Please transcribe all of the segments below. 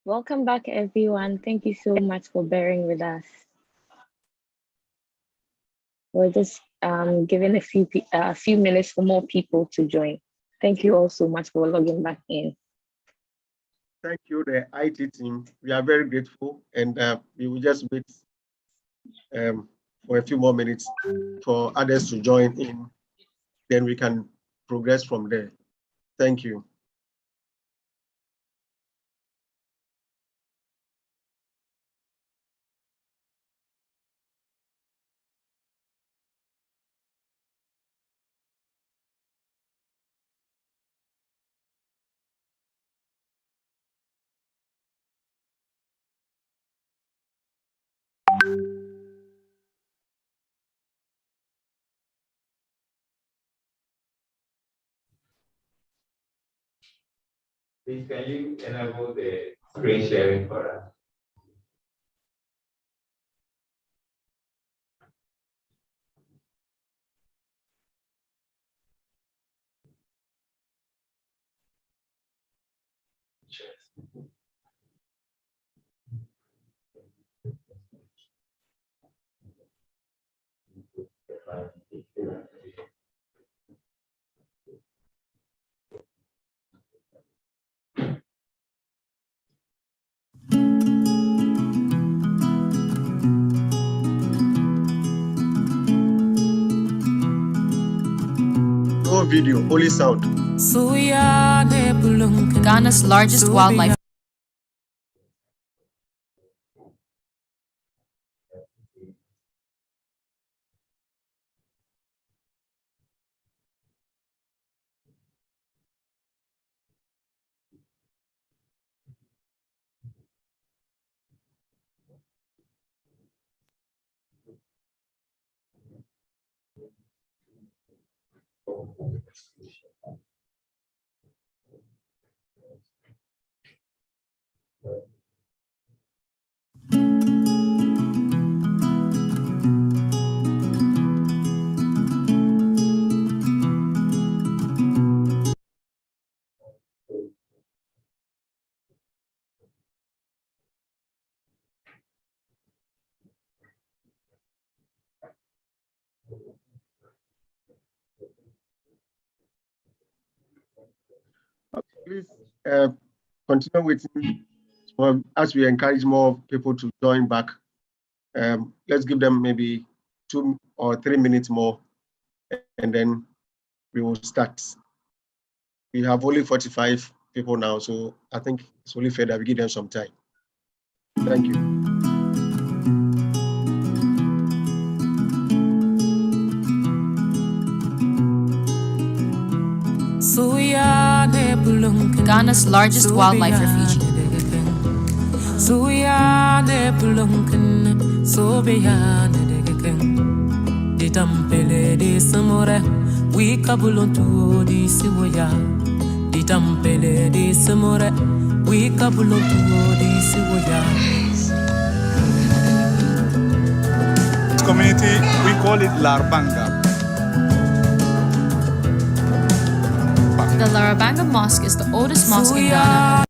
Welcome back, everyone. Thank you so much for bearing with us. We're just giving a few minutes for more people to join. Thank you all so much for logging back in. Thank you, the IT team. We are very grateful, and we will just wait for a few more minutes for others to join in. Then we can progress from there. Thank you. Please, can you enable the screen sharing for us? No video, only sound. Ghana's largest wildlife. Please continue waiting as we encourage more people to join back. Let's give them maybe 2 or 3 minutes more, and then we will start. We have only 45 people now, so I think it's only fair that we give them some time. Thank you. Ghana's largest wildlife refuge. Community, we call it Larbanga. The Larabanga Mosque is the oldest mosque in Ghana.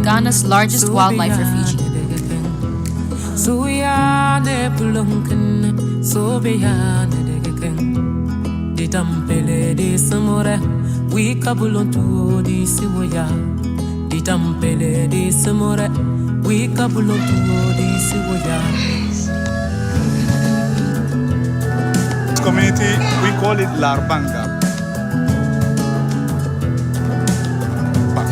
Ghana's largest wildlife refuge. Community, we call it Larbanga.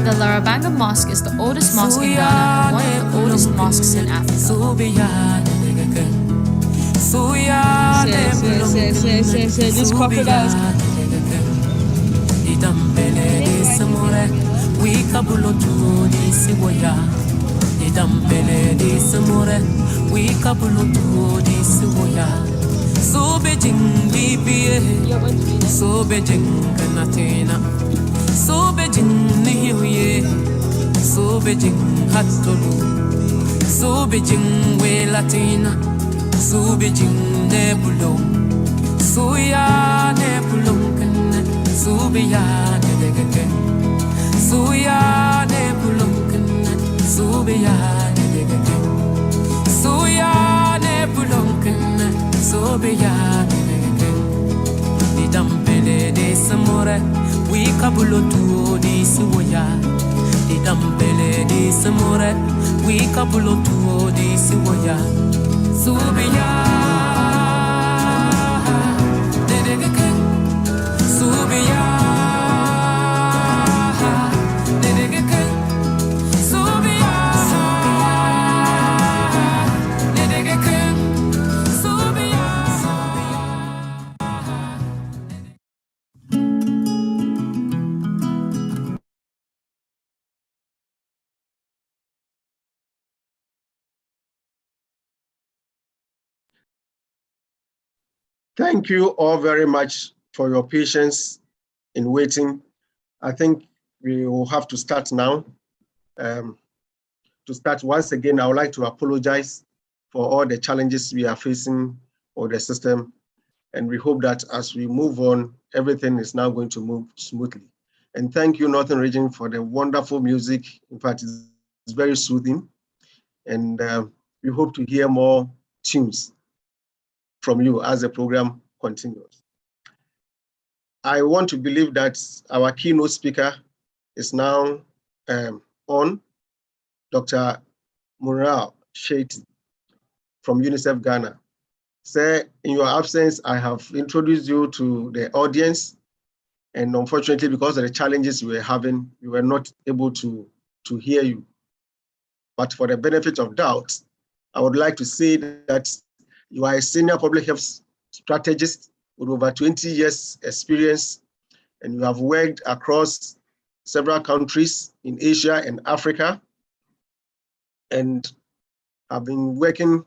The Larabanga Mosque is the oldest mosque in Ghana and one of the oldest mosques in Africa. These crocodiles. So Beijing Libye, so Beijing Kanatena, so Beijing Nihuye, so Beijing Hatulu, so Beijing We Latina, so Beijing Nebulo, so ya Nebulunkan, so be ya Negate, so ya Nebulunkan, so be ya Negate, so ya Nebulunkan. So be ya di dampele de samore we kabulo tu di siwoya di dampele de samore we kabulo tu di siwoya so be ya de de so be ya de de so be ya de de Thank you all very much for your patience in waiting. I think we will have to start now. To start, once again, I would like to apologize for all the challenges we are facing for the system. And we hope that as we move on, everything is now going to move smoothly. And thank you, Northern Region, for the wonderful music. In fact, it's very soothing. And we hope to hear more tunes from you as the program continues. I want to believe that our keynote speaker is now on, Dr. Mural Shetty from UNICEF Ghana. Sir, in your absence, I have introduced you to the audience, and unfortunately, because of the challenges we were having, we were not able to hear you. But for the benefit of doubt, I would like to say that you are a senior public health strategist with over 20 years experience, and you have worked across several countries in Asia and Africa, and have been working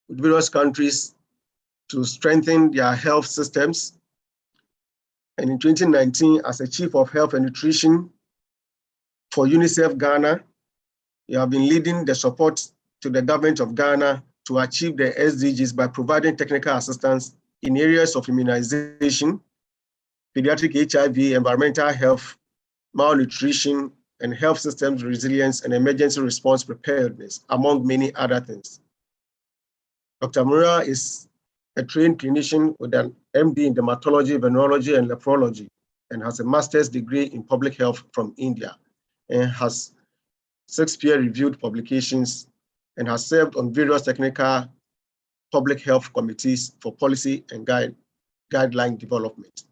with various countries to strengthen their health systems. And in 2019, as a Chief of Health and Nutrition for UNICEF Ghana, you have been leading the support to the government of Ghana to achieve the SDGs by providing technical assistance in areas of immunization, pediatric HIV, environmental health, malnutrition, and health systems resilience and emergency response preparedness, among many other things. Dr. Mura is a trained clinician with an MD in dermatology, venereology, and nephrology, and has a master's degree in public health from India, and has 6 peer-reviewed publications, and has served on various technical public health committees for policy and guideline development.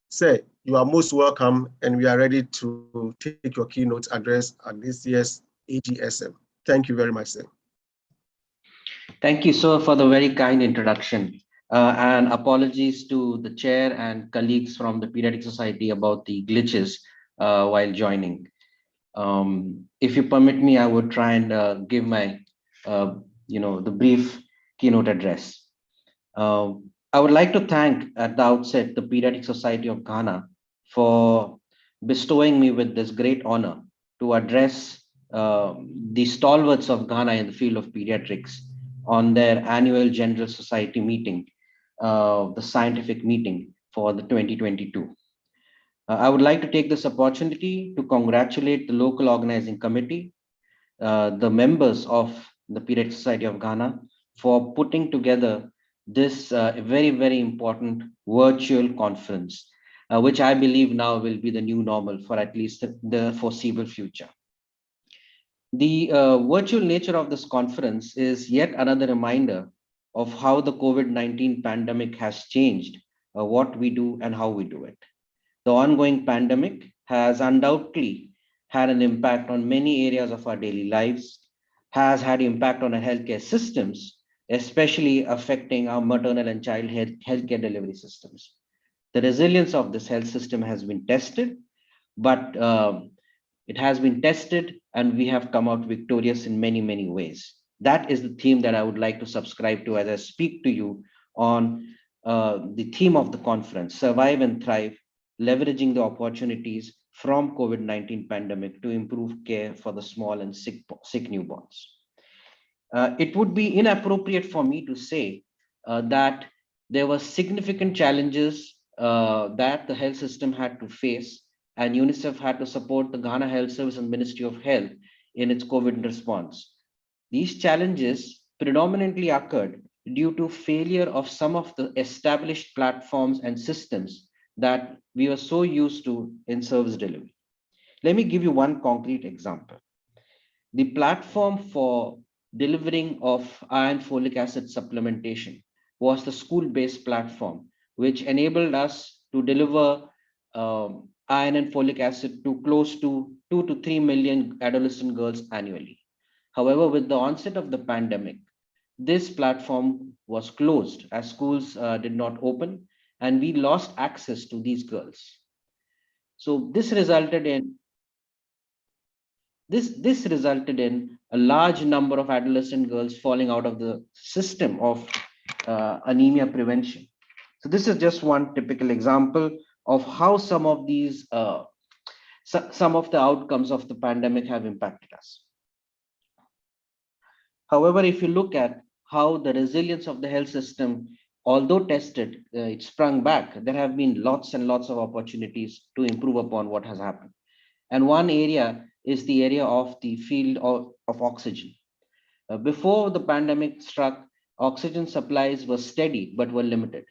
Sir, you are most welcome, and we are ready to take your keynote address at this year's AGSM. Thank you very much, sir. Thank you, sir, for the very kind introduction. And apologies to the chair and colleagues from the Pediatric Society about the glitches while joining. If you permit me, I would try and give my, the brief keynote address. I would like to thank at the outset the Pediatric Society of Ghana for bestowing me with this great honor to address the stalwarts of Ghana in the field of pediatrics on their annual General Society meeting, the scientific meeting for the 2022. I would like to take this opportunity to congratulate the local organizing committee, the members of the Pediatric Society of Ghana for putting together this very, very important virtual conference, which I believe now will be the new normal for at least the foreseeable future. The virtual nature of this conference is yet another reminder of how the COVID-19 pandemic has changed what we do and how we do it. The ongoing pandemic has undoubtedly had an impact on many areas of our daily lives, has had impact on our healthcare systems, especially affecting our maternal and child healthcare delivery systems. The resilience of this health system has been tested, but it has been tested and we have come out victorious in many, many ways. That is the theme that I would like to subscribe to as I speak to you on the theme of the conference, Survive and Thrive, leveraging the opportunities from COVID-19 pandemic to improve care for the small and sick newborns. It would be inappropriate for me to say that there were significant challenges that the health system had to face, and UNICEF had to support the Ghana Health Service and Ministry of Health in its COVID response. These challenges predominantly occurred due to failure of some of the established platforms and systems that we were so used to in service delivery. Let me give you one concrete example. The platform for delivering of iron folic acid supplementation was the school-based platform, which enabled us to deliver iron and folic acid to close to 2 to 3 million adolescent girls annually. However, with the onset of the pandemic, this platform was closed as schools did not open, and we lost access to these girls. So this resulted in a large number of adolescent girls falling out of the system of anemia prevention. So this is just one typical example of how some of these some of the outcomes of the pandemic have impacted us. However, if you look at how the resilience of the health system, although tested, it sprung back. There have been lots and lots of opportunities to improve upon what has happened. And one area is the area of the field of oxygen. Before the pandemic struck, oxygen supplies were steady but were limited.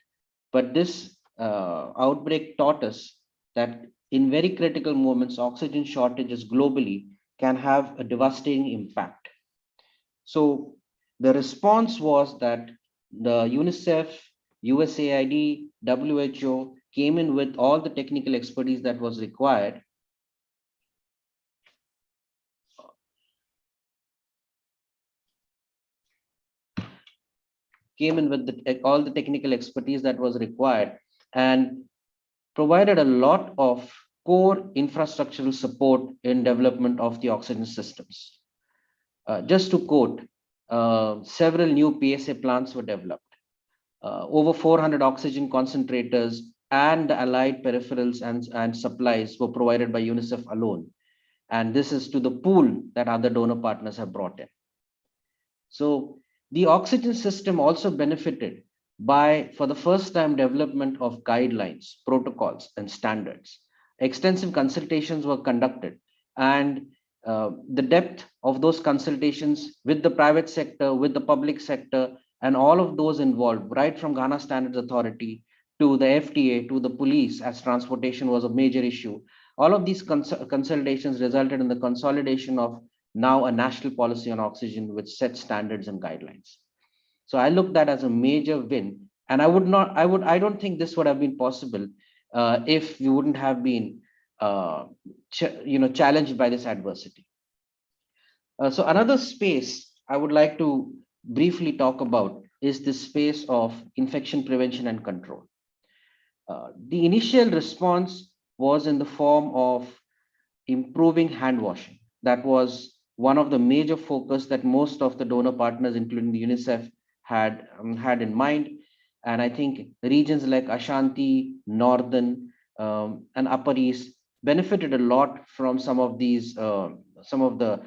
But this outbreak taught us that in very critical moments, oxygen shortages globally can have a devastating impact. So the response was that the UNICEF, USAID, WHO came in with all the technical expertise that was required all the technical expertise that was required and provided a lot of core infrastructural support in development of the oxygen systems. Just to quote, several new PSA plants were developed. Over 400 oxygen concentrators and the allied peripherals and supplies were provided by UNICEF alone. And this is to the pool that other donor partners have brought in. So the oxygen system also benefited by, for the first time, development of guidelines, protocols, and standards. Extensive consultations were conducted, and the depth of those consultations with the private sector, with the public sector, and all of those involved, right from Ghana Standards Authority to the FDA to the police, as transportation was a major issue. All of these consultations resulted in the consolidation of now a national policy on oxygen which sets standards and guidelines. So I look that as a major win, and I don't think this would have been possible if we wouldn't have been challenged by this adversity. So another space I would like to briefly talk about is the space of infection prevention and control. The initial response was in the form of improving hand washing. That was one of the major focus that most of the donor partners, including the UNICEF, had in mind. And I think regions like Ashanti, Northern, and Upper East benefited a lot from some of these, some of the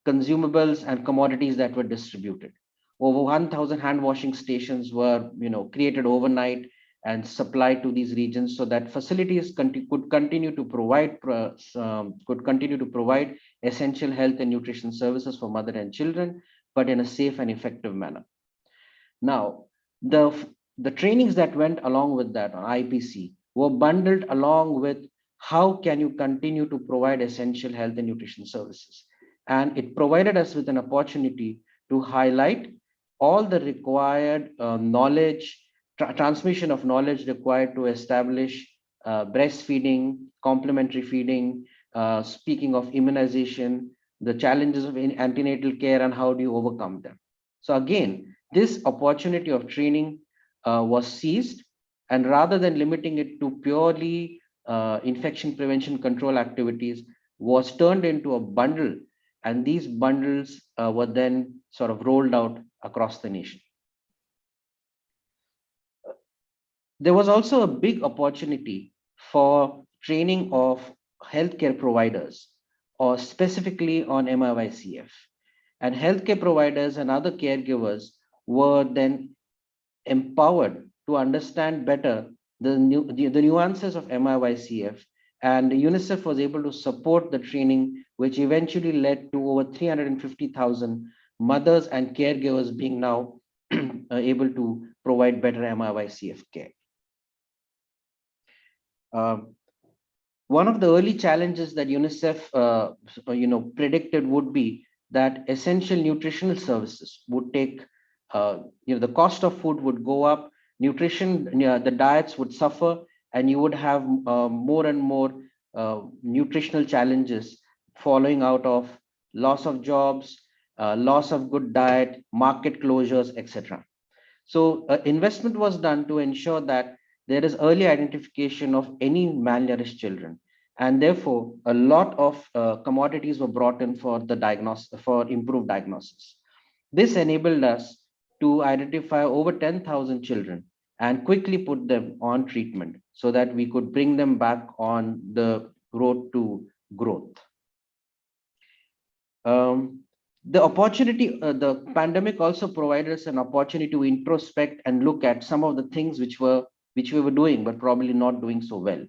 consumables and commodities that were distributed. Over 1,000 hand washing stations were, created overnight and supplied to these regions, so that facilities could continue to provide essential health and nutrition services for mother and children, but in a safe and effective manner. Now, the trainings that went along with that on IPC were bundled along with how can you continue to provide essential health and nutrition services. And it provided us with an opportunity to highlight all the required knowledge, transmission of knowledge required to establish breastfeeding, complementary feeding, speaking of immunization, the challenges of antenatal care and how do you overcome them. So again, this opportunity of training was seized, and rather than limiting it to purely infection prevention control activities, was turned into a bundle, and these bundles were then sort of rolled out across the nation. There was also a big opportunity for training of healthcare providers, or specifically on MIYCF. And healthcare providers and other caregivers were then empowered to understand better the nuances of MIYCF, and UNICEF was able to support the training, which eventually led to over 350,000 mothers and caregivers being now able to provide better MIYCF care. One of the early challenges that UNICEF predicted would be that essential nutritional services would take, the cost of food would go up, nutrition, the diets would suffer, and you would have more and more nutritional challenges following out of loss of jobs, loss of good diet, market closures, etc. So investment was done to ensure that there is early identification of any malnourished children. And therefore, a lot of commodities were brought in for the for improved diagnosis. This enabled us to identify over 10,000 children and quickly put them on treatment so that we could bring them back on the road to growth. The pandemic also provided us an opportunity to introspect and look at some of the things which we were doing, but probably not doing so well.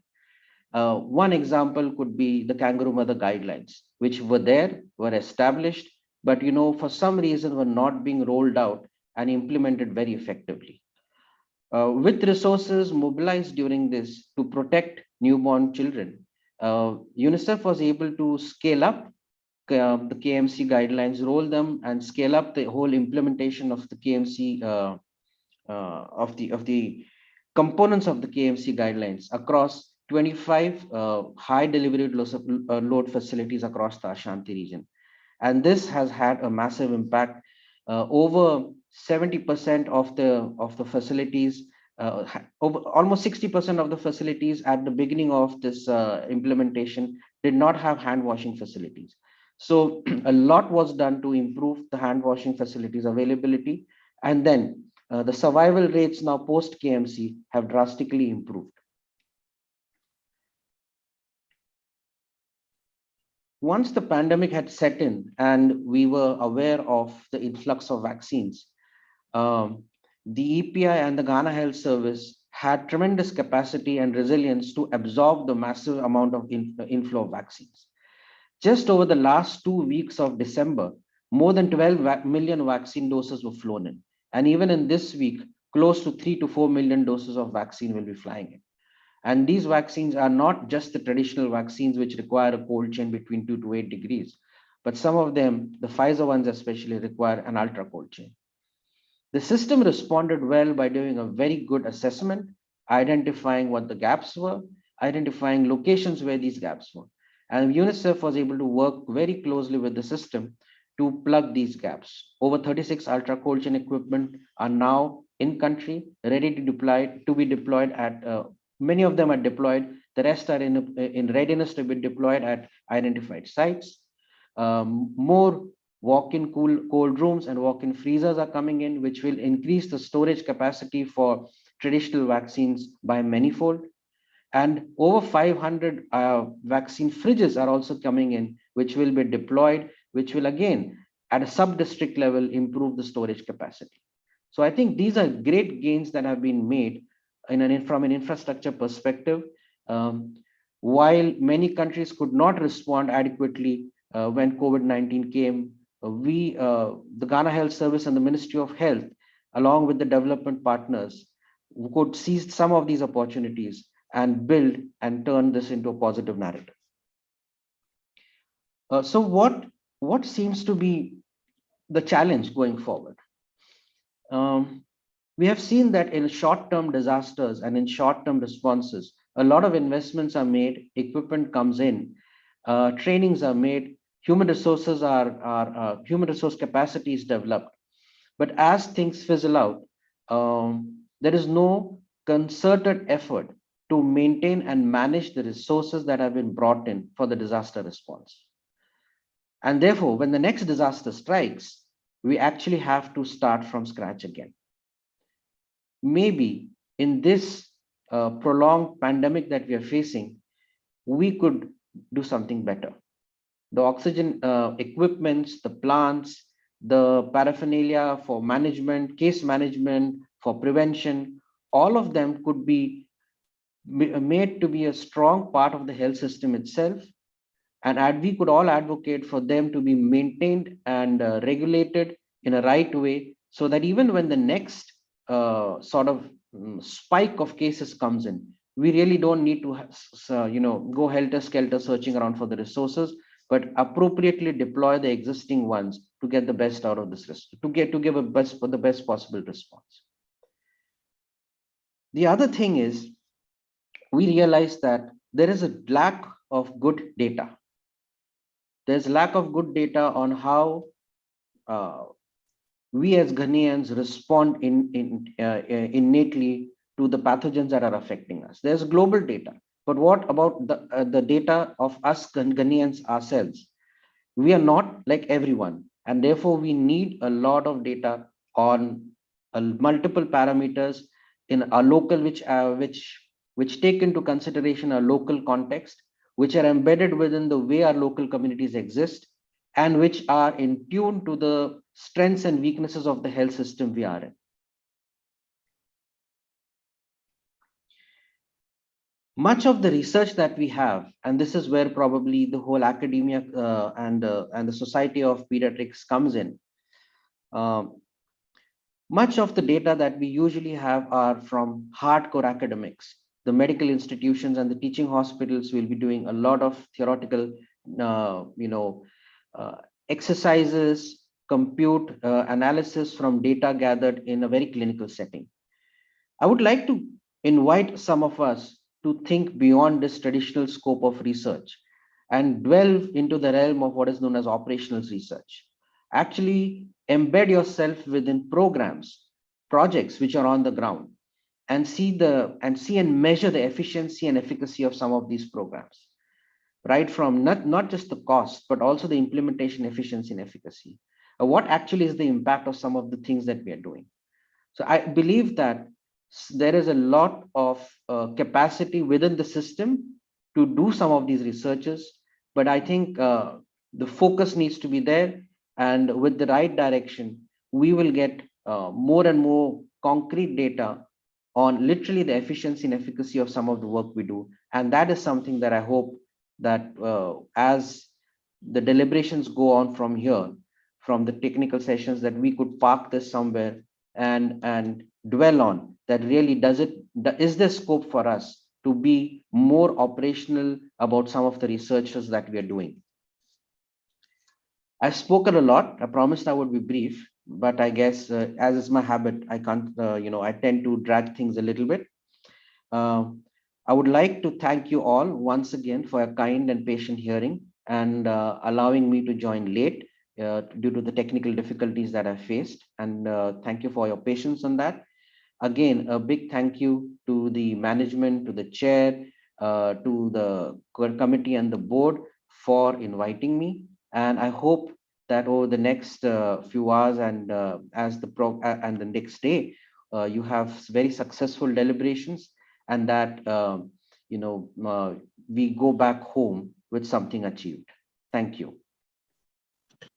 One example could be the kangaroo mother guidelines, which were established, but for some reason were not being rolled out and implemented very effectively. With resources mobilized during this to protect newborn children, UNICEF was able to scale up the KMC guidelines, roll them, and scale up the whole implementation of the KMC of the components of the KMC guidelines across 25 high delivery load facilities across the Ashanti region. And this has had a massive impact. Over 70% of the facilities, almost 60% of the facilities at the beginning of this implementation did not have hand washing facilities. So a lot was done to improve the hand washing facilities availability, and then the survival rates now post KMC have drastically improved. Once the pandemic had set in and we were aware of the influx of vaccines, the EPI and the Ghana Health Service had tremendous capacity and resilience to absorb the massive amount of inflow of vaccines. Just over the last 2 weeks of December, more than 12 million vaccine doses were flown in. And even in this week, close to 3 to 4 million doses of vaccine will be flying in. And these vaccines are not just the traditional vaccines which require a cold chain between 2 to 8 degrees, but some of them, the Pfizer ones especially, require an ultra cold chain. The system responded well by doing a very good assessment, identifying what the gaps were, identifying locations where these gaps were. And UNICEF was able to work very closely with the system to plug these gaps. Over 36 ultra cold chain equipment are now in country, ready to be deployed at, many of them are deployed. The rest are in readiness to be deployed at identified sites. More walk-in cold rooms and walk-in freezers are coming in, which will increase the storage capacity for traditional vaccines by manyfold. And over 500 vaccine fridges are also coming in, which will be deployed, which will again, at a sub-district level, improve the storage capacity. So I think these are great gains that have been made from an infrastructure perspective. While many countries could not respond adequately when COVID-19 came, the Ghana Health Service and the Ministry of Health, along with the development partners, could seize some of these opportunities and build and turn this into a positive narrative. So what seems to be the challenge going forward? We have seen that in short-term disasters and in short-term responses, a lot of investments are made, equipment comes in, trainings are made, human resources human resource capacity is developed. But as things fizzle out, there is no concerted effort to maintain and manage the resources that have been brought in for the disaster response. And therefore, when the next disaster strikes, we actually have to start from scratch again. Maybe in this prolonged pandemic that we are facing, we could do something better. The oxygen equipments, the plants, the paraphernalia for management, case management, for prevention, all of them could be made to be a strong part of the health system itself. And we could all advocate for them to be maintained and regulated in a right way, so that even when the next sort of spike of cases comes in, we really don't need to go helter-skelter searching around for the resources, but appropriately deploy the existing ones to get the best out of this risk, to give the best possible response. The other thing is, we realize that there is a lack of good data. There's lack of good data on how we as Ghanaians respond innately to the pathogens that are affecting us. There's global data, but what about the data of us Ghanaians ourselves? We are not like everyone, and therefore we need a lot of data on multiple parameters in our local, which take into consideration our local context, which are embedded within the way our local communities exist, and which are in tune to the strengths and weaknesses of the health system we are in. Much of the research that we have, and this is where probably the whole academia and the Society of Pediatrics comes in, much of the data that we usually have are from hardcore academics. The medical institutions and the teaching hospitals will be doing a lot of theoretical exercises, compute analysis from data gathered in a very clinical setting. I would like to invite some of us to think beyond this traditional scope of research and delve into the realm of what is known as operational research. Actually embed yourself within programs, projects which are on the ground, and see and measure the efficiency and efficacy of some of these programs, right from not just the cost, but also the implementation efficiency and efficacy. What actually is the impact of some of the things that we are doing? So I believe that there is a lot of capacity within the system to do some of these researches, but I think the focus needs to be there, and with the right direction, we will get more and more concrete data on literally the efficiency and efficacy of some of the work we do. And that is something that I hope that as the deliberations go on from here, from the technical sessions, that we could park this somewhere and dwell on that. Really, is there scope for us to be more operational about some of the researches that we are doing? I've spoken a lot. I promised I would be brief, but I guess as is my habit, I can't, I tend to drag things a little bit. I would like to thank you all once again for a kind and patient hearing and allowing me to join late due to the technical difficulties that I faced. And thank you for your patience on that. Again, a big thank you to the management, to the chair, to the committee and the board for inviting me. And I hope that over the next few hours and and the next day, you have very successful deliberations, and that we go back home with something achieved. Thank you.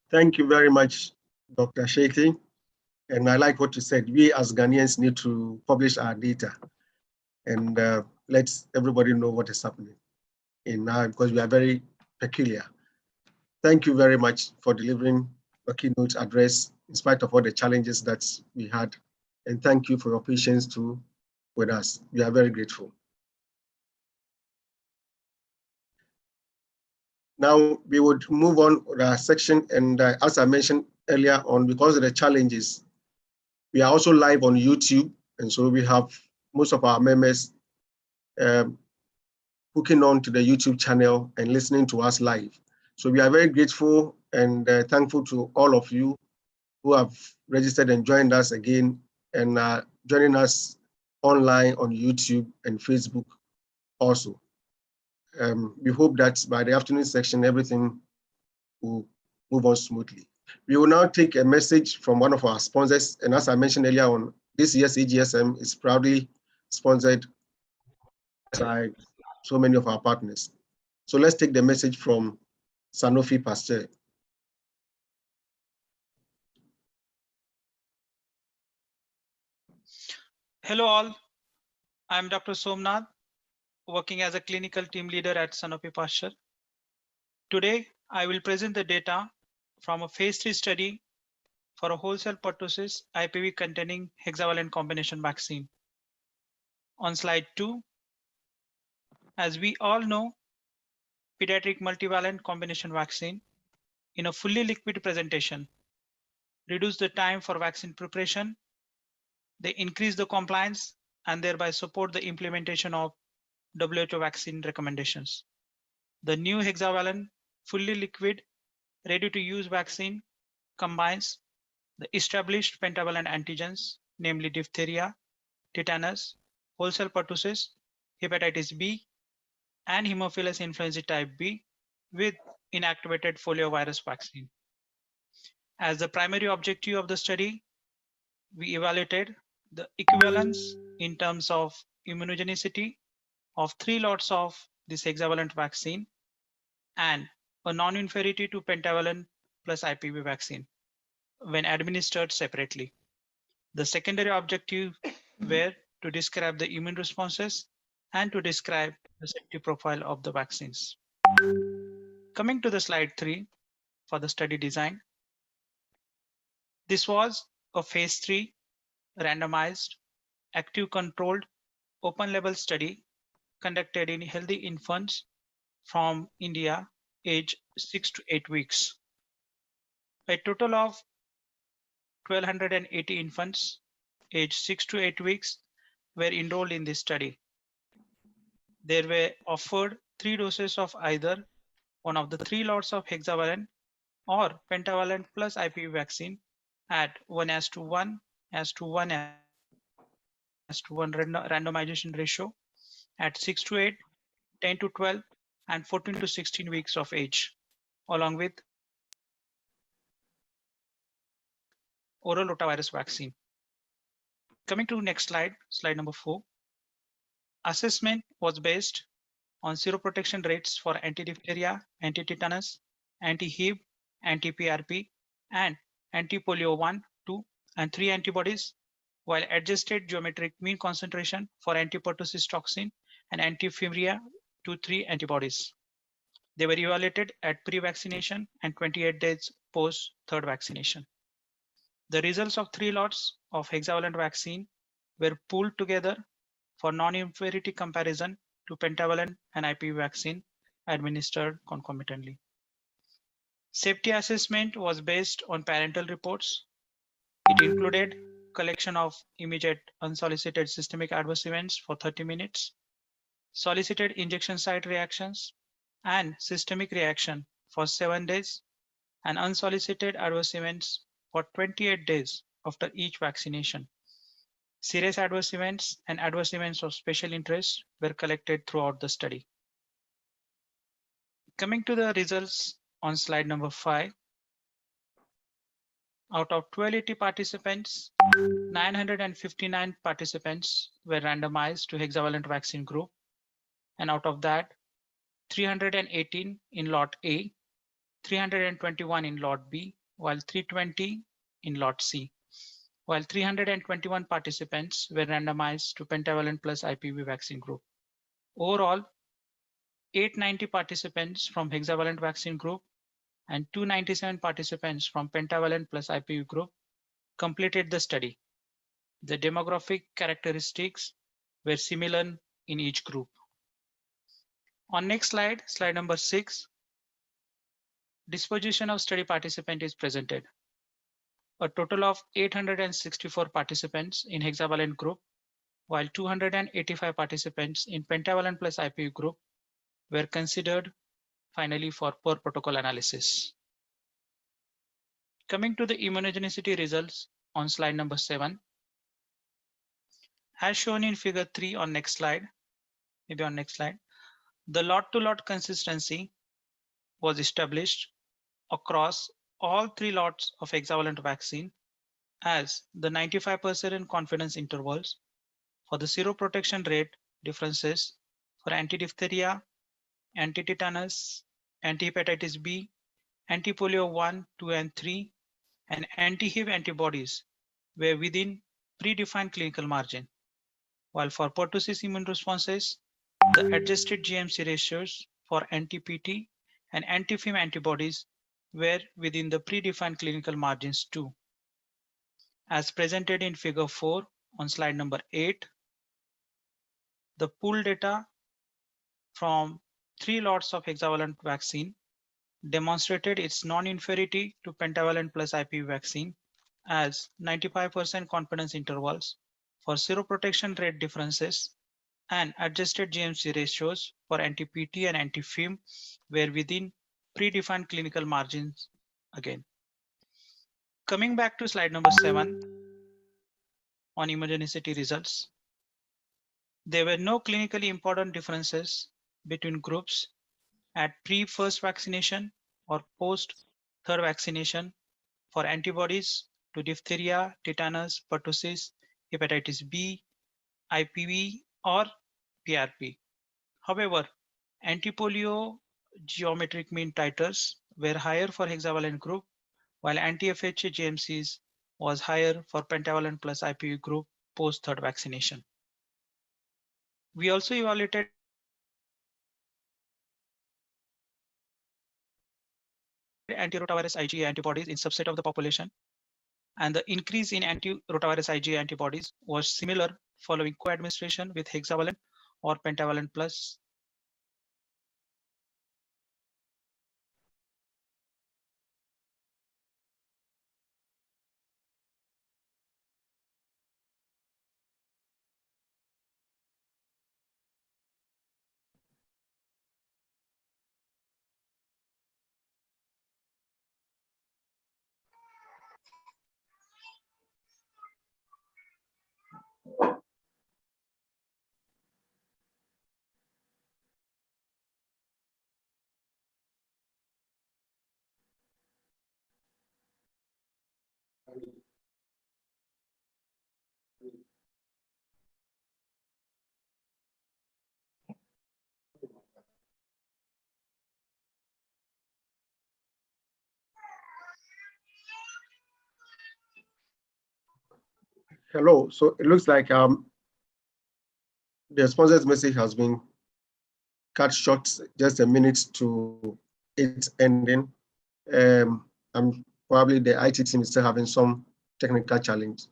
Thank you very much, Dr. Sheikhi. And I like what you said. We as Ghanaians need to publish our data and let everybody know what is happening in now, because we are very peculiar. Thank you very much for delivering a keynote address in spite of all the challenges that we had. And thank you for your patience too with us. We are very grateful. Now we would move on with our section. And as I mentioned earlier on, because of the challenges, we are also live on YouTube. And so we have most of our members hooking on to the YouTube channel and listening to us live. So we are very grateful and thankful to all of you who have registered and joined us again and joining us online on YouTube and Facebook also. We hope that by the afternoon section, everything will move on smoothly. We will now take a message from one of our sponsors. And as I mentioned earlier on, this year's AGSM is proudly sponsored by so many of our partners. So let's take the message from Sanofi Pasteur. Hello all, I'm Dr. Somnath, working as a clinical team leader at Sanofi Pasteur. Today, I will present the data from a phase 3 study for a wholesale pertussis IPV containing hexavalent combination vaccine. On slide 2, as we all know, pediatric multivalent combination vaccine in a fully liquid presentation reduce the time for vaccine preparation, they increase the compliance and thereby support the implementation of WHO vaccine recommendations. The new hexavalent, fully liquid, ready-to-use vaccine combines the established pentavalent antigens, namely diphtheria, tetanus, wholesale pertussis, hepatitis B, and Haemophilus influenzae type B with inactivated foliovirus vaccine. As the primary objective of the study, we evaluated the equivalence in terms of immunogenicity of 3 lots of this hexavalent vaccine and a non-inferiority to pentavalent plus IPV vaccine when administered separately. The secondary objectives were to describe the immune responses and to describe the safety profile of the vaccines. Coming to the slide 3 for the study design. This was a phase 3 randomized, active controlled, open label study conducted in healthy infants from India age 6 to 8 weeks. A total of 1,280 infants aged 6 to 8 weeks were enrolled in this study. They were offered 3 doses of either one of the 3 lots of hexavalent or pentavalent plus IPV vaccine at 1:1, 1:1 randomization ratio at 6 to 8, 10 to 12, and 14 to 16 weeks of age, along with oral rotavirus vaccine. Coming to next slide, slide number 4. Assessment was based on seroprotection rates for anti-diphtheria, anti-tetanus, anti-Hib, anti-PRP, and anti-polio 1, 2, and 3 antibodies, while adjusted geometric mean concentration for anti-pertussis toxin and anti-Fimria 2-3 antibodies. They were evaluated at pre-vaccination and 28 days post third vaccination. The results of 3 lots of hexavalent vaccine were pooled together for non-inferiority comparison to pentavalent and IPV vaccine administered concomitantly. Safety assessment was based on parental reports. It included collection of immediate unsolicited systemic adverse events for 30 minutes, solicited injection site reactions, and systemic reaction for 7 days, and unsolicited adverse events for 28 days after each vaccination. Serious adverse events and adverse events of special interest were collected throughout the study. Coming to the results on slide number 5. Out of 1,280 participants, 959 participants were randomized to hexavalent vaccine group, and out of that, 318 in lot A, 321 in lot B, while 320 in lot C, while 321 participants were randomized to pentavalent plus IPV vaccine group. Overall, 890 participants from hexavalent vaccine group and 297 participants from pentavalent plus IPV group completed the study. The demographic characteristics were similar in each group. On next slide, slide number 6, disposition of study participant is presented. A total of 864 participants in hexavalent group, while 285 participants in pentavalent plus IPV group were considered finally for per protocol analysis. Coming to the immunogenicity results on slide number 7. As shown in figure 3 on next slide, maybe on next slide, the lot-to-lot consistency was established across all 3 lots of hexavalent vaccine as the 95% confidence intervals for the seroprotection rate differences for anti-diphtheria, anti-tetanus, anti-hepatitis B, anti-polio 1, 2, and 3, and anti-HIV antibodies were within predefined clinical margin, while for pertussis immune responses, the adjusted GMC ratios for anti-PT and anti-FIM antibodies were within the predefined clinical margins too. As presented in figure 4 on slide number 8, the pooled data from 3 lots of hexavalent vaccine demonstrated its non-inferiority to pentavalent plus IPV vaccine as 95% confidence intervals for seroprotection rate differences and adjusted GMC ratios for anti-PT and anti-FIM were within predefined clinical margins again. Coming back to slide number 7 on immunogenicity results, there were no clinically important differences between groups at pre-first vaccination or post-third vaccination for antibodies to diphtheria, tetanus, pertussis, hepatitis B, IPV, or PRP. However, anti-polio geometric mean titers were higher for hexavalent group, while anti-FHA GMCs was higher for pentavalent plus IPV group post-third vaccination. We also evaluated antirotavirus IgA antibodies in subset of the population, and the increase in antirotavirus IgA antibodies was similar following co-administration with hexavalent or pentavalent plus. Hello. So it looks like the sponsor's message has been cut short just a minute to its ending. I'm probably the IT team is still having some technical challenge.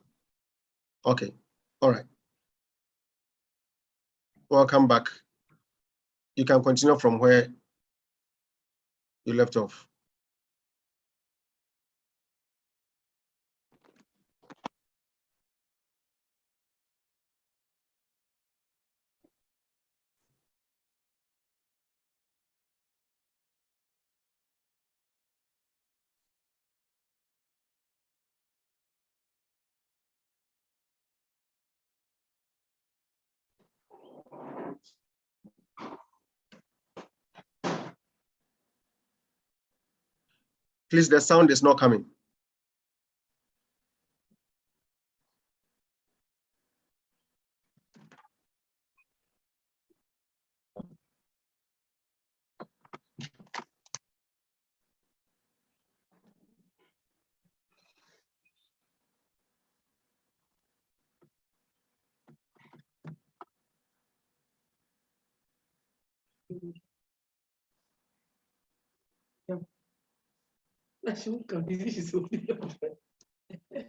Okay. All right. Welcome back. You can continue from where you left off. Please, the sound is not coming.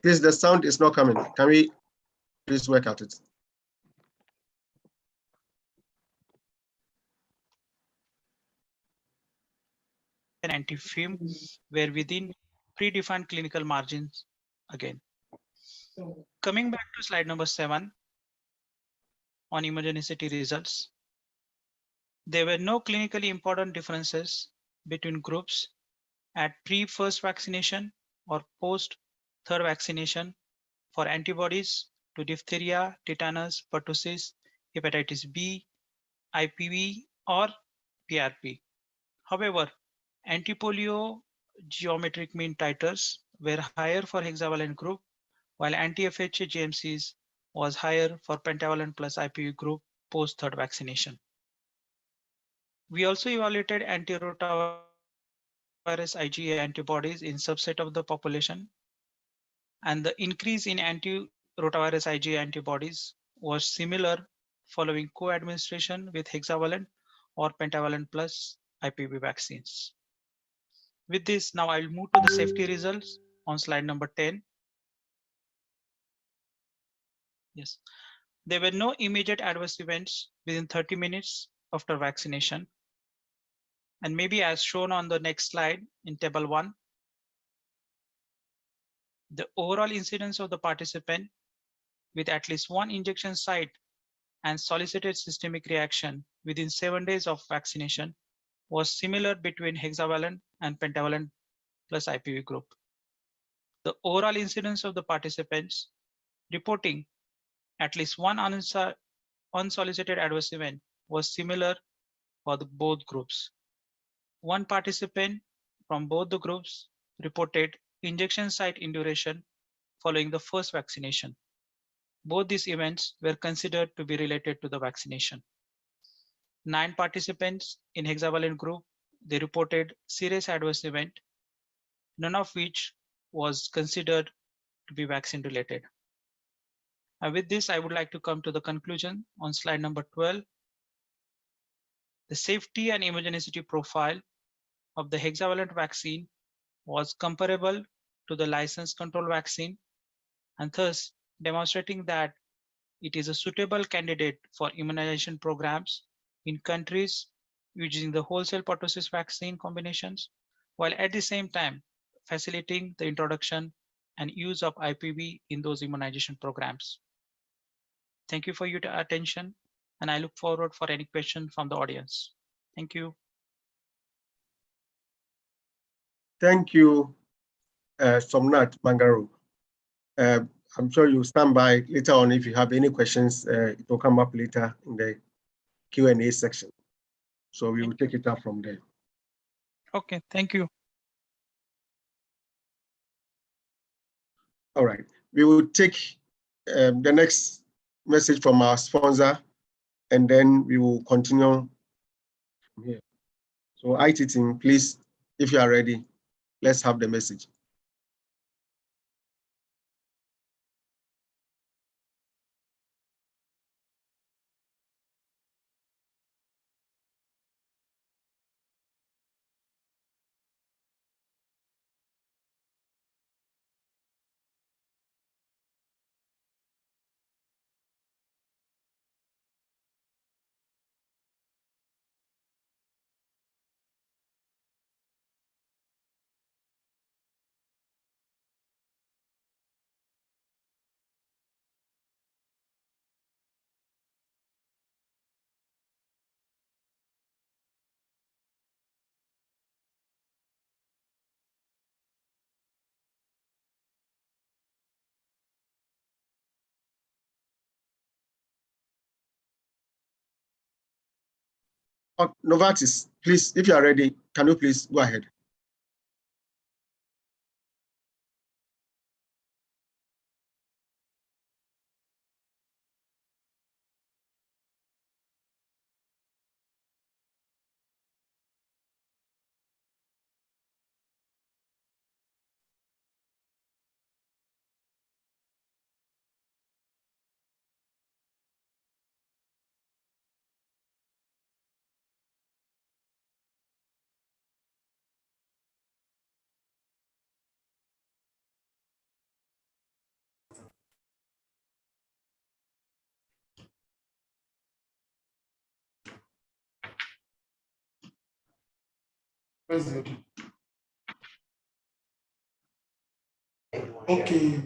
Please, the sound is not coming. Can we please work at it? And anti-FIM were within predefined clinical margins again. Coming back to slide number 7 on immunogenicity results, There were no clinically important differences between groups at pre-first vaccination or post-third vaccination for antibodies to diphtheria, tetanus, pertussis, hepatitis B, IPV, or PRP. However, anti-polio geometric mean titers were higher for hexavalent group, while anti-FHA GMCs was higher for pentavalent plus IPV group post-third vaccination. We also evaluated anti-rotavirus IgA antibodies in subset of the population, and the increase in anti-rotavirus IgA antibodies was similar following co-administration with hexavalent or pentavalent plus IPV vaccines. With this, now I'll move to the safety results on slide number 10. Yes, there were no immediate adverse events within 30 minutes after vaccination. And maybe as shown on the next slide in table 1, the overall incidence of the participant with at least one injection site and solicited systemic reaction within 7 days of vaccination was similar between hexavalent and pentavalent plus IPV group. The overall incidence of the participants reporting at least one unsolicited adverse event was similar for both groups. One participant from both the groups reported injection site induration following the first vaccination. Both these events were considered to be related to the vaccination. 9 participants in hexavalent group, they reported serious adverse event, none of which was considered to be vaccine related. And with this, I would like to come to the conclusion on slide number 12. The safety and immunogenicity profile of the hexavalent vaccine was comparable to the licensed control vaccine, and thus demonstrating that it is a suitable candidate for immunization programs in countries using the wholesale pertussis vaccine combinations, while at the same time facilitating the introduction and use of IPV in those immunization programs. Thank you for your attention, and I look forward for any question from the audience. Thank you. Thank you, Somnath Mangaru. I'm sure you'll stand by later on if you have any questions. It will come up later in the Q&A section. So we will take it up from there. Okay, thank you. All right, we will take the next message from our sponsor, and then we will continue from here. So IT team, please, if you are ready, let's have the message. Novartis, please, if you are ready, can you please go ahead? Okay.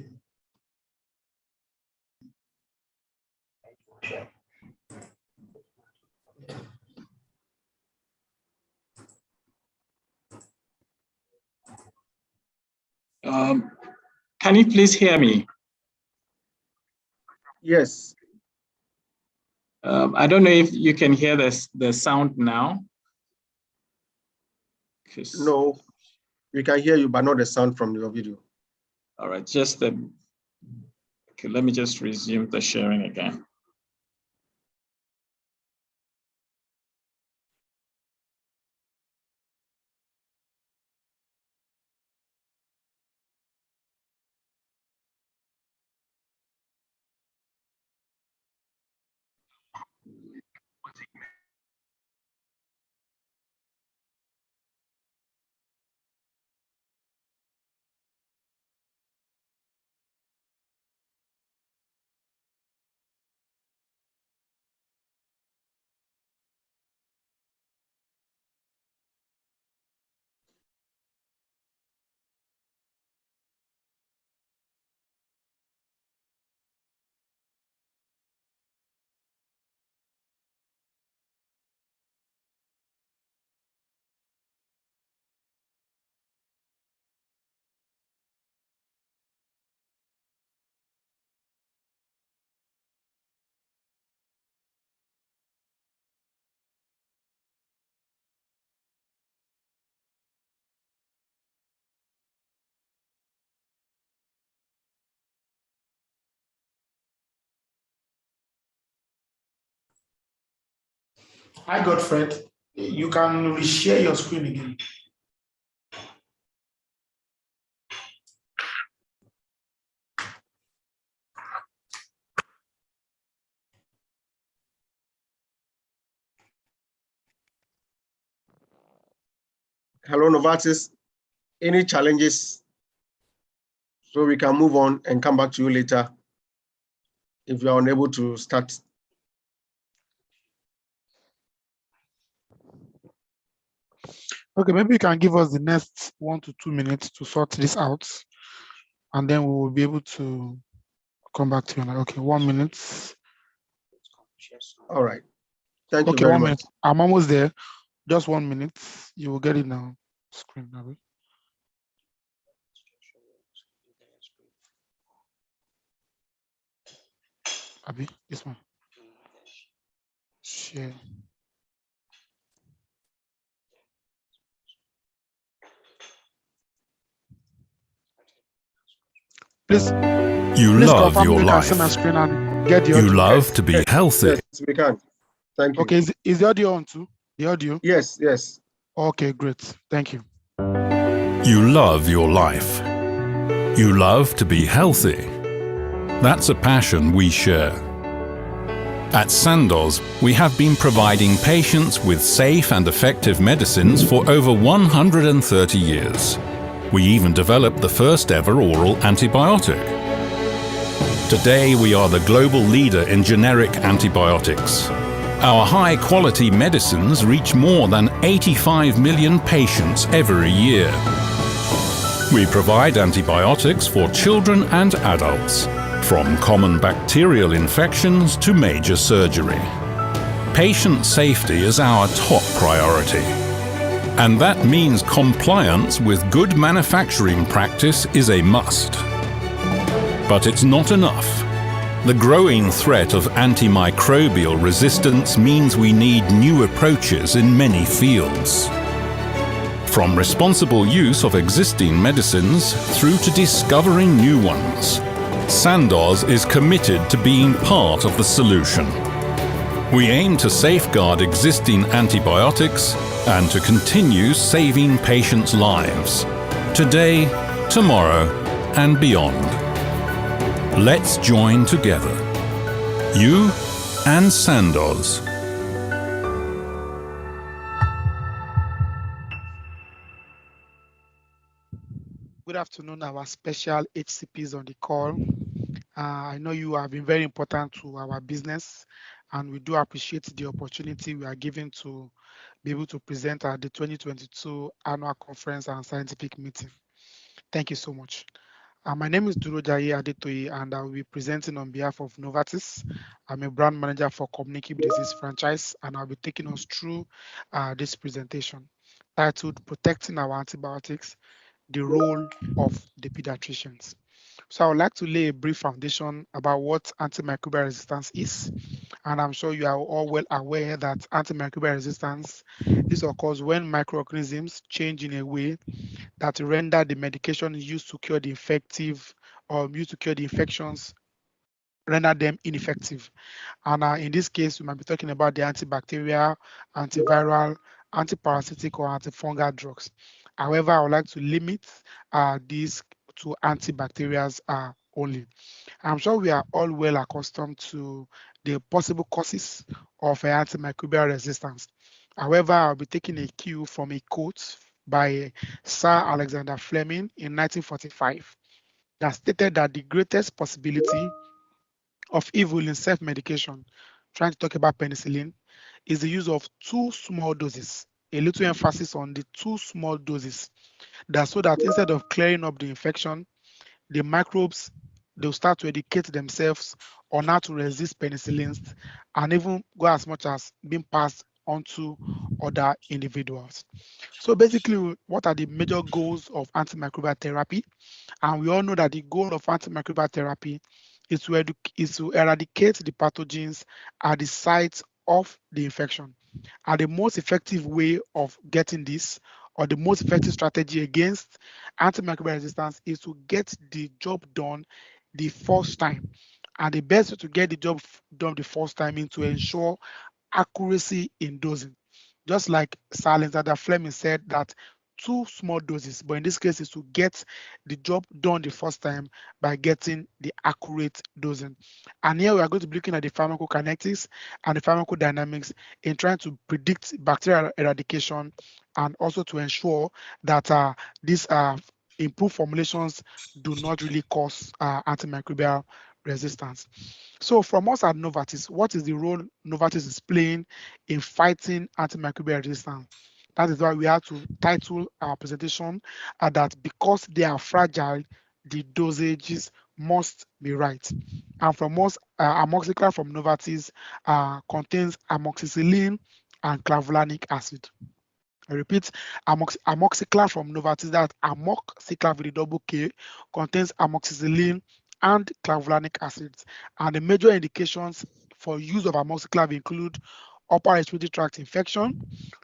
Can you please hear me? Yes. I don't know if you can hear the sound now. No, we can hear you, but not the sound from your video. All right, just the. Okay, let me just resume the sharing again. Hi, Godfred. You can reshare your screen again. Hello, Novartis. Any challenges? So we can move on and come back to you later if you are unable to start. Okay, maybe you can give us the next 1 to 2 minutes to sort this out, and then we will be able to come back to you. Okay, 1 minute. All right. Thank you Okay, very 1 much. minute. I'm almost there. Just 1 minute. You will get it now. Screen. Abi, this one. Share. Please. You please love confirm your you can see life. my screen and get the audio. You love to be healthy. Yes, we can. Thank you. Okay, is the audio on too? The audio? Yes, yes. Okay, great. Thank you. You love your life. You love to be healthy. That's a passion we share. At Sandoz, we have been providing patients with safe and effective medicines for over 130 years. We even developed the first ever oral antibiotic. Today, we are the global leader in generic antibiotics. Our high-quality medicines reach more than 85 million patients every year. We provide antibiotics for children and adults, from common bacterial infections to major surgery. Patient safety is our top priority. And that means compliance with good manufacturing practice is a must. But it's not enough. The growing threat of antimicrobial resistance means we need new approaches in many fields. From responsible use of existing medicines through to discovering new ones, Sandoz is committed to being part of the solution. We aim to safeguard existing antibiotics and to continue saving patients' lives, today, tomorrow, and beyond. Let's join together. You and Sandoz. Good afternoon, our special HCPs on the call. I know you have been very important to our business, and we do appreciate the opportunity we are given to be able to present at the 2022 annual conference and scientific meeting. Thank you so much. My name is Durojaye Adetoye, and I will be presenting on behalf of Novartis. I'm a brand manager for communicable disease franchise, and I'll be taking us through this presentation titled Protecting Our Antibiotics, the role of the pediatricians. So I would like to lay a brief foundation about what antimicrobial resistance is. And I'm sure you are all well aware that antimicrobial resistance, this occurs when microorganisms change in a way that render the medication used to cure the infective or used to cure the infections, render them ineffective. And in this case, we might be talking about the antibacterial, antiviral, antiparasitic, or antifungal drugs. However, I would like to limit these to antibacterials only. I'm sure we are all well accustomed to the possible causes of antimicrobial resistance. However, I'll be taking a cue from a quote by Sir Alexander Fleming in 1945 that stated that the greatest possibility of evil in self-medication, trying to talk about penicillin, is the use of too small doses. A little emphasis on the too small doses. That's so that instead of clearing up the infection, the microbes, they'll start to educate themselves on how to resist penicillins and even go as much as being passed on to other individuals. So basically, what are the major goals of antimicrobial therapy? And we all know that the goal of antimicrobial therapy is to eradicate the pathogens at the site of the infection. And the most effective way of getting this, or the most effective strategy against antimicrobial resistance, is to get the job done the first time. And the best way to get the job done the first time is to ensure accuracy in dosing. Just like Sir Alexander Fleming said that two small doses, but in this case is to get the job done the first time by getting the accurate dosing. And here we are going to be looking at the pharmacokinetics and the pharmacodynamics in trying to predict bacterial eradication and also to ensure that these improved formulations do not really cause antimicrobial resistance. So from us at Novartis, what is the role Novartis is playing in fighting antimicrobial resistance? That is why we have to title our presentation that because they are fragile, the dosages must be right. And from us, amoxicillin from Novartis contains amoxicillin and clavulanic acid. I repeat, amoxicillin from Novartis, that amoxicillin with a double K, contains amoxicillin and clavulanic acids. And the major indications for use of amoxicillin include upper respiratory tract infection,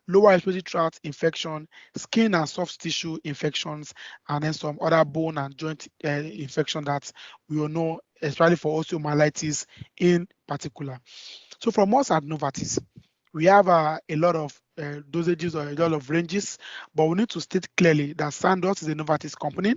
lower respiratory tract infection, skin and soft tissue infections, and then some other bone and joint infection that we all know, especially for osteomyelitis in particular. So from us at Novartis, we have a lot of dosages or a lot of ranges, but we need to state clearly that Sandoz is a Novartis company,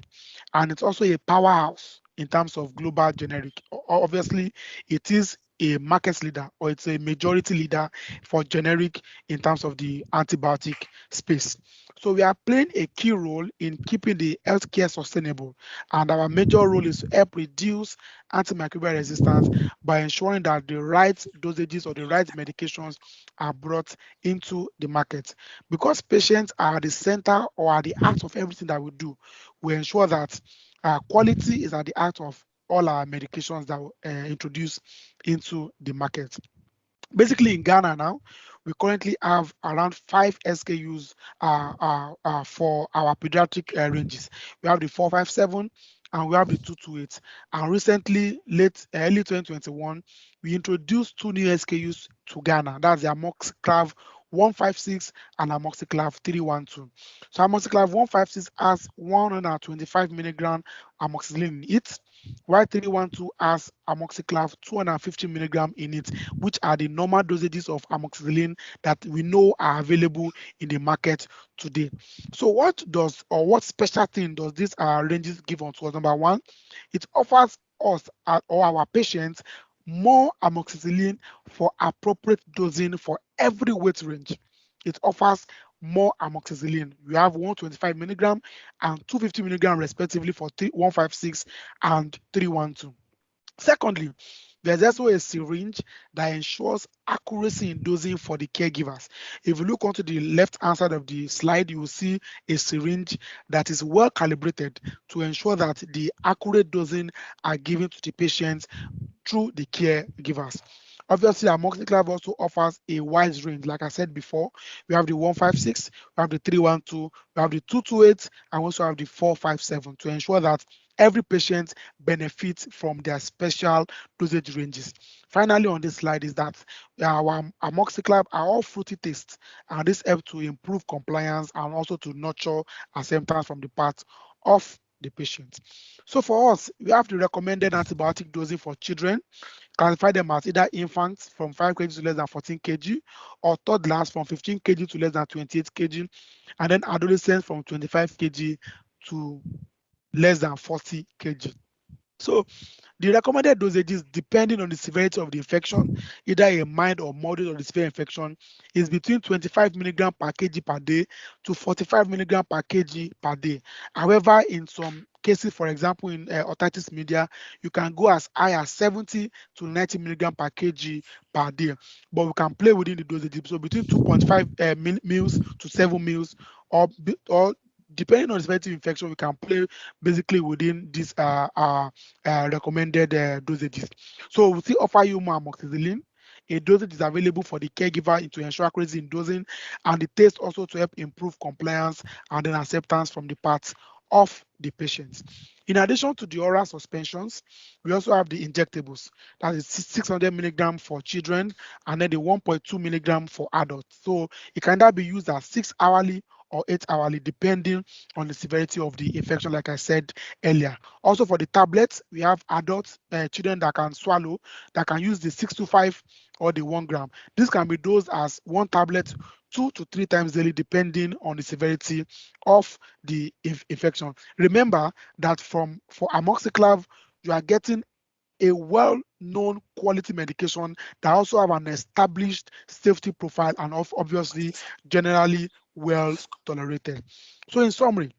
and it's also a powerhouse in terms of global generic. Obviously, it is a market leader, or it's a majority leader for generic in terms of the antibiotic space. So we are playing a key role in keeping the healthcare sustainable, and our major role is to help reduce antimicrobial resistance by ensuring that the right dosages or the right medications are brought into the market. Because patients are at the center or at the heart of everything that we do, we ensure that quality is at the heart of all our medications that we introduce into the market. Basically, in Ghana now, we currently have around 5 SKUs for our pediatric ranges. We have the 457 and we have the 228. And recently, early 2021, we introduced 2 new SKUs to Ghana. That's the Amoxiclav 156 and Amoxiclav 312. So Amoxiclav 156 has 125 milligram amoxicillin in it, while 312 has amoxiclav 250 milligram in it, which are the normal dosages of amoxicillin that we know are available in the market today. So what special thing does this ranges give unto us? Number one, it offers us or our patients more amoxicillin for appropriate dosing for every weight range. It offers more amoxicillin. We have 125 milligram and 250 milligram respectively for 156 and 312. Secondly, there's also a syringe that ensures accuracy in dosing for the caregivers. If you look onto the left hand side of the slide, you will see a syringe that is well calibrated to ensure that the accurate dosing are given to the patients through the caregivers. Obviously, amoxiclav also offers a wide range. Like I said before, we have the 156, we have the 312, we have the 228, and also have the 457 to ensure that every patient benefits from their special dosage ranges. Finally, on this slide is that our amoxiclav are all fruity taste, and this helps to improve compliance and also to nurture acceptance from the part of the patient. So for us, we have the recommended antibiotic dosing for children, classify them as either infants from 5 kg to less than 14 kg, or toddlers from 15 kg to less than 28 kg, and then adolescents from 25 kg to less than 40 kg. So the recommended dosages, depending on the severity of the infection, either a mild or moderate or severe infection, is between 25 mg per kg per day to 45 mg per kg per day. However, in some cases, for example, in otitis media, you can go as high as 70 to 90 mg per kg per day. But we can play within the dosage, so between 2.5 mils to 7 mils, or depending on the severity of infection, we can play basically within this recommended dosages. So we still offer you more amoxicillin. A dosage is available for the caregiver to ensure accuracy in dosing, and the taste also to help improve compliance and then acceptance from the parts of the patients. In addition to the oral suspensions, we also have the injectables. That is 600 mg for children, and then the 1.2 mg for adults. So it can either be used as 6 hourly or 8 hourly, depending on the severity of the infection, like I said earlier. Also for the tablets, we have adults, children that can swallow, that can use the 625 or the 1 gram. This can be dosed as 1 tablet 2 to 3 times daily, depending on the severity of the infection. Remember that for amoxiclav, you are getting a well-known quality medication that also have an established safety profile and obviously generally well tolerated. So in summary,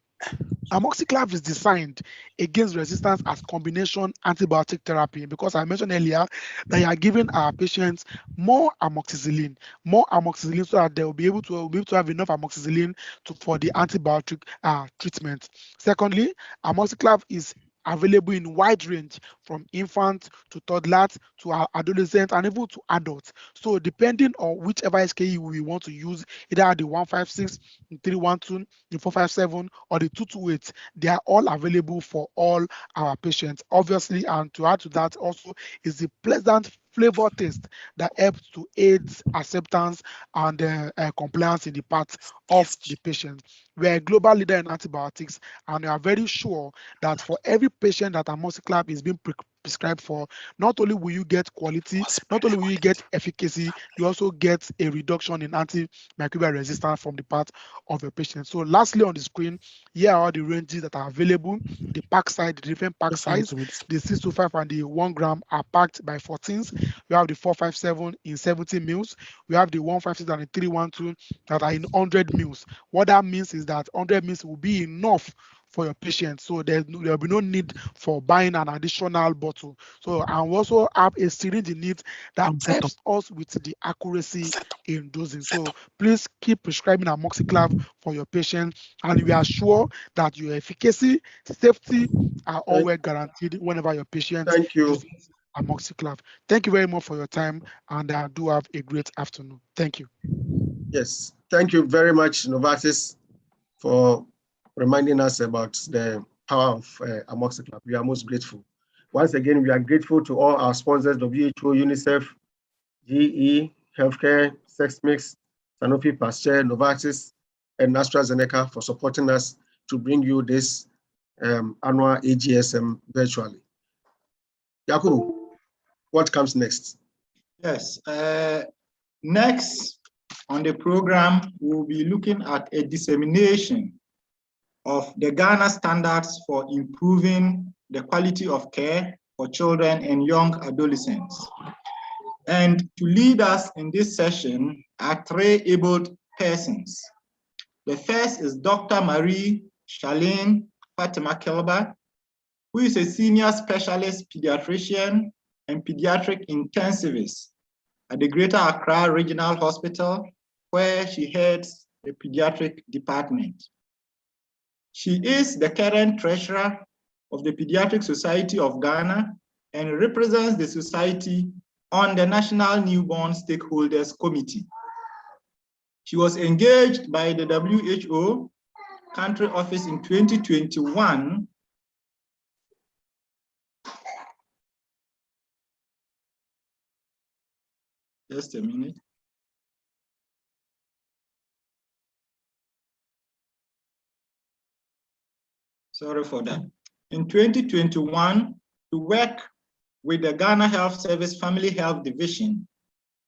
amoxiclav is designed against resistance as combination antibiotic therapy, because I mentioned earlier that you are giving our patients more amoxicillin, so that they will be able to have enough amoxicillin for the antibiotic treatment. Secondly, amoxiclav is available in wide range from infants to toddlers to adolescents and even to adults. So depending on whichever SKU we want to use, either the 156, the 312, the 457, or the 228, they are all available for all our patients. Obviously, and to add to that also is the pleasant flavor taste that helps to aid acceptance and compliance in the part of the patient. We are a global leader in antibiotics, and we are very sure that for every patient that amoxiclav is being prescribed for, not only will you get quality, not only will you get efficacy, you also get a reduction in antimicrobial resistance from the part of your patient. So lastly on the screen, here are the ranges that are available. The pack size, the different pack size, the 625 and the 1 gram are packed by 14s. We have the 457 in 70 mils. We have the 156 and the 312 that are in 100 mils. What that means is that 100 mils will be enough for your patient, so there will be no need for buying an additional bottle. So, and we also have a syringe in it that helps us with the accuracy in dosing. So please keep prescribing amoxiclav for your patient, and we are sure that your efficacy, safety are always guaranteed whenever your patient uses amoxiclav. Thank you very much for your time, and do have a great afternoon. Thank you. Yes, thank you very much, Novartis, for reminding us about the power of amoxiclav. We are most grateful. Once again, we are grateful to all our sponsors, WHO, UNICEF, GE, Healthcare, Sexmix, Sanofi Pasteur, Novartis, and AstraZeneca for supporting us to bring you this annual AGSM virtually. Yakubu, what comes next? Yes, next on the program, we'll be looking at a dissemination of the Ghana standards for improving the quality of care for children and young adolescents. And to lead us in this session are 3 abled persons. The first is Dr. Marie Charlene Fatima Kelba, who is a senior specialist pediatrician and pediatric intensivist at the Greater Accra Regional Hospital, where she heads the pediatric department. She is the current treasurer of the Pediatric Society of Ghana and represents the society on the National Newborn Stakeholders Committee. She was engaged by the WHO country office in 2021 just a minute. Sorry for that. In 2021, to work with the Ghana Health Service Family Health Division,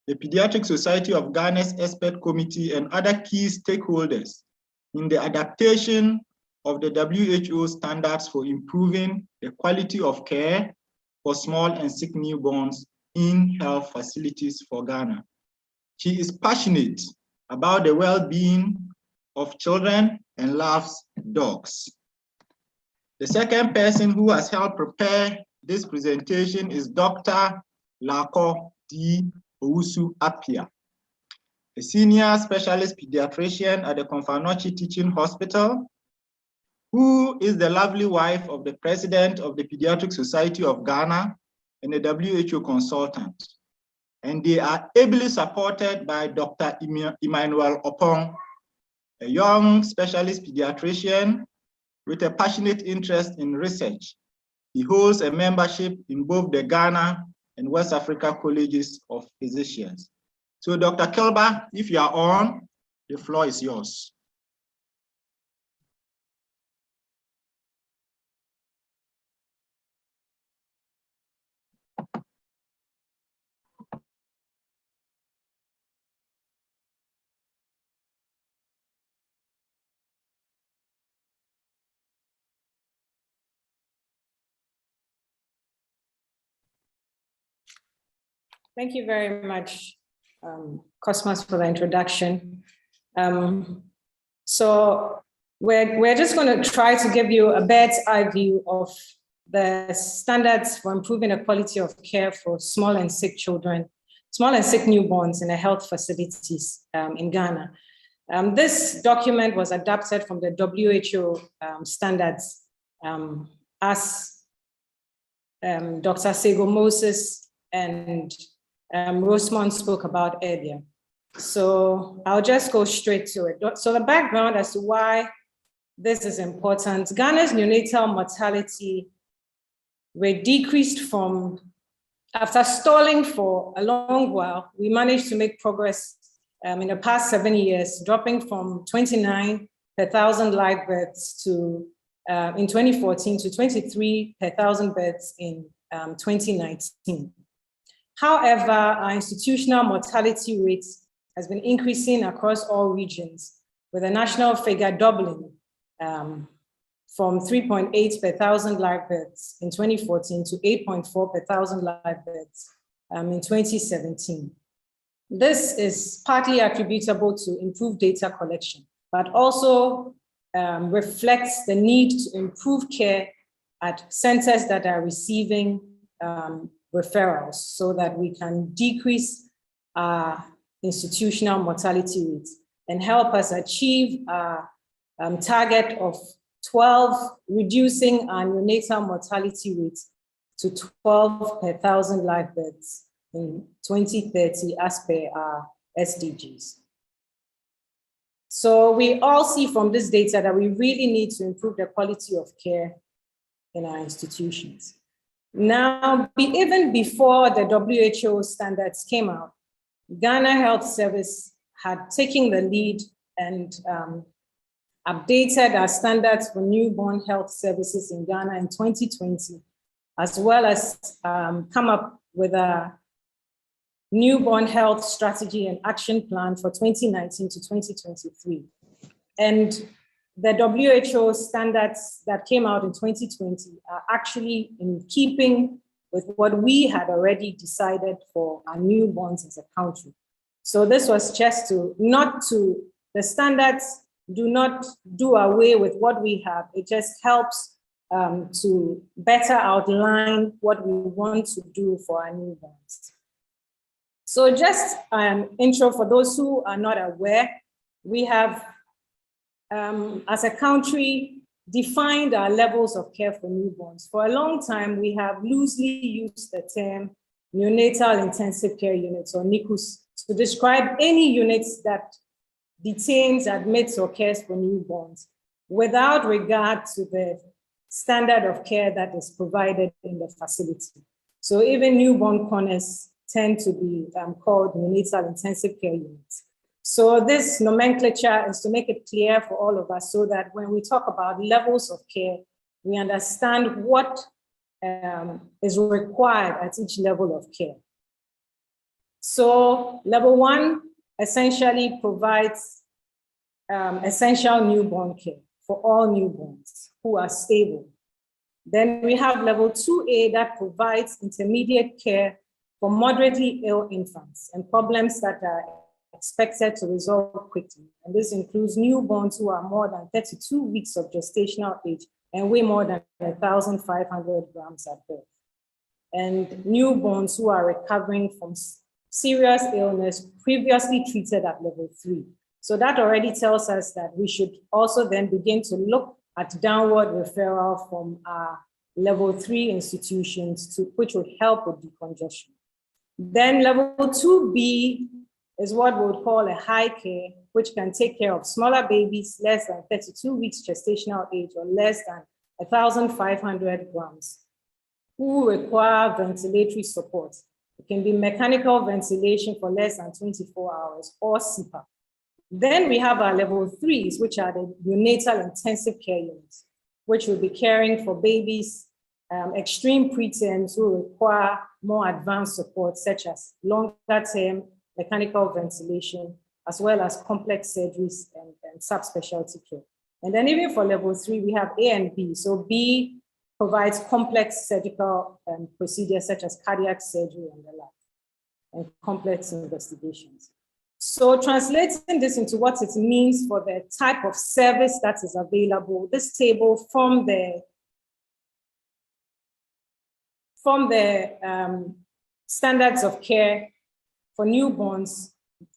the Pediatric Society of Ghana's Expert Committee, and other key stakeholders in the adaptation of the WHO standards for improving the quality of care for small and sick newborns in health facilities for Ghana. She is passionate about the well-being of children and loves dogs. The second person who has helped prepare this presentation is Dr. Lako D. Owusu Apia, a senior specialist pediatrician at the Konfanochi Teaching Hospital, who is the lovely wife of the president of the Pediatric Society of Ghana and a WHO consultant. And they are ably supported by Dr. Emmanuel Opong, a young specialist pediatrician with a passionate interest in research. He holds a membership in both the Ghana and West Africa Colleges of Physicians. So Dr. Kelba, if you are on, the floor is yours. Thank you very much, Cosmas, for the introduction. So we're just going to try to give you a bird's eye view of the standards for improving the quality of care for small and sick children, small and sick newborns in the health facilities in Ghana. This document was adapted from the WHO standards as Dr. Sego Moses and Rosemont spoke about earlier. So I'll just go straight to it. So the background as to why this is important: Ghana's neonatal mortality rate decreased from, after stalling for a long while, we managed to make progress in the past 7 years, dropping from 29 per 1,000 live births to in 2014 to 23 per 1,000 births in 2019. However, our institutional mortality rate has been increasing across all regions, with a national figure doubling from 3.8 per 1,000 live births in 2014 to 8.4 per 1,000 live births in 2017. This is partly attributable to improved data collection, but also reflects the need to improve care at centers that are receiving referrals so that we can decrease our institutional mortality rates and help us achieve our target of reducing our neonatal mortality rates to 12 per 1,000 live births in 2030 as per our SDGs. So we all see from this data that we really need to improve the quality of care in our institutions. Now, even before the WHO standards came out, Ghana Health Service had taken the lead and updated our standards for newborn health services in Ghana in 2020, as well as come up with a newborn health strategy and action plan for 2019 to 2023. And the WHO standards that came out in 2020 are actually in keeping with what we had already decided for our newborns as a country. So this was just the standards do not do away with what we have. It just helps to better outline what we want to do for our newborns. So just an intro for those who are not aware, we have, as a country, defined our levels of care for newborns. For a long time, we have loosely used the term neonatal intensive care units, or NICUs, to describe any units that detains, admits, or cares for newborns without regard to the standard of care that is provided in the facility. So even newborn corners tend to be called neonatal intensive care units. So this nomenclature is to make it clear for all of us so that when we talk about levels of care, we understand what is required at each level of care. So level 1 essentially provides essential newborn care for all newborns who are stable. Then we have level 2A that provides intermediate care for moderately ill infants and problems that are expected to resolve quickly. And this includes newborns who are more than 32 weeks of gestational age and weigh more than 1,500 grams at birth. And newborns who are recovering from serious illness previously treated at level 3. So that already tells us that we should also then begin to look at downward referral from our level 3 institutions, which would help with decongestion. Then level 2B is what we would call a high care, which can take care of smaller babies less than 32 weeks gestational age or less than 1,500 grams, who require ventilatory support. It can be mechanical ventilation for less than 24 hours or CPAP. Then we have our level 3s, which are the neonatal intensive care units, which will be caring for babies, extreme preterms who require more advanced support, such as longer term mechanical ventilation, as well as complex surgeries and subspecialty care. And then even for level 3, we have A and B. So B provides complex surgical procedures such as cardiac surgery and the like, and complex investigations. So translating this into what it means for the type of service that is available, this table from the standards of care for newborns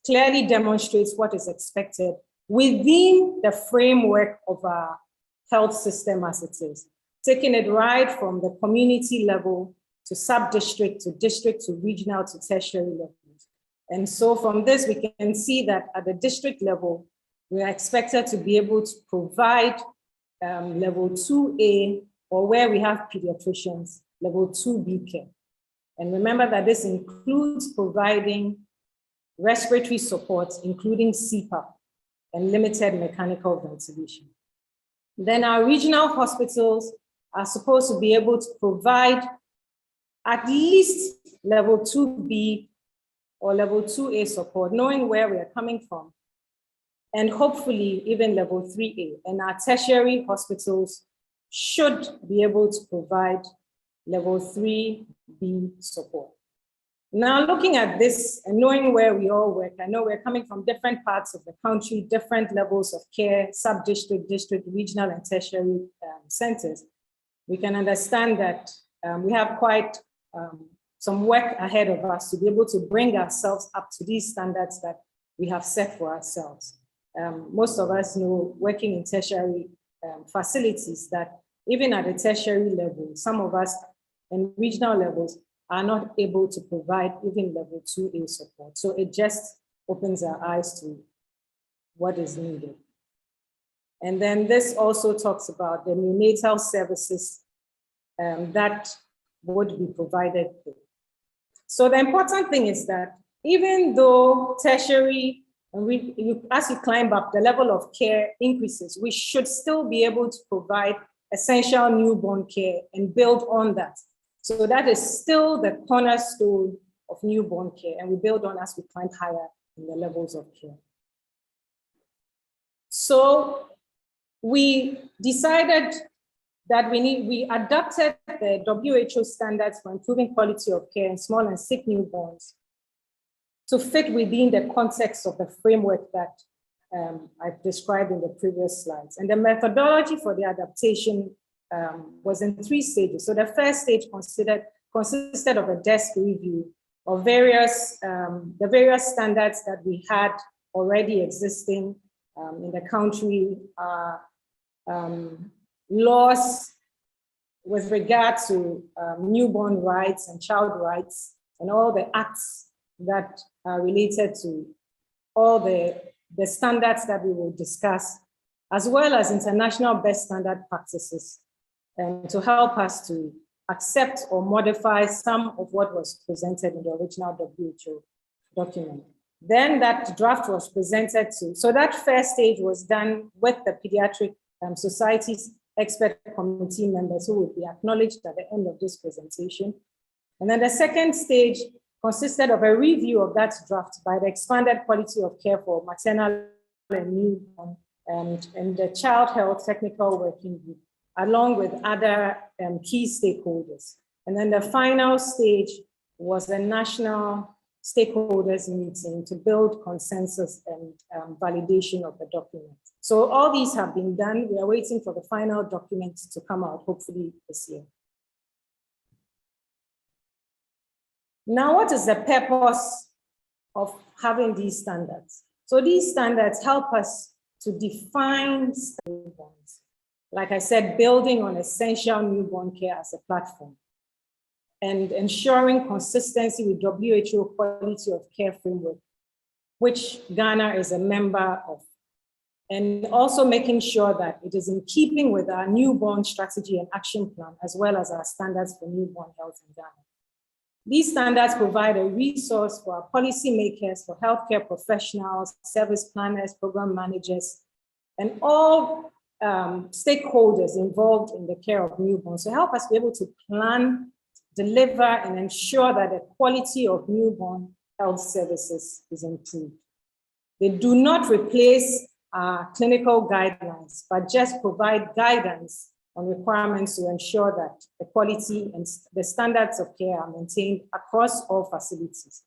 clearly demonstrates what is expected within the framework of our health system as it is, taking it right from the community level to sub-district to district to regional to tertiary levels. And so from this, we can see that at the district level, we are expected to be able to provide level 2A, or where we have pediatricians, level 2B care. And remember that this includes providing respiratory support, including CPAP and limited mechanical ventilation. Then our regional hospitals are supposed to be able to provide at least level 2B or level 2A support, knowing where we are coming from, and hopefully even level 3A. And our tertiary hospitals should be able to provide level 3B support. Now, looking at this and knowing where we all work, I know we're coming from different parts of the country, different levels of care, sub-district, district, regional, and tertiary centers. We can understand that we have quite some work ahead of us to be able to bring ourselves up to these standards that we have set for ourselves. Most of us know, working in tertiary facilities, that even at the tertiary level, some of us in regional levels are not able to provide even level 2A support. So it just opens our eyes to what is needed. And then this also talks about the neonatal services that would be provided. So the important thing is that even though tertiary, as you climb up, the level of care increases, we should still be able to provide essential newborn care and build on that. So that is still the cornerstone of newborn care, and we build on as we climb higher in the levels of care. So we decided that we adopted the WHO standards for improving quality of care in small and sick newborns to fit within the context of the framework that I've described in the previous slides. And the methodology for the adaptation was in 3 stages. So the first stage consisted of a desk review of the various standards that we had already existing in the country, laws with regard to newborn rights and child rights, and all the acts that are related to all the standards that we will discuss, as well as international best standard practices, to help us to accept or modify some of what was presented in the original WHO document. Then that draft was presented to, so that first stage was done with the Pediatric Society's expert committee members who would be acknowledged at the end of this presentation. And then the second stage consisted of a review of that draft by the Expanded Quality of Care for Maternal and Newborn and the Child Health Technical Working Group, along with other key stakeholders. And then the final stage was a national stakeholders meeting to build consensus and validation of the document. So all these have been done. We are waiting for the final document to come out, hopefully this year. Now, what is the purpose of having these standards? So these standards help us to define newborns. Like I said, building on essential newborn care as a platform and ensuring consistency with WHO quality of care framework, which Ghana is a member of, and also making sure that it is in keeping with our newborn strategy and action plan, as well as our standards for newborn health in Ghana. These standards provide a resource for our policymakers, for healthcare professionals, service planners, program managers, and all stakeholders involved in the care of newborns to help us be able to plan, deliver, and ensure that the quality of newborn health services is improved. They do not replace clinical guidelines, but just provide guidance on requirements to ensure that the quality and the standards of care are maintained across all facilities.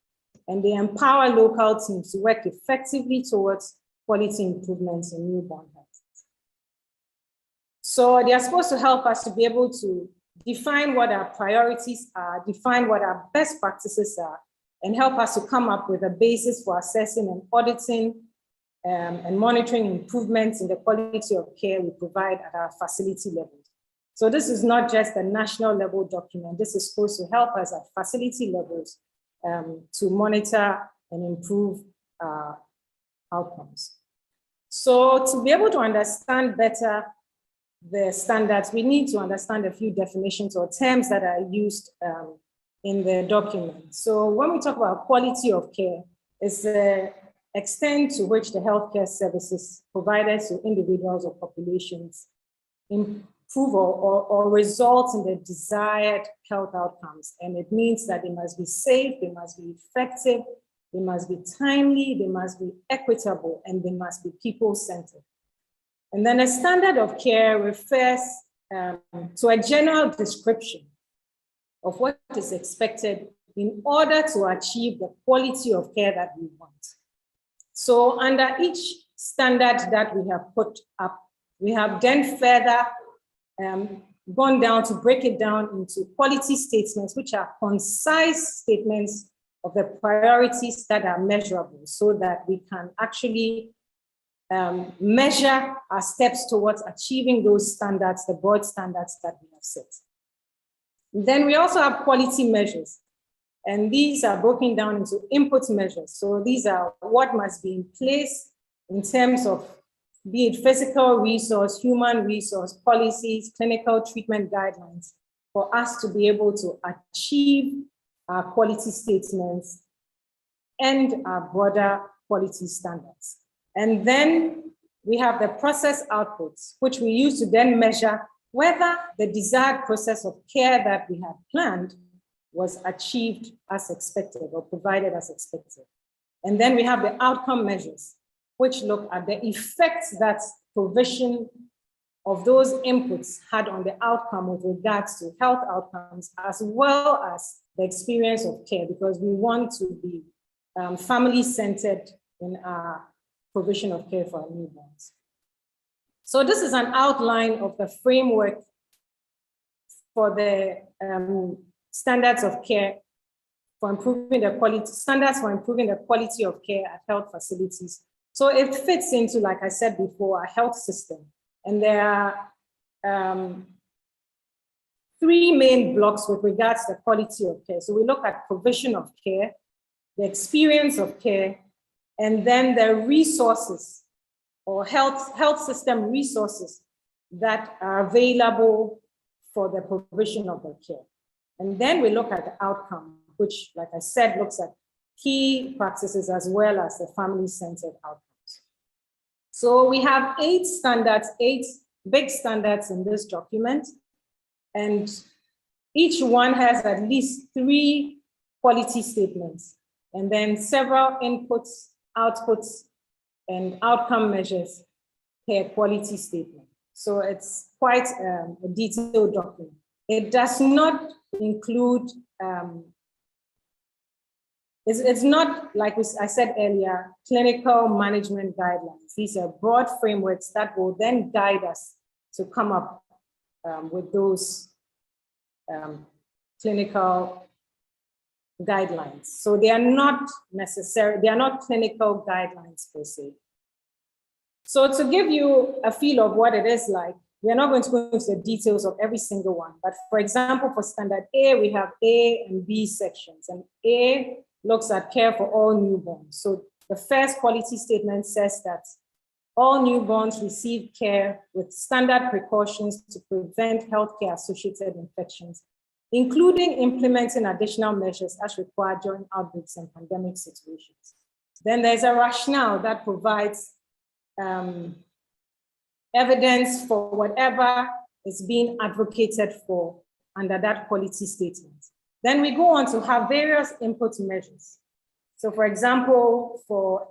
And they empower local teams to work effectively towards quality improvements in newborn health. So they are supposed to help us to be able to define what our priorities are, define what our best practices are, and help us to come up with a basis for assessing and auditing and monitoring improvements in the quality of care we provide at our facility level. So this is not just a national level document. This is supposed to help us at facility levels to monitor and improve outcomes. So to be able to understand better the standards, we need to understand a few definitions or terms that are used in the document. So when we talk about quality of care, it's the extent to which the healthcare services provided to individuals or populations improve or result in the desired health outcomes. And it means that they must be safe, they must be effective, they must be timely, they must be equitable, and they must be people-centered. And then a standard of care refers to a general description of what is expected in order to achieve the quality of care that we want. So under each standard that we have put up, we have then further gone down to break it down into quality statements, which are concise statements of the priorities that are measurable so that we can actually measure our steps towards achieving those standards, the broad standards that we have set. Then we also have quality measures. And these are broken down into input measures. So these are what must be in place in terms of be it physical resource, human resource, policies, clinical treatment guidelines, for us to be able to achieve our quality statements and our broader quality standards. And then we have the process outputs, which we use to then measure whether the desired process of care that we had planned was achieved as expected or provided as expected. And then we have the outcome measures, which look at the effects that provision of those inputs had on the outcome with regards to health outcomes, as well as the experience of care, because we want to be family-centered in our provision of care for our newborns. So this is an outline of the framework for the standards of care for improving the quality, standards for improving the quality of care at health facilities. So it fits into, like I said before, our health system. And there are 3 three main blocks with regards to the quality of care. So we look at provision of care, the experience of care, and then the resources or health system resources that are available for the provision of the care. And then we look at the outcome, which, like I said, looks at key practices as well as the family-centered outcomes. So we have 8 standards, 8 big standards in this document, and each one has at least 3 quality statements, and then several inputs, outputs, and outcome measures per quality statement. So it's quite a detailed document. It does not include, it's not, like I said earlier, clinical management guidelines. These are broad frameworks that will then guide us to come up with those clinical guidelines. So they are not necessary, they are not clinical guidelines per se. So to give you a feel of what it is like, we are not going to go into the details of every single one, but for example, for standard A, we have A and B sections, and A looks at care for all newborns. So the first quality statement says that all newborns receive care with standard precautions to prevent healthcare-associated infections, including implementing additional measures as required during outbreaks and pandemic situations. Then there's a rationale that provides evidence for whatever is being advocated for under that quality statement. Then we go on to have various input measures. So for example, for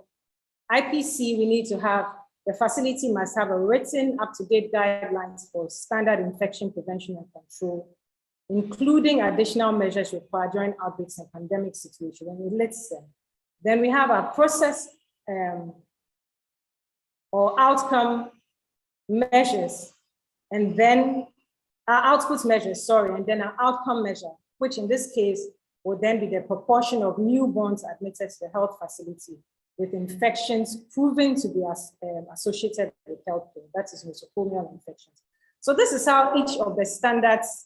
IPC, we need to have, the facility must have a written up-to-date guidelines for standard infection prevention and control, including additional measures required during outbreaks and pandemic situations, and we list them. Then we have our process or outcome measures, and then our output measures, and then our outcome measure, which in this case will then be the proportion of newborns admitted to the health facility with infections proven to be associated with healthcare, that is nosocomial infections. So this is how each of the standards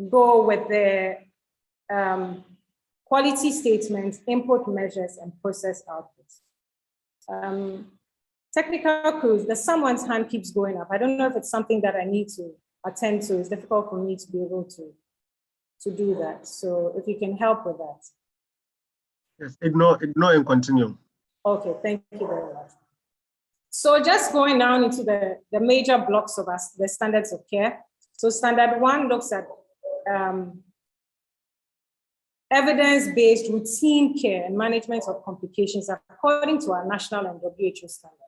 go with the quality statements, input measures, and process outputs. Technical crews, someone's hand keeps going up. I don't know if it's something that I need to attend to. It's difficult for me to be able to do that. So if you can help with that. Yes, ignore and continue. Okay, thank you very much. So just going down into the major blocks of the standards of care. So standard 1 looks at evidence-based routine care and management of complications according to our national and WHO standards.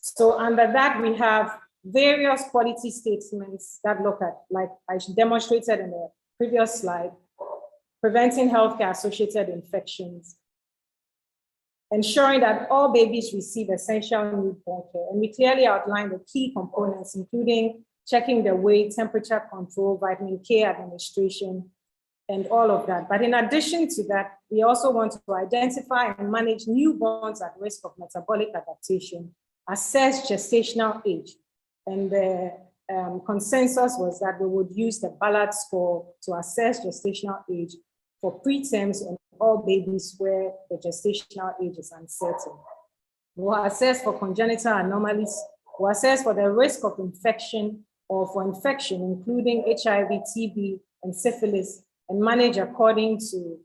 So under that, we have various quality statements that look at, like I demonstrated in the previous slide, preventing healthcare-associated infections, ensuring that all babies receive essential newborn care. And we clearly outline the key components, including checking the weight, temperature control, vitamin K administration, and all of that. But in addition to that, we also want to identify and manage newborns at risk of metabolic adaptation, assess gestational age. And the consensus was that we would use the Ballard score to assess gestational age for preterms and all babies where the gestational age is uncertain. We'll assess for congenital anomalies. We'll assess for the risk of infection or for infection, including HIV, TB, and syphilis, and manage according to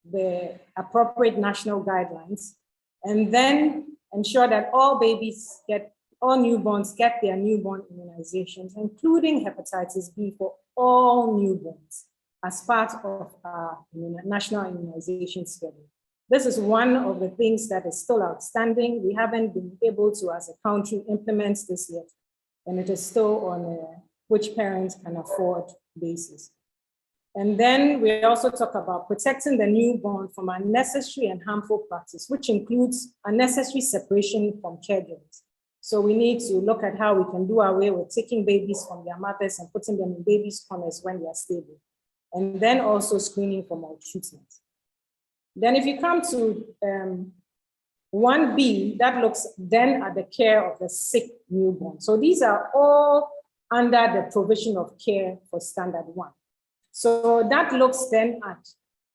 the appropriate national guidelines. And then ensure that all newborns get their newborn immunizations, including hepatitis B for all newborns as part of our national immunization schedule. This is one of the things that is still outstanding. We haven't been able to, as a country, implement this yet, and it is still on a which parents can afford basis. And then we also talk about protecting the newborn from unnecessary and harmful practice, which includes unnecessary separation from caregivers. So we need to look at how we can do away with taking babies from their mothers and putting them in babies' corners when they are stable. And then also screening for maltreatment. Then if you come to 1B, that looks then at the care of the sick newborn. So these are all under the provision of care for standard 1. So that looks then at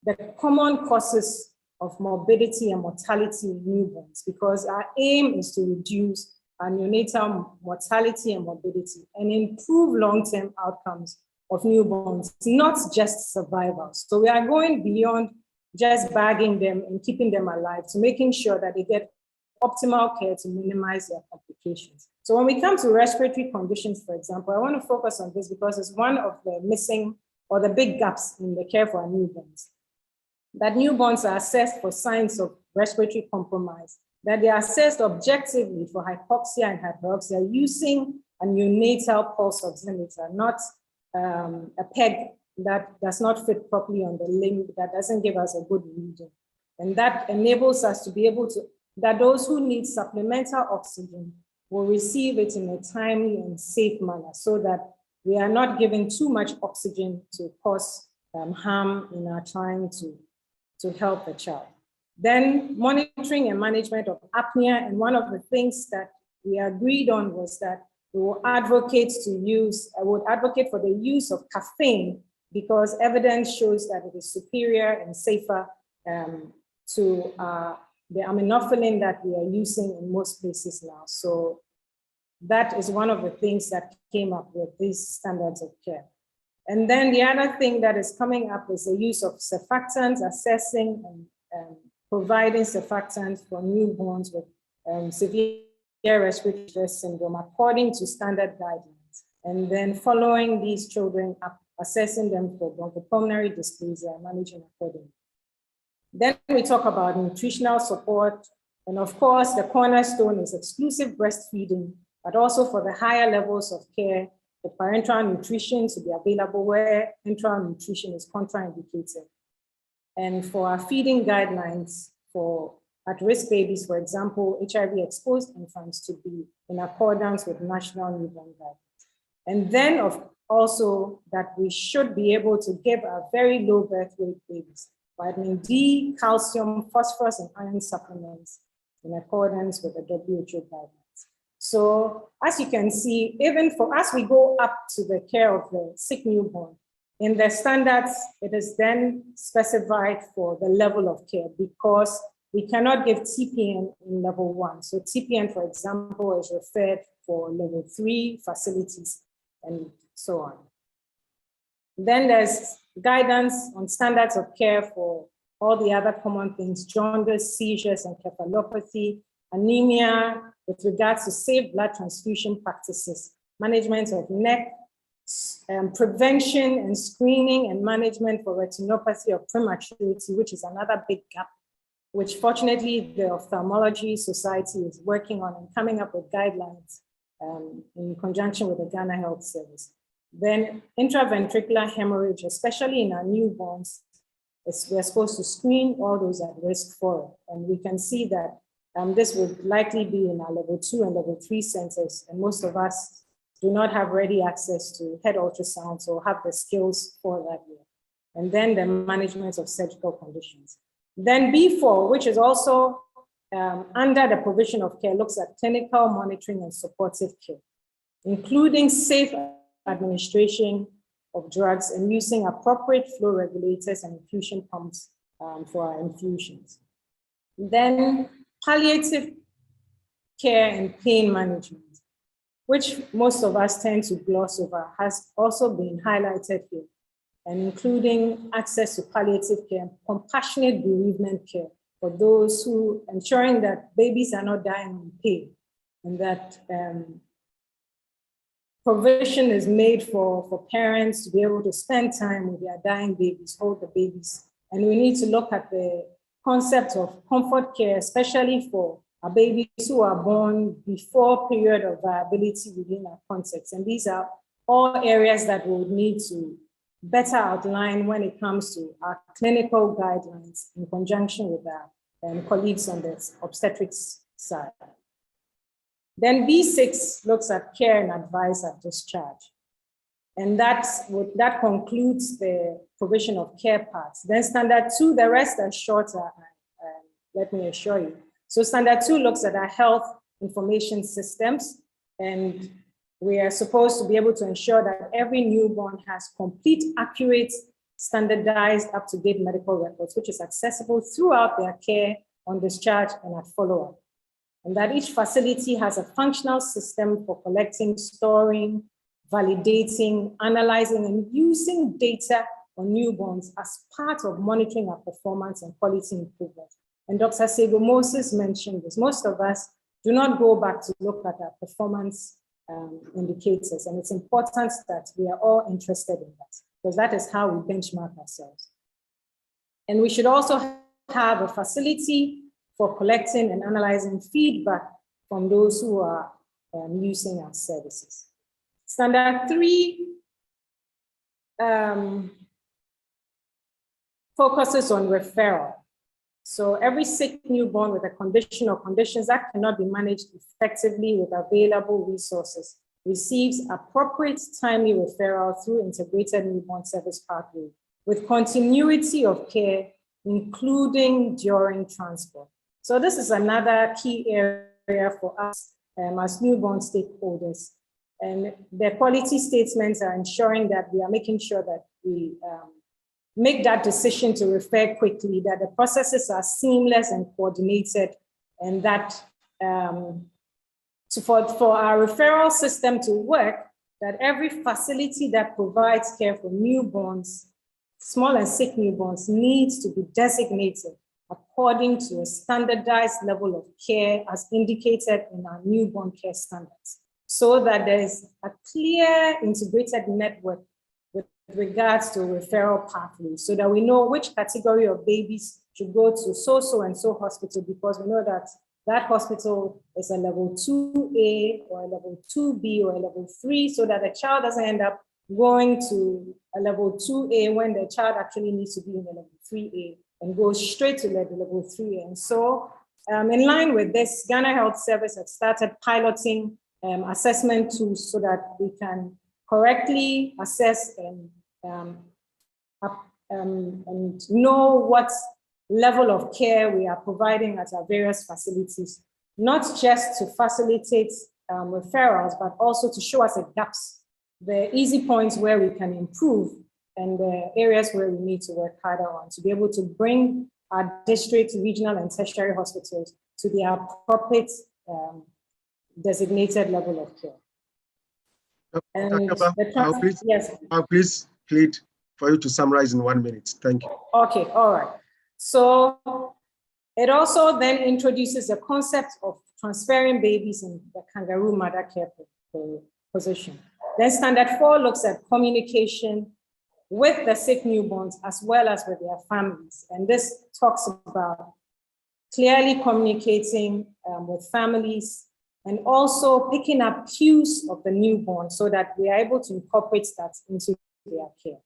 the common causes of morbidity and mortality in newborns, because our aim is to reduce our neonatal mortality and morbidity and improve long-term outcomes of newborns, not just survival. So we are going beyond just bagging them and keeping them alive to making sure that they get optimal care to minimize their complications. So when we come to respiratory conditions, for example, I want to focus on this because it's one of the missing or the big gaps in the care for our newborns. That newborns are assessed for signs of respiratory compromise, that they are assessed objectively for hypoxia and hyperoxia using a neonatal pulse oximeter, not a peg that does not fit properly on the limb, that doesn't give us a good reading. And that enables us to be able to, that those who need supplemental oxygen will receive it in a timely and safe manner so that we are not giving too much oxygen to cause harm in our trying to help the child. Then monitoring and management of apnea, and one of the things that we agreed on was that we will advocate for the use of caffeine because evidence shows that it is superior and safer to the aminophylline that we are using in most places now. So that is one of the things that came up with these standards of care. And then the other thing that is coming up is the use of surfactants, assessing and providing surfactants for newborns with severe respiratory distress syndrome according to standard guidelines. And then following these children up, assessing them for bronchopulmonary dysplasia and managing accordingly. Then we talk about nutritional support. And of course, the cornerstone is exclusive breastfeeding, but also for the higher levels of care, the parenteral nutrition to be available where enteral nutrition is contraindicated. And for our feeding guidelines for at-risk babies, for example, HIV-exposed infants to be in accordance with national newborn guidelines. And then also that we should be able to give our very low birth weight babies vitamin D, calcium, phosphorus, and iron supplements in accordance with the WHO guidelines. So as you can see, even for as we go up to the care of the sick newborn, in the standards, it is then specified for the level of care because we cannot give TPN in level 1. So TPN, for example, is referred for level 3 facilities and so on. Then there's guidance on standards of care for all the other common things, jaundice, seizures, encephalopathy, anemia, with regards to safe blood transfusion practices, management of neck, prevention and screening and management for retinopathy of prematurity, which is another big gap, which fortunately the Ophthalmology Society is working on and coming up with guidelines in conjunction with the Ghana Health Service. Then intraventricular hemorrhage, especially in our newborns, we're supposed to screen all those at risk for it. And we can see that this would likely be in our level 2 and level 3 centers, and most of us do not have ready access to head ultrasounds or have the skills for that yet. And then the management of surgical conditions. Then B4, which is also under the provision of care, looks at clinical monitoring and supportive care, including safe administration of drugs and using appropriate flow regulators and infusion pumps for our infusions. Then palliative care and pain management, which most of us tend to gloss over, has also been highlighted here, and including access to palliative care, compassionate bereavement care for those who, ensuring that babies are not dying in pain, and that provision is made for parents to be able to spend time with their dying babies, hold the babies. And we need to look at the concept of comfort care, especially for our babies who are born before period of viability within our context. And these are all areas that we would need to better outline when it comes to our clinical guidelines in conjunction with our colleagues on the obstetrics side. Then B6 looks at care and advice at discharge. And that concludes the provision of care parts. Then standard 2, the rest are shorter, let me assure you. So standard 2 looks at our health information systems, and we are supposed to be able to ensure that every newborn has complete, accurate, standardized, up-to-date medical records, which is accessible throughout their care, on discharge, and at follow-up. And that each facility has a functional system for collecting, storing, validating, analyzing, and using data on newborns as part of monitoring our performance and quality improvement. And Dr. Sego Moses mentioned this. Most of us do not go back to look at our performance indicators, and it's important that we are all interested in that, because that is how we benchmark ourselves. And we should also have a facility for collecting and analyzing feedback from those who are using our services. Standard 3 focuses on referral. So every sick newborn with a condition or conditions that cannot be managed effectively with available resources receives appropriate timely referral through integrated newborn service pathway with continuity of care, including during transport. So this is another key area for us as newborn stakeholders. And the quality statements are ensuring that we are making sure that we make that decision to refer quickly, that the processes are seamless and coordinated, and that so for our referral system to work, that every facility that provides care for newborns, small and sick newborns, needs to be designated according to a standardized level of care as indicated in our newborn care standards, so that there is a clear integrated network with regards to referral pathways, so that we know which category of babies should go to so and so hospital, because we know that that hospital is a level 2A or a level 2B or a level 3, so that the child doesn't end up going to a level 2A when the child actually needs to be in a level 3A and goes straight to level 3A. And so in line with this, Ghana Health Service has started piloting assessment tools so that we can correctly assess and know what level of care we are providing at our various facilities, not just to facilitate referrals, but also to show us the gaps, the easy points where we can improve, and the areas where we need to work harder on to be able to bring our district, regional, and tertiary hospitals to the appropriate designated level of care. And I'll please plead for you to summarize in 1 minute. Thank you. Okay, all right. So it also then introduces the concept of transferring babies in the kangaroo mother care position. Then standard 4 looks at communication with the sick newborns as well as with their families. And this talks about clearly communicating with families and also picking up cues of the newborn so that we are able to incorporate that into their care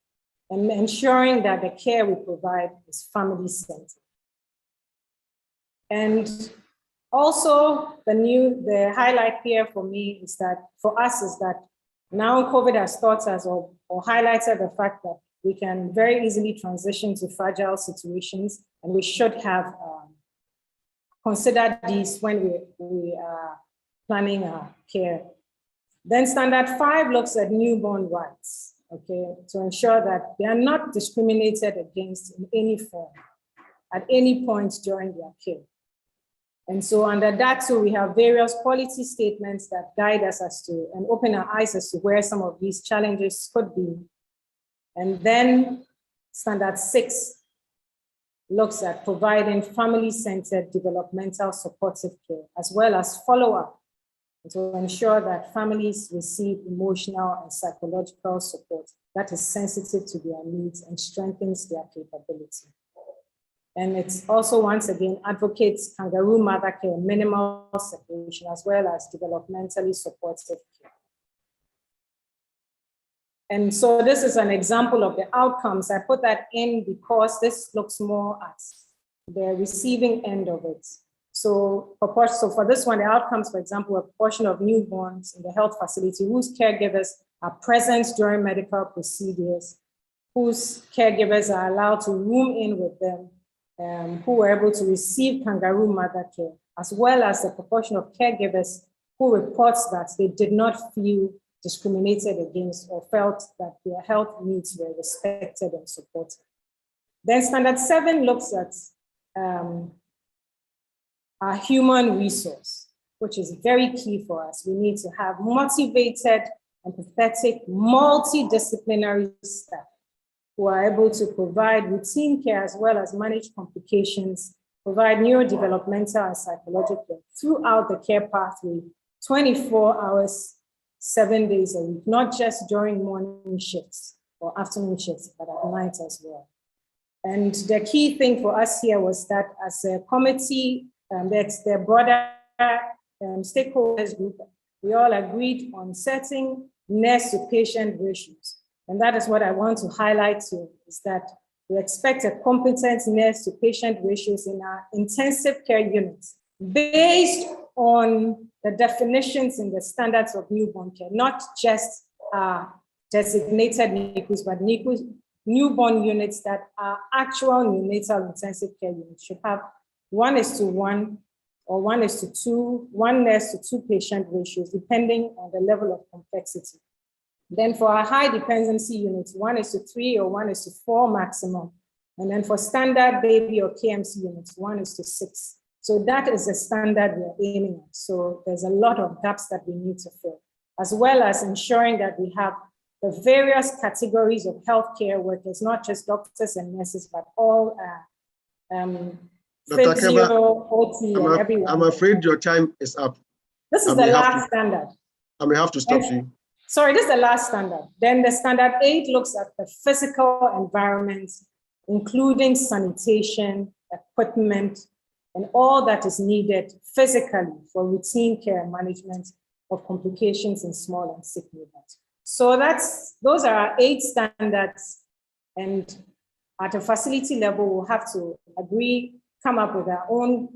and ensuring that the care we provide is family-centered. And also the highlight here for me is that, for us, is that now COVID has taught us or highlighted the fact that we can very easily transition to fragile situations, and we should have considered these when we are planning our care. Then standard 5 looks at newborn rights, okay, to ensure that they are not discriminated against in any form at any point during their care. And so under that too, we have various policy statements that guide us as to and open our eyes as to where some of these challenges could be. And then standard 6 looks at providing family-centered developmental supportive care, as well as follow-up to ensure that families receive emotional and psychological support that is sensitive to their needs and strengthens their capability. And it's also, once again, advocates kangaroo mother care, minimal separation, as well as developmentally supportive care. And so this is an example of the outcomes. I put that in because this looks more at the receiving end of it. So for this one, the outcomes, for example, a proportion of newborns in the health facility whose caregivers are present during medical procedures, whose caregivers are allowed to room in with them, who were able to receive kangaroo mother care, as well as the proportion of caregivers who reports that they did not feel discriminated against or felt that their health needs were respected and supported. Then standard 7 looks at our human resource, which is very key for us. We need to have motivated, empathetic, multidisciplinary staff who are able to provide routine care as well as manage complications, provide neurodevelopmental and psychological throughout the care pathway, 24 hours, 7 days a week, not just during morning shifts or afternoon shifts, but at night as well. And the key thing for us here was that as a committee, that's the broader stakeholders group, we all agreed on setting nurse to patient ratios. And that is what I want to highlight to, is that we expect a competent nurse to patient ratios in our intensive care units based on the definitions in the standards of newborn care, not just designated NICUs, but NICUs, newborn units that are actual neonatal intensive care units should have 1:1 or 1:2, 1 nurse to 2 patient ratios, depending on the level of complexity. Then for our high dependency units, 1:3 or 1:4 maximum. And then for standard baby or KMC units, 1:6. So that is the standard we're aiming at. So there's a lot of gaps that we need to fill, as well as ensuring that we have the various categories of healthcare workers, not just doctors and nurses, but all physio, OT, and everyone. I'm afraid your time is up. This is the last standard. I may have to stop you. Sorry, this is the last standard. Then the standard 8 looks at the physical environment, including sanitation, equipment, and all that is needed physically for routine care and management of complications in small and sick newborns. So those are our 8 standards. And at a facility level, we'll have to agree, come up with our own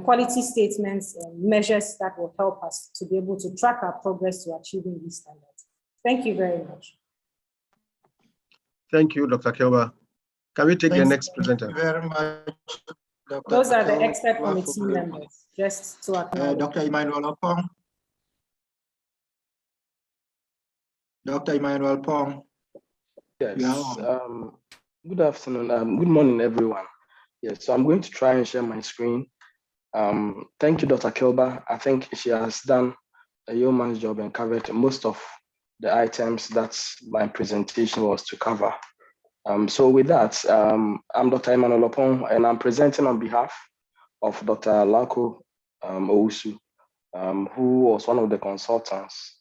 quality statements and measures that will help us to be able to track our progress to achieving these standards. Thank you very much. Thank you, Dr. Kelba. Can we take the next presenter? Thank you very much, Dr. Those are the expert committee members, just to acknowledge. Dr. Emmanuel Opong. Dr. Emmanuel Pong. Yes. Good afternoon. Good morning, everyone. Yes, so I'm going to try and share my screen. Thank you, Dr. Kelba. I think she has done a yeoman's job and covered most of the items that my presentation was to cover. So with that, I'm Dr. Emmanuel Opong, and I'm presenting on behalf of Dr. Lako Owusu, who was one of the consultants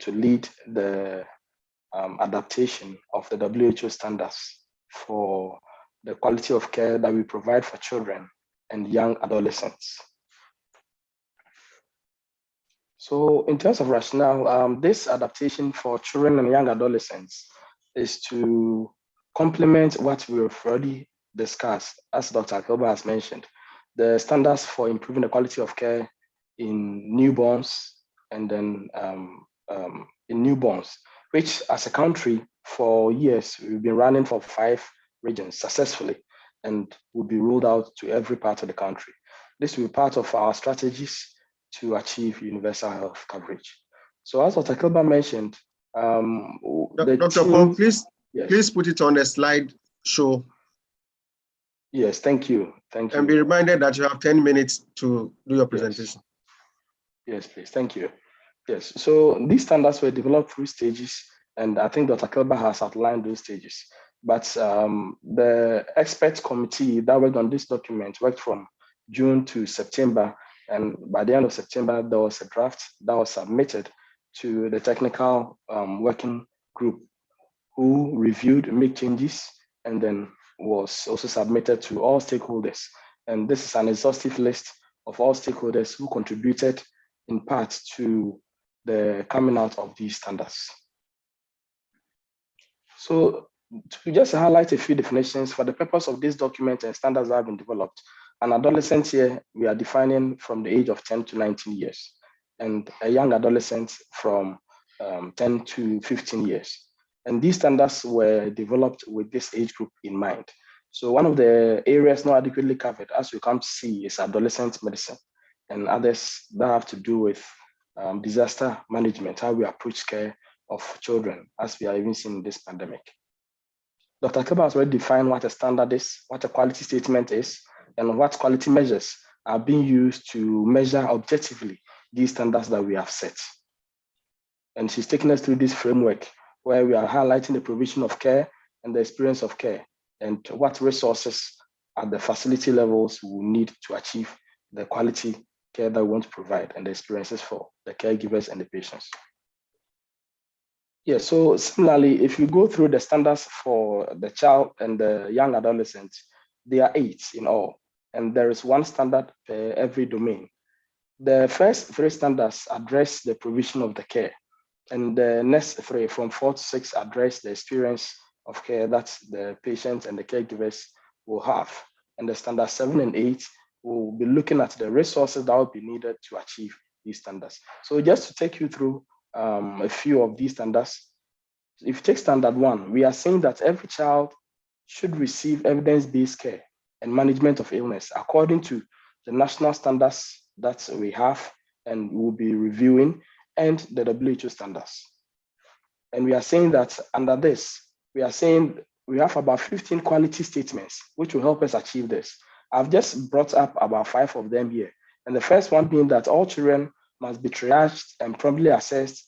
to lead the adaptation of the WHO standards for the quality of care that we provide for children and young adolescents. So in terms of rationale, this adaptation for children and young adolescents is to complement what we've already discussed, as Dr. Kelba has mentioned, the standards for improving the quality of care in newborns and then in newborns, which as a country for years, we've been running for 5 regions successfully and will be rolled out to every part of the country. This will be part of our strategies to achieve universal health coverage. So as Dr. Kelba mentioned, Dr. Paul, please put it on the slide show. Yes, thank you. Thank you. And be reminded that you have 10 minutes to do your presentation. Yes, please. Thank you. Yes, so these standards were developed through stages, and I think Dr. Kelba has outlined those stages. But the expert committee that worked on this document worked from June to September, and by the end of September, there was a draft that was submitted to the technical working group, who reviewed, made changes, and then was also submitted to all stakeholders. And this is an exhaustive list of all stakeholders who contributed in part to the coming out of these standards. So to just highlight a few definitions for the purpose of this document and standards that have been developed, an adolescent here, we are defining from the age of 10 to 19 years, and a young adolescent from 10 to 15 years. And these standards were developed with this age group in mind. So one of the areas not adequately covered, as we come to see, is adolescent medicine and others that have to do with disaster management, how we approach care of children, as we are even seeing in this pandemic. Dr. Keba has already defined what a standard is, what a quality statement is, and what quality measures are being used to measure objectively these standards that we have set. And she's taking us through this framework where we are highlighting the provision of care and the experience of care and what resources at the facility levels we need to achieve the quality care that we want to provide and the experiences for the caregivers and the patients. Yeah, so similarly, if you go through the standards for the child and the young adolescent, there are 8 in all, and there is 1 standard per every domain. The first 3 standards address the provision of the care, and the next 3, from 4 to 6, address the experience of care that the patients and the caregivers will have. And the standard 7 and 8 will be looking at the resources that will be needed to achieve these standards. So just to take you through a few of these standards, if you take standard 1, we are saying that every child should receive evidence-based care and management of illness according to the national standards that we have and we'll be reviewing, and the WHO standards. And we are saying that under this, we are saying we have about 15 quality statements which will help us achieve this. I've just brought up about 5 of them here. And the first one being that all children must be triaged and promptly assessed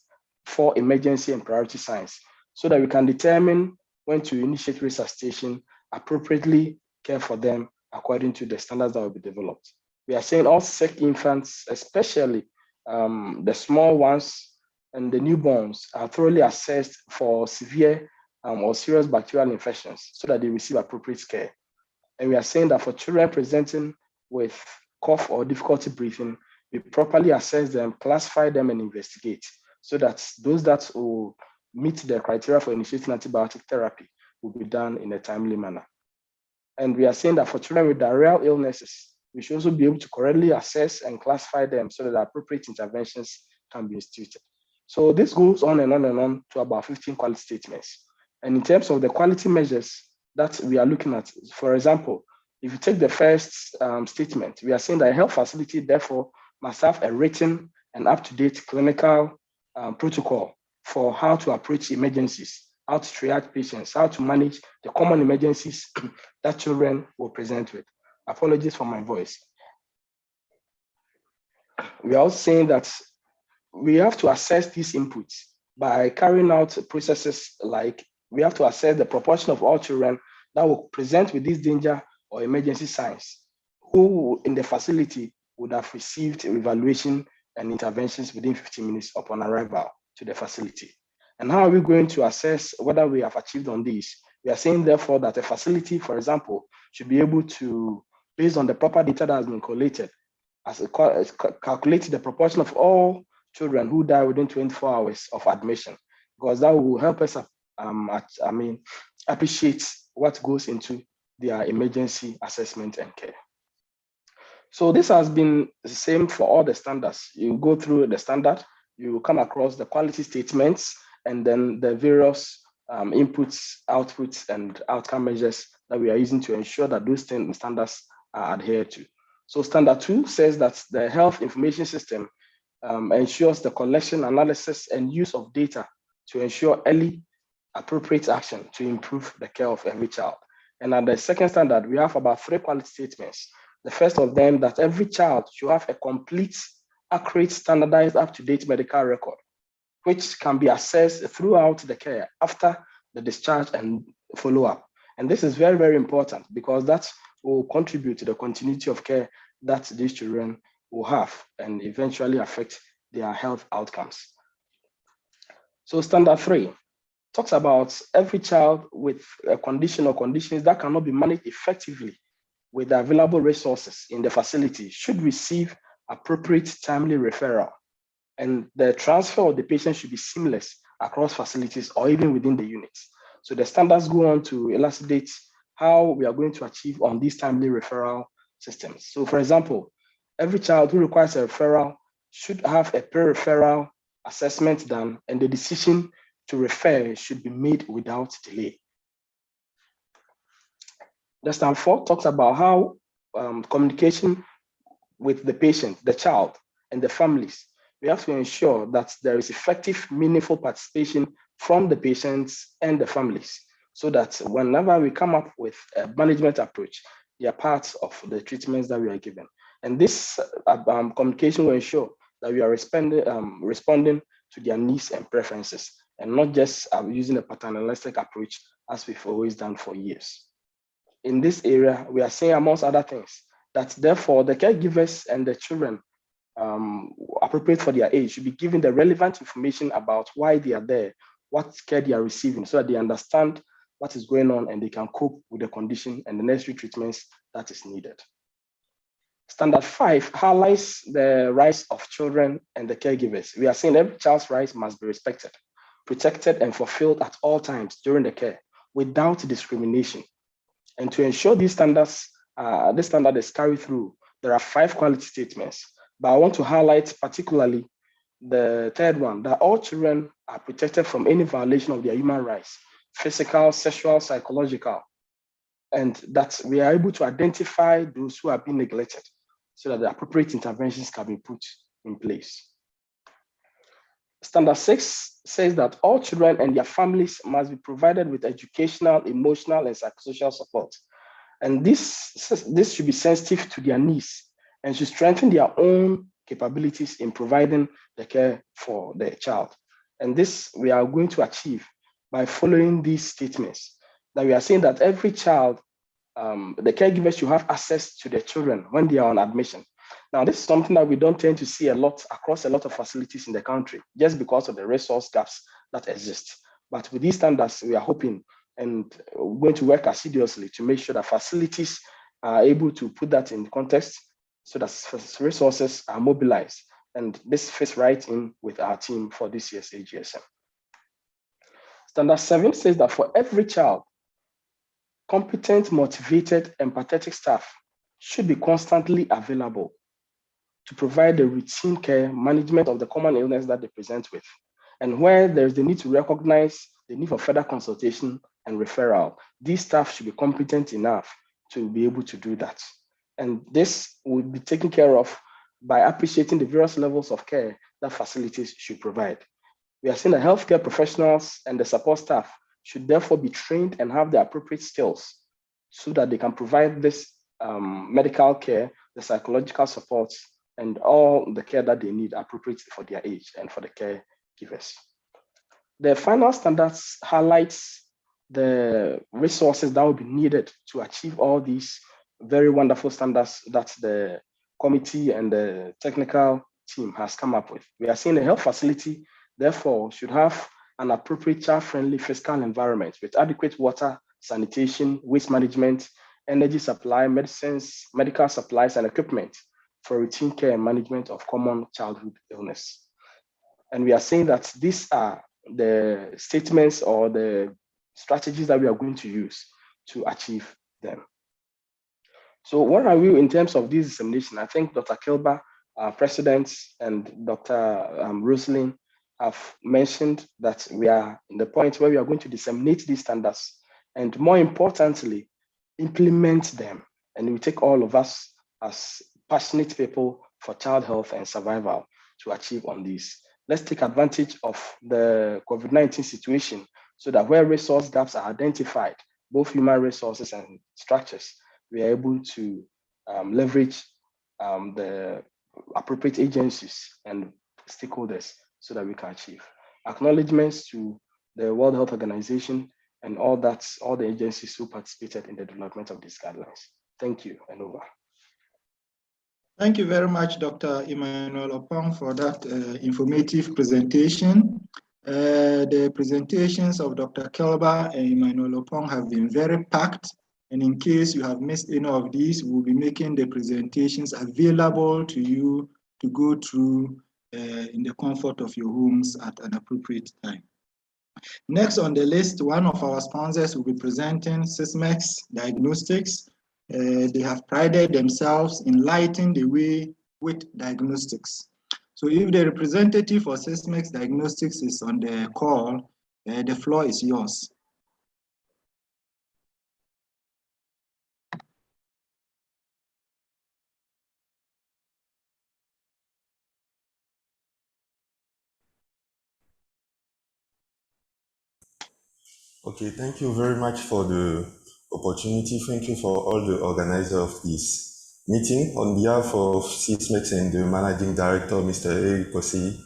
for emergency and priority signs so that we can determine when to initiate resuscitation, appropriately care for them according to the standards that will be developed. We are saying all sick infants, especially the small ones and the newborns, are thoroughly assessed for severe or serious bacterial infections so that they receive appropriate care. And we are saying that for children presenting with cough or difficulty breathing, we properly assess them, classify them, and investigate so that those that will meet the criteria for initiating antibiotic therapy will be done in a timely manner. And we are saying that for children with diarrheal illnesses, we should also be able to correctly assess and classify them so that appropriate interventions can be instituted. So this goes on and on and on to about 15 quality statements. And in terms of the quality measures that we are looking at, for example, if you take the first statement, we are saying that a health facility, therefore, must have a written and up-to-date clinical protocol for how to approach emergencies, how to triage patients, how to manage the common emergencies that children will present with. Apologies for my voice. We are also saying that we have to assess these inputs by carrying out processes like we have to assess the proportion of all children that will present with this danger or emergency signs, who in the facility would have received evaluation and interventions within 15 minutes upon arrival to the facility. And how are we going to assess whether we have achieved on these? We are saying, therefore, that a facility, for example, should be able to, based on the proper data that has been collated, calculate the proportion of all children who die within 24 hours of admission, because that will help us, appreciate what goes into their emergency assessment and care. So this has been the same for all the standards. You go through the standard, you will come across the quality statements, and then the various inputs, outputs, and outcome measures that we are using to ensure that those standards are adhered to. So standard 2 says that the health information system ensures the collection, analysis, and use of data to ensure early appropriate action to improve the care of every child. And at the second standard, we have about 3 quality statements. The first of them, that every child should have a complete, accurate, standardized, up-to-date medical record, which can be assessed throughout the care after the discharge and follow-up. And this is very, very important because that will contribute to the continuity of care that these children will have and eventually affect their health outcomes. So standard 3 talks about every child with a condition or conditions that cannot be managed effectively with the available resources in the facility should receive appropriate timely referral. And the transfer of the patient should be seamless across facilities or even within the units. So the standards go on to elucidate how we are going to achieve on these timely referral systems. So for example, every child who requires a referral should have a per-referral assessment done, and the decision to refer should be made without delay. The stand 4 talks about how communication with the patient, the child, and the families. We have to ensure that there is effective, meaningful participation from the patients and the families, so that whenever we come up with a management approach, they are part of the treatments that we are given. And this communication will ensure that we are responding to their needs and preferences, and not just using a paternalistic approach as we've always done for years. In this area, we are saying, amongst other things, that therefore the caregivers and the children appropriate for their age should be given the relevant information about why they are there, what care they are receiving, so that they understand what is going on and they can cope with the condition and the necessary treatments that is needed. Standard 5 highlights the rights of children and the caregivers. We are saying every child's rights must be respected, protected, and fulfilled at all times during the care without discrimination. And to ensure these standards, this standard is carried through, there are 5 quality statements. But I want to highlight particularly the third one, that all children are protected from any violation of their human rights, physical, sexual, psychological, and that we are able to identify those who are being neglected so that the appropriate interventions can be put in place. Standard 6 says that all children and their families must be provided with educational, emotional, and psychosocial support. And this should be sensitive to their needs and should strengthen their own capabilities in providing the care for the child. And this we are going to achieve by following these statements, that we are saying that every child, the caregivers should have access to their children when they are on admission. Now, this is something that we don't tend to see a lot across a lot of facilities in the country, just because of the resource gaps that exist. But with these standards, we are hoping and we're going to work assiduously to make sure that facilities are able to put that in context so that resources are mobilized. And this fits right in with our team for this year's AGSM. Standard 7 says that for every child, competent, motivated, empathetic staff should be constantly available to provide the routine care management of the common illness that they present with. And where there's the need to recognize the need for further consultation and referral, these staff should be competent enough to be able to do that. And this will be taken care of by appreciating the various levels of care that facilities should provide. We are seeing that healthcare professionals and the support staff should therefore be trained and have the appropriate skills so that they can provide this medical care, the psychological support, and all the care that they need appropriate for their age and for the caregivers. The final standards highlights the resources that will be needed to achieve all these very wonderful standards that the committee and the technical team has come up with. We are seeing a health facility, therefore, should have an appropriate child-friendly physical environment with adequate water, sanitation, waste management, energy supply, medicines, medical supplies, and equipment for routine care and management of common childhood illness. And we are saying that these are the statements or the strategies that we are going to use to achieve them. So what are we in terms of this dissemination? I think Dr. Kilba, our president, and Dr. Rosalind have mentioned that we are in the point where we are going to disseminate these standards and, more importantly, implement them. And we take all of us as passionate people for child health and survival to achieve on this. Let's take advantage of the COVID-19 situation so that where resource gaps are identified, both human resources and structures, we are able to leverage the appropriate agencies and stakeholders so that we can achieve. Acknowledgements to the World Health Organization and all the agencies who participated in the development of these guidelines. Thank you, and over. Thank you very much, Dr. Emmanuel Opong, for that informative presentation. The presentations of Dr. Kelba and Emmanuel Opong have been very packed. And in case you have missed any of these, we'll be making the presentations available to you to go through in the comfort of your homes at an appropriate time. Next on the list, one of our sponsors will be presenting Sysmex Diagnostics. They have prided themselves in lighting the way with diagnostics. So if the representative for Sysmex Diagnostics is on the call, the floor is yours. Okay, thank you very much for the opportunity. Thank you for all the organizers of this meeting. On behalf of CISMEX and the Managing Director, Mr. Eric Kosei,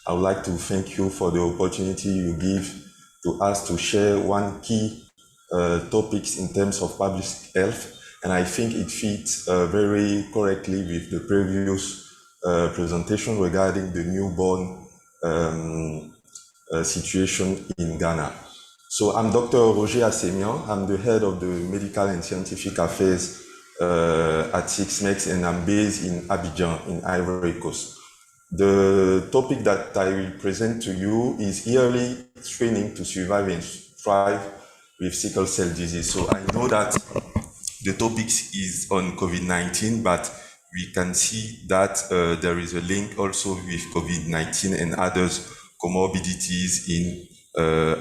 I would like to thank you for the opportunity you give to us to share one key topics in terms of public health. And I think it fits very correctly with the previous presentation regarding the newborn situation in Ghana. So I'm Dr. Roger Assemian. I'm the head of the Medical and Scientific Affairs at SIXMEX, and I'm based in Abidjan in Ivory Coast. The topic that I will present to you is yearly training to survive and thrive with sickle cell disease. So I know that the topic is on COVID-19, but we can see that there is a link also with COVID-19 and other comorbidities in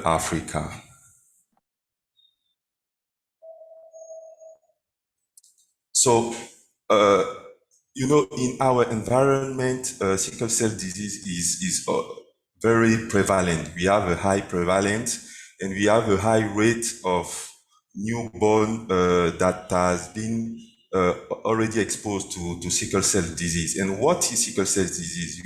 Africa. So, you know, in our environment, sickle cell disease is very prevalent. We have a high prevalence and we have a high rate of newborn that has been already exposed to sickle cell disease. And what is sickle cell disease?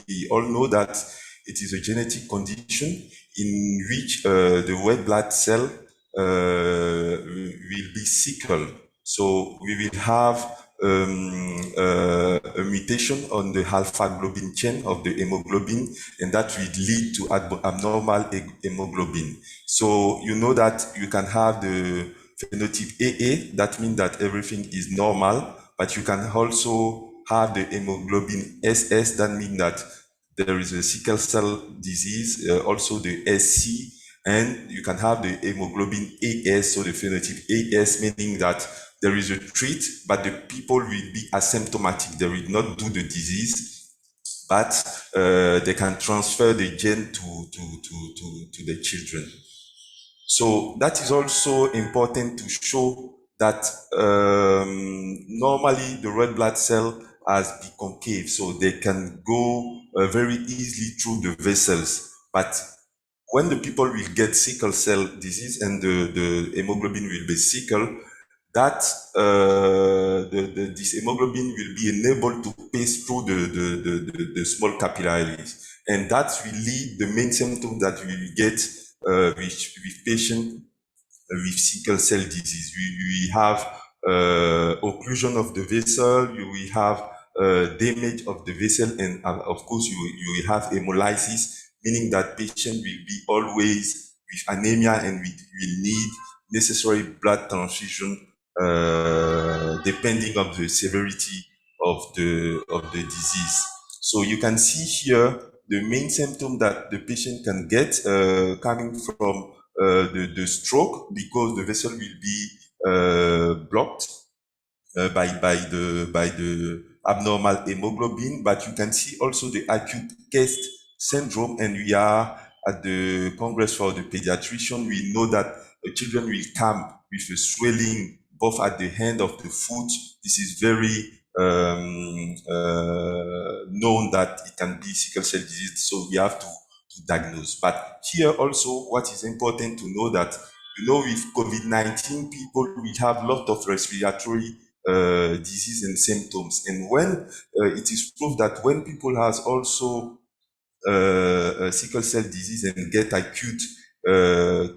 We all know that it is a genetic condition in which the red blood cell will be sickle. So we will have a mutation on the alpha globin chain of the hemoglobin, and that will lead to abnormal hemoglobin. So you know that you can have the phenotype AA, that means that everything is normal, but you can also have the hemoglobin SS, that means that there is a sickle cell disease, also the SC, and you can have the hemoglobin AS, so the phenotype AS, meaning that there is a treat, but the people will be asymptomatic. They will not do the disease, but they can transfer the gene to the children. So that is also important to show that normally the red blood cell has the concave, so they can go very easily through the vessels. But when the people will get sickle cell disease and the hemoglobin will be sickle, that this hemoglobin will be enabled to pass through the small capillaries, and that will lead the main symptom that we will get with patients with sickle cell disease. We have occlusion of the vessel, you will have damage of the vessel, and of course you will have hemolysis, meaning that patient will be always with anemia and will need necessary blood transfusion depending on the severity of the disease. So you can see here the main symptom that the patient can get coming from the stroke, because the vessel will be blocked by the abnormal hemoglobin. But you can see also the acute chest syndrome, and we are at the Congress for the Pediatrician. We know that children will come with a swelling both at the hand of the foot. This is very known that it can be sickle cell disease, so we have to diagnose. But here also, what is important to know that, you know, with COVID-19, people will have a lot of respiratory disease and symptoms. And when it is proved that when people has also sickle cell disease and get acute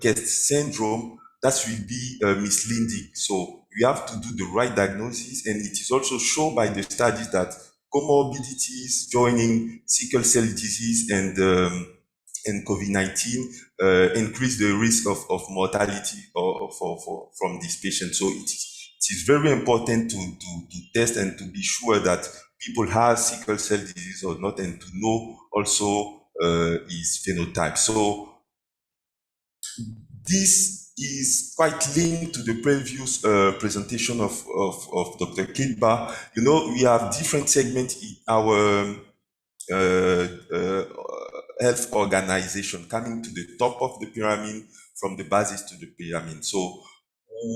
chest syndrome, that will be misleading. So we have to do the right diagnosis, and it is also shown by the studies that comorbidities joining sickle cell disease and COVID-19 increase the risk of mortality from these patients. So it is very important to test and to be sure that people have sickle cell disease or not, and to know also his phenotype. So this is quite linked to the previous presentation of Dr. Kilba. You know, we have different segments in our health organization, coming to the top of the pyramid, from the basis to the pyramid. So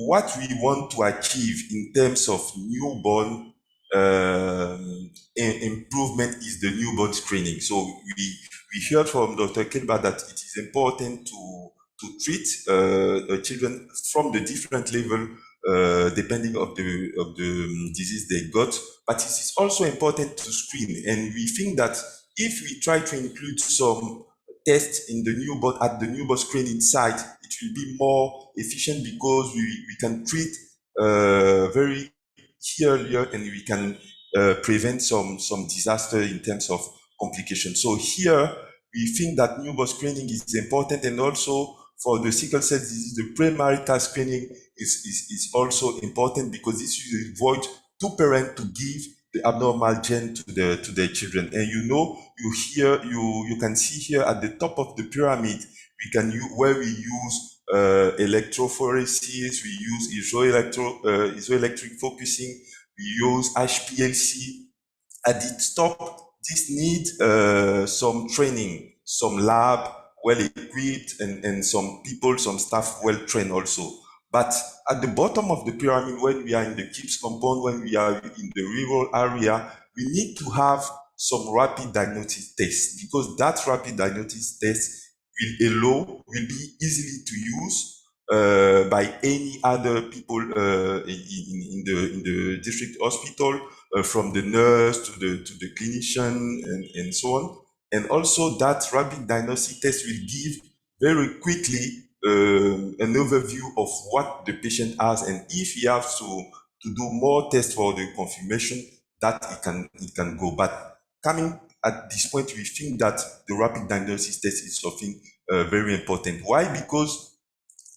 what we want to achieve in terms of newborn improvement is the newborn screening. So we heard from Dr. Kilba that it is important to treat children from the different level depending of the disease they got. But it is also important to screen, and we think that if we try to include some tests in the newborn at the newborn screening site, it will be more efficient because we can treat very earlier, and we can prevent some disaster in terms of complications. So here we think that newborn screening is important, and also for the sickle cell disease, the premarital screening is also important, because this will avoid two parents to give the abnormal gene to their children. And you can see here at the top of the pyramid, where we use electrophoresis, we use isoelectric focusing, we use HPLC. At the top, this needs some training, some lab well equipped, and some people, some staff well trained also. But at the bottom of the pyramid, when we are in the KIPS compound, when we are in the rural area, we need to have some rapid diagnosis tests, because that rapid diagnosis test will be easily to use by any other people in the district hospital, from the nurse to the clinician and so on. And also that rapid diagnostic test will give very quickly an overview of what the patient has, and if he has to do more tests for the confirmation, that it can go. But coming at this point, we think that the rapid diagnosis test is something very important. Why? Because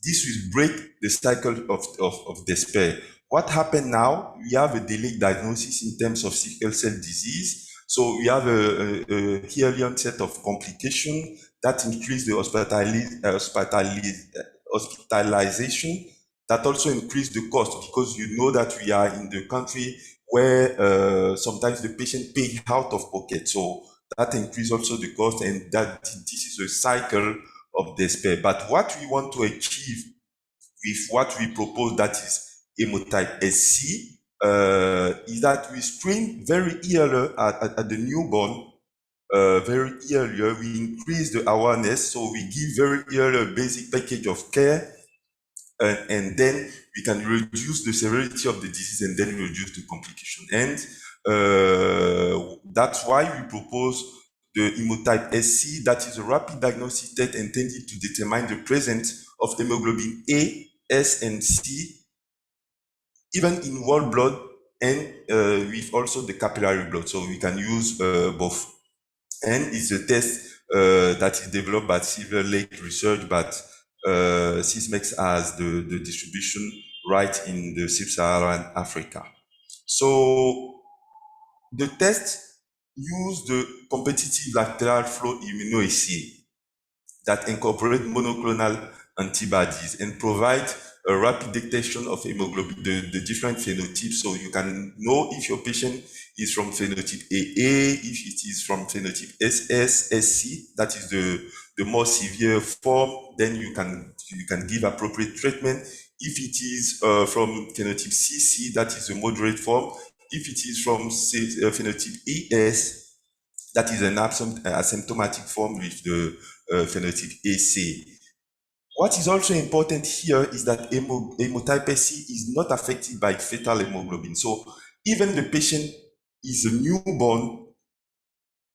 this will break the cycle of despair. What happened now? We have a delayed diagnosis in terms of sickle cell disease. So we have a early onset of complication that increase the hospitalization, that also increase the cost, because you know that we are in the country where sometimes the patient pay out of pocket. So that increase also the cost, and that this is a cycle of despair. But what we want to achieve with what we propose, that is hemotype SC, is that we screen very early at the newborn, very earlier. We increase the awareness, so we give very early basic package of care, and then we can reduce the severity of the disease, and then reduce the complication. And that's why we propose the hemotype SC, that is a rapid diagnostic test intended to determine the presence of hemoglobin A, S, and C, even in whole blood, and with also the capillary blood. So we can use both. And it's a test that is developed by Silver Lake Research, but Sysmex has the distribution right in the sub-Saharan Africa. So the test use the competitive lateral flow immunoassay that incorporate monoclonal antibodies and provide a rapid detection of hemoglobin, the different phenotypes. So you can know if your patient is from phenotype AA, if it is from phenotype SS, SC, that is the more severe form, then you can give appropriate treatment. If it is from phenotype CC, that is a moderate form. If it is from phenotype ES, that is an asymptomatic form with the phenotype AC. What is also important here is that hemotype SC is not affected by fetal hemoglobin. So even the patient is a newborn,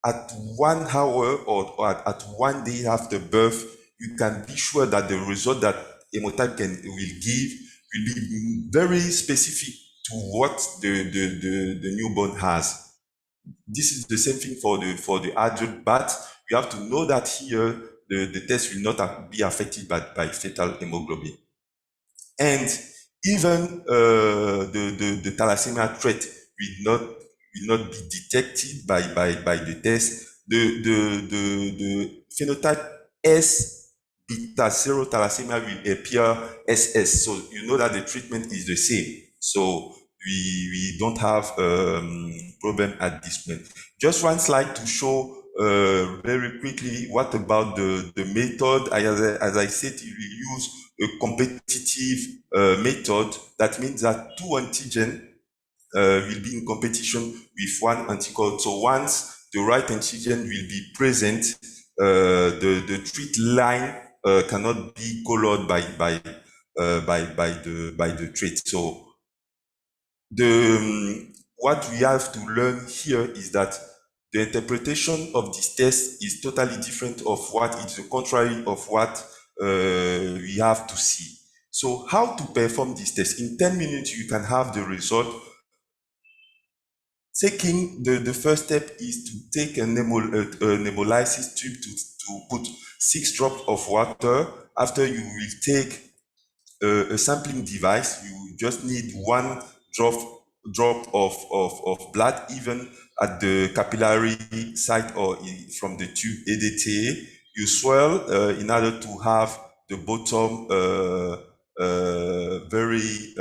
at 1 hour or at 1 day after birth, you can be sure that the result that hemotype will give will be very specific to what the newborn has. This is the same thing for the adult, but you have to know that here the test will not be affected by fetal hemoglobin. And even the thalassemia trait will not be detected by the test. The phenotype S beta serothalassemia will appear SS. So you know that the treatment is the same. So we don't have problem at this point. Just one slide to show very quickly what about the method. As I said, we use a competitive method. That means that two antigens will be in competition with one anticorp. So once the right antigen will be present, the treat line cannot be colored by the trait. So what we have to learn here is that the interpretation of this test is totally different of what is the contrary of what we have to see. So how to perform this test? In 10 minutes, you can have the result. Taking the first step is to take a nebulisis tube to put 6 drops of water. After you will take a sampling device, you just need 1 drop of blood, even at the capillary site or from the tube EDTA. You swirl in order to have the bottom very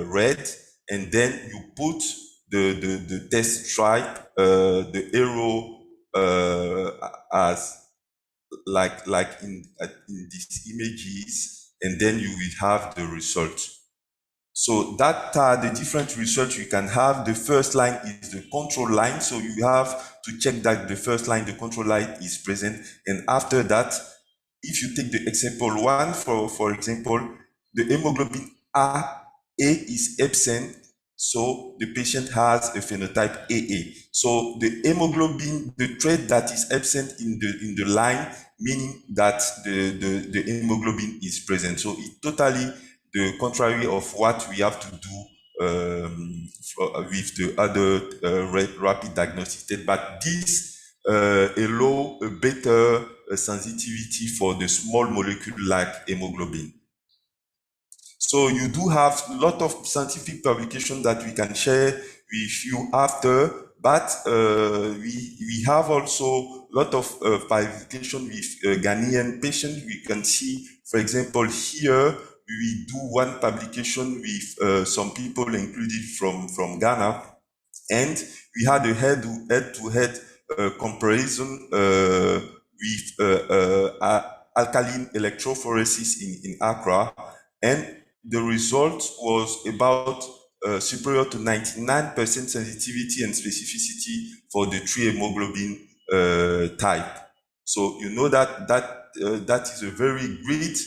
red, and then you put the test stripe, the arrow as like in these images, and then you will have the result. So that are the different results you can have. The first line is the control line, so you have to check that the first line, the control line, is present. And after that, if you take the example 1, for example, the hemoglobin A is absent, so the patient has a phenotype AA. So the hemoglobin, the trait that is absent in the line, meaning that the hemoglobin is present. So it totally the contrary of what we have to do with the other rapid diagnostic test. But this allow a better sensitivity for the small molecule like hemoglobin. So you do have a lot of scientific publications that we can share with you after, but we have also a lot of publication with Ghanaian patients. We can see, for example, here we do one publication with some people included from Ghana, and we had a head-to-head comparison with alkaline electrophoresis in Accra, and the result was about superior to 99% sensitivity and specificity for the 3 hemoglobin type. So you know that is a very great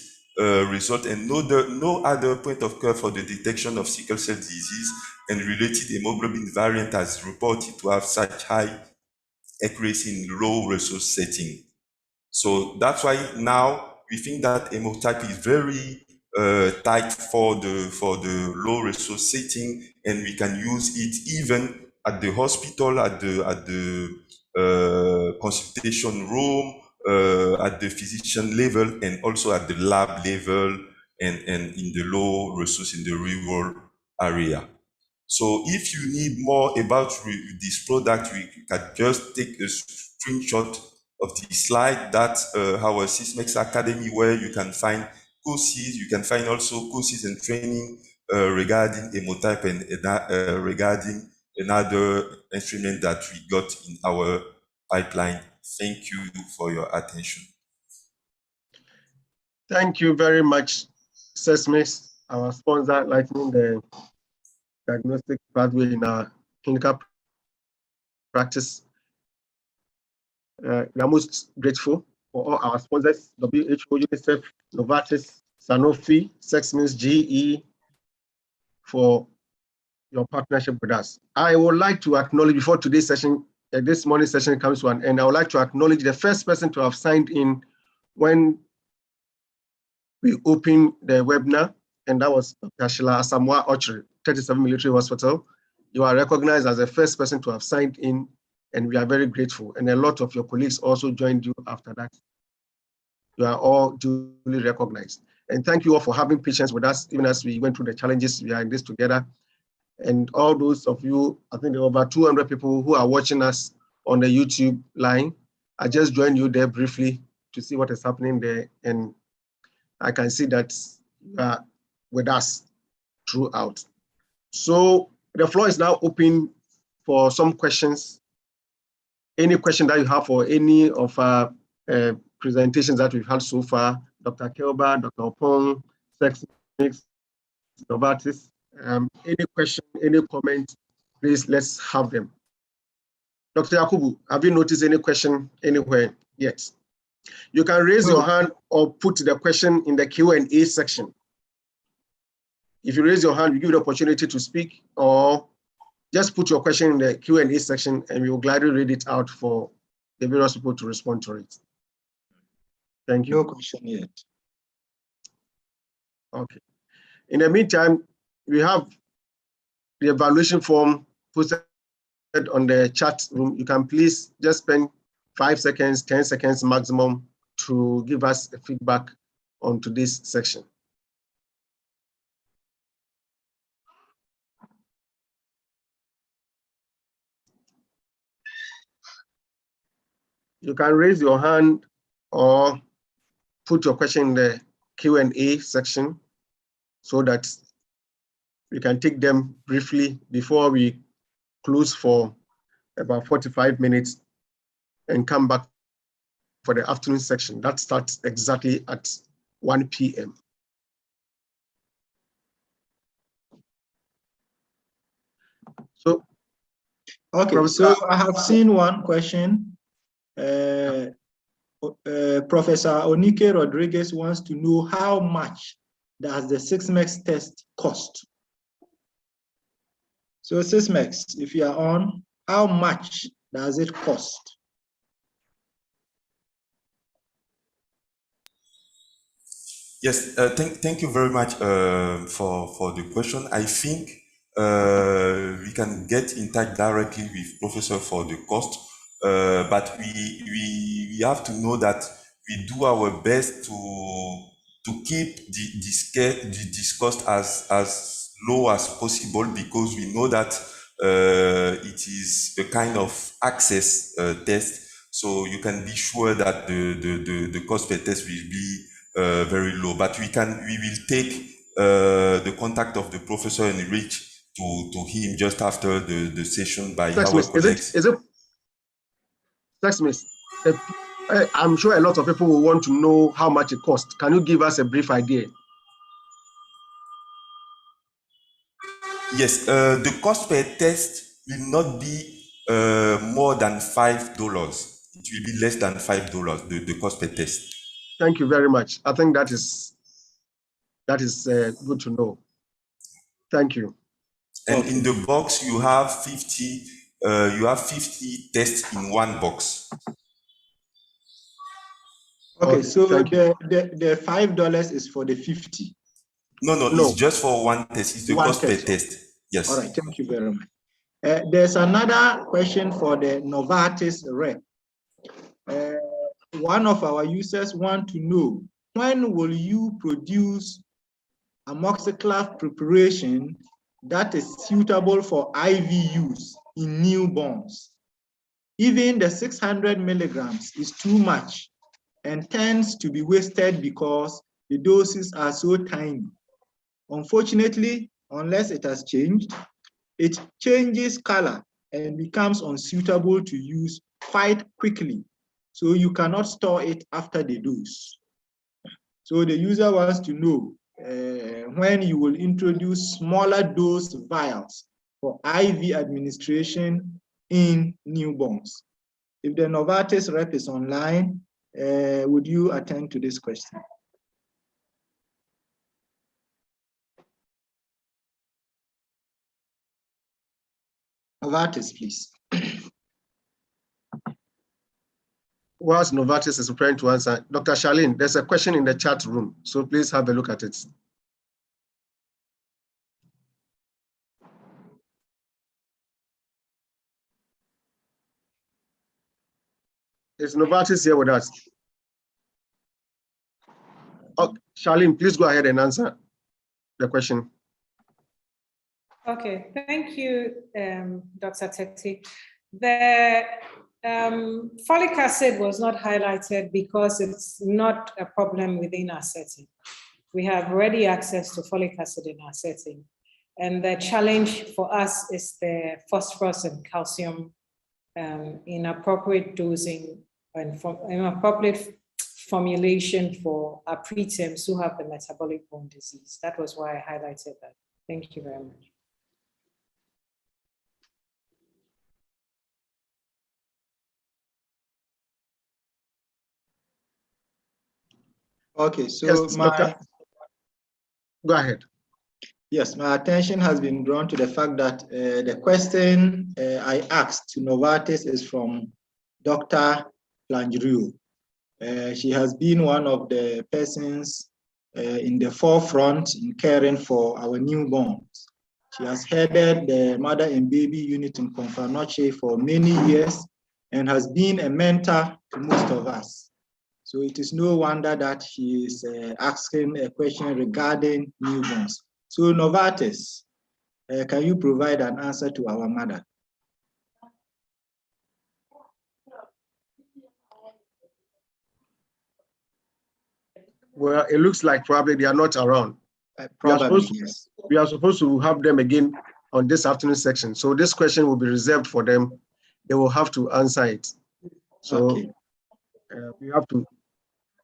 result, and no other point of care for the detection of sickle cell disease and related hemoglobin variant has reported to have such high accuracy in low resource setting. So that's why now we think that hemotype is very tight for the low resource setting, and we can use it even at the hospital, at the consultation room, at the physician level, and also at the lab level, and in the low resource in the rural area. So if you need more about this product, we can just take a screenshot of the slide. That's our Sysmex Academy, where you can find courses. You can find also courses and training regarding hemotype and regarding another instrument that we got in our pipeline. Thank you for your attention. Thank you very much, Sysmex, our sponsor, lightening the diagnostic pathway in our clinical practice. We are most grateful for all our sponsors: WHO, UNICEF, Novartis, Sanofi, Sysmex, GE, for your partnership with us. I would like to acknowledge, before today's session, this morning session comes to an end, I would like to acknowledge the first person to have signed in when we opened the webinar, and that was Dr. Sheila Asamoah Ochre, 37 Military Hospital. You are recognized as the first person to have signed in, and we are very grateful. And a lot of your colleagues also joined you after that. You are all duly recognized. And thank you all for having patience with us, even as we went through the challenges. We are in this together. And all those of you, I think there are over 200 people who are watching us on the YouTube line. I just joined you there briefly to see what is happening there. And I can see that you are with us throughout. So the floor is now open for some questions. Any question that you have for any of our presentations that we've had so far, Dr. Kelba, Dr. Opong, Sysmex, Novartis, any question, any comment, please, let's have them. Dr. Yakubu, have you noticed any question anywhere yet? You can raise your hand or put the question in the Q&A section. If you raise your hand, we give you the opportunity to speak, or just put your question in the Q&A section and we will gladly read it out for the various people to respond to it. Thank you. No question yet. Okay. In the meantime, we have the evaluation form posted on the chat room. You can please just spend 5 seconds, 10 seconds maximum to give us a feedback on today's section. You can raise your hand or put your question in the Q&A section so that we can take them briefly before we close for about 45 minutes and come back for the afternoon section. That starts exactly at 1 p.m. So, okay, Professor, so I have seen one question. Professor Onike Rodriguez wants to know how much does the Sysmex test cost? So Sysmex, if you are on, how much does it cost? Yes, thank you very much for the question. I think we can get in touch directly with Professor for the cost, but we have to know that we do our best to keep this cost as low as possible, because we know that it is a kind of access test. So you can be sure that the cost per test will be very low. But we will take the contact of the professor and reach to him just after the session by our colleagues. Is it Sexsmith? I'm sure a lot of people will want to know how much it costs. Can you give us a brief idea? Yes, the cost per test will not be more than $5. It will be less than $5, the cost per test. Thank you very much. I think that is good to know. Thank you. And in the box, you have 50 tests in one box. Okay, so the $5 is for the 50. No, it's just for one test. It's the cost per test. Yes. All right, thank you very much. There's another question for the Novartis rep. One of our users want to know, when will you produce amoxiclav preparation that is suitable for IV use in newborns? Even the 600 milligrams is too much and tends to be wasted because the doses are so tiny. Unfortunately, unless it has changed, it changes color and becomes unsuitable to use quite quickly. So you cannot store it after the dose. So the user wants to know when you will introduce smaller dose vials for IV administration in newborns. If the Novartis rep is online, would you attend to this question? Novartis, please. Whilst Novartis is preparing to answer, Dr. Charlene, there's a question in the chat room, so please have a look at it. Is Novartis here with us? Oh, Charlene, please go ahead and answer the question. Okay, thank you, Dr. Teti. The folic acid was not highlighted because it's not a problem within our setting. We have ready access to folic acid in our setting. And the challenge for us is the phosphorus and calcium in appropriate dosing and in appropriate formulation for our preterms who have the metabolic bone disease. That was why I highlighted that. Thank you very much. Okay, so yes, Doctor. Go ahead. Yes, my attention has been drawn to the fact that the question I asked to Novartis is from Dr. Langerieu. She has been one of the persons in the forefront in caring for our newborns. She has headed the mother and baby unit in Confanoche for many years and has been a mentor to most of us. So it is no wonder that she is asking a question regarding newborns. So Novartis, can you provide an answer to our mother? Well, it looks like probably they are not around. Probably, yes. We are supposed to have them again on this afternoon section. So this question will be reserved for them. They will have to answer it. So okay. We have to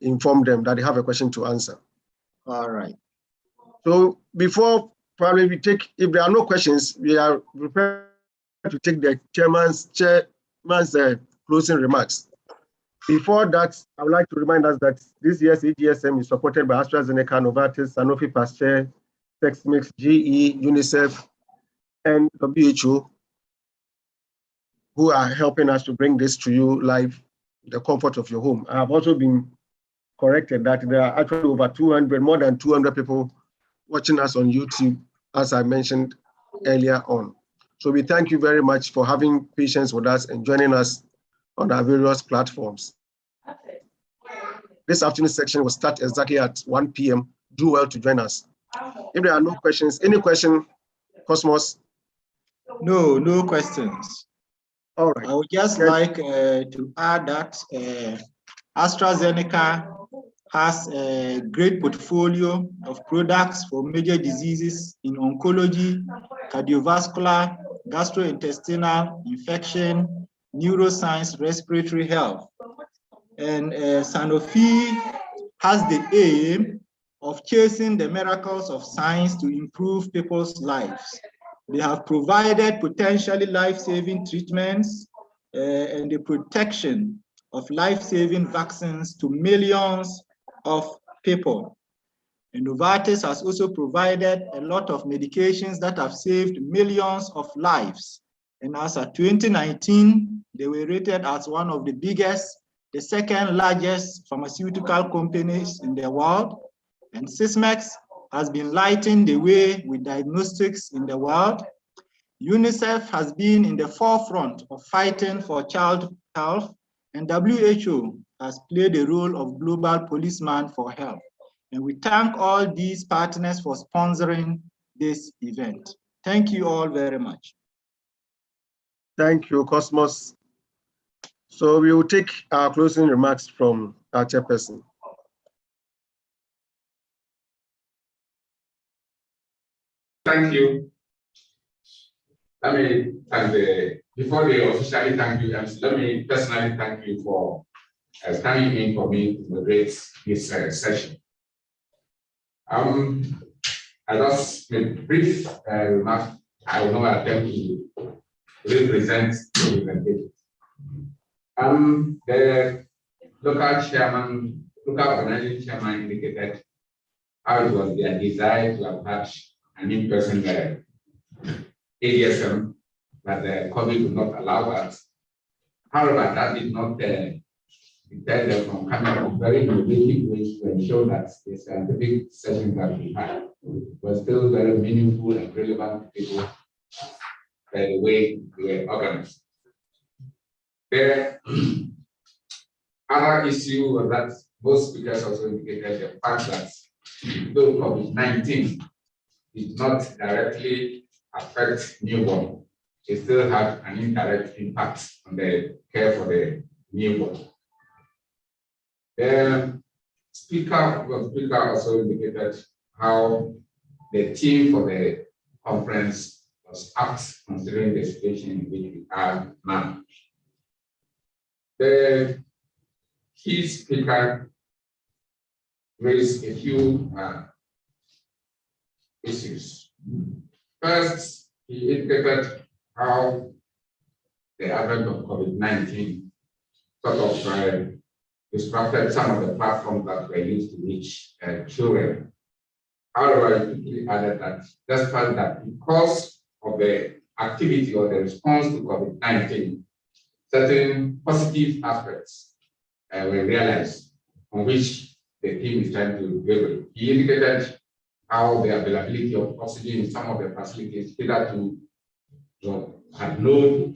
inform them that they have a question to answer. All right. So before probably we take, if there are no questions, we are prepared to take the chairman's closing remarks. Before that, I would like to remind us that this year's AGSM is supported by AstraZeneca, Novartis, Sanofi Pasteur, Texmix, GE, UNICEF, and WHO, who are helping us to bring this to you live, the comfort of your home. I have also been corrected that there are actually over 200, more than 200 people watching us on YouTube, as I mentioned earlier on. So we thank you very much for having patience with us and joining us on our various platforms. This afternoon section will start exactly at 1 p.m. Do well to join us. If there are no questions, any question, Cosmos? No, no questions. All right. I would just like to add that AstraZeneca has a great portfolio of products for major diseases in oncology, cardiovascular, gastrointestinal, infection, neuroscience, respiratory health. And Sanofi has the aim of chasing the miracles of science to improve people's lives. They have provided potentially life-saving treatments and the protection of life-saving vaccines to millions of people. And Novartis has also provided a lot of medications that have saved millions of lives. And as of 2019, they were rated as one of the biggest, the second largest pharmaceutical companies in the world. And Sysmex has been lighting the way with diagnostics in the world. UNICEF has been in the forefront of fighting for child health, and WHO has played the role of global policeman for health. And we thank all these partners for sponsoring this event. Thank you all very much. Thank you, Cosmos. So we will take our closing remarks from our chairperson. Thank you. Let me thank before they officially thank you, let me personally thank you for standing in for me to moderate this session. I just made brief remarks. I will not attempt to represent the presentation. The local organizing chairman indicated how it was their desire to have had an in-person AGSM, but the COVID would not allow that. However, that did not deter them from coming up with very innovative ways to ensure that the scientific sessions that we had were still very meaningful and relevant to people by the way they were organized. The other issue was that most speakers also indicated the fact that though COVID-19 did not directly affect newborn, it still had an indirect impact on the care for the newborn. The speaker also indicated how the theme for the conference was apt considering the situation in which we are now. The key speaker raised a few issues. First, he indicated how the advent of COVID-19 sort of disrupted some of the platforms that were used to reach children. However, I quickly added that despite that, because of the activity or the response to COVID-19, certain positive aspects were realized on which the team is trying to deal with. He indicated how the availability of oxygen in some of the facilities hitherto had no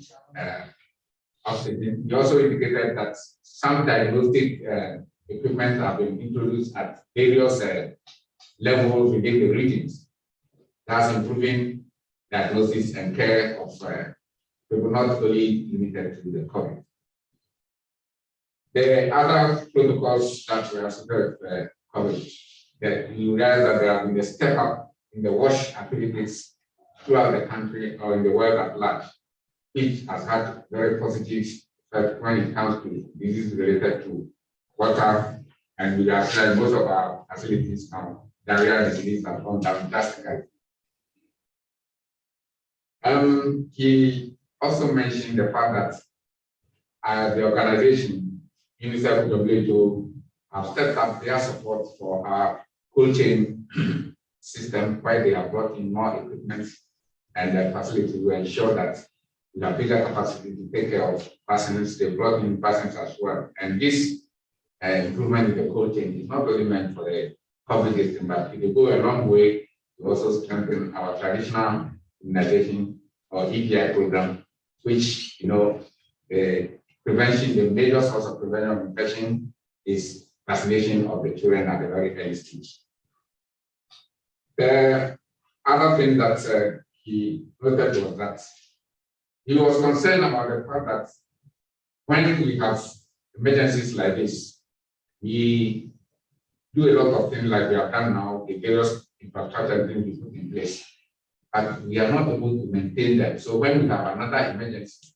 oxygen. He also indicated that some diagnostic equipment have been introduced at various levels within the regions, thus improving diagnosis and care of people not only limited to the COVID. The other protocols that were associated with COVID, that you realize that there have been a step up in the WASH activities throughout the country or in the world at large, which has had very positive effect when it comes to diseases related to water, and we have tried most of our facilities now. Diarrhea disease have gone down drastically. He also mentioned the fact that the organization, UNICEF WHO, have set up their support for our cold chain system, where they have brought in more equipment and the facility to ensure that we have bigger capacity to take care of patients. They brought in patients as well. And this improvement in the cold chain is not only meant for the COVID system, but it will go a long way to also strengthen our traditional immunization or EPI program, which, the prevention, the major source of prevention of infection is vaccination of the children at the very early stage. The other thing that he noted was that he was concerned about the fact that when we have emergencies like this, we do a lot of things like we have done now, the various infrastructure things we put in place, but we are not able to maintain them. So when we have another emergency,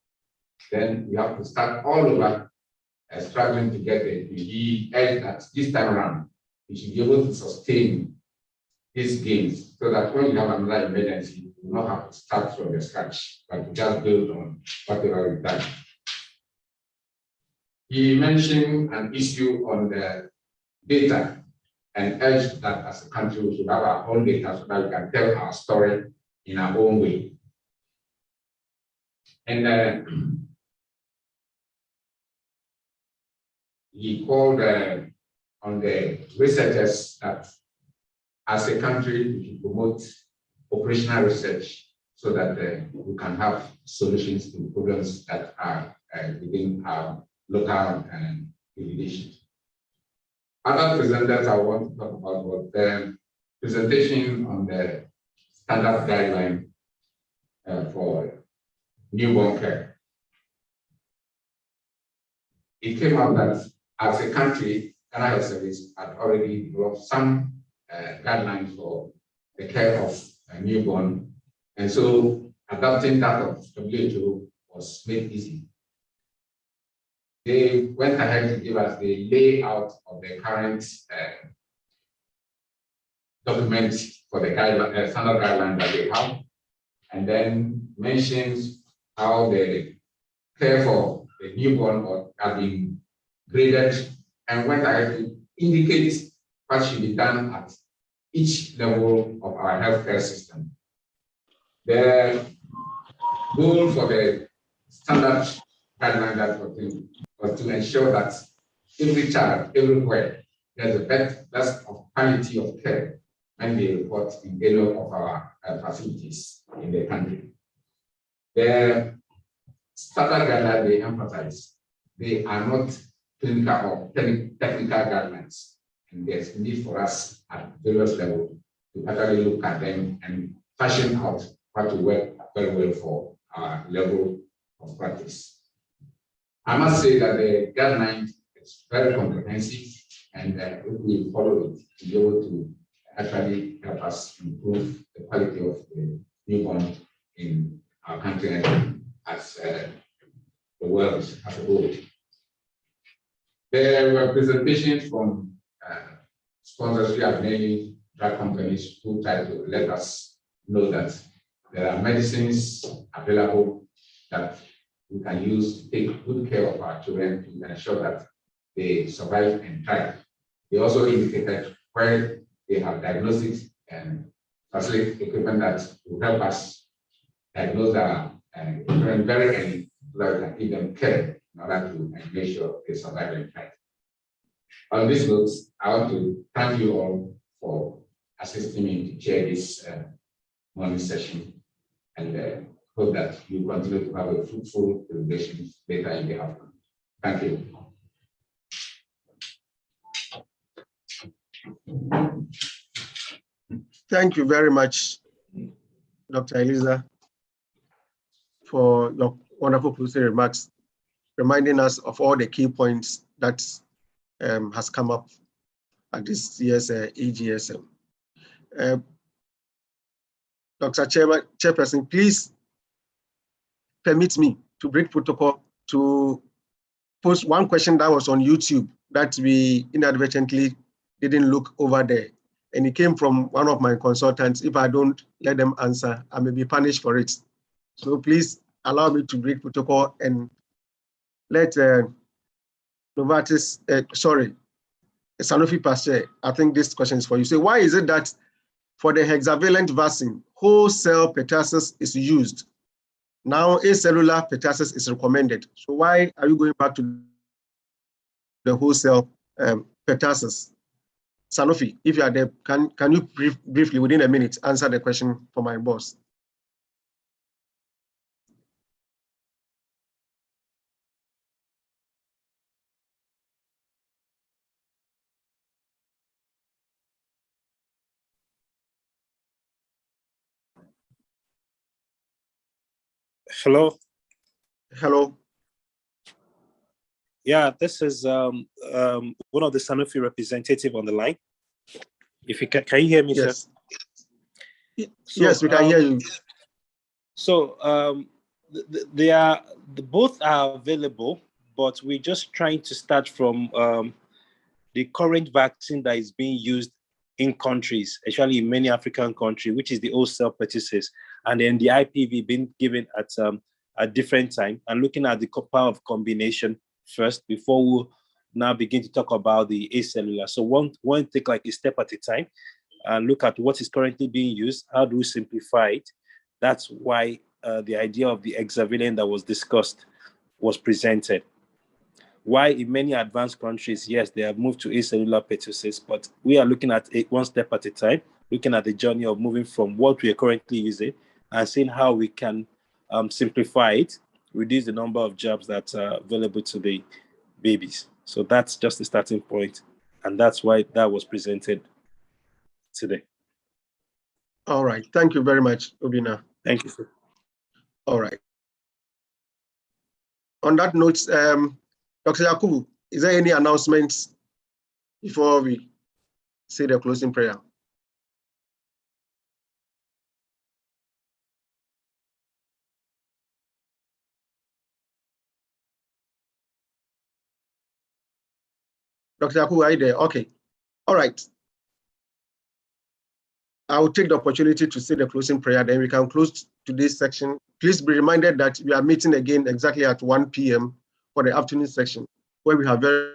then we have to start all over struggling to get it. He urged that this time around, we should be able to sustain these gains so that when we have another emergency, we will not have to start from the scratch, but just build on whatever we've done. He mentioned an issue on the data and urged that as a country, we should have our own data so that we can tell our story in our own way. And he called on the researchers that as a country, we should promote operational research so that we can have solutions to problems that are within our local jurisdiction. Other presenters I want to talk about was the presentation on the standard guideline for newborn care. It came out that as a country, Ghana Health Service had already developed some guidelines for the care of a newborn, and so adopting that of WHO was made easy. They went ahead to give us the layout of the current document for the standard guideline that they have, and then mentions how the care for the newborn has been graded, and went ahead to indicate what should be done at each level of our healthcare system. The goal for the standard guideline that was to ensure that every child, everywhere, there's a best of quality of care when they report in any of our facilities in the country. The standard guidelines they emphasize, they are not clinical or technical guidelines. And there's need for us at various levels to actually look at them and fashion out what will work very well for our level of practice. I must say that the guideline is very comprehensive, and if we follow it, to be able to actually help us improve the quality of the newborn in our country and as the world as a whole. There were presentations from sponsors who are mainly drug companies who try to let us know that there are medicines available that we can use to take good care of our children to ensure that they survive and thrive. They also indicated where they have diagnostics and facility equipment that will help us diagnose our children very early so that we can give them care in order to make sure they survive and thrive. On this note, I want to thank you all for assisting me to chair this morning session, and hope that you continue to have a fruitful presentation later in the afternoon. Thank you. Thank you very much, Dr. Eliza, for your wonderful closing remarks, reminding us of all the key points that has come up at this year's AGSM. Dr. Chairperson, please permit me to break protocol to post one question that was on YouTube that we inadvertently didn't look over there. And it came from one of my consultants. If I don't let them answer, I may be punished for it. So please allow me to break protocol and let Novartis, Sanofi Pasteur, I think this question is for you. So why is it that for the hexavalent vaccine, whole cell pertussis is used? Now acellular pertussis is recommended. So why are you going back to the whole cell pertussis? Sanofi, if you are there, can you briefly, within a minute, answer the question for my boss? Hello. Hello. Yeah, this is one of the Sanofi representative on the line. If you can you hear me, yes. Sir? Yes, we can hear you. So they are both are available, but we're just trying to start from the current vaccine that is being used in countries, especially in many African countries, which is the whole cell pertussis, and then the IPV being given at a different time, and looking at the power of combination first before we now begin to talk about the acellular. So one take like a step at a time and look at what is currently being used. How do we simplify it? That's why the idea of the hexavalent that was discussed was presented. Why in many advanced countries, yes, they have moved to acellular pertussis, but we are looking at it one step at a time, looking at the journey of moving from what we are currently using and seeing how we can simplify it, reduce the number of jabs that are available to the babies. So that's just the starting point, and that's why that was presented today. All right. Thank you very much, Obina. Thank you, sir. All right. On that note, Dr. Yakubu, is there any announcements before we say the closing prayer? Dr. Yakubu, are you there? Okay. All right. I will take the opportunity to say the closing prayer, then we can close today's section. Please be reminded that we are meeting again exactly at 1 p.m. for the afternoon section, where we have very,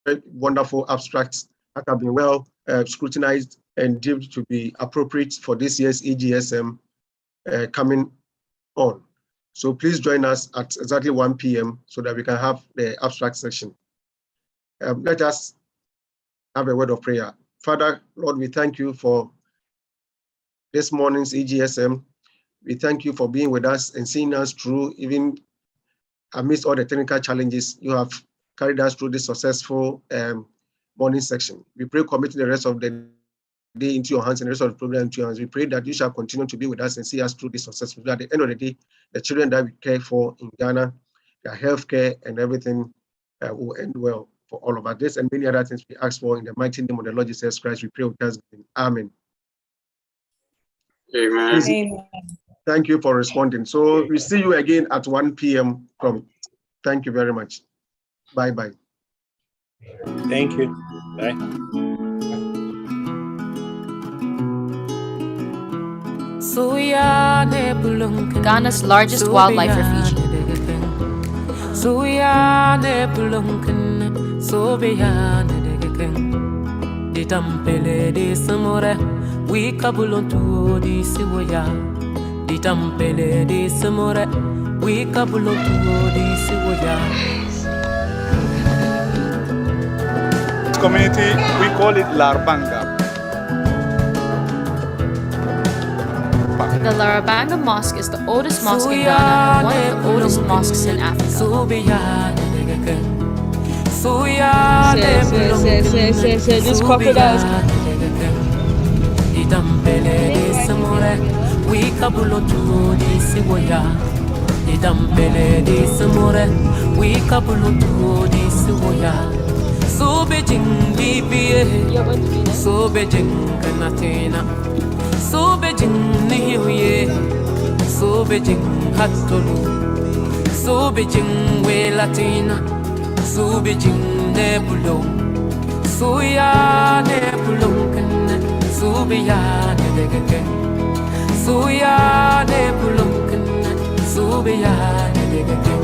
very wonderful abstracts that have been well scrutinized and deemed to be appropriate for this year's AGSM coming on. So please join us at exactly 1 p.m. so that we can have the abstract section. Let us have a word of prayer. Father, Lord, we thank you for this morning's AGSM. We thank you for being with us and seeing us through, even amidst all the technical challenges. You have carried us through this successful morning section. We pray committing the rest of the day into your hands and the rest of the program into your hands. We pray that you shall continue to be with us and see us through this successful. At the end of the day, the children that we care for in Ghana, their healthcare and everything will end well for all of us. This and many other things we ask for in the mighty name of the Lord Jesus Christ. We pray with thanksgiving. Amen. Amen. Amen. Thank you for responding. So we see you again at 1 p.m. Thank you very much. Bye-bye. Thank you. Bye. Ghana's largest wildlife refuge. Suya ne bulunkin, so beyan again. Di tampele di samore, we kabulon to di siwaya. Di tampele di samore, we kabulon to di siwaya. Community, we call it Larbanga. The Larabanga Mosque is the oldest mosque in Ghana and one of the oldest mosques in Africa. This crocodiles. So Beijing DBA, so Beijing Kanatina, so Beijing Nihuye, so Beijing Hatolu, so Beijing We Latina, so Beijing Nebulo, so ya Nebulunkan, so be ya Nedegake, so ya Nebulunkan, so be ya Nedegake,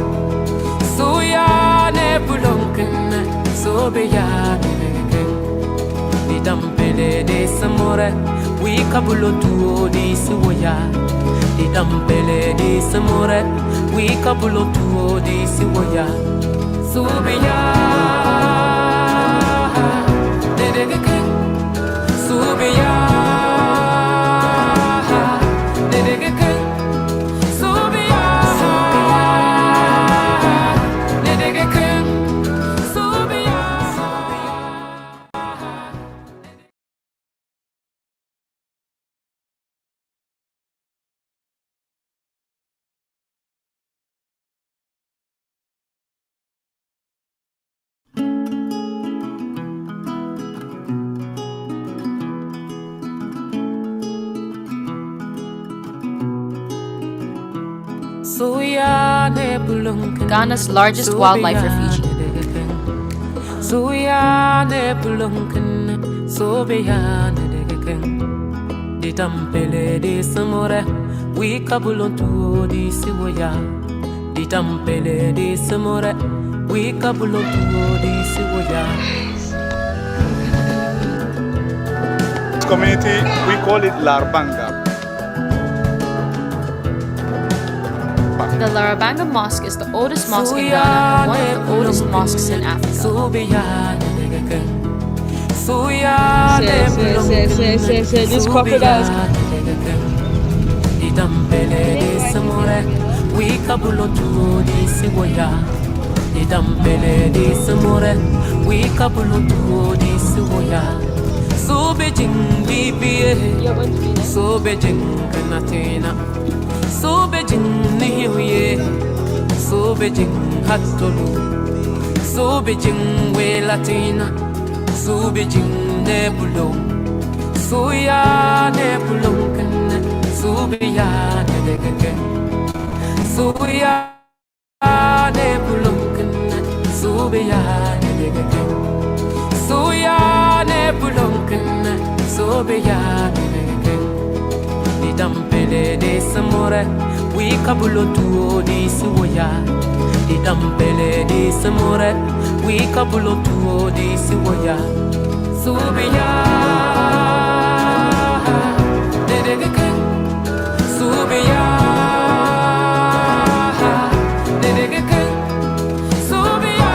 so ya Nebulunkan. So be ya di dampele de samore we kabulo tuo di siwoya di dampele de samore we kabulo tuo di siwoya so be ya de so be ya de so be ya Ghana's largest wildlife refuge. Di tampele di samore we kabulon tuo di siwoya di tampele di samore we kabulon tuo di siwoya. Community, we call it Larbanga. The Larabanga Mosque is the oldest mosque in Ghana and one of the oldest mosques in Africa. This crocodiles. Di dampele di samore we kabulon tuo di siwoya di dampele di samore we kabulon tuo di siwoya. So Beijing DBA, so Beijing Kanatina, so Beijing Nihuye, so Beijing Hatolu, so Beijing We Latina, so Beijing Nebulo, so ya Nebulunkan, so be ya Nedegake, so ya Nebulunkan, so be ya Nedegake, so ya Nebulunkan, so be ya Nedegake. Di dampele de samore we kabulo tuo di siwoya di dampele de samore we kabulo tuo di siwoya so be ya Nedegake so be ya Nedegake so be ya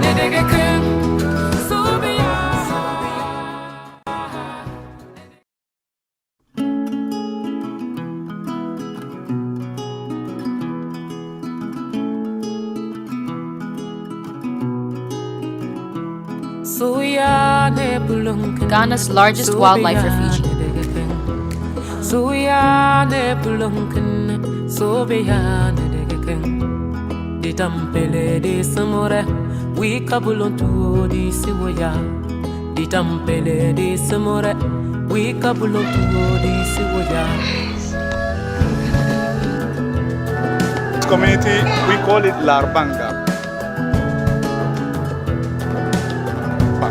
Nedegake so be ya. Ghana's largest wildlife refuge. Di tampele di samore we kabulon tuo di siwoya di tampele di samore we kabulon tuo di siwoya. Community, we call it Larbanga.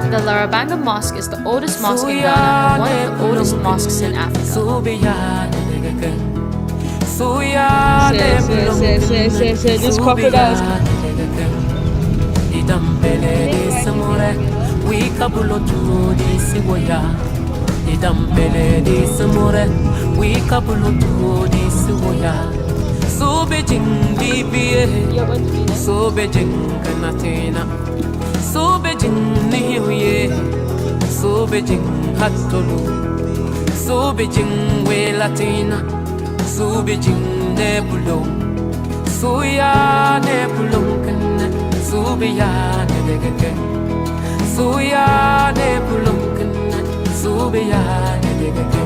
The Larabanga Mosque is the oldest mosque in Ghana and one of the oldest mosques in Africa. These crocodiles. Idampele de samore, we kabulo tuo di siwoya. Idampele de samore, we kabulo tuo di siwoya. So Beijing DBA, so Beijing Kanatena, so Beijing Nihuye, so Beijing Hatolu, so Beijing We Latina, so Beijing Nebulo, so ya Nebulunkan. Subiya nedegeke, suya nebulunken, subiya nedegeke,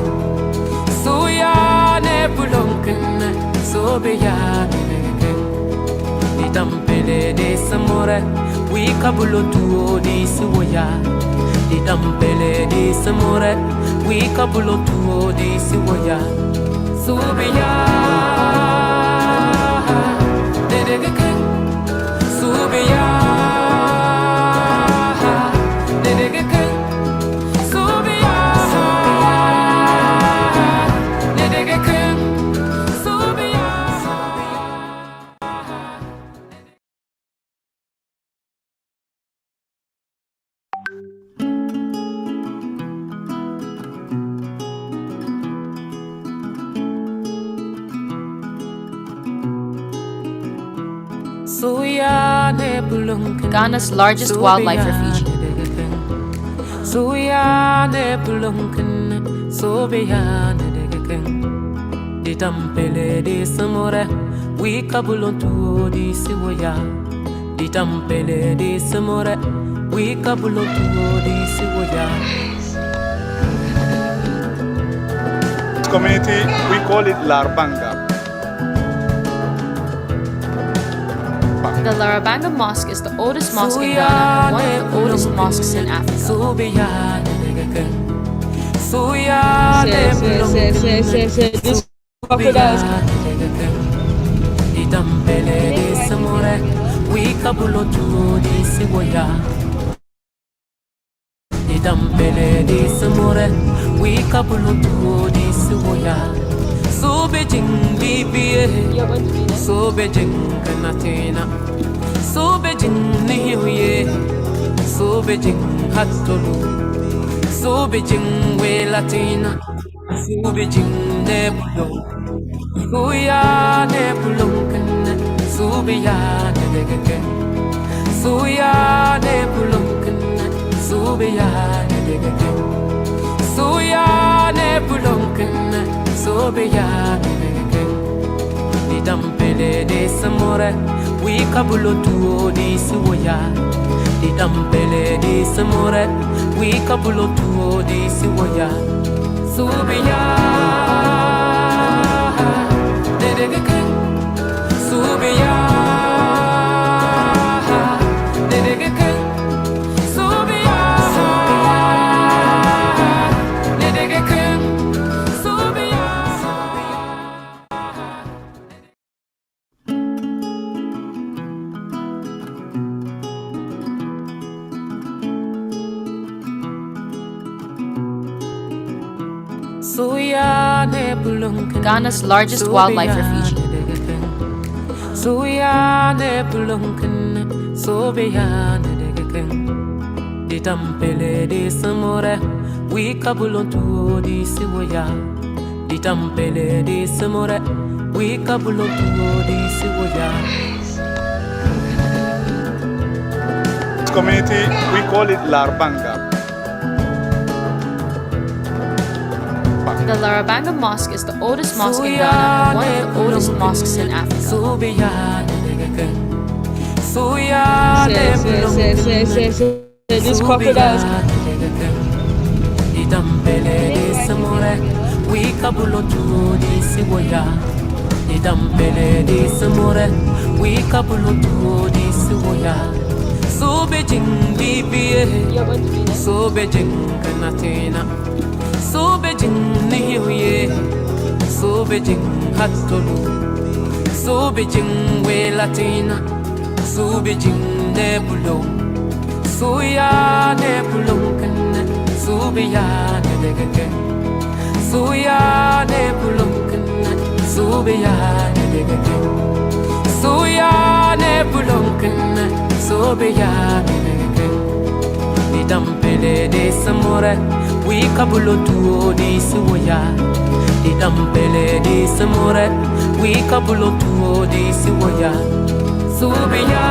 suya nebulunken, subiya nedegeke. Idampele de samore, we kabulo tuo di siwoya. Idampele de samore, we kabulo tuo di siwoya. Subiya nedegeke. Subiya, nedegeke. Subiya, nedegeke. Subiya. Ghana's largest wildlife refuge. This community, we call it Larbanga. The Larabanga Mosque is the oldest mosque in Ghana and one of the oldest mosques in Africa. These crocodiles. So Beijing DBA, so Beijing Kanatena, so Beijing Nihuye, so Beijing Hatolu, so Beijing We Latina, so Beijing Nebulo, so ya Nebulunken, so Biya Nedegeke, so ya Nebulunken, so Biya Nedegeke, so ya Nebulunken. So be ya Idampele de samore, we kabulo tuo di siwoya. Idampele de samore, we kabulo tuo di siwoya. So be ya nedegeke, so be ya nedegeke, so be ya nedegeke. Ghana's largest wildlife refuge. Ditampele de samore, we kabulon tuo di siwoya. Ditampele de samore, we kabulon tuo di siwoya. This community, we call it Larbanga. The Larabanga Mosque is the oldest mosque in Ghana and one of the oldest mosques in Africa. These crocodiles. Idampele de samore, we kabulo tuo di siwoya. Idampele de samore, we kabulo tuo di siwoya. So Beijing DBA, so Beijing Kanatena, so Beijing Nihuye, so Beijing Hatolu, so Beijing We Latina, so Beijing Nebulo, so ya Nebulunkan, so be ya Nedegeke, so ya Nebulunkan, Subiya nedegeke. Suya ne bulonkin. Subiya nedegeke. Didampele de samore. We kabulo tuo di siwoya. Didampele de samore. We kabulo tuo di siwoya. Subiya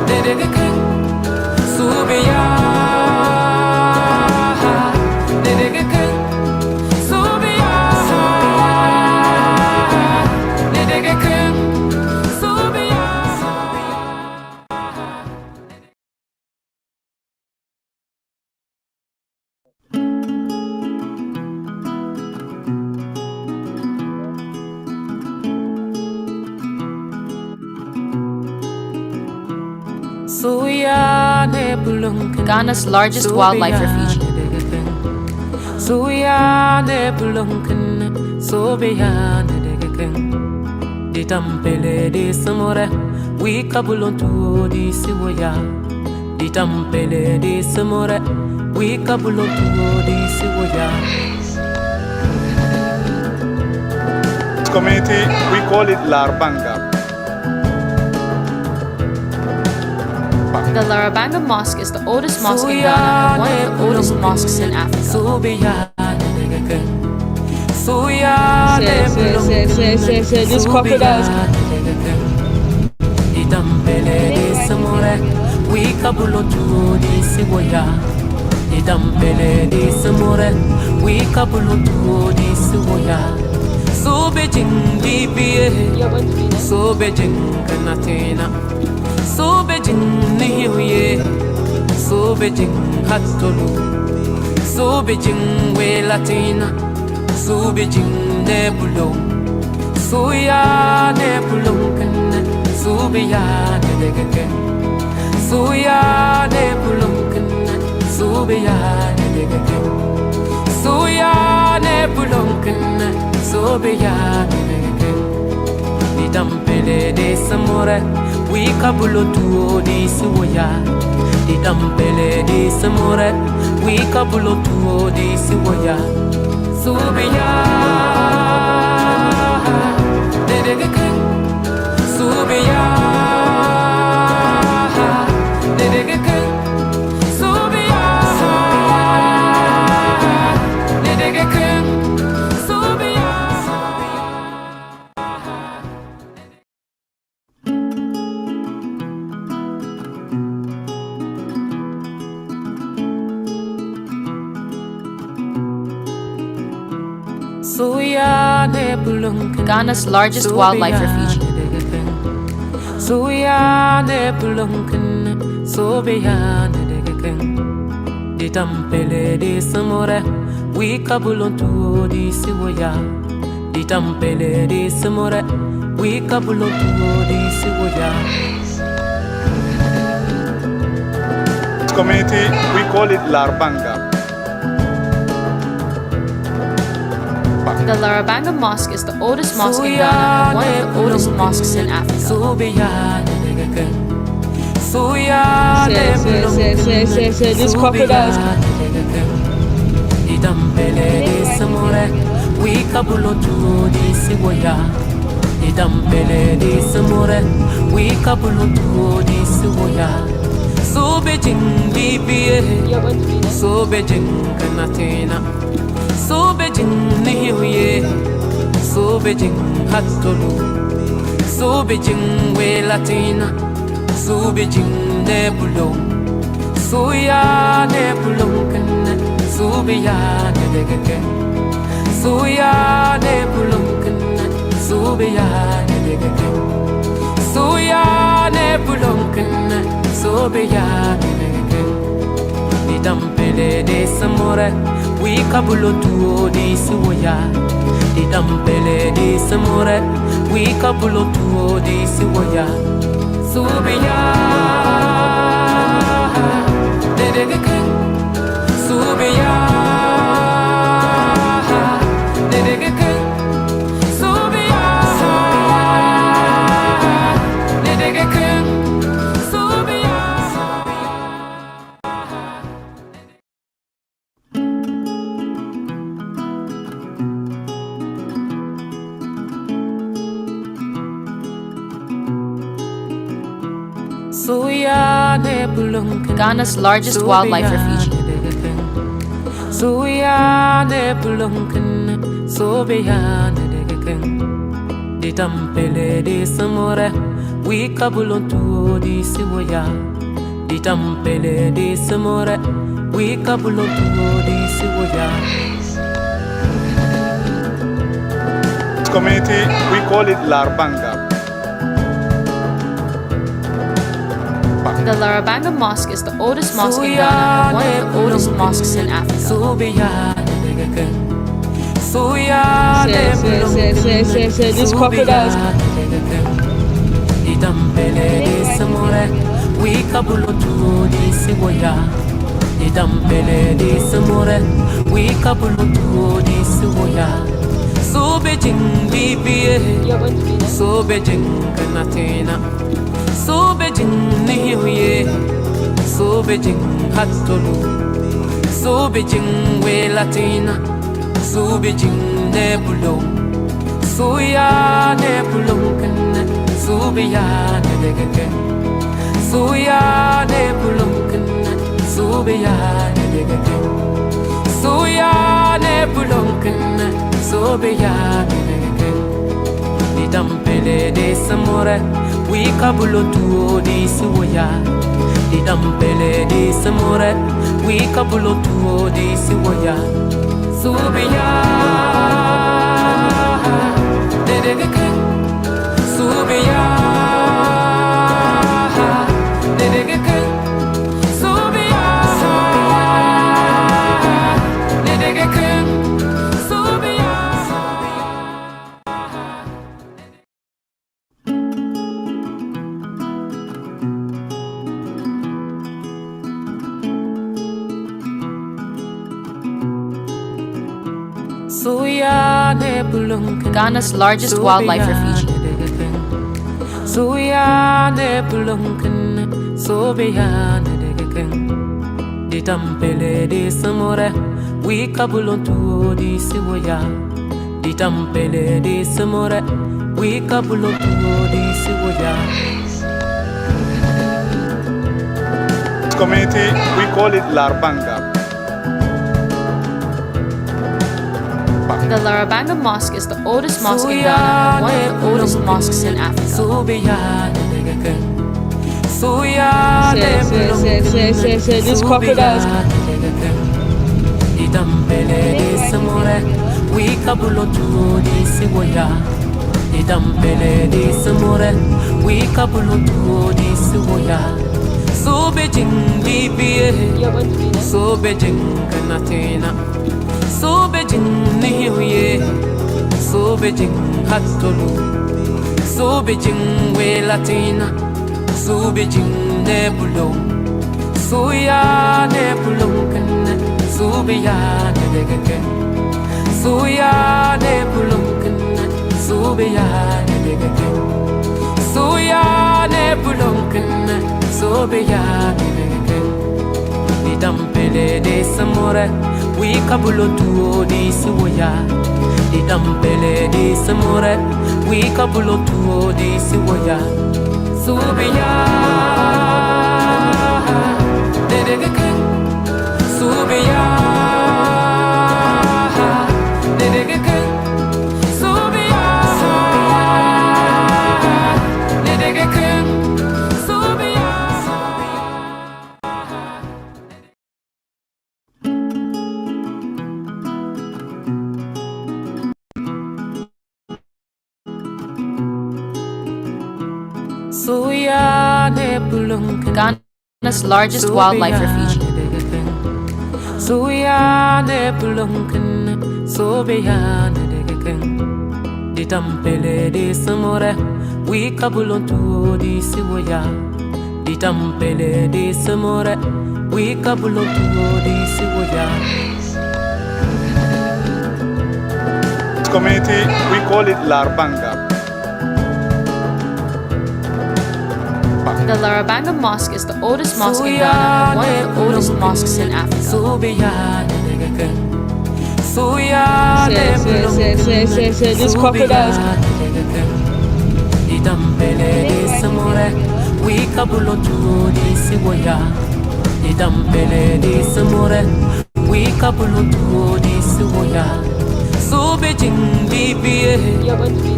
nedegeke. Subiya nedegeke. Subiya nedegeke. Subiya. Ghana's largest wildlife refuge. Ditampele de samore, we kabulontu di siwoya. Ditampele de samore, we kabulontu di siwoya. This community, we call it Larbanga. The Larabanga Mosque is the oldest mosque in Ghana and one of the oldest mosques in Africa. This crocodiles. We kabulontu di siwoya. Idampele di samore. We kabulontu di siwoya. So Beijing DBA. So Beijing Kanatena. So Beijing Nihuye. So Beijing Hatolu. So Beijing We Latina. So Beijing Nebulo. So ya Nebulon Kan. So be ya Nedegeke. So ya Nebulon Kan. So be ya Nedegeke. So ya Nebulon Kan. So be ya Nedegeke. Didampele de samore. We kabulo tuo di siwoya. Didampele de samore. We kabulo tuo di siwoya. Subiya nedegeke. Subiya nedegeke. Subiya nedegeke. Subiya. Ghana's largest wildlife refuge. Ditampele de samore, we kabulontu di siwoya. Ditampele de samore, we kabulontu di siwoya. This community, we call it Larbanga. The Larabanga Mosque is the oldest mosque in Ghana and one of the oldest mosques in Africa. This crocodiles. Idampele de samore, we kabulontu di siwoya. Idampele de samore, we kabulontu di siwoya. So Beijing DBA, so Beijing Kanatena. So Beijing Nihuye. So Beijing Hatolu. So Beijing We Latina. So Beijing Nebulo. So ya Nebulon Kan. So be ya Nedegeke. So ya Nebulon Kan. So be ya Nedegeke. So ya Nebulon Kan. So be ya Nedegeke. Didampele de samore. We kabulo tuo di siwoya. Didampele di samore. We kabulo tuo di siwoya. Subiya nedegeke. Subiya nedegeke. Subiya nedegeke. Subiya. Ghana's largest wildlife refuge. Ditampele de samore, we kabulontu di siwoya. Ditampele de samore, we kabulontu di siwoya. This community, we call it Larbanga. The Larabanga Mosque is the oldest mosque in Ghana and one of the oldest mosques in Africa. This crocodiles. So Beijing Nihuye, so Beijing Hatolu, so Beijing We Latina, so Beijing Nebulo, so ya Nebulunken, so be ya Nedegen, so ya Nebulunken, so be ya Nedegen, so ya Nebulunken, so be ya Nedegen, Didampele de Samore. We kabulotu di siwoya, di dampele di samore. We kabulotu di siwoya, subiya, dedegeke, subiya, dedegeke, subiya, dedegeke, subiya. Ghana's largest wildlife refuge. Ditampele de samore, we kabulontu di siwoya. Ditampele de samore, we kabulontu di siwoya. This community, we call it Larbanga. The Larabanga Mosque is the oldest mosque in Ghana and one of the oldest mosques in Africa. This crocodiles. We kabulotu di siwoya. Ditampele di samore, we kabulotu di siwoya. So Beijing bibie, so Beijing kanatina. So Beijing Nihuye, so Beijing Hatolu, so Beijing We Latina, so Beijing Nebulo, so ya Nebulunken, so be ya Nedegen, so ya Nebulunken, so be ya Nedegen, so ya Nebulunken, so be ya Nedegen, Didampele de Samore. We kabulotu di siwoya, di dampele di samore. We kabulotu di siwoya, subiya, dedegeke, subiya, dedegeke, subiya, dedegeke, subiya. Ghana's largest wildlife refuge. Ditampele de samore, we kabulontu di siwoya. Ditampele de samore, we kabulontu di siwoya. This community, we call it Larbanga. The Larabanga Mosque is the oldest mosque in Ghana and one of the oldest mosques in Africa. This crocodiles. We we kabulo tuo di siwoya. Idampele di samore, we kabulo tuo di siwoya. So Beijing BBA,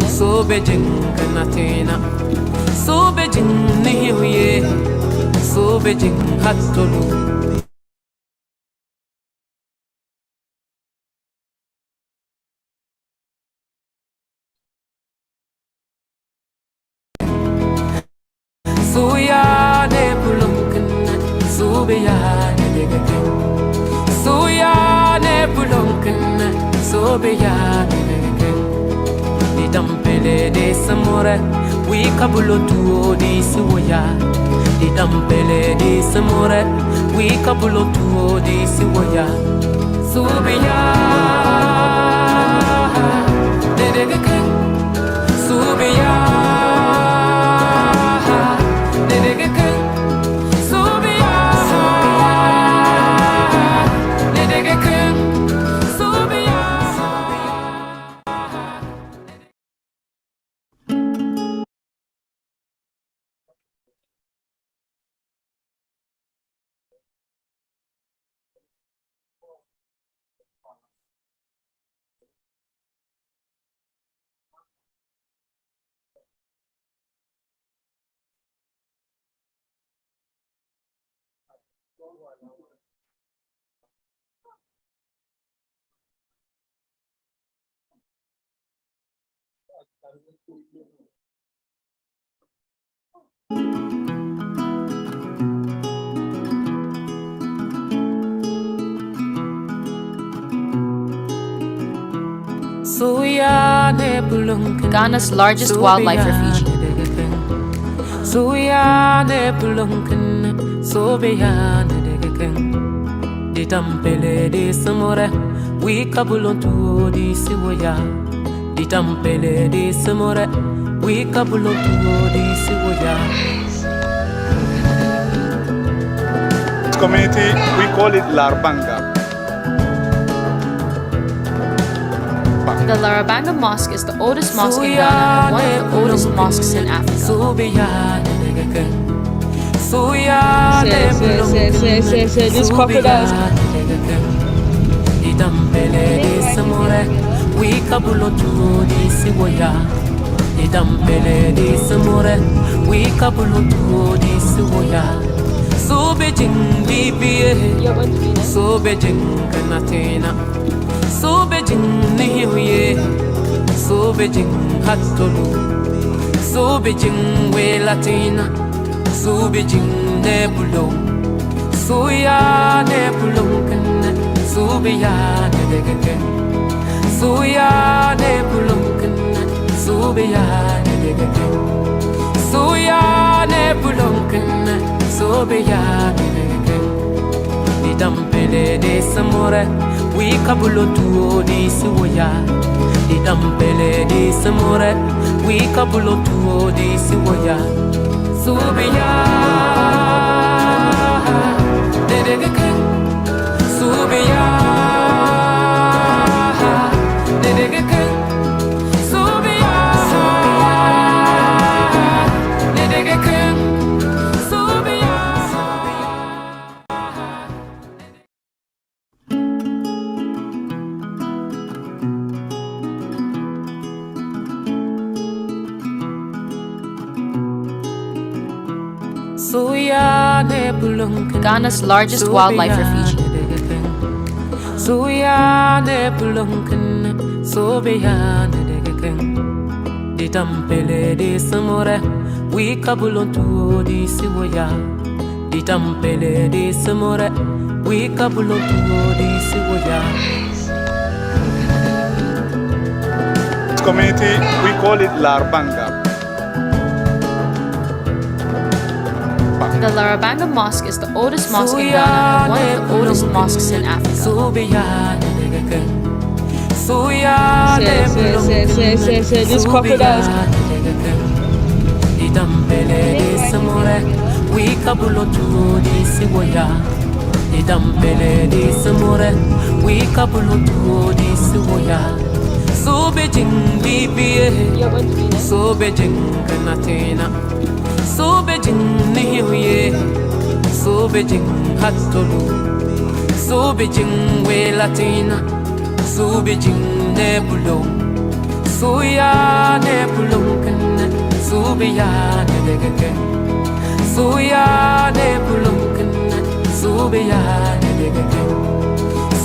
so Beijing Kanatena, so Beijing Nihuye, so Beijing Hatolu. Suya ne bulunkin, subiya ne degakin. Suya ne bulunkin, subiya ne degakin. Idampele de samore, we kabulo tuo di siwoya. Idampele de samore, we kabulo tuo di siwoya. Subiya ne degakin, subiya. Ghana's largest wildlife refuge. Ditampele de samore, we kabulon tuo di siwoya. Ditampele de samore, we kabulon tuo di siwoya. This community, we call it Larbanga. The Larabanga Mosque is the oldest mosque in Ghana and one of the oldest mosques in Africa. These crocodiles. Idampele de samore, we kabulo tuo di siwoya. Idampele de samore, we kabulo tuo di siwoya. So Beijing BBA, so Beijing Kanatena, so Beijing Nihuye, so Beijing Hatolu, so Beijing We Latina, so Beijing Nebulo, so ya Nebulunkan, so be ya Nedegaken, so ya Nebulunkan, so be ya Nedegaken, so ya Nebulunkan, so be ya Nedegaken. Idampele de samore, we kabulo tuo di siwoya. Idampele de samore, we kabulo tuo di siwoya. Subiya, Nedegaken, Subiya, Nedegaken, Subiya, Nedegaken, Subiya. Ghana's largest wildlife refuge. Ditampele de samore, we kabulon tuo di siwoya. Ditampele de samore, we kabulon tuo di siwoya. This community, we call it Larbanga. The Larabanga Mosque is the oldest mosque in Ghana and one of the oldest mosques in Africa. These crocodiles. Idampele de samore, we kabulo tuo di siwoya. Idampele de samore, we kabulo tuo di siwoya. So Beijing BBA, so Beijing Kanatena, so Beijing nihuye so bejing hatolu so bejing we latina so bejing nebulo so ya nebulo kan so be ya nedege so ya nebulo kan so be ya nedege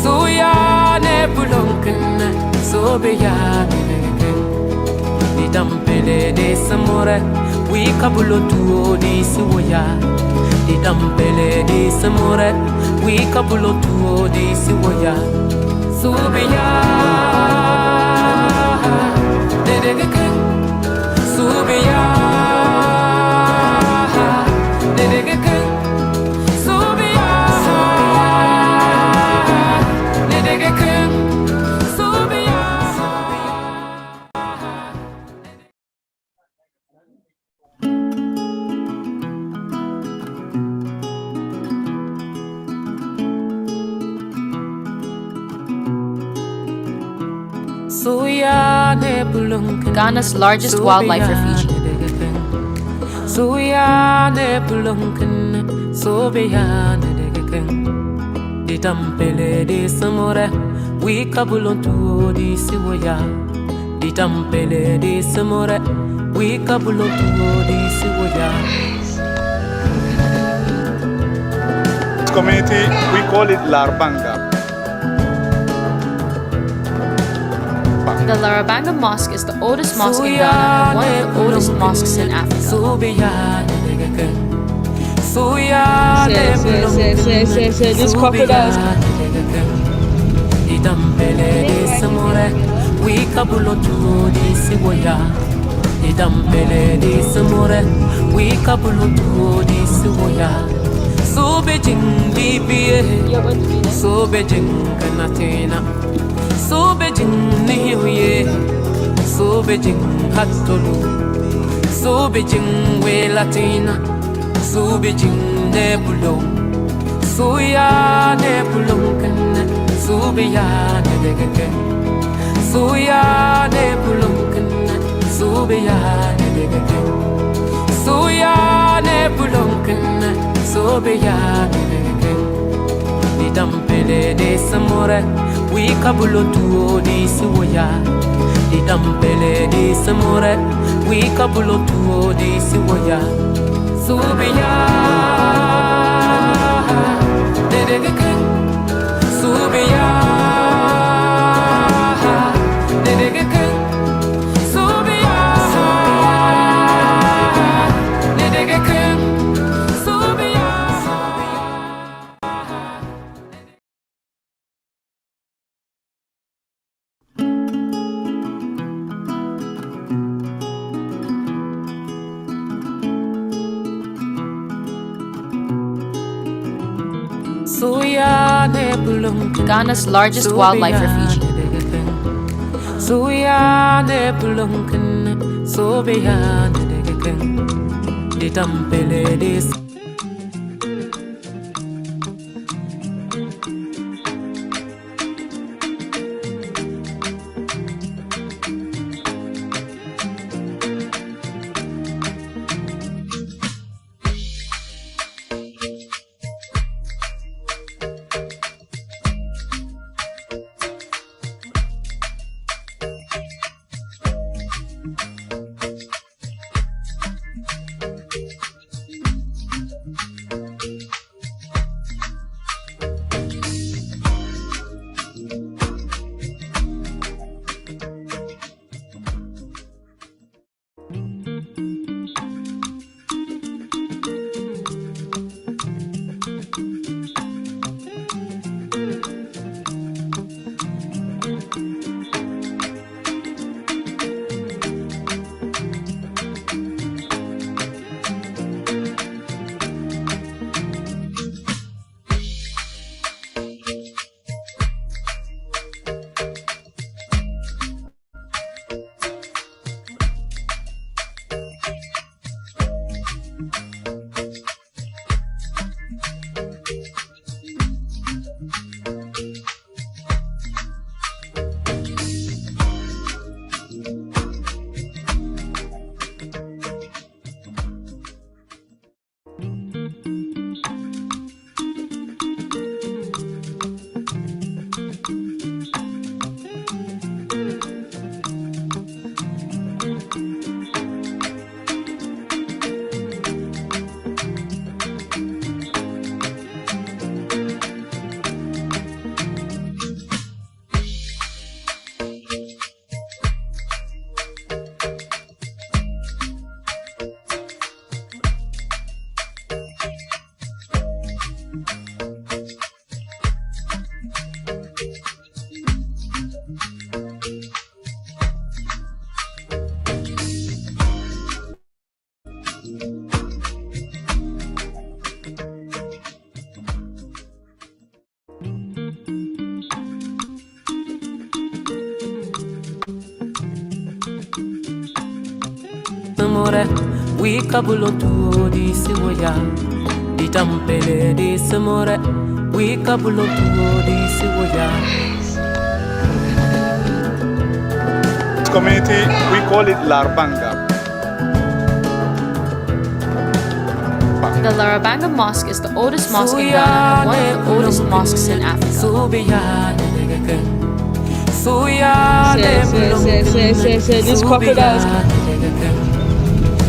so ya nebulo kan so be ya nedege dampele de samore we kabulo tuo di siwoya di dampele de samore we kabulo tuo di siwoya subiya de de ke subiya de de ke subiya de de ke subiya. Ghana's largest wildlife refuge. Community, we call it Larbanga. The Larabanga Mosque is the oldest mosque in Ghana and one of the oldest mosques in Africa. These crocodiles. So Beijing BBA, so Beijing Kanatina, so Beijing Nihuye, so Beijing Hatolu, so Beijing We Latina, so Beijing Nebulo, so ya Nebulo can, so be ya Nedege, so ya Nebulo can, so be ya Nedege, so ya Nebulo can. So be ya di dampele de samore we kabulo tuo di siwoya di dampele de samore we kabulo tuo di siwoya so be ya de de ke so be ya de de ke so be ya de de ke. Ghana's largest wildlife refuge. Samore, we kabulontu di siwoya. Di tampele di samore, we kabulontu di siwoya. This community, we call it Larbanga. The Larabanga Mosque is the oldest mosque in Ghana and one of the oldest mosques in Africa. This crocodiles.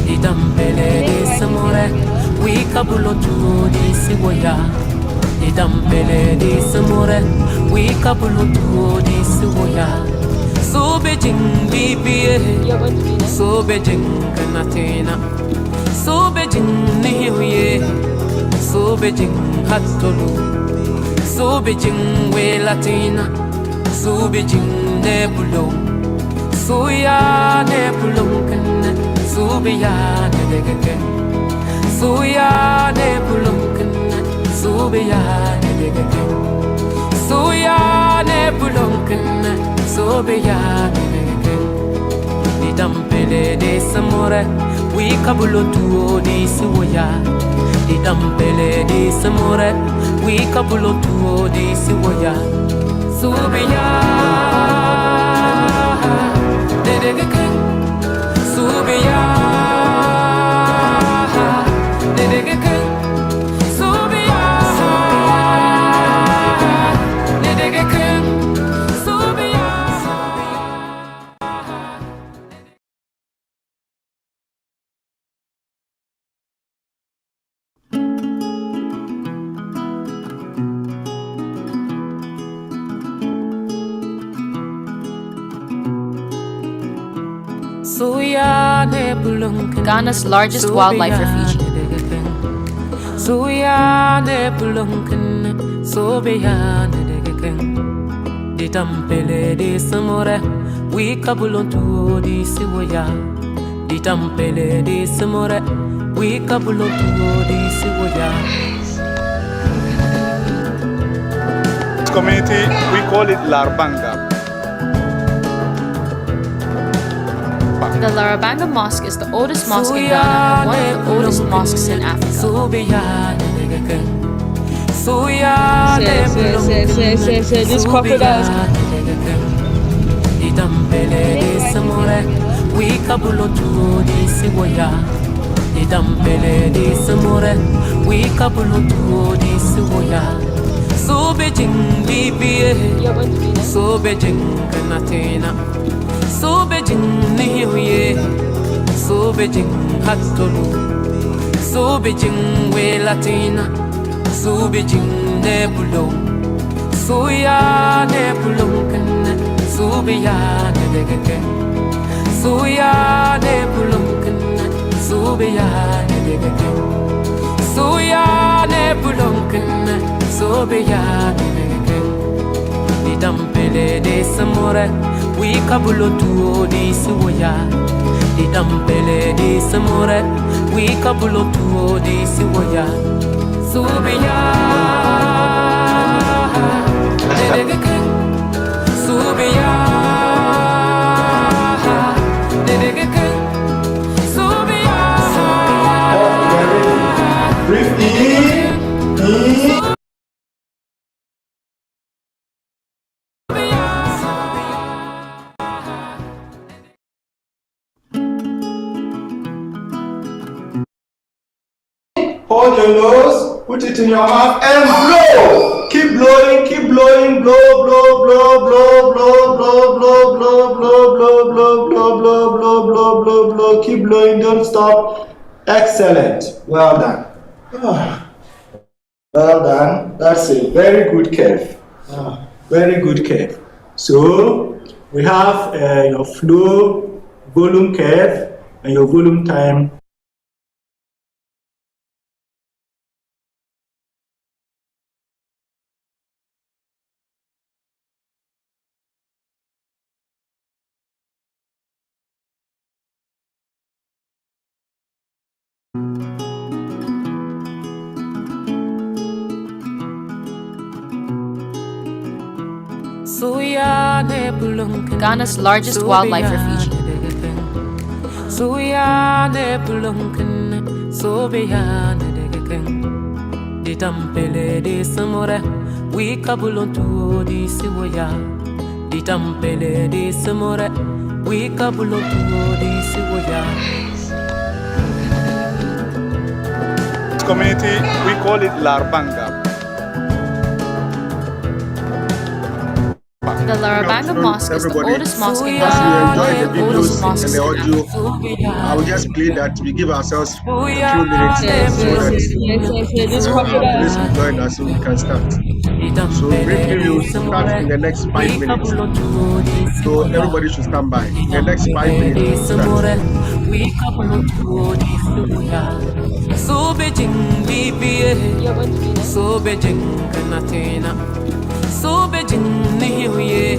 Idampele de samore, we kabulotu di siwoya. Idampele de samore, we kabulotu di siwoya. So Beijing bibie, so Beijing kanatena, so Beijing nihuye, so Beijing hatolu, so Beijing we latina, so Beijing nebulo, so ya nebulo kan. Subiya nedegeke, suya nebulunken, subiya nedegeke, suya nebulunken, subiya nedegeke. Didampele de samore, we kabulotu di siwoya. Didampele de samore, we kabulotu di siwoya. Subiya nedegeke. Subiya, nedegeke. Subiya, nedegeke. Subiya. Ghana's largest wildlife refuge. Ditampele de samore, we kabulontu di siwoya. Ditampele de samore, we kabulontu di siwoya. This community, we call it Larbanga. The Larabanga Mosque is the oldest mosque in Ghana and one of the oldest mosques in Africa. This crocodiles. Idampele de samore, we kabulotu di siwoya. Idampele de samore, we kabulotu di siwoya. So Beijing bibie, so Beijing kanatena. So Beijing nihuye, so Beijing hatolu, so Beijing we latina, so Beijing nebulo, so ya nebulo kan, so biya nedegeke, so ya nebulo kan, so biya nedegeke, so ya nebulo kan, so biya nedegeke. Didampele de samore, we kabulotu di siwoya. Didampele de samore, we kabulotu di siwoya. Subiya, nedegeke. Subiya, nedegeke. Subiya. Breathe in. Hold your nose, put it in your mouth, and blow. Keep blowing, keep blowing. Blow, blow, blow, blow, blow, blow, blow, blow, blow, blow, blow, blow, blow, blow, blow, blow, blow. Keep blowing, don't stop. Excellent. Well done. Well done. That's a very good curve. Very good curve. So we have your flow, volume curve, and your volume time. Ghana's largest wildlife refuge. Ditampele de samore, we kabulontu di siwoya. Ditampele de samore, we kabulontu di siwoya. This community, we call it Larbanga. The Larabanga Mosque is the oldest mosque in As we Ghana, enjoy the one of the oldest videos mosques and the in audio, Africa. I will just play that. We give ourselves a few minutes Yes, so yes, that yes, yes, yes, yes. This our colleagues will crocodile. join us so we can start. So briefly, we will start in the next 5 minutes. So everybody should stand by. In the next 5 minutes, we will start. So Beijing BBA, so Beijing Kanatina, so Beijing Nihuye,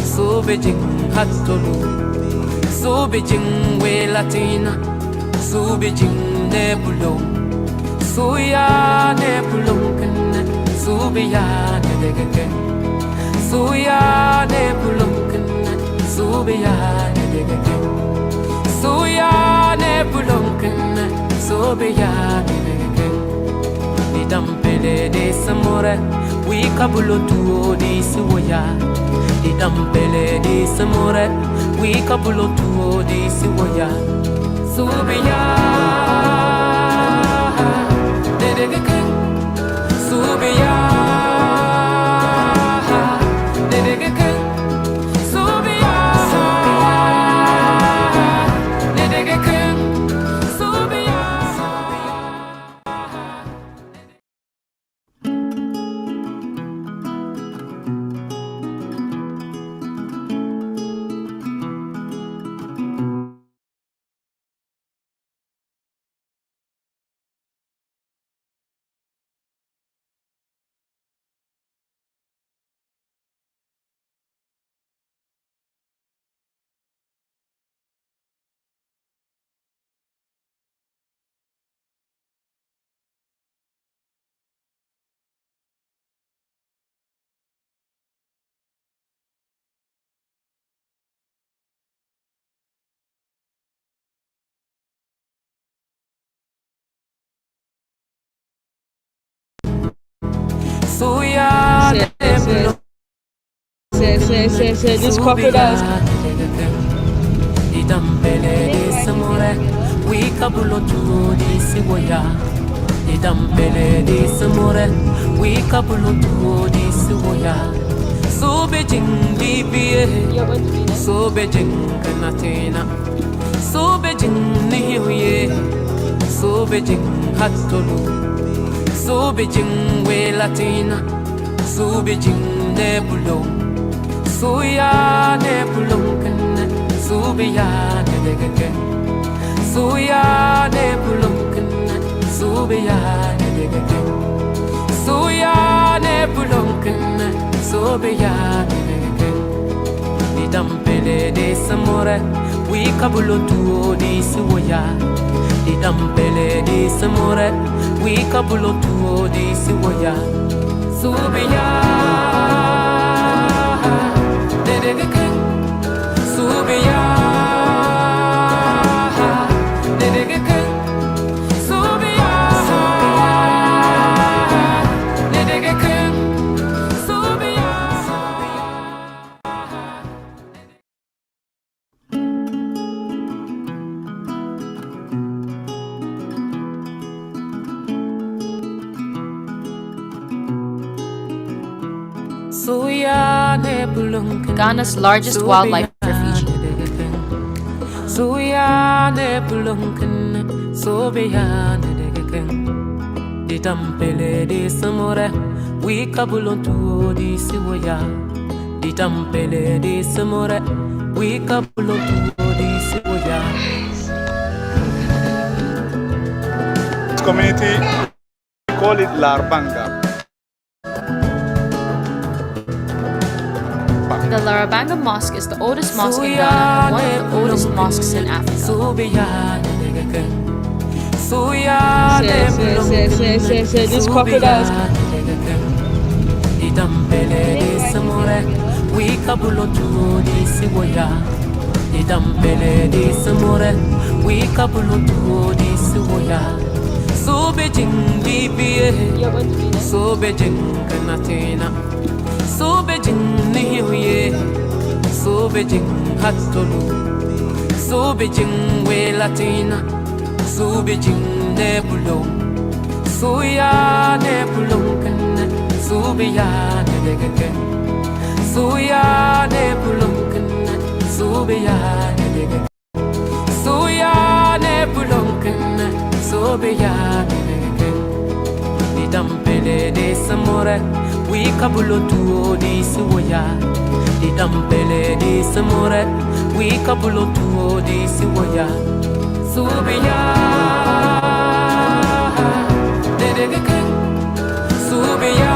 so Beijing Hatolu, so Beijing We Latina, so Beijing Nebulo, so ya Nebulunkan, so be ya Nedegake, so ya Nebulunkan, so be ya Nedegake, so ya Nebulunkan, so be ya Nedegake. Dampele de samore, we kabulotu di siwoya. Di dampele de samore, we kabulotu di siwoya. Subiya, de de king. Subiya, de de king. Subiya, de de king. Subiya. Yes, yes, yes. Yes, yes, yes, yes. This crocodile. Dampele de samore, we kabulotu di siwoya. Dampele de samore, we kabulotu di siwoya. So Beijing BBA, so Beijing Kanatina, so Beijing Nihuye, so Beijing Hatolu, so Beijing We Latina, so Beijing Nebulo, so ya Nebulunkan, so be ya Nedegake, so ya Nebulunkan, so be ya Nedegake, so ya Nebulunkan, so be ya Nedegake. Di dampele de samore, we kabulotu di siwoya. Di dampele de samore, we kabulotu di siwoya. So be ya, Nedegake, so be ya, Nedegake, so be ya, Nedegake, so be ya. Ghana's largest wildlife refuge. Suya Nebulunkan, so be ya Nedegake. Di dampele de samore, we kabulontu di siwoya. Di dampele de samore, we kabulontu di siwoya. This community, we call it Larbanga. The Larabanga Mosque is the oldest mosque in Ghana and one of the oldest mosques in Africa. These crocodiles. Idampele de samore, we kabulo tu di siwoya. Idampele de samore, we kabulo tu di siwoya. So Beijing libye, so Beijing kanatina, so Beijing nihuye, so Beijing hatolu, so Beijing we latina, so Beijing nebulo, so ya nebulo kana. Subiya ne degeke, suya ne bulunken, subiya ne degeke, suya ne bulunken, subiya ne degeke. Idampele de samore, we kabulo tuo di siwoya. Idampele de samore, we kabulo tuo di siwoya. Subiya ne degeke, subiya.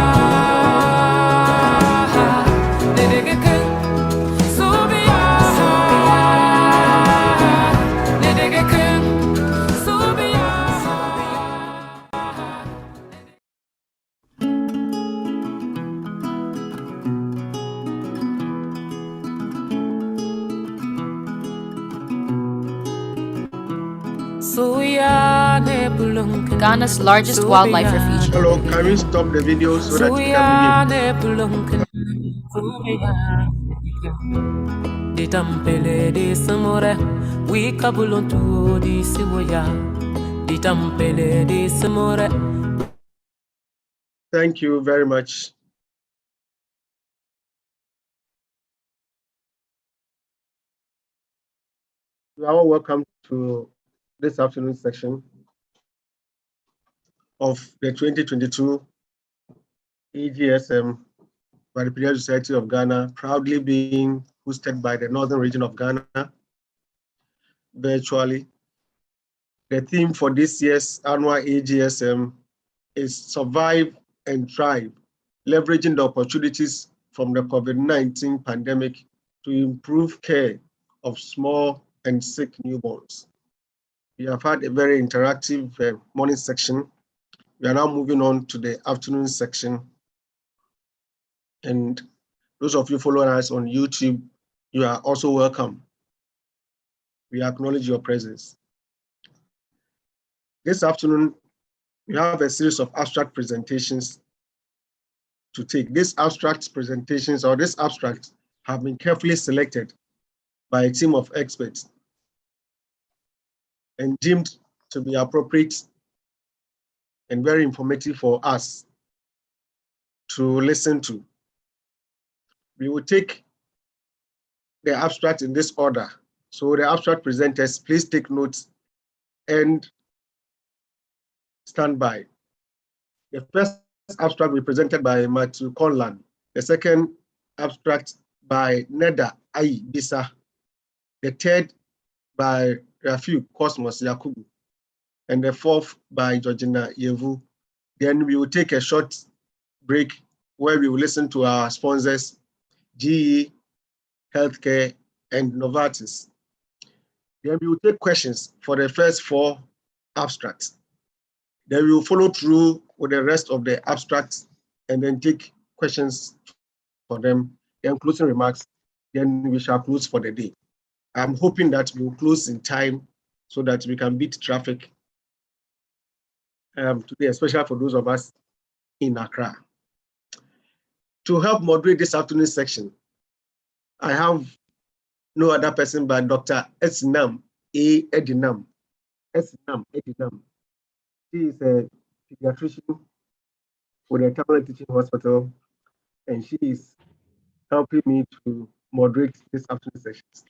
Ghana's largest wildlife refuge. Hello, can we stop the video so that we can begin? Ditampele de samore, we kabulontu di siwoya. Ditampele de samore. Thank you very much. You are all welcome to this afternoon section of the 2022 Agsm by the Pediatric Society of Ghana, proudly being hosted by the Northern Region of Ghana virtually. The theme for this year's annual Agsm is Survive and Thrive, leveraging the opportunities from the COVID-19 pandemic to improve care of small and sick newborns. We have had a very interactive morning section. We are now moving on to the afternoon section. And those of you following us on YouTube, you are also welcome. We acknowledge your presence. This afternoon, we have a series of abstract presentations to take. These abstract presentations or this abstract have been carefully selected by a team of experts and deemed to be appropriate and very informative for us to listen to. We will take the abstract in this order. So the abstract presenters, please take notes and stand by. The first abstract will be presented by Matthew Conlan. The second abstract by Neda Ayi Bisa. The third by Rafiu Cosmos Yakubu. And the fourth by Georgina Yevu. Then we will take a short break where we will listen to our sponsors, GE, Healthcare, and Novartis. Then we will take questions for the first four abstracts. Then we will follow through with the rest of the abstracts and then take questions for them, then closing remarks, then we shall close for the day. I'm hoping that we will close in time so that we can beat traffic today, especially for those of us in Accra. To help moderate this afternoon section, I have no other person but Dr. Agsm A. Edinam. Agsm Edinam. She is a pediatrician with a Tamale Teaching Hospital, and she is helping me to moderate this afternoon sessions.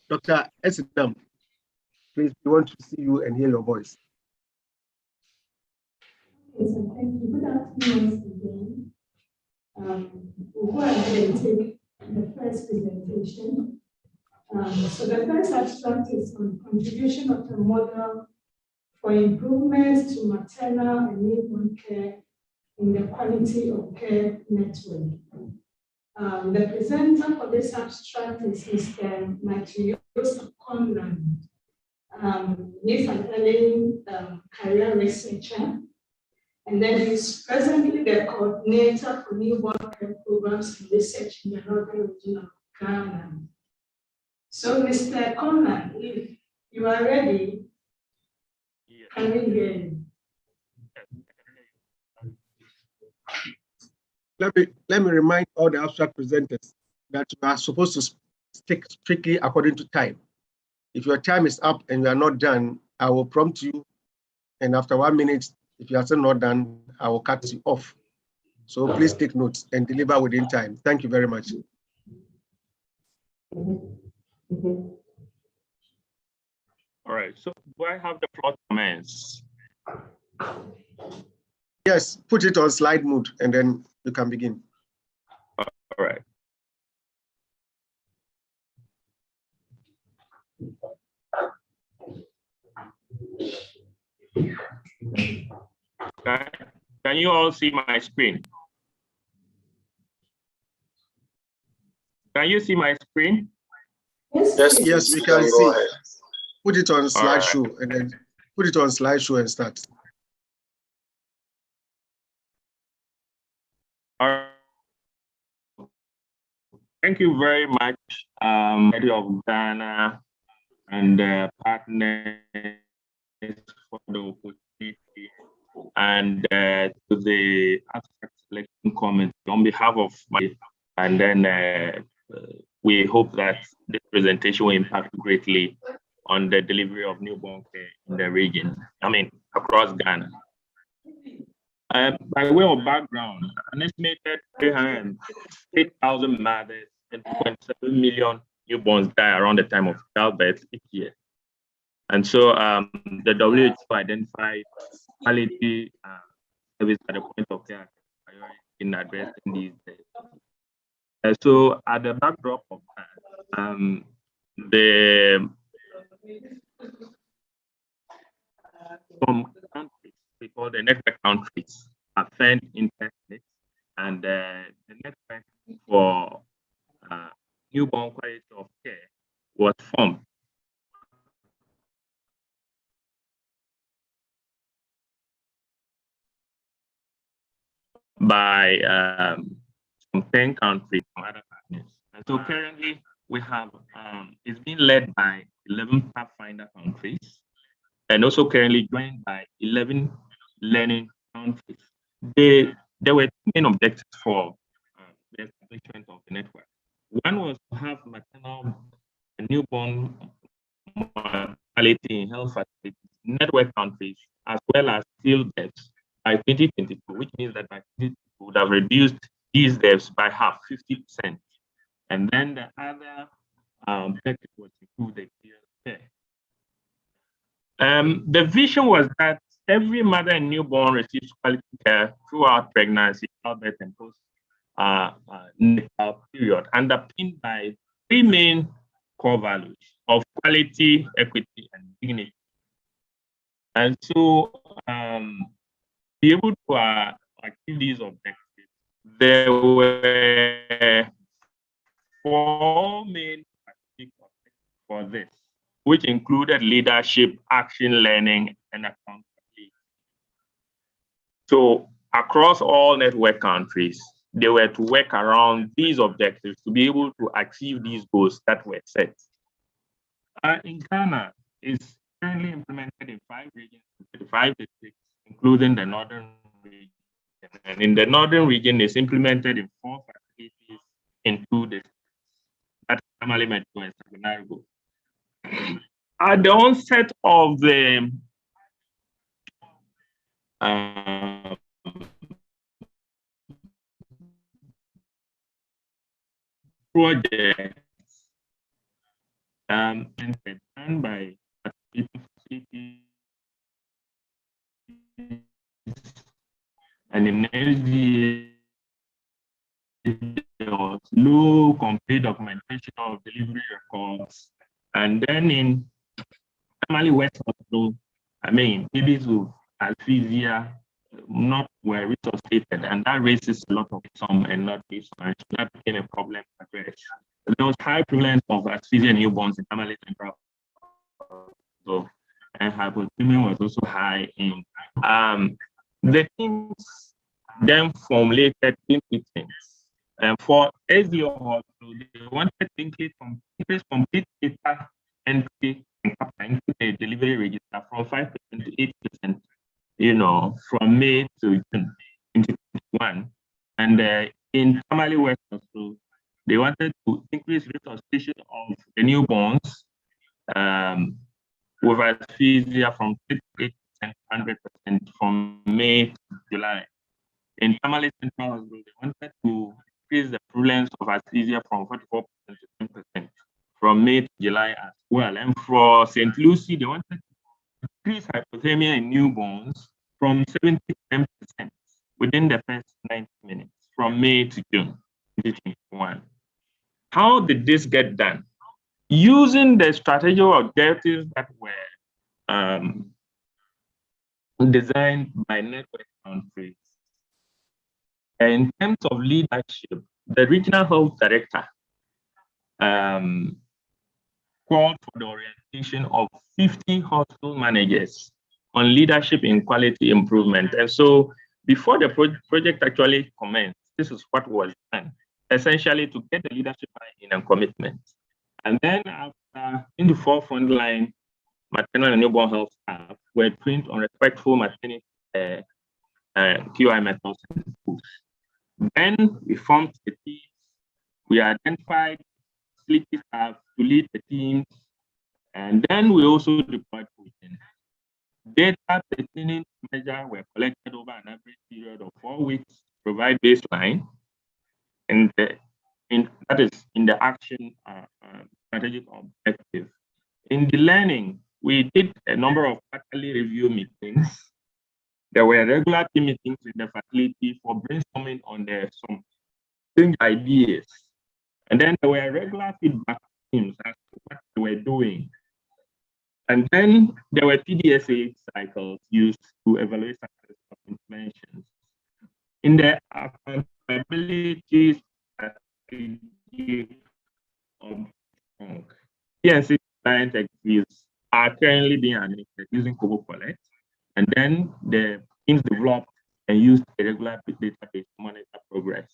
Dr. Agsm, please, we want to see you and hear your voice. Okay, so thank you. Good afternoon once again. We'll go ahead and take the first presentation. So the first abstract is on contribution of the model for improvements to maternal and newborn care in the quality of care network. The presenter for this abstract is Mr. Matthew Conlan. He's an early career researcher, and then he's presently the coordinator for newborn care programs and research in the northern region of Ghana. So, Mr. Conrad, if you are ready, can we hear you? Let me remind all the abstract presenters that you are supposed to stick strictly according to time. If your time is up and you are not done, I will prompt you, and after 1 minute, if you are still not done, I will cut you off. So please take notes and deliver within time. Thank you very much. All right, so do I have the floor to commence? Yes, put it on slide mode and then you can begin. All right. Can you all see my screen? Can you see my screen? Yes, we can see. Put it on slideshow and then put it on slideshow and start. All right. Thank you very much, of Ghana and partners for the opportunity, and to the abstract selection committee on behalf of my, and then we hope that this presentation will impact greatly on the delivery of newborn care in the region, across Ghana. By way of background, an estimated 308,000 mothers and 2.7 million newborns die around the time of childbirth each year. And so the WHO identified quality service at the point of care priority in addressing these deaths. So at the backdrop of that, some countries, we call the network countries, are found in Texas, and the network for newborn quality of care was formed by some 10 countries from other partners. And so currently we have, it's being led by 11 Pathfinder countries, and also currently joined by 11 learning countries. There were two main objectives for the establishment of the network. One was to have maternal and newborn mortality in health facilities, network countries, as well as field deaths by 2022, which means that by 2022 we would have reduced these deaths by half, 50%. And then the other objective was to improve the experience of care. The vision was that every mother and newborn receives quality care throughout pregnancy, childbirth, and post-natal period, underpinned by three main core values of quality, equity, and dignity. And so, be able to achieve these objectives, there were four main objectives for this, which included leadership, action, learning, and accountability. So across all network countries, they were to work around these objectives to be able to achieve these goals that were set. In Ghana, it's currently implemented in 5 regions, 35 districts, including the northern region. And in the northern region, it's implemented in 4 facilities in 2 districts. That's Tamale Metro and Sagunarigo. At the onset of the project, and done by facilities and in LGA, there was low complete documentation of delivery records. And then in Tamale West Hospital, babies with asphyxia not were resuscitated, and that raises a lot of some and not this one. So that became a problem to address. There was high prevalence of asphyxia in newborns in Tamale Central also, and hypothermia was also high in. The teams then formulated things. And for SDO also, they wanted to increase complete data entry into the delivery register from 5% to 8%, from May to June 2021. And in Tamale West also, they wanted to increase resuscitation of the newborns with asphyxia from 38% to 100% from May to July. In Tamale Central Hospital, they wanted to increase the prevalence of asphyxia from 44% to 10% from May to July as well. And for St. Lucie, they wanted to increase hypothermia in newborns from 70% to 10% within the first 90 minutes from May to June 2021. How did this get done? Using the strategic objectives that were designed by network countries. In terms of leadership, the regional health director called for the orientation of 50 hospital managers on leadership in quality improvement. And so before the project actually commenced, this is what was done, essentially to get the leadership in and commitment. And then after, in the forefront line, maternal and newborn health staff were trained on respectful maternity QI methods in schools. Then we formed the teams. We identified facility staff to lead the teams, and then we also deployed coaching. Data pertaining to measure were collected over an average period of 4 weeks to provide baseline, and that is in the action strategic objective. In the learning, we did a number of quarterly review meetings. There were regular team meetings in the facility for brainstorming on some change ideas. And then there were regular feedback teams as to what they were doing. And then there were PDSA cycles used to evaluate success of interventions. In the accountability strategy of PNC client exhibits are currently being administered using Kobo Collect. And then the teams developed and used a regular database to monitor progress.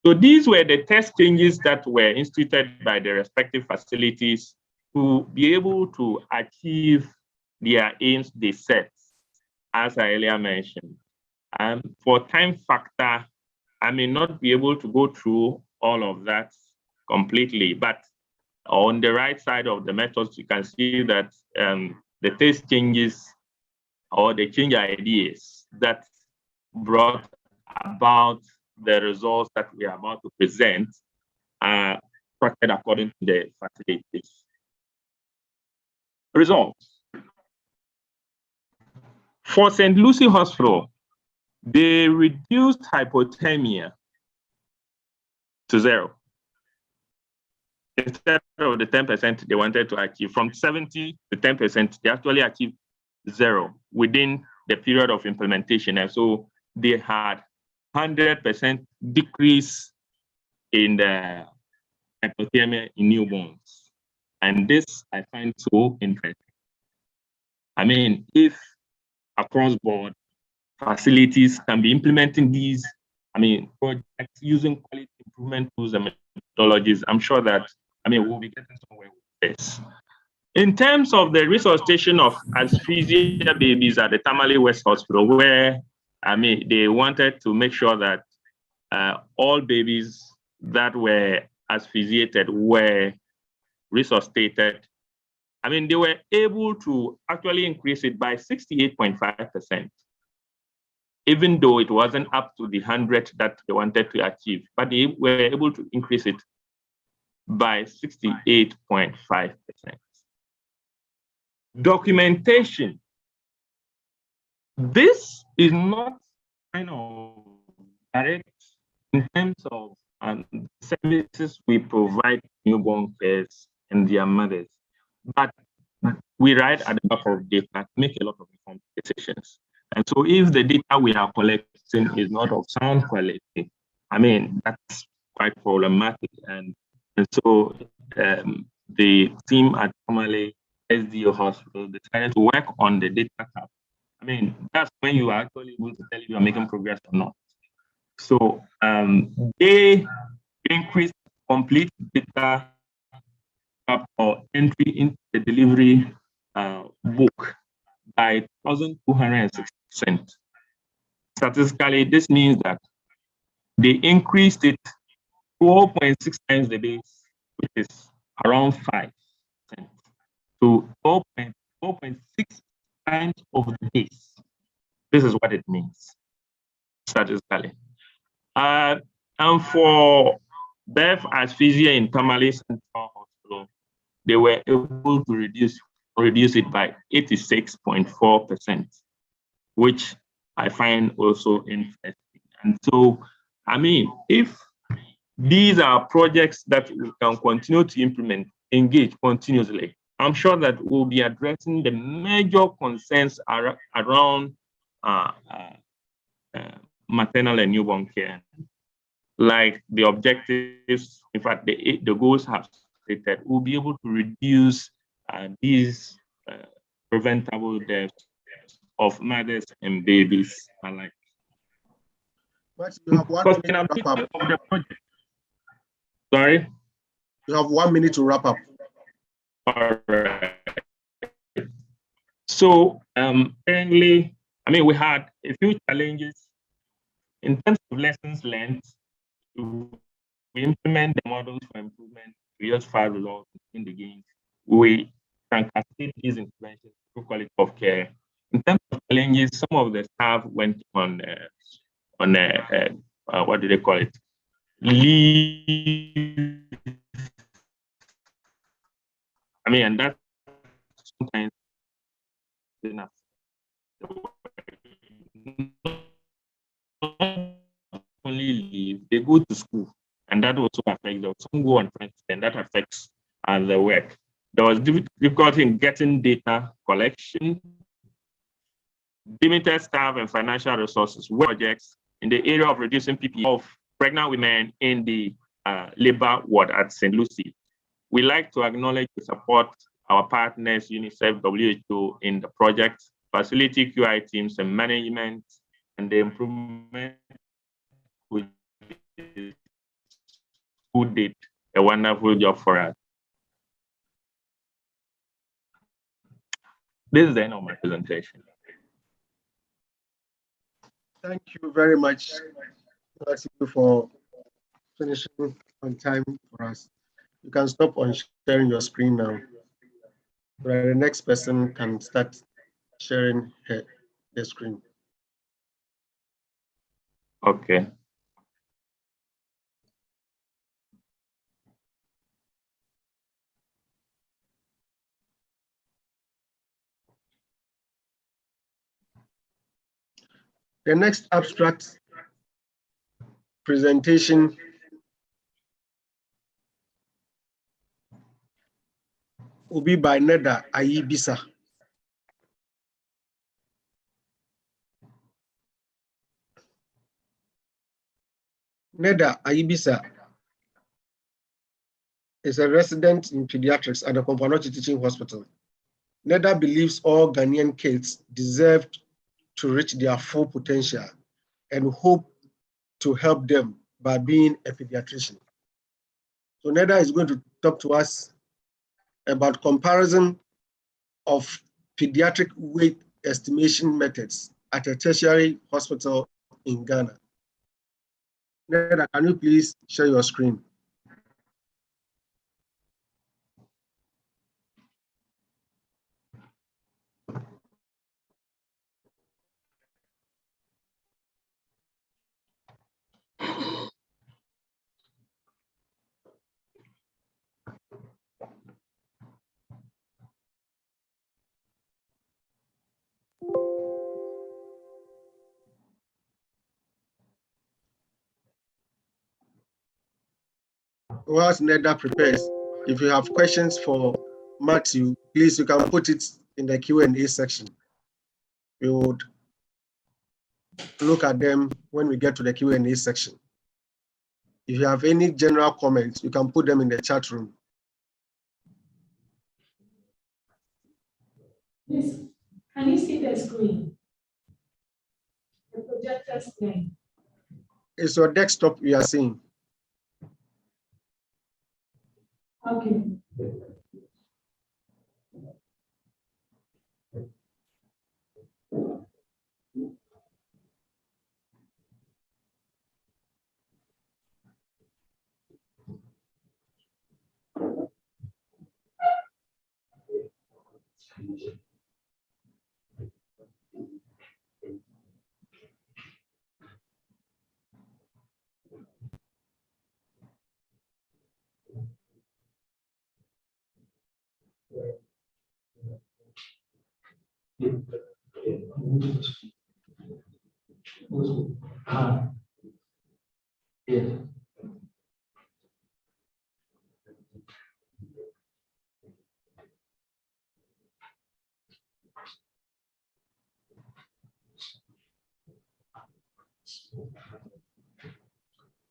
So these were the test changes that were instituted by the respective facilities to be able to achieve their aims they set, as I earlier mentioned. For time factor, I may not be able to go through all of that completely, but on the right side of the methods, you can see that the test changes or the change ideas that brought about the results that we are about to present are structured according to the facilities. Results. For St. Lucie Hospital, they reduced hypothermia to 0. Instead of the 10% they wanted to achieve, from 70 to 10%, they actually achieved 0 within the period of implementation. And so they had 100% decrease in the hypothermia in newborns. And this I find so interesting. I mean, if across board facilities can be implementing these, projects using quality improvement tools and methodologies, I'm sure that, we'll be getting somewhere with this. In terms of the resuscitation of asphyxia babies at the Tamale West Hospital, where, they wanted to make sure that all babies that were asphyxiated were resuscitated. They were able to actually increase it by 68.5%, even though it wasn't up to the 100 that they wanted to achieve, but they were able to increase it by 68.5%. Documentation. This is not direct in terms of services we provide newborn parents and their mothers, but we write at the back of data to make a lot of informed decisions. And so if the data we are collecting is not of sound quality, that's quite problematic. And so the team at Tamale SDO hospital decided to work on the data tab. I mean, that's when you are actually able to tell if you are making progress or not. So they increased complete data or entry into the delivery book by 1,260%. Statistically, this means that they increased it 4.6 times the base, which is around 5%, to 4.6 times of the base. This is what it means statistically. And for birth asphyxia in Tamale Central Hospital, they were able to reduce it by 86.4%, which I find also interesting. And so, I mean, if these are projects that we can continue to implement, engage continuously, I'm sure that we'll be addressing the major concerns around maternal and newborn care, like the objectives. In fact, the goals have stated, we'll be able to reduce these preventable deaths of mothers and babies alike. But you have 1 minute to wrap up. Of the project. Sorry? You have 1 minute to wrap up. All right. So currently, I mean, we had a few challenges in terms of lessons learned. We implement the models for improvement. We just find results in the gains. We can cascade these interventions through quality of care. In terms of challenges, some of the staff went on what do they call it? Leave. I mean, and that's sometimes enough. Only leave, they go to school, and that also affects them. Some go on friends, and that affects the work. There was difficulty in getting data collection, limited staff and financial resources, projects in the area of reducing PPE of pregnant women in the labor ward at St. Lucie. We like to acknowledge the support our partners, UNICEF, WHO, in the project, facility QI teams and management, and the improvement who did a wonderful job for us. This is the end of my presentation. Thank you very much. Thank you for finishing on time for us. You can stop on sharing your screen now, where the next person can start sharing the screen. Okay. The next abstract presentation will be by Neda Ayibisa. Neda Ayibisa is a resident in pediatrics at the Pompanochi Teaching Hospital. Neda believes all Ghanaian kids deserve to reach their full potential and hope to help them by being a pediatrician. So Neda is going to talk to us about comparison of pediatric weight estimation methods at a tertiary hospital in Ghana. Neda, can you please share your screen? Whilst Neda prepares, if you have questions for Matthew, please, you can put it in the Q&A section. We would look at them when we get to the Q&A section. If you have any general comments, you can put them in the chat room. Please, can you see the screen? The projector screen. It's your desktop we are seeing. Okay.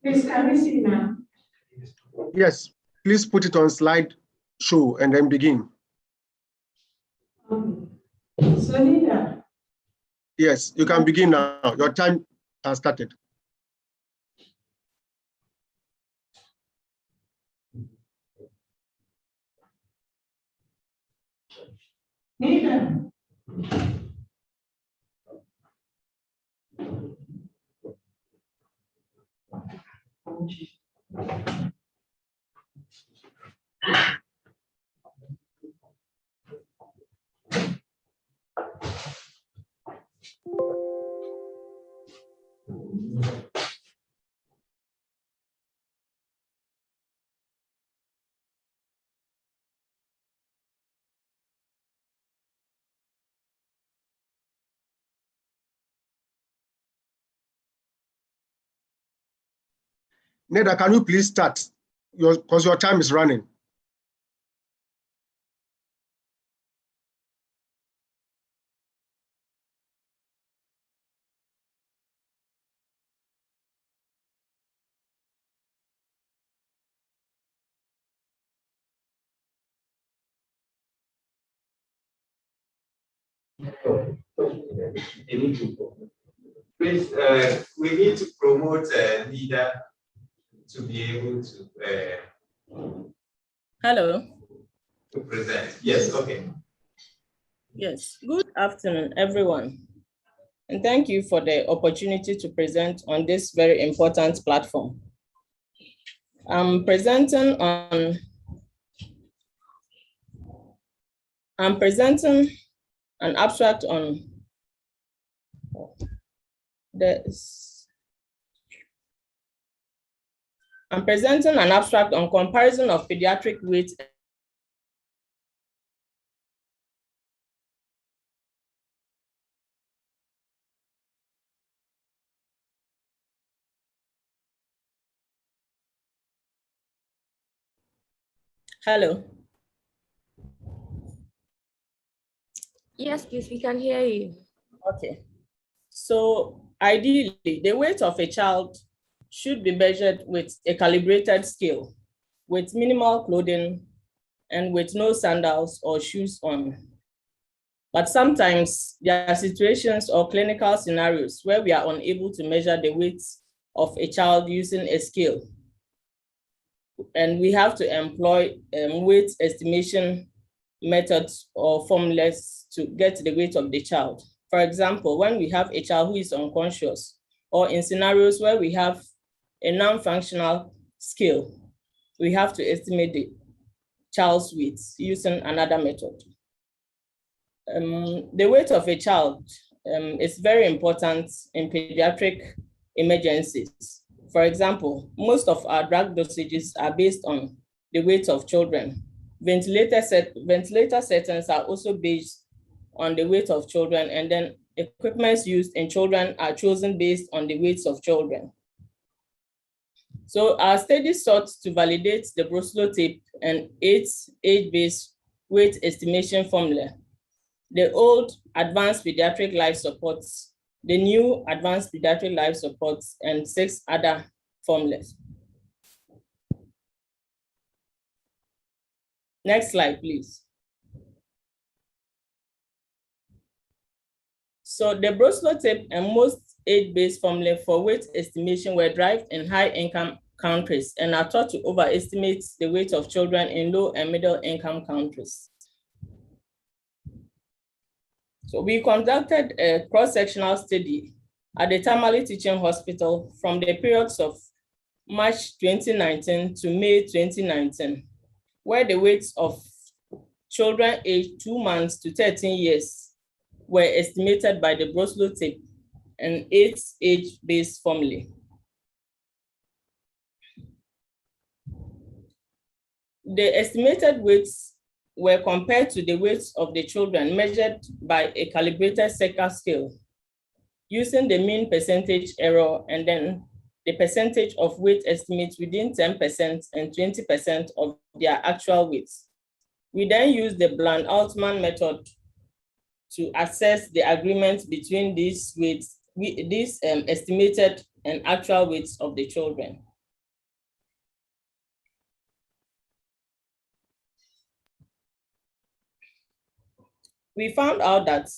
Please, can we see now? Yes, please put it on slide show and then begin. Okay. So Nida. Yes, you can begin now. Your time has started. Nida. Neda, can you please start? Because your time is running. Please, we need to promote a leader to be able to Hello. to present. Yes, okay. Yes, good afternoon, everyone. And thank you for the opportunity to present on this very important platform. I'm presenting an abstract on comparison of pediatric weight . Hello. Yes, please, we can hear you. Okay. So ideally, the weight of a child should be measured with a calibrated scale, with minimal clothing and with no sandals or shoes on. But sometimes there are situations or clinical scenarios where we are unable to measure the weight of a child using a scale. And we have to employ weight estimation methods or formulas to get the weight of the child. For example, when we have a child who is unconscious, or in scenarios where we have a non-functional scale, we have to estimate the child's weight using another method. The weight of a child is very important in pediatric emergencies. For example, most of our drug dosages are based on the weight of children. Ventilator settings are also based on the weight of children, and then equipments used in children are chosen based on the weights of children. So our study sought to validate the Broslo tape and its age-based weight estimation formula, the old advanced pediatric life supports, the new advanced pediatric life supports, and 6 other formulas. Next slide, please. So the Broslow tape and most age-based formula for weight estimation were derived in high-income countries and are thought to overestimate the weight of children in low and middle-income countries. So we conducted a cross-sectional study at the Tamale Teaching Hospital from the periods of March 2019 to May 2019, where the weights of children aged 2 months to 13 years were estimated by the Broslow tape and 8 age-based formula. The estimated weights were compared to the weights of the children measured by a calibrated Secker scale using the mean percentage error and then the percentage of weight estimates within 10% and 20% of their actual weights. We then used the Bland-Altman method to assess the agreement between these weights, estimated and actual weights of the children. We found out that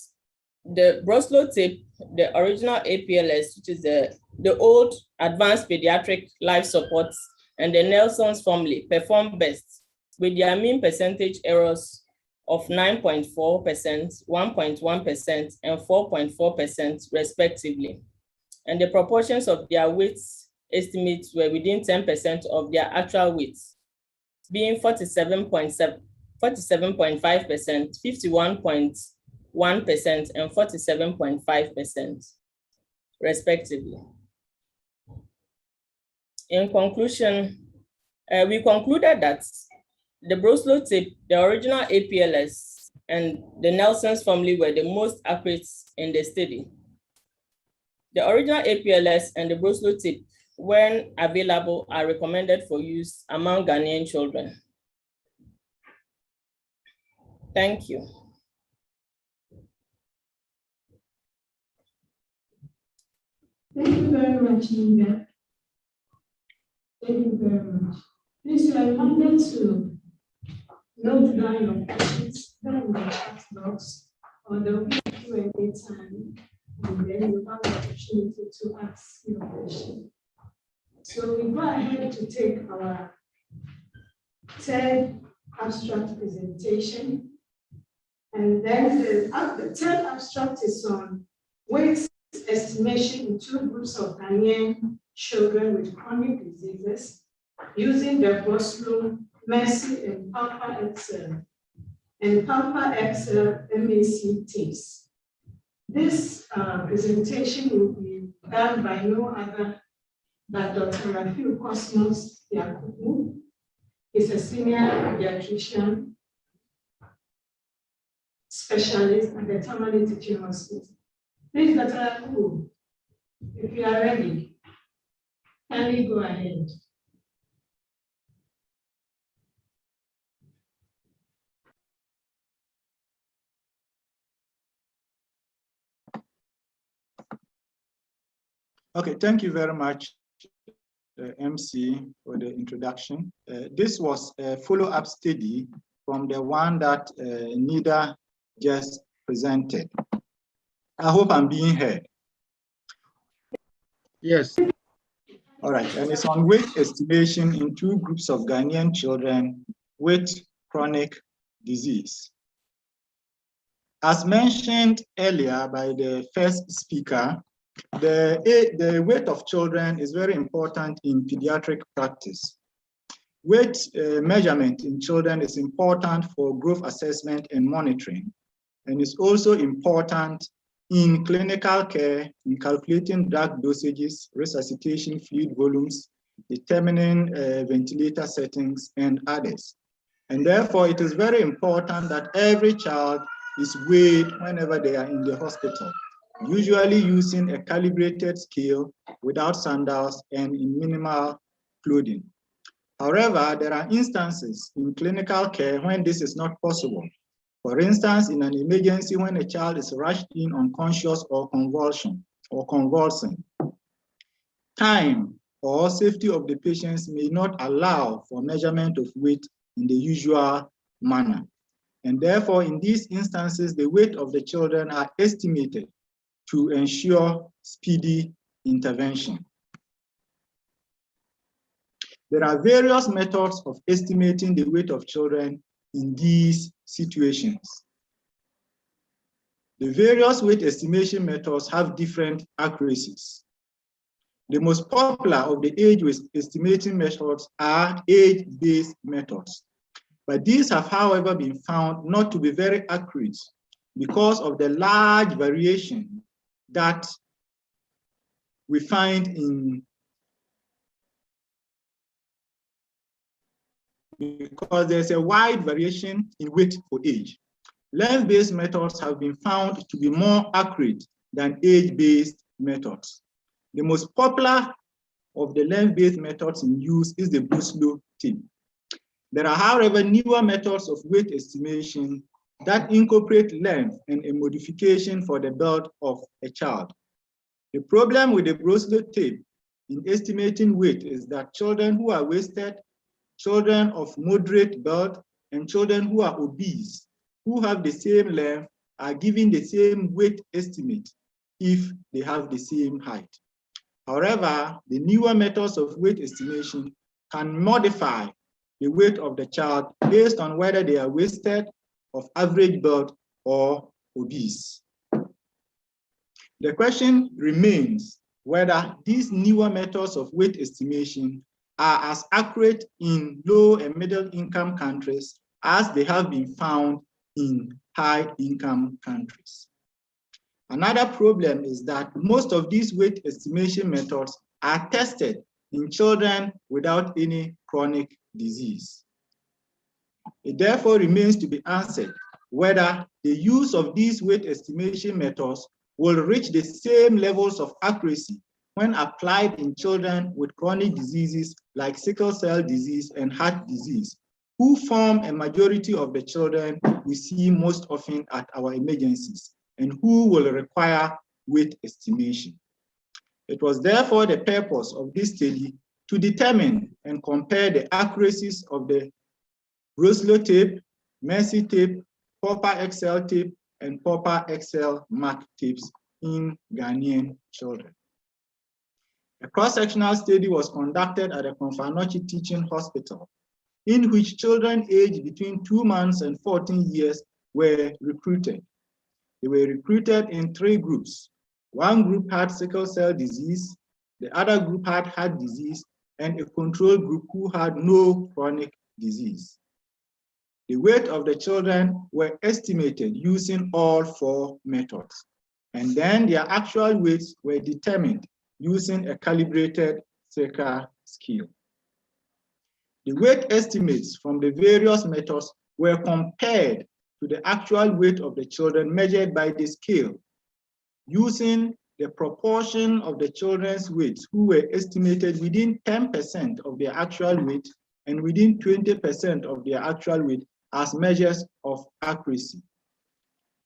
the Broslow tape, the original APLS, which is the old advanced pediatric life supports, and the Nelson's formula performed best with their mean percentage errors of 9.4%, 1.1%, and 4.4% respectively. And the proportions of their weights estimates were within 10% of their actual weights, being 47.5%, 51.1%, and 47.5% respectively. In conclusion, we concluded that the Broslow tape, the original APLS, and the Nelson's formula were the most accurate in the study. The original APLS and the Broslow tape, when available, are recommended for use among Ghanaian children. Thank you. Thank you very much, Nina. Thank you very much. Please, you are reminded to note down your questions down in the chat box, or there will be a Q&A time, and then you have the opportunity to ask your question. So we go ahead to take our third abstract presentation. And then the third abstract is on weight estimation in 2 groups of Ghanaian children with chronic diseases using the Broslow, Mercy, and Pampa XL MAC tapes. This presentation will be done by no other than Dr. Rafiu Cosmos Yakubu. He's a senior pediatrician specialist at the Tamale Teaching Hospital. Please, Dr. Yakubu, if you are ready, kindly go ahead. Okay, thank you very much, MC, for the introduction. This was a follow-up study from the one that Nida just presented. I hope I'm being heard. Yes. All right, and it's on weight estimation in 2 groups of Ghanaian children with chronic disease. As mentioned earlier by the first speaker, the weight of children is very important in pediatric practice. Weight measurement in children is important for growth assessment and monitoring, and is also important in clinical care in calculating drug dosages, resuscitation fluid volumes, determining ventilator settings, and others. And therefore, it is very important that every child is weighed whenever they are in the hospital, usually using a calibrated scale without sandals and in minimal clothing. However, there are instances in clinical care when this is not possible. For instance, in an emergency when a child is rushed in unconscious or convulsing. Time or safety of the patients may not allow for measurement of weight in the usual manner. And therefore, in these instances, the weight of the children are estimated to ensure speedy intervention. There are various methods of estimating the weight of children in these situations. The various weight estimation methods have different accuracies. The most popular of the age estimating methods are age-based methods. But these have, however, been found not to be very accurate because of the large variation that we find because there's a wide variation in weight for age. Length-based methods have been found to be more accurate than age-based methods. The most popular of the length-based methods in use is the Breslow tape. There are, however, newer methods of weight estimation that incorporate length and a modification for the belt of a child. The problem with the Breslow tape in estimating weight is that children who are wasted, children of moderate build, and children who are obese, who have the same length, are given the same weight estimate if they have the same height. However, the newer methods of weight estimation can modify the weight of the child based on whether they are wasted, of average build, or obese. The question remains whether these newer methods of weight estimation are as accurate in low and middle income countries as they have been found in high income countries. Another problem is that most of these weight estimation methods are tested in children without any chronic disease. It therefore remains to be answered whether the use of these weight estimation methods will reach the same levels of accuracy when applied in children with chronic diseases like sickle cell disease and heart disease, who form a majority of the children we see most often at our emergencies and who will require weight estimation. It was therefore the purpose of this study to determine and compare the accuracies of the Breslow tape, Mercy tape, Popper XL tape, and Popper XL Mark tapes in Ghanaian children. A cross-sectional study was conducted at a Konfanochi Teaching Hospital, in which children aged between 2 months and 14 years were recruited. They were recruited in 3 groups. One group had sickle cell disease, the other group had heart disease, and a control group who had no chronic disease. The weight of the children were estimated using all 4 methods, and then their actual weights were determined using a calibrated Seca scale. The weight estimates from the various methods were compared to the actual weight of the children measured by the scale, using the proportion of the children's weights who were estimated within 10% of their actual weight and within 20% of their actual weight as measures of accuracy.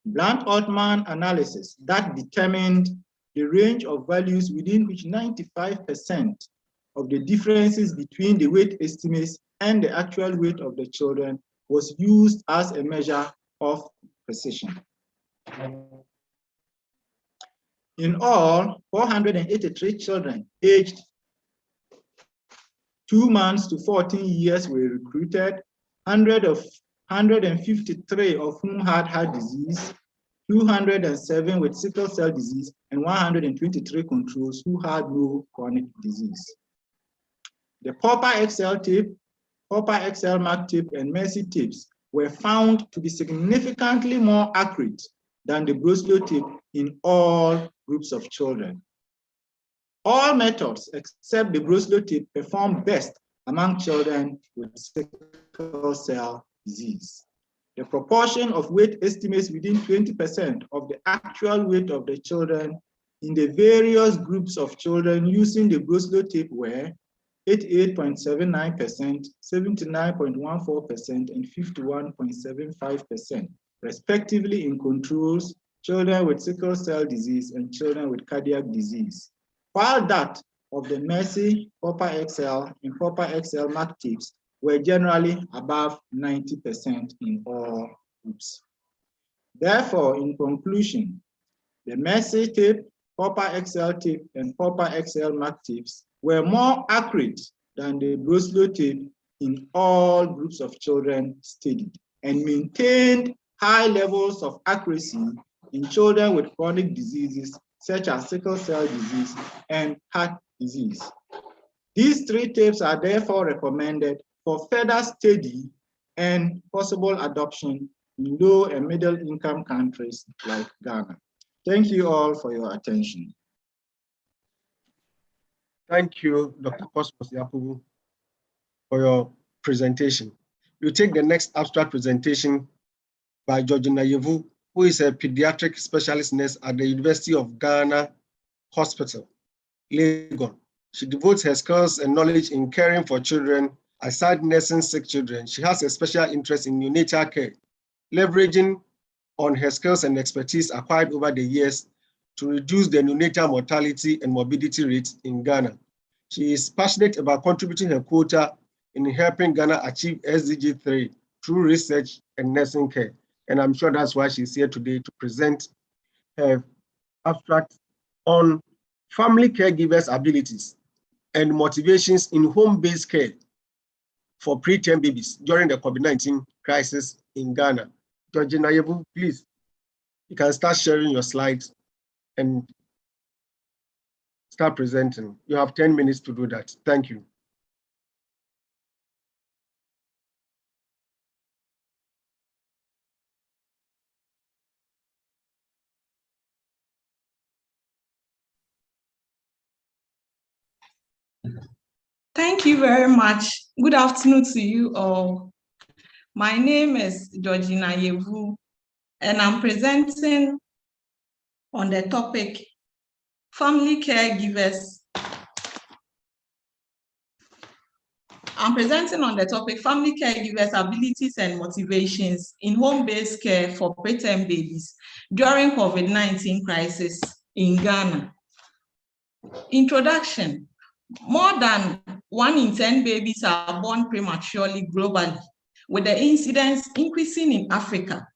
Blunt-Altman analysis that determined the range of values within which 95% of the differences between the weight estimates and the actual weight of the children was used as a measure of precision. In all, 483 children aged 2 months to 14 years were recruited, 153 of whom had heart disease, 207 with sickle cell disease, and 123 controls who had no chronic disease. The Popper XL tape, Popper XL Mark tape, and Mercy tapes were found to be significantly more accurate than the Breslow tape in all groups of children. All methods except the Breslow tape perform best among children with sickle cell disease. The proportion of weight estimates within 20% of the actual weight of the children in the various groups of children using the Breslow tape were 88.79%, 79.14%, and 51.75%, respectively in controls, children with sickle cell disease, and children with cardiac disease, while that of the Mercy, Popper XL, and Popper XL Mark tapes were generally above 90% in all groups. Therefore, in conclusion, The Mercy tape, Copper XL tape, and Copper XL Mac tapes were more accurate than the Broslo tape in all groups of children studied and maintained high levels of accuracy in children with chronic diseases such as sickle cell disease and heart disease. These 3 tapes are therefore recommended for further study and possible adoption in low and middle income countries like Ghana. Thank you all for your attention. Thank you, Dr. Cosmos Yakubu, for your presentation. You take the next abstract presentation by Georgina Yevu, who is a pediatric specialist nurse at the University of Ghana Hospital, Legon. She devotes her skills and knowledge in caring for children. Aside nursing sick children, she has a special interest in neonatal care, leveraging on her skills and expertise acquired over the years to reduce the neonatal mortality and morbidity rates in Ghana. She is passionate about contributing her quota in helping Ghana achieve SDG 3 through research and nursing care. And I'm sure that's why she's here today to present her abstract on family caregivers' abilities and motivations in home-based care for preterm babies during the COVID-19 crisis in Ghana. Georgina Yevu, please, you can start sharing your slides and start presenting. You have 10 minutes to do that. Thank you. Thank you very much. Good afternoon to you all. My name is Georgina Yevu, and I'm presenting on the topic family caregivers. I'm presenting on the topic family caregivers' abilities and motivations in home-based care for preterm babies during COVID-19 crisis in Ghana. Introduction. More than 1 in 10 babies are born prematurely globally, with the incidence increasing in Africa.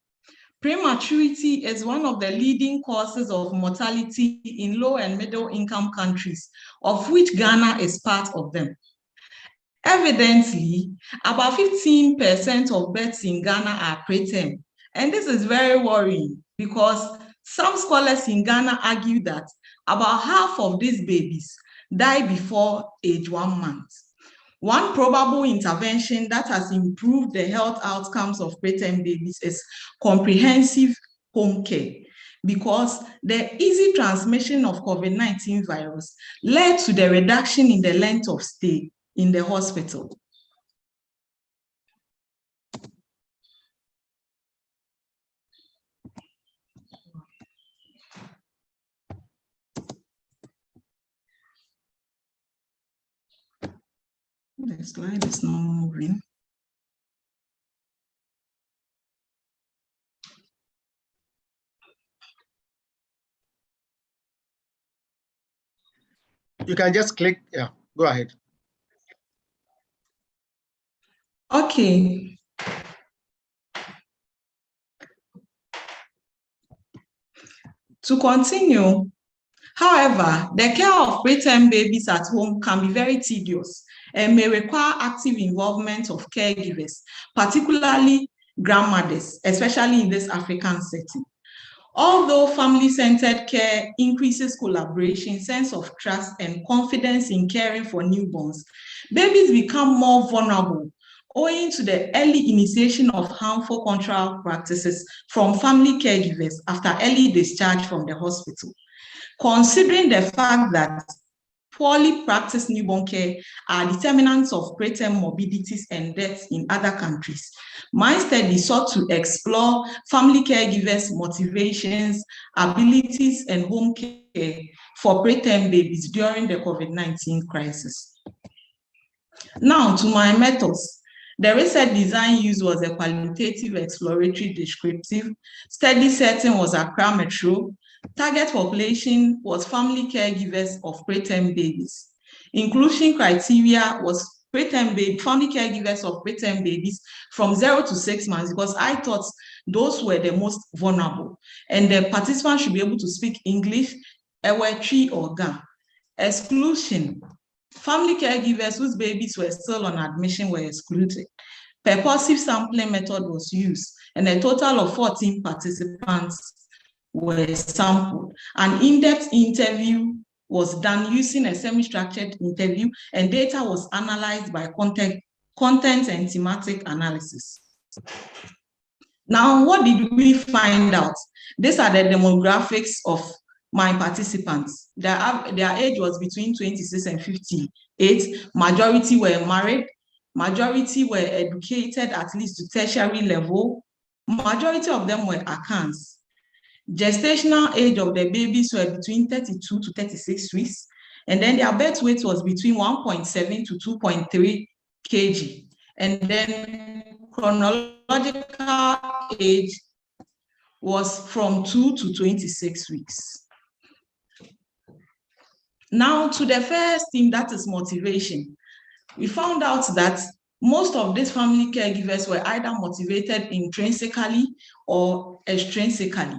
Prematurity is one of the leading causes of mortality in low and middle income countries, of which Ghana is part of them. Evidently, about 15% of births in Ghana are preterm, and this is very worrying because some scholars in Ghana argue that about half of these babies die before age 1 month. One probable intervention that has improved the health outcomes of preterm babies is comprehensive home care, because the easy transmission of COVID-19 virus led to the reduction in the length of stay in the hospital. The slide is not moving. You can just click, yeah, go ahead. Okay. To continue, however, the care of preterm babies at home can be very tedious and may require active involvement of caregivers, particularly grandmothers, especially in this African setting. Although family-centered care increases collaboration, sense of trust, and confidence in caring for newborns, babies become more vulnerable owing to the early initiation of harmful cultural practices from family caregivers after early discharge from the hospital. Considering the fact that poorly practiced newborn care are determinants of preterm morbidities and deaths in other countries, my study sought to explore family caregivers' motivations, abilities, and home care for preterm babies during the COVID-19 crisis. Now to my methods. The research design used was a qualitative, exploratory, descriptive. Study setting was Accra Metro. Target population was family caregivers of preterm babies. Inclusion criteria was family caregivers of preterm babies from 0 to 6 months, because I thought those were the most vulnerable. And the participants should be able to speak English, Ewe, or Ga. Exclusion. Family caregivers whose babies were still on admission were excluded. Purposive sampling method was used, and a total of 14 participants were sampled. An in-depth interview was done using a semi-structured interview, and data was analyzed by content and thematic analysis. Now, what did we find out? These are the demographics of my participants. Their age was between 26 and 58. Majority were married. Majority were educated at least to tertiary level. Majority of them were accounts. Gestational age of the babies were between 32 to 36 weeks. And then their birth weight was between 1.7 to 2.3 kg. And then chronological age was from 2 to 26 weeks. Now to the first thing, that is motivation. We found out that most of these family caregivers were either motivated intrinsically or extrinsically.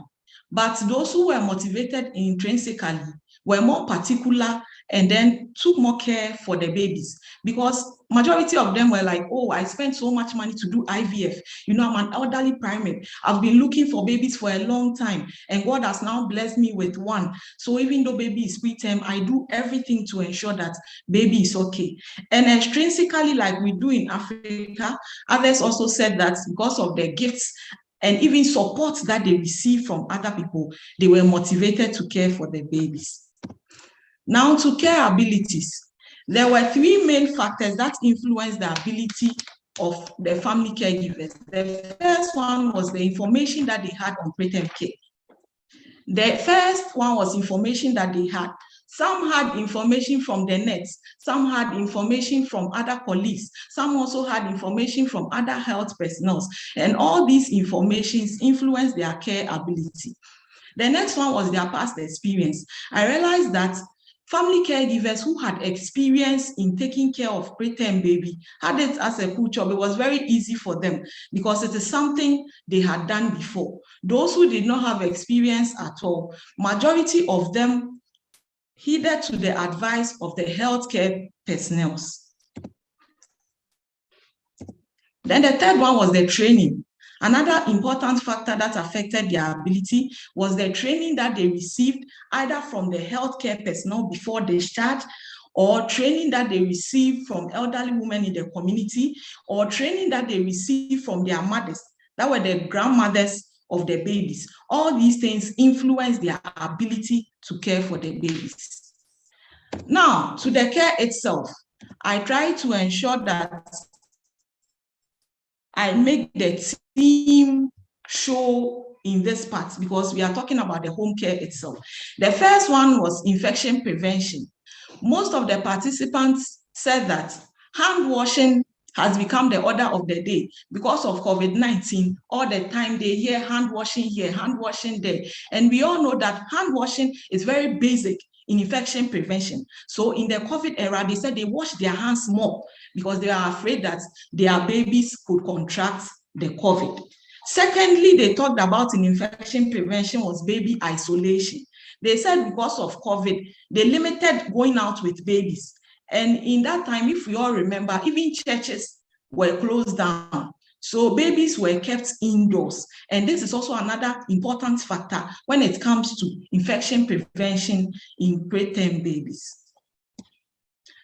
But those who were motivated intrinsically were more particular and then took more care for the babies, because majority of them were like, oh, I spent so much money to do IVF. You know, I'm an elderly primate. I've been looking for babies for a long time, and God has now blessed me with one. So even though baby is preterm, I do everything to ensure that baby is okay. And extrinsically, like we do in Africa, others also said that because of their gifts and even support that they receive from other people, they were motivated to care for their babies. Now to care abilities. There were three main factors that influenced the ability of the family caregivers. The first one was the information that they had on preterm care. The first one was information that they had. Some had information from the nets, some had information from other colleagues, some also had information from other health personnel, and all these informations influenced their care ability. The next one was their past experience. I realized that family caregivers who had experience in taking care of preterm baby had it as a cool job. It was very easy for them because it is something they had done before. Those who did not have experience at all, majority of them heeded to the advice of the healthcare personnel. Then the third one was the training. Another important factor that affected their ability was the training that they received either from the healthcare personnel before discharge, or training that they received from elderly women in the community, or training that they received from their mothers, that were the grandmothers of the babies. All these things influence their ability to care for the babies. Now, to the care itself, I try to ensure that I make the team show in this part because we are talking about the home care itself. The first one was infection prevention. Most of the participants said that hand washing has become the order of the day because of COVID-19. All the time they hear hand washing here, hand washing there. And we all know that hand washing is very basic in infection prevention. So in the COVID era, they said they wash their hands more because they are afraid that their babies could contract the COVID. Secondly, they talked about in infection prevention was baby isolation. They said because of COVID, they limited going out with babies. And in that time, if we all remember, even churches were closed down. So babies were kept indoors. And this is also another important factor when it comes to infection prevention in preterm babies.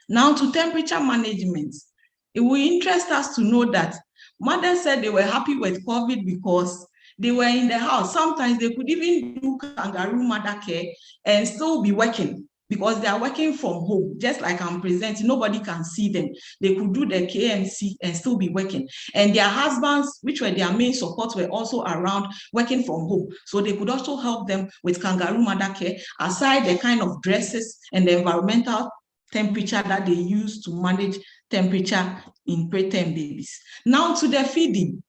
Now to temperature management. It will interest us to know that mothers said they were happy with COVID because they were in the house. Sometimes they could even do kangaroo mother care and still be working because they are working from home, just like I'm presenting. Nobody can see them. They could do the KMC and still be working. And their husbands, which were their main support, were also around working from home. So they could also help them with kangaroo mother care, aside the kind of dresses and the environmental temperature that they use to manage temperature in preterm babies. Now to the feeding.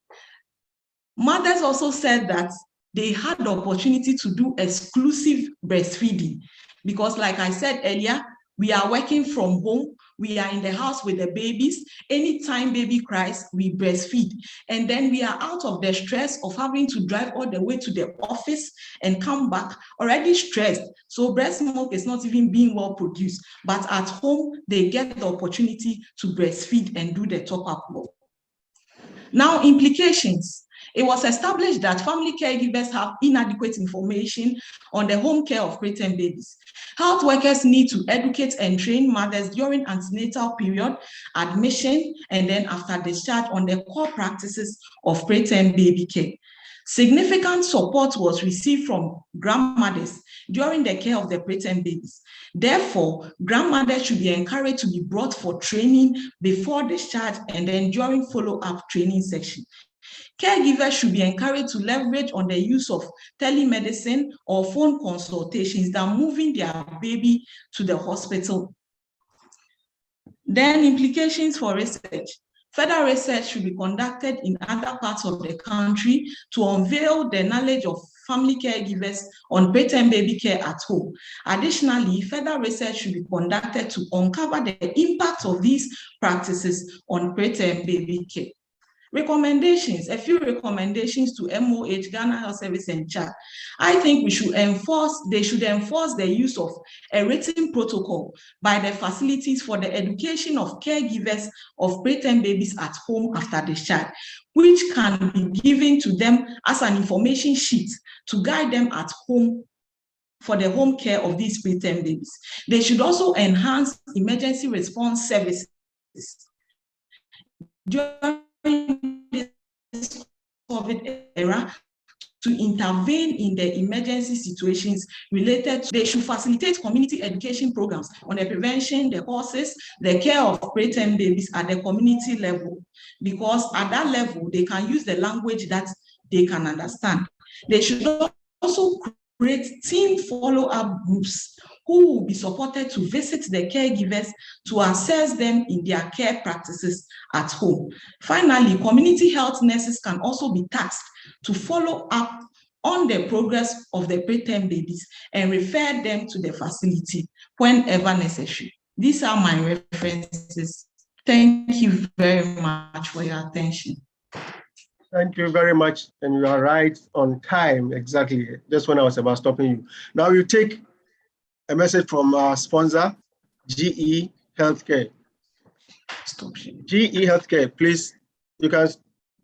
Mothers also said that they had the opportunity to do exclusive breastfeeding because, like I said earlier, we are working from home. we are in the house with the babies. Anytime baby cries, we breastfeed. And then we are out of the stress of having to drive all the way to the office and come back already stressed. So breast milk is not even being well produced, but at home, they get the opportunity to breastfeed and do the top-up work. Now, implications. It was established that family caregivers have inadequate information on the home care of preterm babies. Health workers need to educate and train mothers during antenatal period, admission, and then after discharge on the core practices of preterm baby care. Significant support was received from grandmothers during the care of the preterm babies. Therefore, grandmothers should be encouraged to be brought for training before discharge and then during follow-up training section. Caregivers should be encouraged to leverage on the use of telemedicine or phone consultations than moving their baby to the hospital. Then implications for research. Further research should be conducted in other parts of the country to unveil the knowledge of family caregivers on preterm baby care at home. Additionally, further research should be conducted to uncover the impact of these practices on preterm baby care. Recommendations, a few recommendations to MOH, Ghana Health Service and CHAD. I think they should enforce the use of a written protocol by the facilities for the education of caregivers of preterm babies at home after discharge, which can be given to them as an information sheet to guide them at home for the home care of these preterm babies. They should also enhance emergency response services during this COVID era to intervene in the emergency situations related to. They should facilitate community education programs on the prevention, the causes, the care of preterm babies at the community level, because at that level, they can use the language that they can understand. They should also create team follow-up groups who will be supported to visit the caregivers to assess them in their care practices at home. Finally, community health nurses can also be tasked to follow up on the progress of the preterm babies and refer them to the facility whenever necessary. These are my references. Thank you very much for your attention. Thank you very much. And you are right on time, exactly. Just when I was about stopping you. Now you take a message from our sponsor, GE Healthcare. GE Healthcare, please, you can,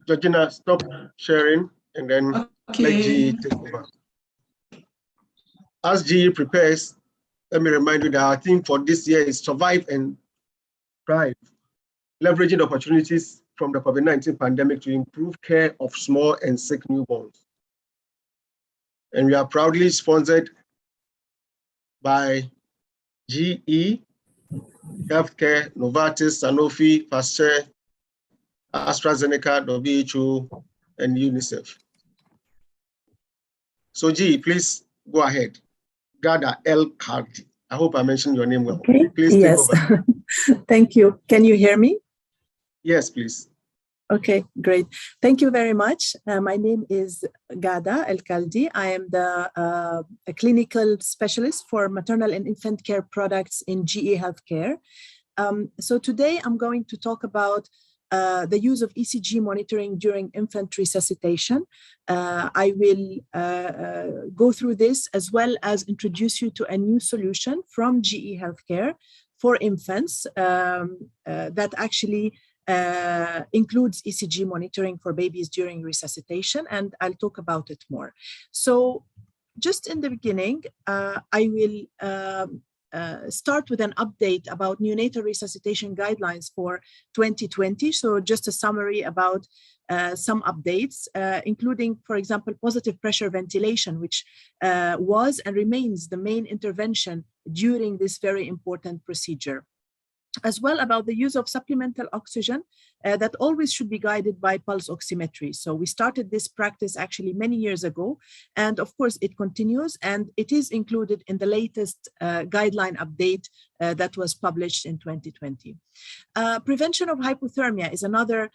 Georgina, stop sharing and then let GE take over. As GE prepares, let me remind you that our theme for this year is Survive and Thrive, leveraging opportunities from the COVID-19 pandemic to improve care of small and sick newborns. And we are proudly sponsored by GE Healthcare, Novartis, Sanofi, Pasteur, AstraZeneca, WHO, and UNICEF. So GE, please go ahead. Gada L. Cardi. I hope I mentioned your name well. Okay. Please take yes. over. Thank you. Can you hear me? Yes, please. Okay, great. Thank you very much. My name is Gada El Kaldi. I am a clinical specialist for maternal and infant care products in GE Healthcare. So today I'm going to talk about the use of ECG monitoring during infant resuscitation. I will go through this as well as introduce you to a new solution from GE Healthcare for infants that actually includes ECG monitoring for babies during resuscitation, and I'll talk about it more. So just in the beginning, I will start with an update about neonatal resuscitation guidelines for 2020. So just a summary about some updates, including, for example, positive pressure ventilation, which was and remains the main intervention during this very important procedure. As well about the use of supplemental oxygen that always should be guided by pulse oximetry. So we started this practice actually many years ago, and of course it continues, and it is included in the latest guideline update that was published in 2020. Prevention of hypothermia is another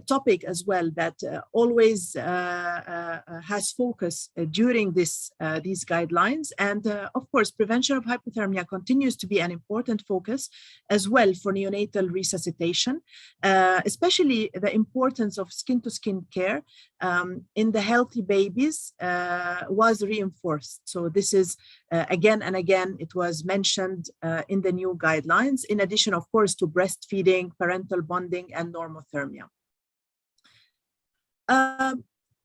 topic as well that always has focus during these guidelines. And of course, prevention of hypothermia continues to be an important focus as well for neonatal resuscitation, especially the importance of skin-to-skin care in the healthy babies was reinforced. So this is again and again, it was mentioned in the new guidelines, in addition, of course, to breastfeeding, parental bonding, and normothermia.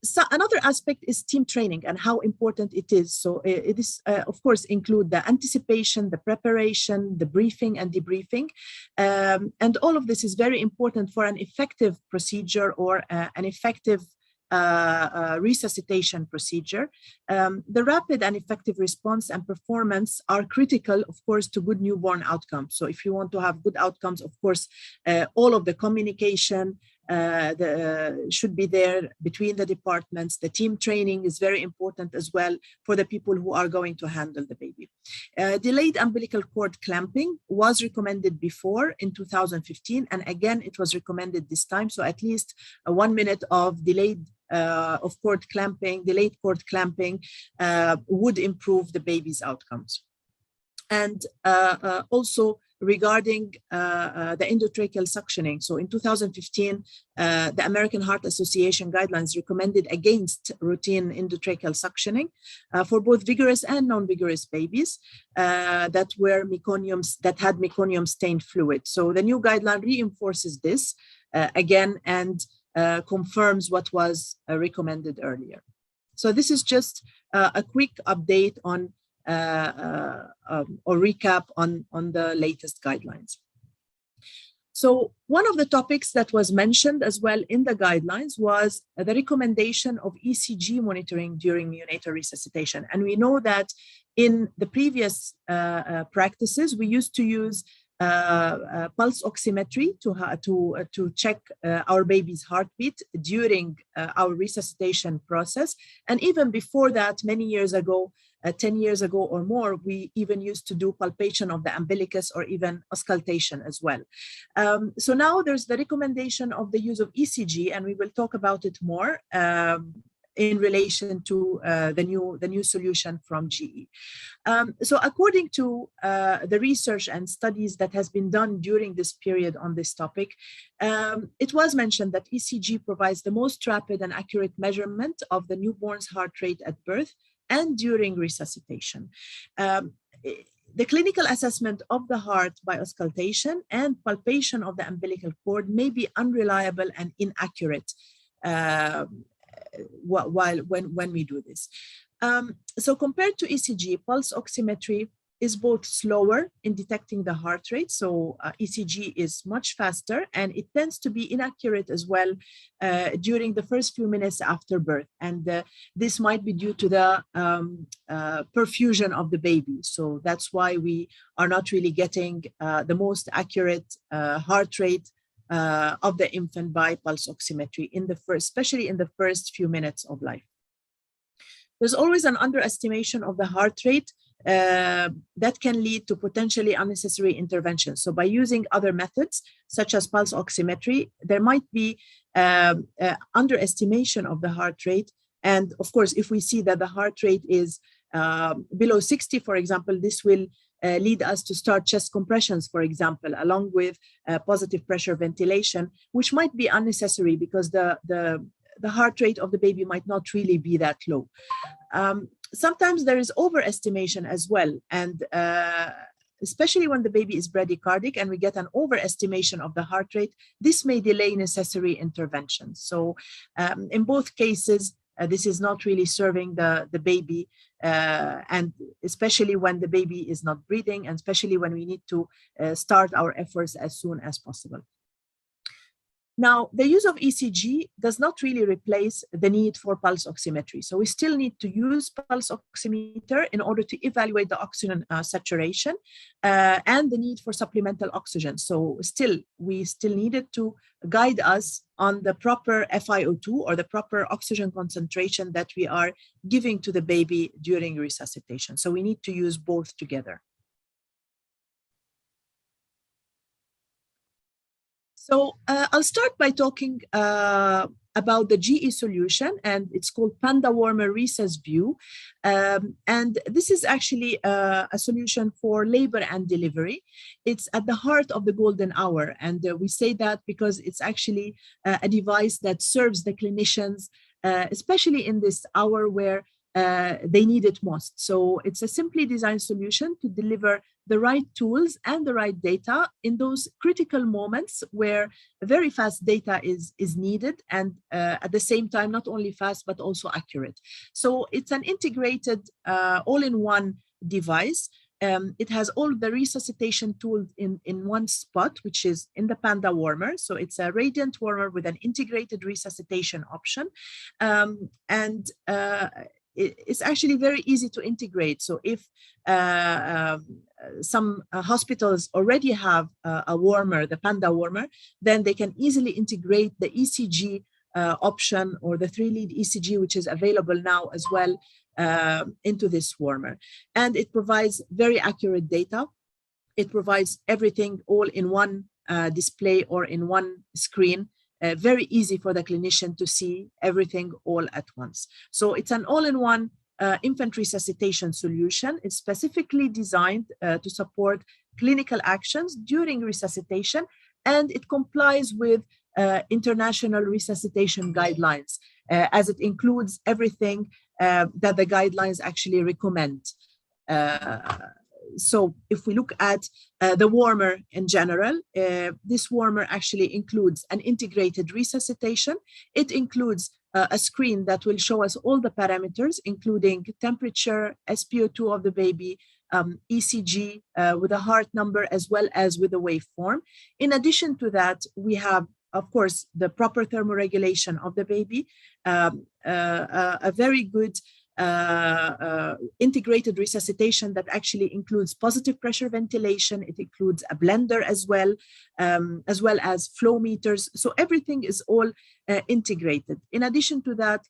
So another aspect is team training and how important it is. So it is, of course, include the anticipation, the preparation, the briefing and debriefing. And all of this is very important for an effective procedure or an effective resuscitation procedure. The rapid and effective response and performance are critical, of course, to good newborn outcomes. So if you want to have good outcomes, of course, all of the communication should be there between the departments. The team training is very important as well for the people who are going to handle the baby. Delayed umbilical cord clamping was recommended before in 2015, and again, it was recommended this time. So at least 1 minute of delayed cord clamping, delayed cord clamping would improve the baby's outcomes. And also regarding the endotracheal suctioning. So in 2015, the American Heart Association guidelines recommended against routine endotracheal suctioning for both vigorous and non-vigorous babies that had meconium stained fluid. So the new guideline reinforces this again and confirms what was recommended earlier. So this is just a quick update on or recap on the latest guidelines. So one of the topics that was mentioned as well in the guidelines was the recommendation of ECG monitoring during neonatal resuscitation. And we know that in the previous practices, we used to use pulse oximetry to check our baby's heartbeat during our resuscitation process. And even before that, many years ago, 10 years ago or more, we even used to do palpation of the umbilicus or even auscultation as well. So now there's the recommendation of the use of ECG, and we will talk about it more in relation to the new solution from GE. So according to the research and studies that has been done during this period on this topic, it was mentioned that ECG provides the most rapid and accurate measurement of the newborn's heart rate at birth and during resuscitation. The clinical assessment of the heart by auscultation and palpation of the umbilical cord may be unreliable and inaccurate when we do this. So compared to ECG, pulse oximetry is both slower in detecting the heart rate. So ECG is much faster, and it tends to be inaccurate as well during the first few minutes after birth. And this might be due to the perfusion of the baby. So that's why we are not really getting the most accurate heart rate of the infant by pulse oximetry especially in the first few minutes of life. There's always an underestimation of the heart rate that can lead to potentially unnecessary interventions. So by using other methods, such as pulse oximetry, there might be underestimation of the heart rate. And of course, if we see that the heart rate is below 60, for example, this will lead us to start chest compressions, for example, along with positive pressure ventilation, which might be unnecessary because the heart rate of the baby might not really be that low. Sometimes there is overestimation as well, and especially when the baby is bradycardic and we get an overestimation of the heart rate, this may delay necessary interventions. So in both cases, this is not really serving the baby, and especially when the baby is not breathing, and especially when we need to start our efforts as soon as possible. Now, the use of ECG does not really replace the need for pulse oximetry. So we still need to use pulse oximeter in order to evaluate the oxygen saturation and the need for supplemental oxygen. So we still needed to guide us on the proper FiO2 or the proper oxygen concentration that we are giving to the baby during resuscitation. So we need to use both together. So I'll start by talking about the GE solution, and it's called Panda Warmer Recess View. And this is actually a solution for labor and delivery. It's at the heart of the golden hour. And we say that because it's actually a device that serves the clinicians, especially in this hour where they need it most. So it's a simply designed solution to deliver the right tools and the right data in those critical moments where very fast data is needed, and at the same time, not only fast, but also accurate. So it's an integrated all-in-one device. It has all the resuscitation tools in one spot, which is in the Panda Warmer. So it's a radiant warmer with an integrated resuscitation option. It's actually very easy to integrate. So if some hospitals already have a warmer, the Panda Warmer, then they can easily integrate the ECG option or the 3-lead ECG, which is available now as well, into this warmer. And it provides very accurate data. It provides everything all in one display or in one screen. Very easy for the clinician to see everything all at once. So it's an all-in-one infant resuscitation solution. It's specifically designed to support clinical actions during resuscitation, and it complies with international resuscitation guidelines, as it includes everything that the guidelines actually recommend. So if we look at the warmer in general, this warmer actually includes an integrated resuscitation. It includes a screen that will show us all the parameters, including temperature, SpO2 of the baby, ECG with a heart number, as well as with a waveform. In addition to that, we have, of course, the proper thermoregulation of the baby, a very good integrated resuscitation that actually includes positive pressure ventilation. It includes a blender as well as flow meters. So everything is all integrated. In addition to that,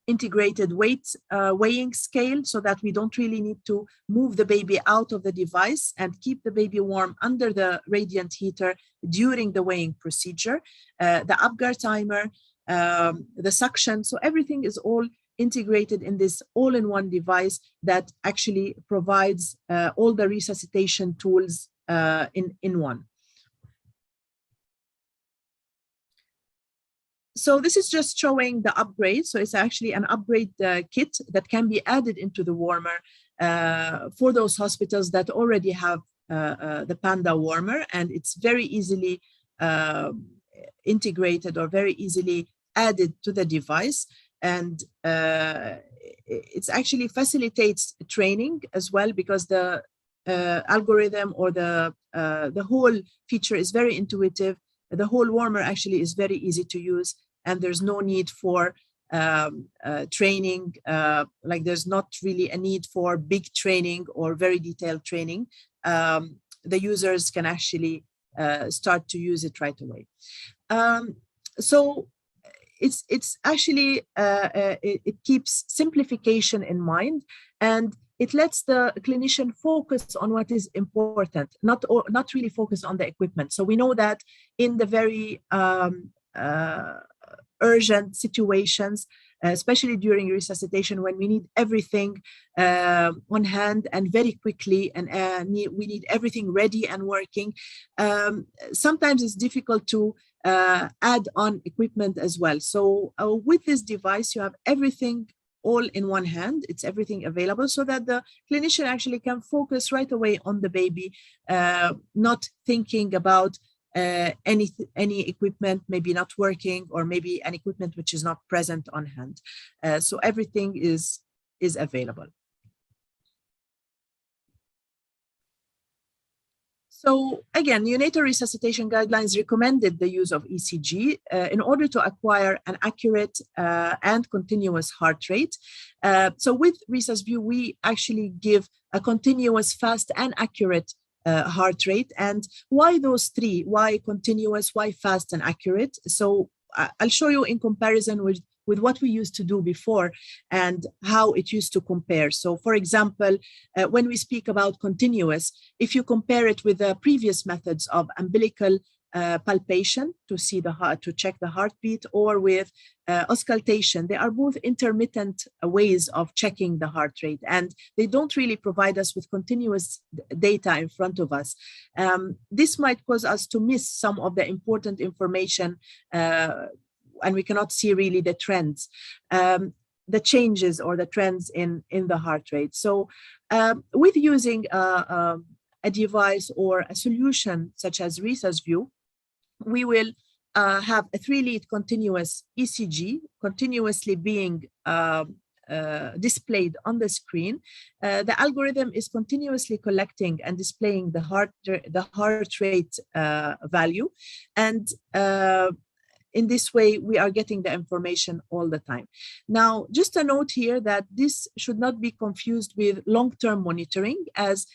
integrated weighing scale, so that we don't really need to move the baby out of the device and keep the baby warm under the radiant heater during the weighing procedure. The Apgar timer, the suction, so everything is all integrated in this all-in-one device that actually provides all the resuscitation tools in one. So this is just showing the upgrade. So it's actually an upgrade kit that can be added into the warmer for those hospitals that already have the Panda Warmer, and it's very easily integrated or very easily added to the device. And it actually facilitates training as well, because the algorithm or the whole feature is very intuitive. The whole warmer actually is very easy to use, and there's no need for training. Like there's not really a need for big training or very detailed training. The users can actually start to use it right away. So it's actually, it keeps simplification in mind, and it lets the clinician focus on what is important, not really focus on the equipment. So we know that in the very urgent situations, especially during resuscitation, when we need everything on hand and very quickly, and we need everything ready and working, sometimes it's difficult to add on equipment as well. So with this device, you have everything all in one hand. It's everything available so that the clinician actually can focus right away on the baby, not thinking about any equipment maybe not working, or maybe an equipment which is not present on hand. So everything is available. So again, neonatal resuscitation guidelines recommended the use of ECG in order to acquire an accurate and continuous heart rate. So with ResusView, we actually give a continuous, fast, and accurate heart rate. And why those three? Why continuous, why fast and accurate? So I'll show you in comparison with what we used to do before and how it used to compare. So for example, when we speak about continuous, if you compare it with the previous methods of umbilical palpation to see the heart, to check the heartbeat, or with auscultation. They are both intermittent ways of checking the heart rate, and they don't really provide us with continuous data in front of us. This might cause us to miss some of the important information, and we cannot see really the trends, the changes or the trends in the heart rate. So with using a device or a solution such as ResusView, we will have a 3-lead continuous ECG continuously being displayed on the screen. The algorithm is continuously collecting and displaying the heart rate value, and in this way, we are getting the information all the time. Now, just a note here that this should not be confused with long-term monitoring, as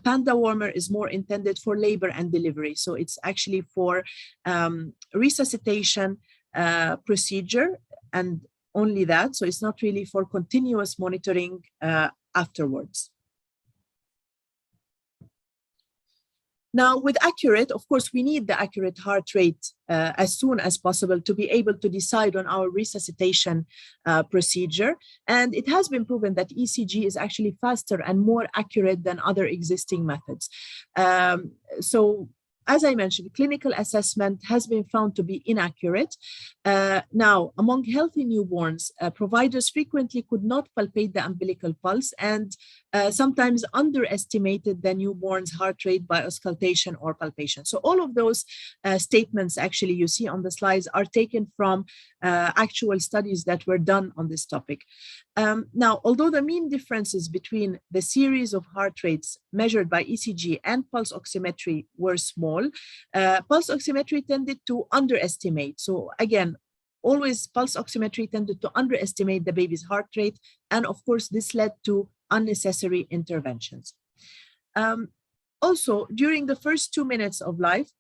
Panda Warmer is more intended for labor and delivery. So it's actually for resuscitation procedure and only that. So it's not really for continuous monitoring afterwards. Now, with accurate, of course, we need the accurate heart rate as soon as possible to be able to decide on our resuscitation procedure. And it has been proven that ECG is actually faster and more accurate than other existing methods. So, as I mentioned, clinical assessment has been found to be inaccurate. Now, among healthy newborns, providers frequently could not palpate the umbilical pulse and sometimes underestimated the newborn's heart rate by auscultation or palpation. So all of those statements actually you see on the slides are taken from actual studies that were done on this topic. Now, although the mean differences between the series of heart rates measured by ECG and pulse oximetry were small, pulse oximetry tended to underestimate. So again, always pulse oximetry tended to underestimate the baby's heart rate. And of course, this led to unnecessary interventions. Also, during the first 2 minutes of life,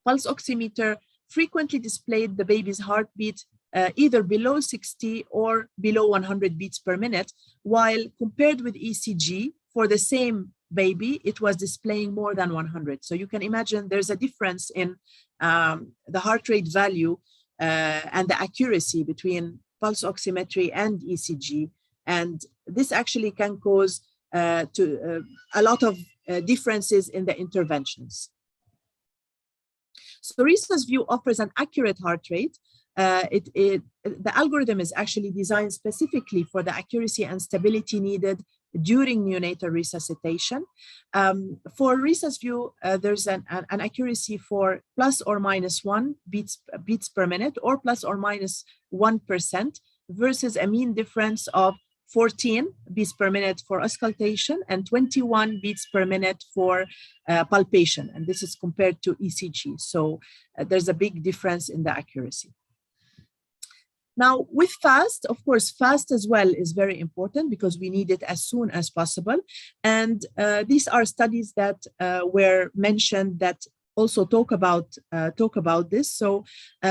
pulse oximeter frequently displayed the baby's heartbeat either below 60 or below 100 beats per minute, while compared with ECG, for the same baby, it was displaying more than 100. So you can imagine there's a difference in the heart rate value and the accuracy between pulse oximetry and ECG. And this actually can cause a lot of differences in the interventions. So ResusView offers an accurate heart rate. The algorithm is actually designed specifically for the accuracy and stability needed during neonatal resuscitation. For ResusView, there's an accuracy for plus or minus 1 beats per minute or plus or minus 1% versus a mean difference of 14 beats per minute for auscultation and 21 beats per minute for palpation. And this is compared to ECG. So there's a big difference in the accuracy. Now, with fast, of course, fast as well is very important because we need it as soon as possible. And these are studies that were mentioned that also talk about this. So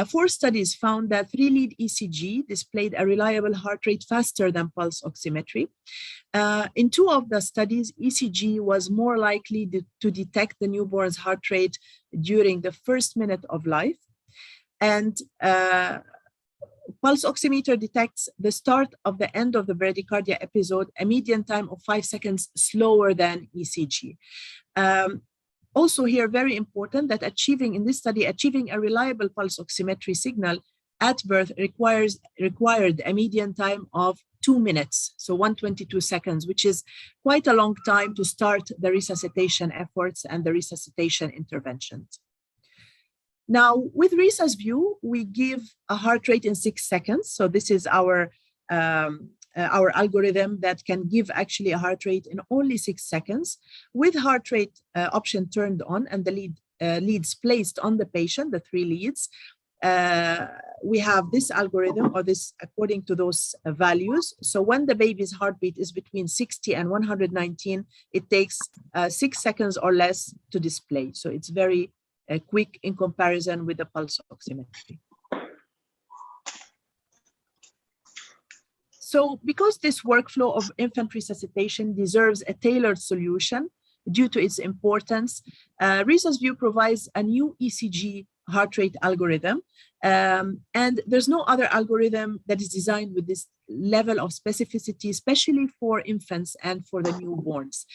4 studies found that 3-lead ECG displayed a reliable heart rate faster than pulse oximetry. In 2 of the studies, ECG was more likely to detect the newborn's heart rate during the first minute of life. And pulse oximeter detects the start of the end of the bradycardia episode, a median time of 5 seconds slower than ECG. Also here, very important that in this study, achieving a reliable pulse oximetry signal at birth required a median time of 2 minutes, so 122 seconds, which is quite a long time to start the resuscitation efforts and the resuscitation interventions. Now, with ResusView, we give a heart rate in 6 seconds. So this is our algorithm that can give actually a heart rate in only 6 seconds. With heart rate option turned on and the leads placed on the patient, the 3 leads, we have this algorithm, or this according to those values. So when the baby's heartbeat is between 60 and 119, it takes 6 seconds or less to display. So it's very quick in comparison with the pulse oximetry. So because this workflow of infant resuscitation deserves a tailored solution, due to its importance. Research View provides a new ECG heart rate algorithm, and there's no other algorithm that is designed with this level of specificity, especially for infants and for the newborns.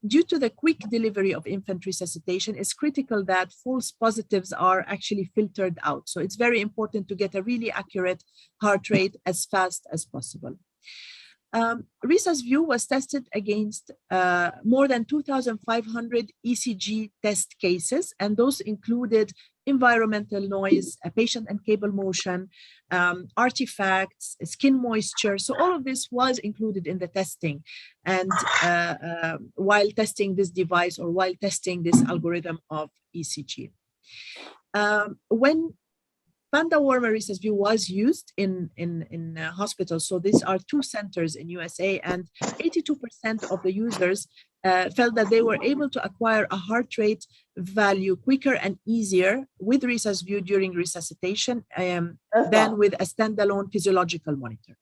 Due to the quick delivery of infant resuscitation, it's critical that false positives are actually filtered out. So it's very important to get a really accurate heart rate as fast as possible. Resus View was tested against more than 2,500 ECG test cases, and those included environmental noise, patient and cable motion, artifacts, skin moisture. So all of this was included in the testing. And while testing this device or while testing this algorithm of ECG. When Panda Warmer Resus View was used in hospitals. So these are 2 centers in USA, and 82% of the users felt that they were able to acquire a heart rate value quicker and easier with Resus View during resuscitation than with a standalone physiological monitor.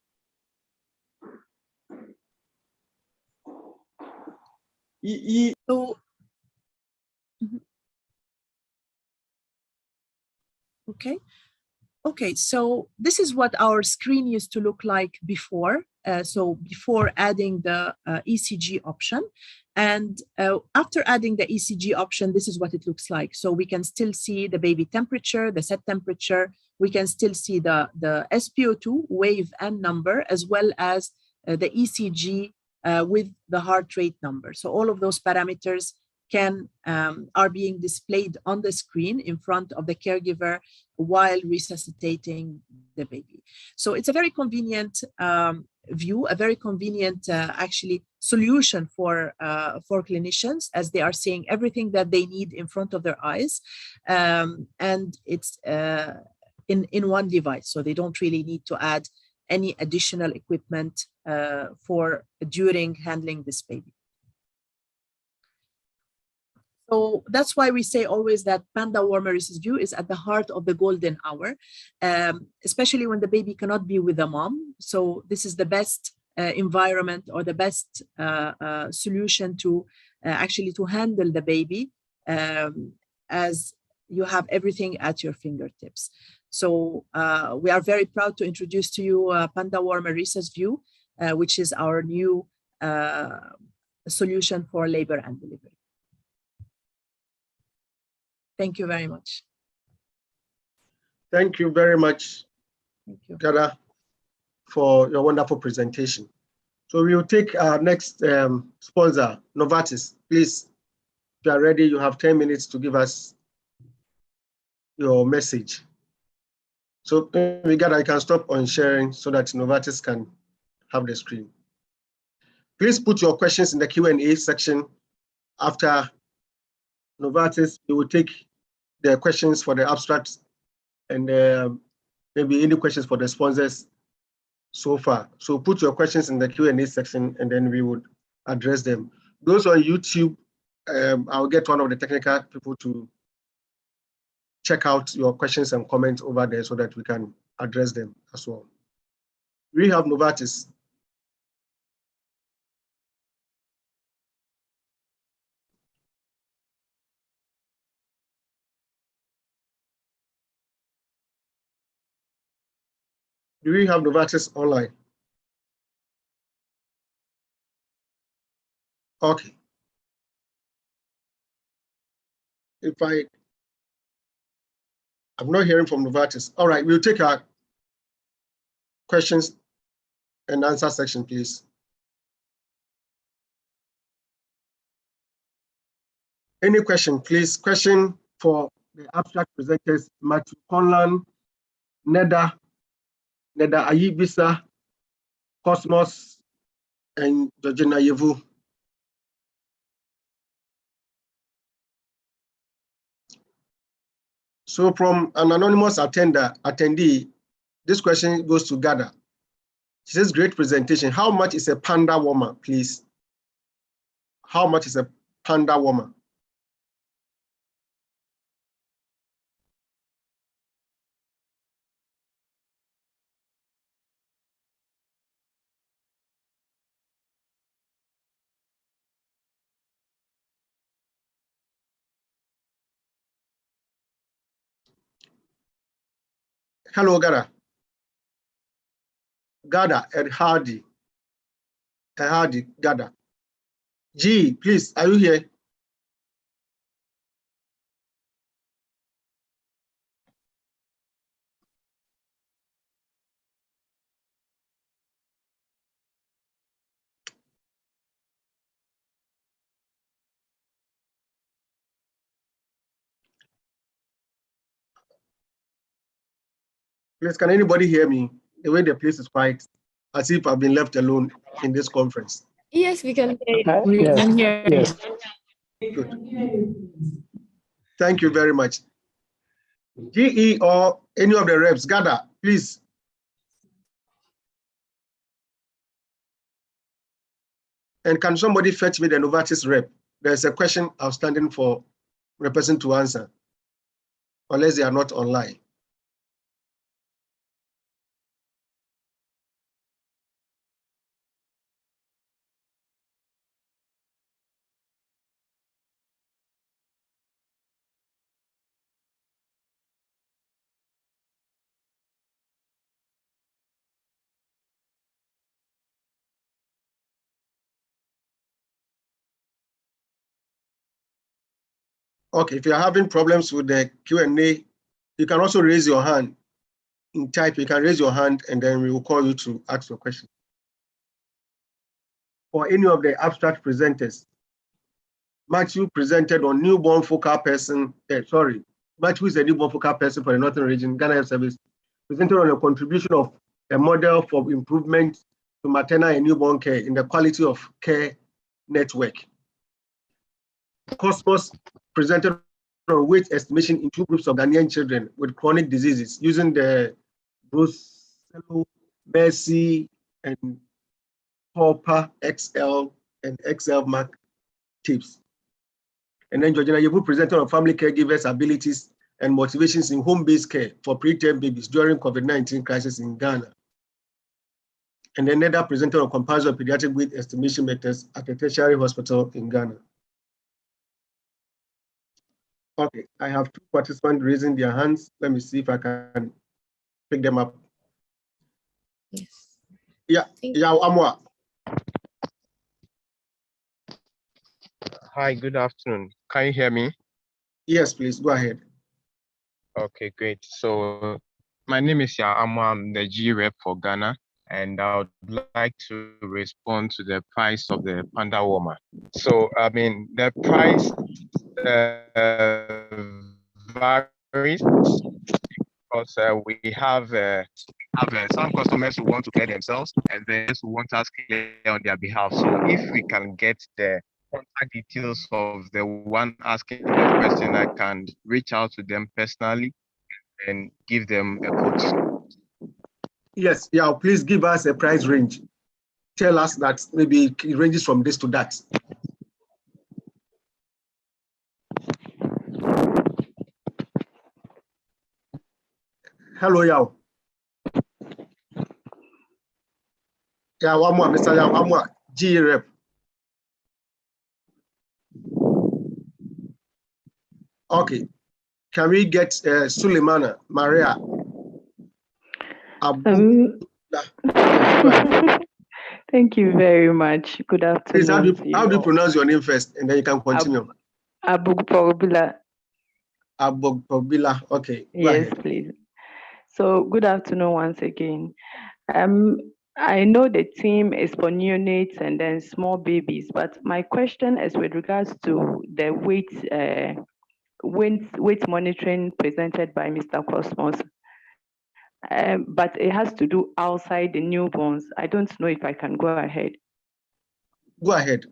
So, Okay, so this is what our screen used to look like before. So before adding the ECG option. And after adding the ECG option, this is what it looks like. So we can still see the baby temperature, the set temperature. We can still see the SpO2 wave and number, as well as the ECG with the heart rate number. So all of those parameters are being displayed on the screen in front of the caregiver while resuscitating the baby. So it's a very convenient view, a very convenient actually solution for clinicians, as they are seeing everything that they need in front of their eyes, and it's in one device, so they don't really need to add any additional equipment during handling this baby. So that's why we say always that Panda Warmer Resus View is at the heart of the golden hour, especially when the baby cannot be with the mom. So this is the best environment or the best solution to actually to handle the baby, as you have everything at your fingertips. So we are very proud to introduce to you Panda Warmer Resus View, which is our new solution for labor and delivery. Thank you very much. Thank you very much, Gada, for your wonderful presentation. So we will take our next sponsor, Novartis. Please, if you are ready, you have 10 minutes to give us your message. So maybe Gada, I can stop on sharing so that Novartis can have the screen. Please put your questions in the Q&A section. After Novartis, we will take the questions for the abstracts and maybe any questions for the sponsors so far. So put your questions in the Q&A section and then we would address them. Those on YouTube, I'll get one of the technical people to check out your questions and comments over there so that we can address them as well. We have Novartis. Do we have Novartis online? Okay. I'm not hearing from Novartis. All right, we'll take our questions and answer section, please. Any question, please? Question for the abstract presenters, Matthew Conlan, Neda Ayibisa, Cosmos, and Georgina Yevu. So from an anonymous attendee, this question goes to Gada. She says, great presentation. How much is a Panda Warmer, please? How much is a Panda Warmer? Hello, Gada. Gada and Hardy. Hardy, Gada. G, please, are you here? Please, can anybody hear me? The way the place is quiet, as if I've been left alone in this conference. Yes, we can hear you. We can hear you. Good. Thank you very much. GE or any of the reps, Gada, please. And can somebody fetch me the Novartis rep? There's a question outstanding for the person to answer, unless they are not online. Okay, if you're having problems with the Q&A, you can also raise your hand. In type, you can raise your hand and then we will call you to ask your question. For any of the abstract presenters, Matthew presented on newborn focal person, Matthew is a newborn focal person for the Northern Region, Ghana Health Service, presented on a contribution of a model for improvement to maternal and newborn care in the quality of care network. Cosmos presented on weight estimation in 2 groups of Ghanaian children with chronic diseases using the Brucello, Mercy, and Hopper XL and XL Mark tips. And then Georgina Yebu presented on family caregivers' abilities and motivations in home-based care for preterm babies during COVID-19 crisis in Ghana. And then Neda presented on comparison of pediatric weight estimation methods at a tertiary hospital in Ghana. Okay, I have 2 participants raising their hands. Let me see if I can pick them up. Yes. Yeah, Amwa. Hi, good afternoon. Can you hear me? Yes, please, go ahead. Okay, great. So my name is Amwa, I'm the G rep for Ghana, and I would like to respond to the price of the Panda Warmer. So, I mean, the price varies because we have some customers who want to clear themselves and those who want us clear on their behalf. So if we can get the contact details of the one asking the question, I can reach out to them personally and give them a quote. Yes, yeah, please give us a price range. Tell us that maybe it ranges from this to that. Hello, Yao. Yeah, one more, Mr. Yao, one more. G rep. Okay. Can we get Suleimana Maria? Thank you very much. Good afternoon. Please, how do you pronounce your name first, and then you can continue? Abugpobila. Abugpobila. Okay. Yes, please. So good afternoon once again. I know the team is for neonates and then small babies, but my question is with regards to the weight monitoring presented by Mr. Cosmos. But it has to do outside the newborns. I don't know if I can go ahead. Go ahead.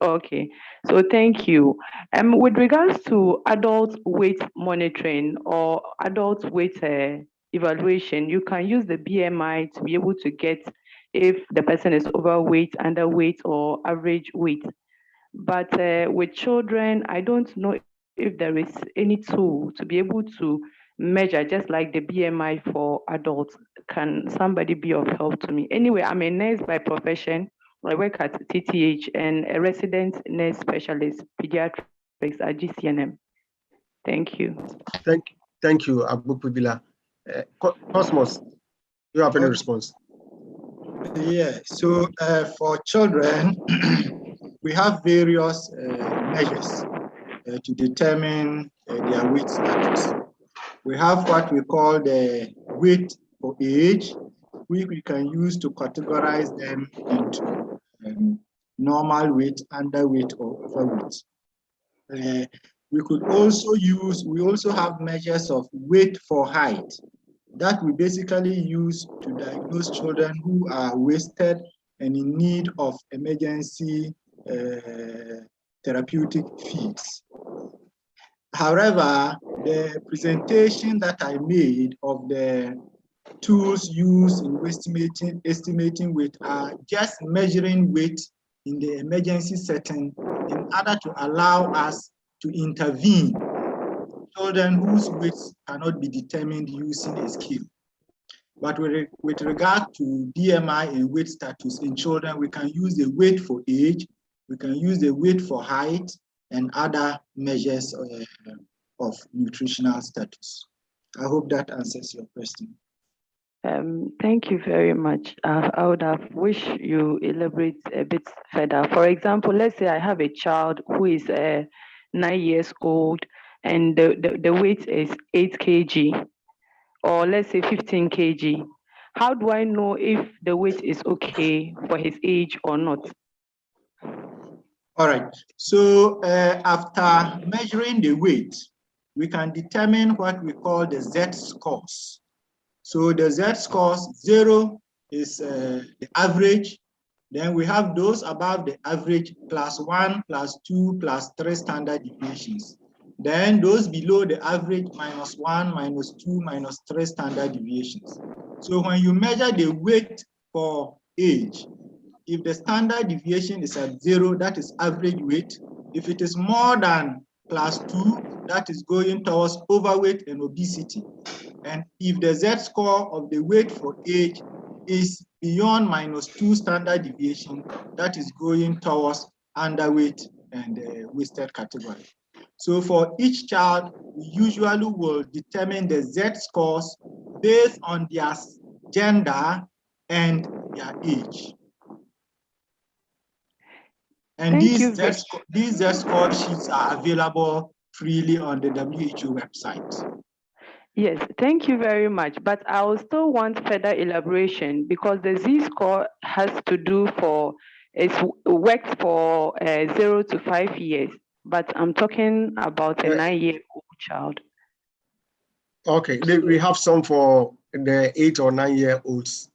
Okay, so thank you. With regards to adult weight monitoring or adult weight evaluation, you can use the BMI to be able to get if the person is overweight, underweight, or average weight. But with children, I don't know if there is any tool to be able to measure, just like the BMI for adults. Can somebody be of help to me? Anyway, I'm a nurse by profession. I work at TTH and a resident nurse specialist, pediatrics at GCNM. Thank you. Thank you, Abugpobila. Cosmos, do you have any response? Yeah, so for children, we have various measures to determine their weight status. We have what we call the weight for age, which we can use to categorize them into normal weight, underweight, or overweight. We also have measures of weight for height that we basically use to diagnose children who are wasted and in need of emergency therapeutic feeds. However, the presentation that I made of the tools used in estimating weight are just measuring weight in the emergency setting in order to allow us to intervene children whose weights cannot be determined using a scale. But with regard to BMI and weight status in children, we can use the weight for age, we can use the weight for height, and other measures of nutritional status. I hope that answers your question. Thank you very much. I would have wished you elaborate a bit further. For example, let's say I have a child who is 9 years old and the weight is 8 kg, or let's say 15 kg. How do I know if the weight is okay for his age or not? All right, so after measuring the weight, we can determine what we call the Z scores. So the Z scores, 0 is the average. Then we have those above the average, +1, +2, +3 standard deviations. Then those below the average, -1, -2, -3 standard deviations. So when you measure the weight for age, if the standard deviation is at 0, that is average weight. If it is more than +2, that is going towards overweight and obesity. And if the Z score of the weight for age is beyond -2 standard deviation, that is going towards underweight and wasted category. So for each child, we usually will determine the Z scores based on their gender and their age. And these Z score sheets are available freely on the WHO website. Yes, thank you very much. But I will still want further elaboration because the Z-score has to do it works for 0 to 5 years, but I'm talking about a 9-year-old child. Okay, we have some for the 8 or 9-year-olds,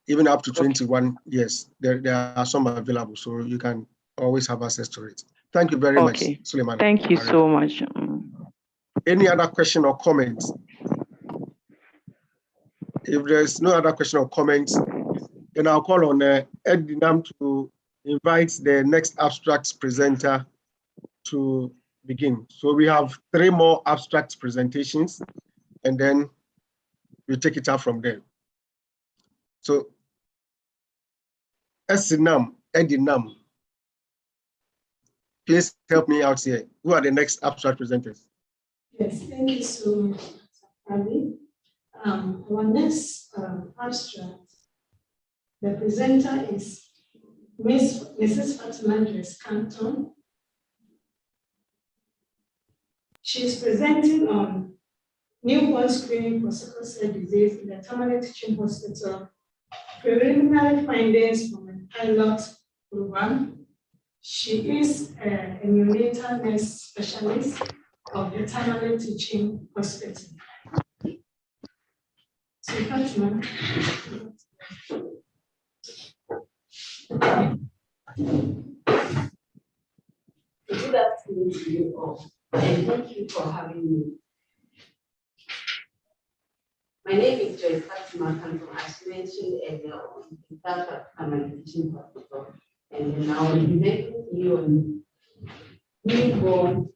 even up to 21 years. There are some available, so you can always have access to it. Thank you very much, Suleiman. Thank you so much. Any other question or comments? If there's no other question or comments, then I'll call on Edinam to invite the next abstract presenter to begin. So we have 3 more abstract presentations, and then we take it out from there. So Edinam, please help me out here. Who are the next abstract presenters? Yes, thank you so much, Ali. Our next abstract, the presenter is Mrs. Fatima Grace Canton. She's presenting on newborn screening for sickle cell disease in the Tamale Teaching Hospital, preliminary findings from a pilot program. She is a neonatal nurse specialist of the Tamale Teaching Hospital. So, Fatima. Good afternoon to you all, and thank you for having me. My name is Joy Fatima Canton, as mentioned earlier on, in fact, I'm teaching hospital, and now I'll be presenting to you on newborn.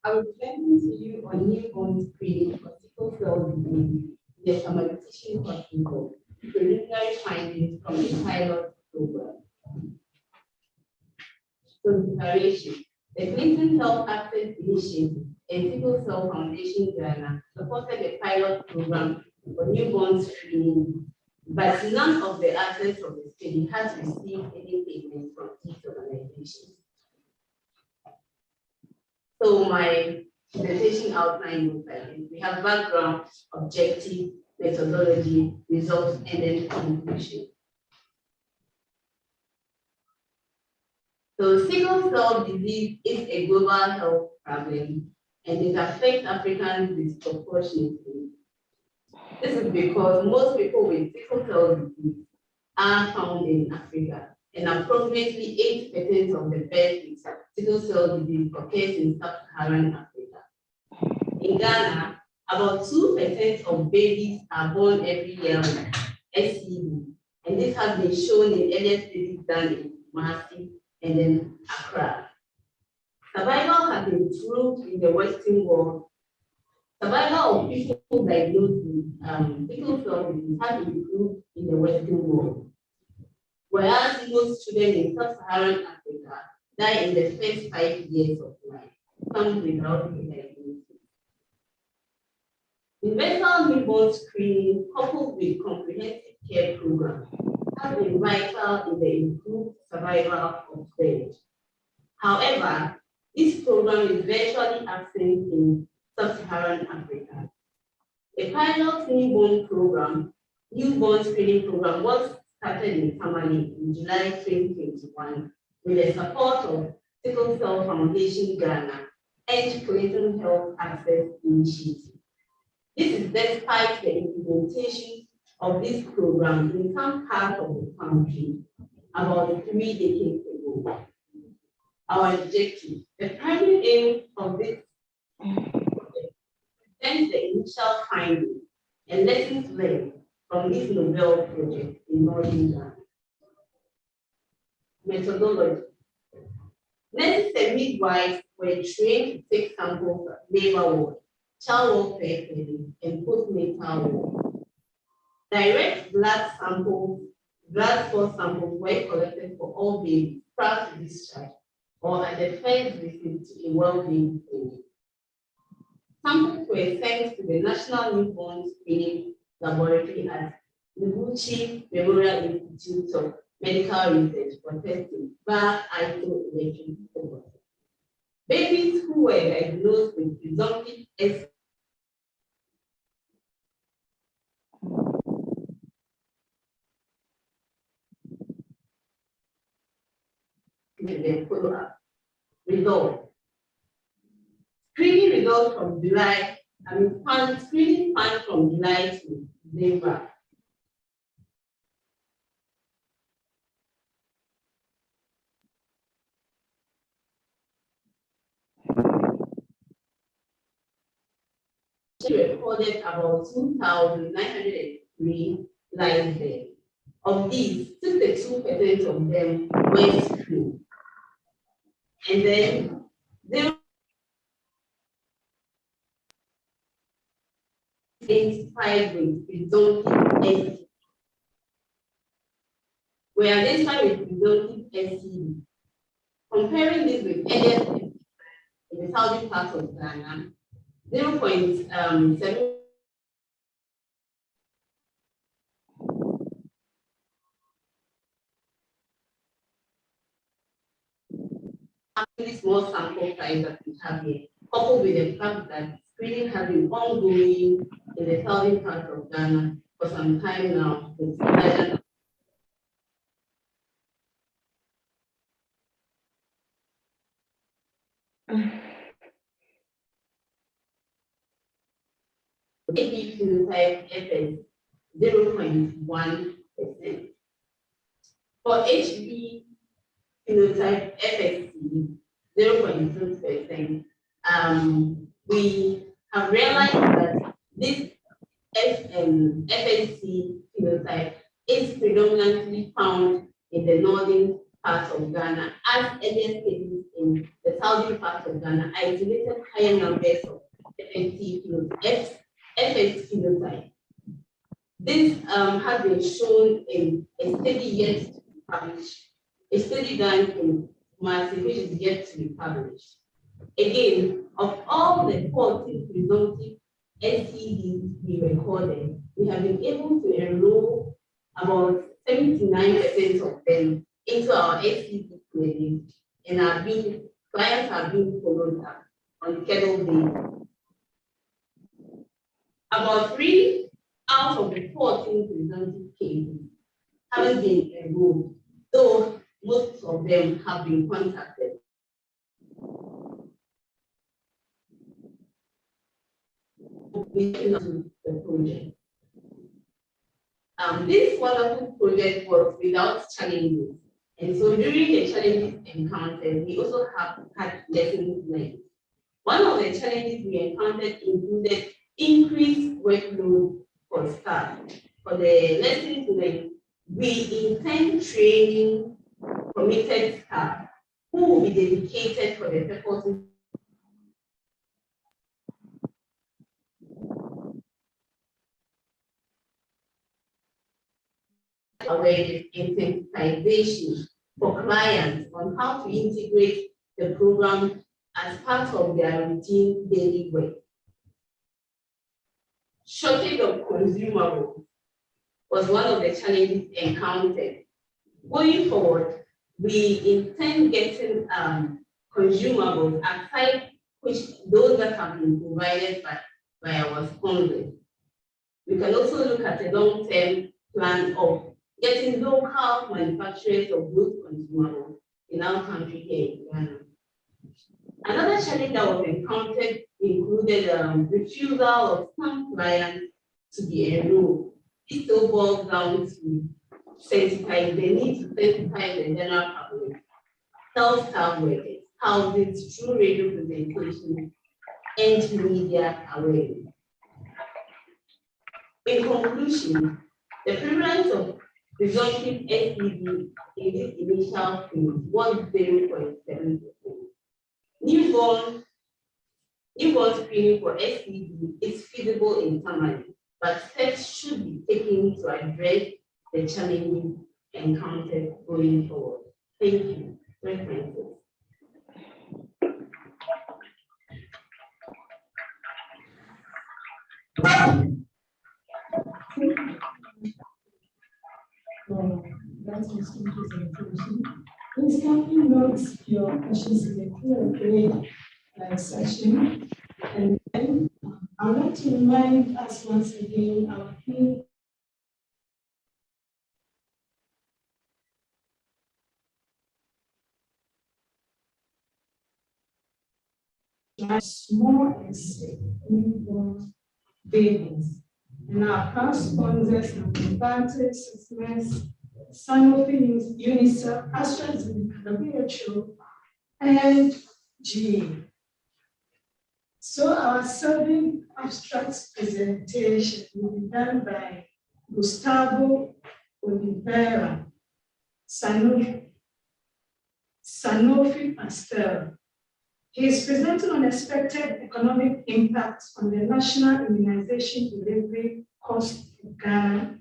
I will be presenting to you on newborn screening for sickle cell disease in the Tamale Teaching Hospital, preliminary findings from the pilot program. Consideration. The Clinton Health Access Initiative and Sickle Cell Foundation Ghana supported a pilot program for newborn screening, but none of the assets of the study has received any payment from these organizations. So my presentation outline looks like this. We have background, objective, methodology, results, and then conclusion. So sickle cell disease is a global health problem and it affects Africans disproportionately. This is because most people with sickle cell disease are found in Africa, and approximately 8% of the births with sickle cell disease occurs in sub-Saharan Africa. In Ghana, about 2% of babies are born every year with SCD, and this has been shown in earlier studies done in Kumasi and then Accra. Survival has improved in the Western world. Survival of people diagnosed with sickle cell disease has improved in the Western world, whereas most children in sub-Saharan Africa die in the first 5 years of life, some without a diagnosis. Universal newborn screening coupled with comprehensive care programs has been vital in the improved survival of birth. However, this program is virtually absent in sub-Saharan Africa. A pilot newborn screening program was started in Tamale in July 2021 with the support of Sickle Cell Foundation Ghana and Clinton Health Access Initiative. This is despite the implementation of this program in some parts of the country about 3 decades ago. Our objective, the primary aim of this project, is the initial findings and lessons learned from this novel project in Northern Ghana. Methodology. Nurses and midwives were trained to take samples of labor ward, child welfare clinic, and postnatal ward. Direct blood spot samples were collected for all babies prior to discharge or at the first visit to a well-being clinic. Samples were sent to the National Newborn Screening Laboratory at Noguchi Memorial Institute of Medical Research for testing via isoelectric microscopy. Babies who were diagnosed with presumptive SCD follow-up results. Screening results from July, screening planned from July to December. She recorded about 2,903 live births. Of these, 62% of them were screened. And then they identified with presumptive SCD. We identified with presumptive SCD. Comparing this with earlier studies in the southern part of Ghana, 0.7 actually small sample size that we have here, coupled with the fact that screening has been ongoing in the southern part of Ghana for some time now. AB phenotype FS 0.1%. For HB phenotype FSC 0.2%. We have realized that this FSC phenotype is predominantly found in the northern part of Ghana, as earlier studies in the southern part of Ghana isolated higher numbers of FSC phenotype. This has been shown in a study yet to be published, a study done in Martin, which is yet to be published. Again, of all the 14 presumptive SEDs we recorded, we have been able to enroll about 79% of them into our SED clinic, and clients are being followed up on scheduled basis. About 3 out of the 14 presumptive cases haven't been enrolled, though most of them have been contacted. The project. This wonderful project was without challenges, and so during the challenges encountered, we also have had lessons learned. One of the challenges we encountered included increased workload for staff. For the lessons learned, we intend training committed staff who will be dedicated for the purposes awareness and sensitization for clients on how to integrate the program as part of their routine daily work. Shortage of consumables was one of the challenges encountered. Going forward, we intend getting consumables aside which those that have been provided by our sponsors. We can also look at a long-term plan of getting local manufacturers of those consumables in our country here in Ghana. Another challenge that was encountered included refusal of some clients to be enrolled. It still boils down to sensitize the need to sensitize the general public, health staff workers, houses through radio presentation, and media awareness. In conclusion, the prevalence of presumptive SED in this initial phase was 0.7%. Newborn screening for SED is feasible in Tamale, but steps should be taken to address the challenges encountered going forward. Thank you. References. That's interesting presentation. Please kindly note your questions in the Q&A section. And then I would like to remind us once again our key small and sick newborn babies. And our past sponsors have been Vantage, Swiss, Sanofi, UNICEF, AstraZeneca, WHO, and GE. So our serving abstract presentation will be done by Gustavo Oliveira, Sanofi Pasteur. He is presenting on expected economic impacts on the national immunization delivery cost in Ghana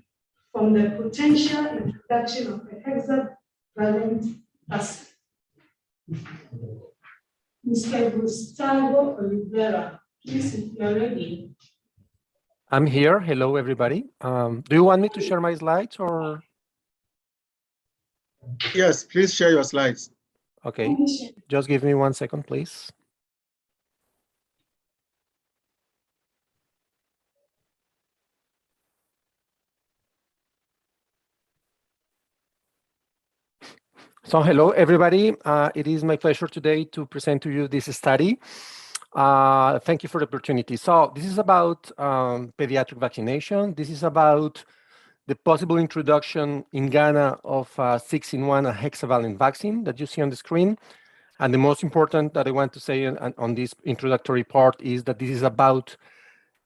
from the potential introduction of the hexavalent vaccine. Mr. Gustavo Oliveira, please, if you are ready. I'm here. Hello, everybody. Do you want me to share my slides or? Yes, please share your slides. Okay, just give me 1 second, please. So hello, everybody. It is my pleasure today to present to you this study. Thank you for the opportunity. So this is about pediatric vaccination. This is about the possible introduction in Ghana of 6-in-1 hexavalent vaccine that you see on the screen. And the most important that I want to say on this introductory part is that this is about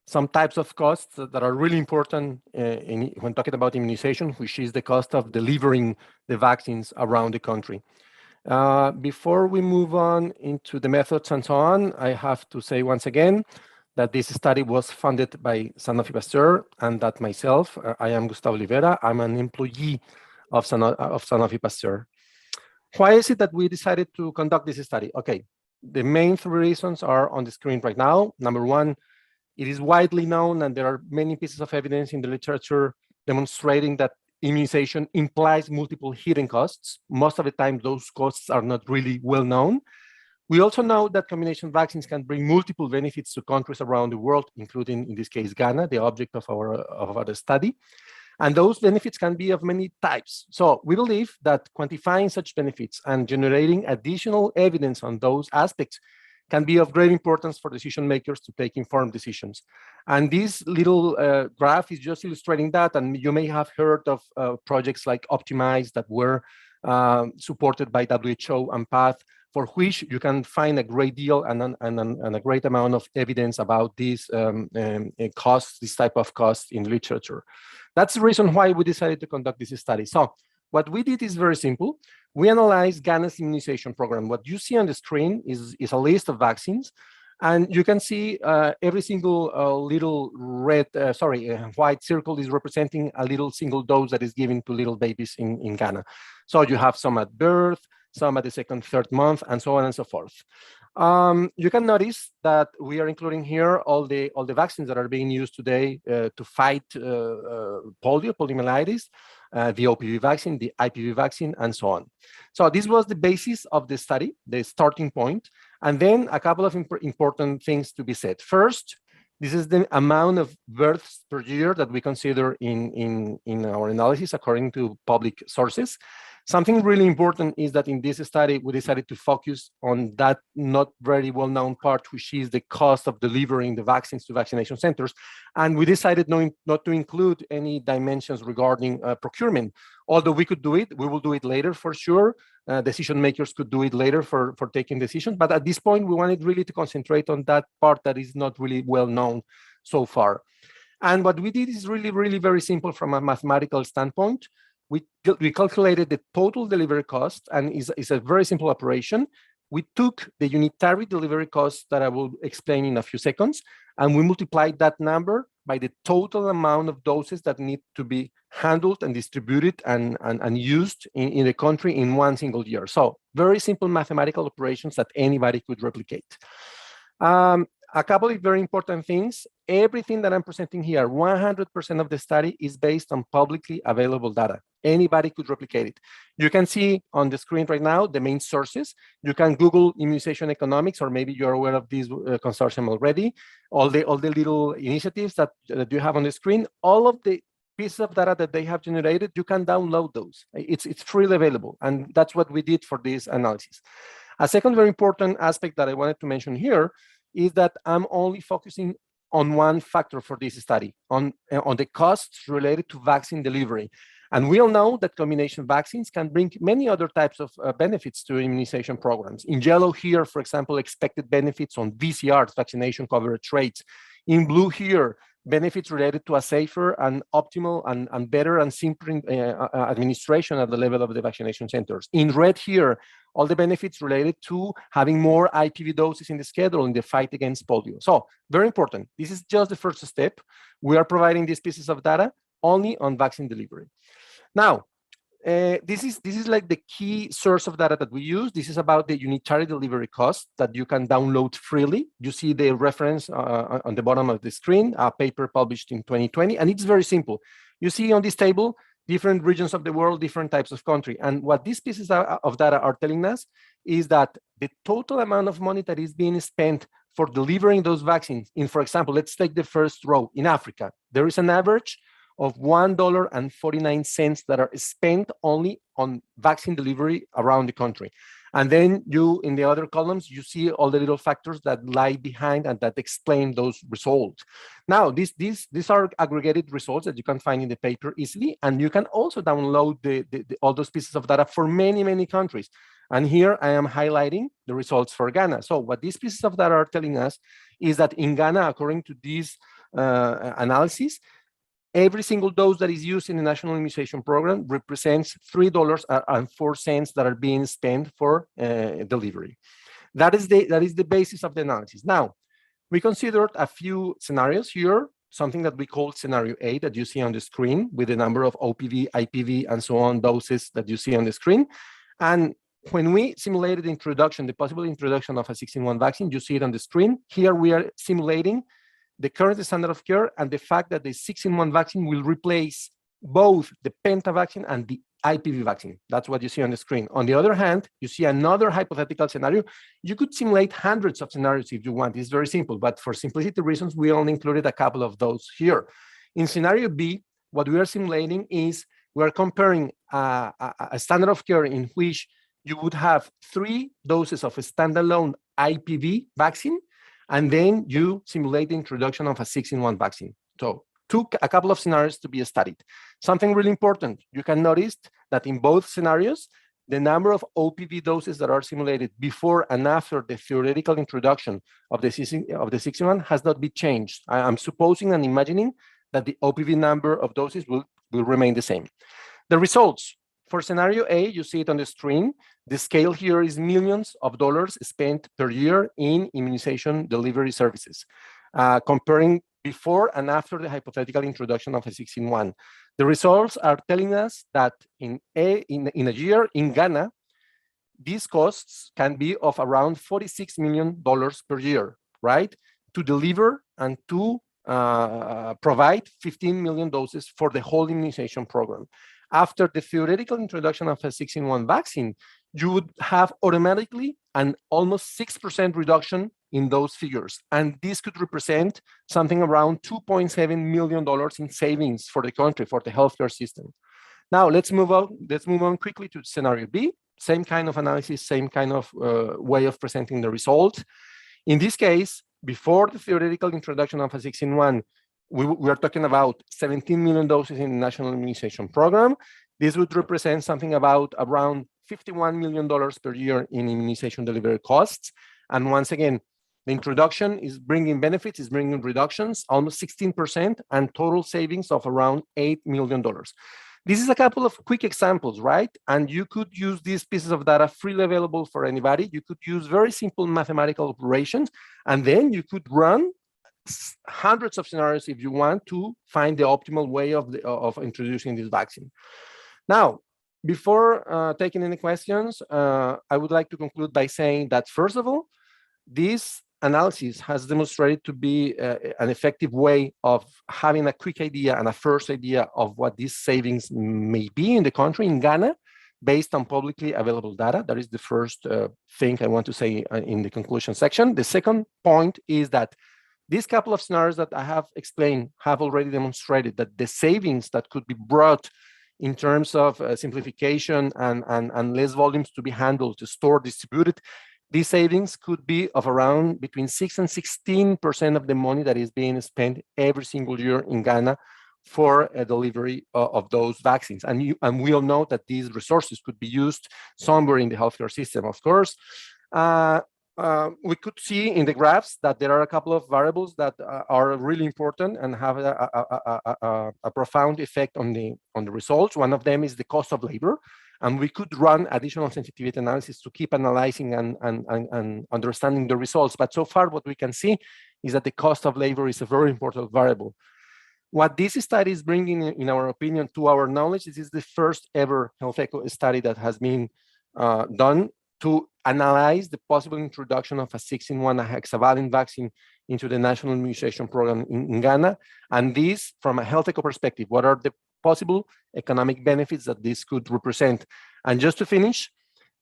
some types of costs that are really important when talking about immunization, which is the cost of delivering the vaccines around the country. Before we move on into the methods and so on, I have to say once again that this study was funded by Sanofi Pasteur and that myself, I am Gustavo Oliveira, I'm an employee of Sanofi Pasteur. Why is it that we decided to conduct this study? Okay, the main three reasons are on the screen right now. Number one, it is widely known, and there are many pieces of evidence in the literature demonstrating that immunization implies multiple hidden costs. Most of the time, those costs are not really well known. We also know that combination vaccines can bring multiple benefits to countries around the world, including, in this case, Ghana, the object of our study. And those benefits can be of many types. So we believe that quantifying such benefits and generating additional evidence on those aspects can be of great importance for decision makers to take informed decisions. And this little graph is just illustrating that. And you may have heard of projects like Optimize that were supported by WHO and PATH, for which you can find a great deal and a great amount of evidence about these costs, this type of costs in literature. That's the reason why we decided to conduct this study. So what we did is very simple. We analyzed Ghana's immunization program. What you see on the screen is a list of vaccines. And you can see every single little white circle is representing a little single dose that is given to little babies in Ghana. So you have some at birth, some at the second, third month, and so on and so forth. You can notice that we are including here all the vaccines that are being used today to fight poliomyelitis, the OPV vaccine, the IPV vaccine, and so on. So this was the basis of the study, the starting point. And then a couple of important things to be said. First, this is the amount of births per year that we consider in our analysis according to public sources. Something really important is that in this study, we decided to focus on that not very well-known part, which is the cost of delivering the vaccines to vaccination centers. And we decided not to include any dimensions regarding procurement. Although we could do it, we will do it later for sure. Decision makers could do it later for taking decisions. But at this point, we wanted really to concentrate on that part that is not really well known so far. And what we did is really, really very simple from a mathematical standpoint. We calculated the total delivery cost, and it's a very simple operation. We took the unitary delivery cost that I will explain in a few seconds, and we multiplied that number by the total amount of doses that need to be handled and distributed and used in the country in one single year. So very simple mathematical operations that anybody could replicate. A couple of very important things. Everything that I'm presenting here, 100% of the study is based on publicly available data. Anybody could replicate it. You can see on the screen right now the main sources. You can Google immunization economics, or maybe you're aware of this consortium already. All the little initiatives that you have on the screen, all of the pieces of data that they have generated, you can download those. It's freely available, and that's what we did for this analysis. A second very important aspect that I wanted to mention here is that I'm only focusing on one factor for this study, on the costs related to vaccine delivery. And we all know that combination vaccines can bring many other types of benefits to immunization programs. In yellow here, for example, expected benefits on VCRs, vaccination coverage rates. In blue here, benefits related to a safer and optimal and better and simpler administration at the level of the vaccination centers. In red here, all the benefits related to having more IPV doses in the schedule in the fight against polio. So very important. This is just the first step. We are providing these pieces of data only on vaccine delivery. Now, this is like the key source of data that we use. This is about the unitary delivery cost that you can download freely. You see the reference on the bottom of the screen, a paper published in 2020, and it's very simple. You see on this table, different regions of the world, different types of country. And what these pieces of data are telling us is that the total amount of money that is being spent for delivering those vaccines in, for example, let's take the first row in Africa, there is an average of $1.49 that are spent only on vaccine delivery around the country. And then you, in the other columns, you see all the little factors that lie behind and that explain those results. Now, these are aggregated results that you can find in the paper easily, and you can also download all those pieces of data for many, many countries. And here I am highlighting the results for Ghana. So what these pieces of data are telling us is that in Ghana, according to these analysis, every single dose that is used in the National Immunization Program represents $3.04 that are being spent for delivery. That is the basis of the analysis. Now, we considered a few scenarios here, something that we call scenario A that you see on the screen with the number of OPV, IPV, and so on doses that you see on the screen. And when we simulated the introduction, the possible introduction of a 6-in-1 vaccine, you see it on the screen. Here we are simulating the current standard of care and the fact that the 6-in-1 vaccine will replace both the penta vaccine and the IPV vaccine. That's what you see on the screen. On the other hand, you see another hypothetical scenario. You could simulate hundreds of scenarios if you want. It's very simple, but for simplicity reasons, we only included a couple of those here. In scenario B, what we are simulating is we are comparing a standard of care in which you would have 3 doses of a standalone IPV vaccine, and then you simulate the introduction of a 6-in-1 vaccine. So a couple of scenarios to be studied. Something really important, you can notice that in both scenarios, the number of OPV doses that are simulated before and after the theoretical introduction of the 6-in-1 has not been changed. I'm supposing and imagining that the OPV number of doses will remain the same. The results. For scenario A, you see it on the screen. The scale here is millions of dollars spent per year in immunization delivery services, comparing before and after the hypothetical introduction of a 6-in-1. The results are telling us that in a year in Ghana, these costs can be of around $46 million per year, right? To deliver and to provide 15 million doses for the whole immunization program. After the theoretical introduction of a 6-in-1 vaccine, you would have automatically an almost 6% reduction in those figures. And this could represent something around $2.7 million in savings for the country, for the healthcare system. Now, let's move on quickly to scenario B. Same kind of analysis, same kind of way of presenting the results. In this case, before the theoretical introduction of a 6-in-1, we are talking about 17 million doses in the national immunization program. This would represent something about around $51 million per year in immunization delivery costs. And once again, the introduction is bringing benefits, is bringing reductions, almost 16%, and total savings of around $8 million. This is a couple of quick examples, right? And you could use these pieces of data freely available for anybody. You could use very simple mathematical operations, and then you could run hundreds of scenarios if you want to find the optimal way of introducing this vaccine. Now, before taking any questions, I would like to conclude by saying that, first of all, this analysis has demonstrated to be an effective way of having a quick idea and a first idea of what these savings may be in the country, in Ghana, based on publicly available data. That is the first thing I want to say in the conclusion section. The second point is that these couple of scenarios that I have explained have already demonstrated that the savings that could be brought in terms of simplification and less volumes to be handled, to store, distributed, these savings could be of around between 6 and 16% of the money that is being spent every single year in Ghana for a delivery of those vaccines. And we all know that these resources could be used somewhere in the healthcare system, of course. We could see in the graphs that there are a couple of variables that are really important and have a profound effect on the results. One of them is the cost of labor, and we could run additional sensitivity analysis to keep analyzing and understanding the results. But so far, what we can see is that the cost of labor is a very important variable. What this study is bringing, in our opinion, to our knowledge, this is the first ever health eco study that has been done to analyze the possible introduction of a 6-in-1 hexavalent vaccine into the national immunization program in Ghana. And this, from a health eco perspective, what are the possible economic benefits that this could represent? And just to finish,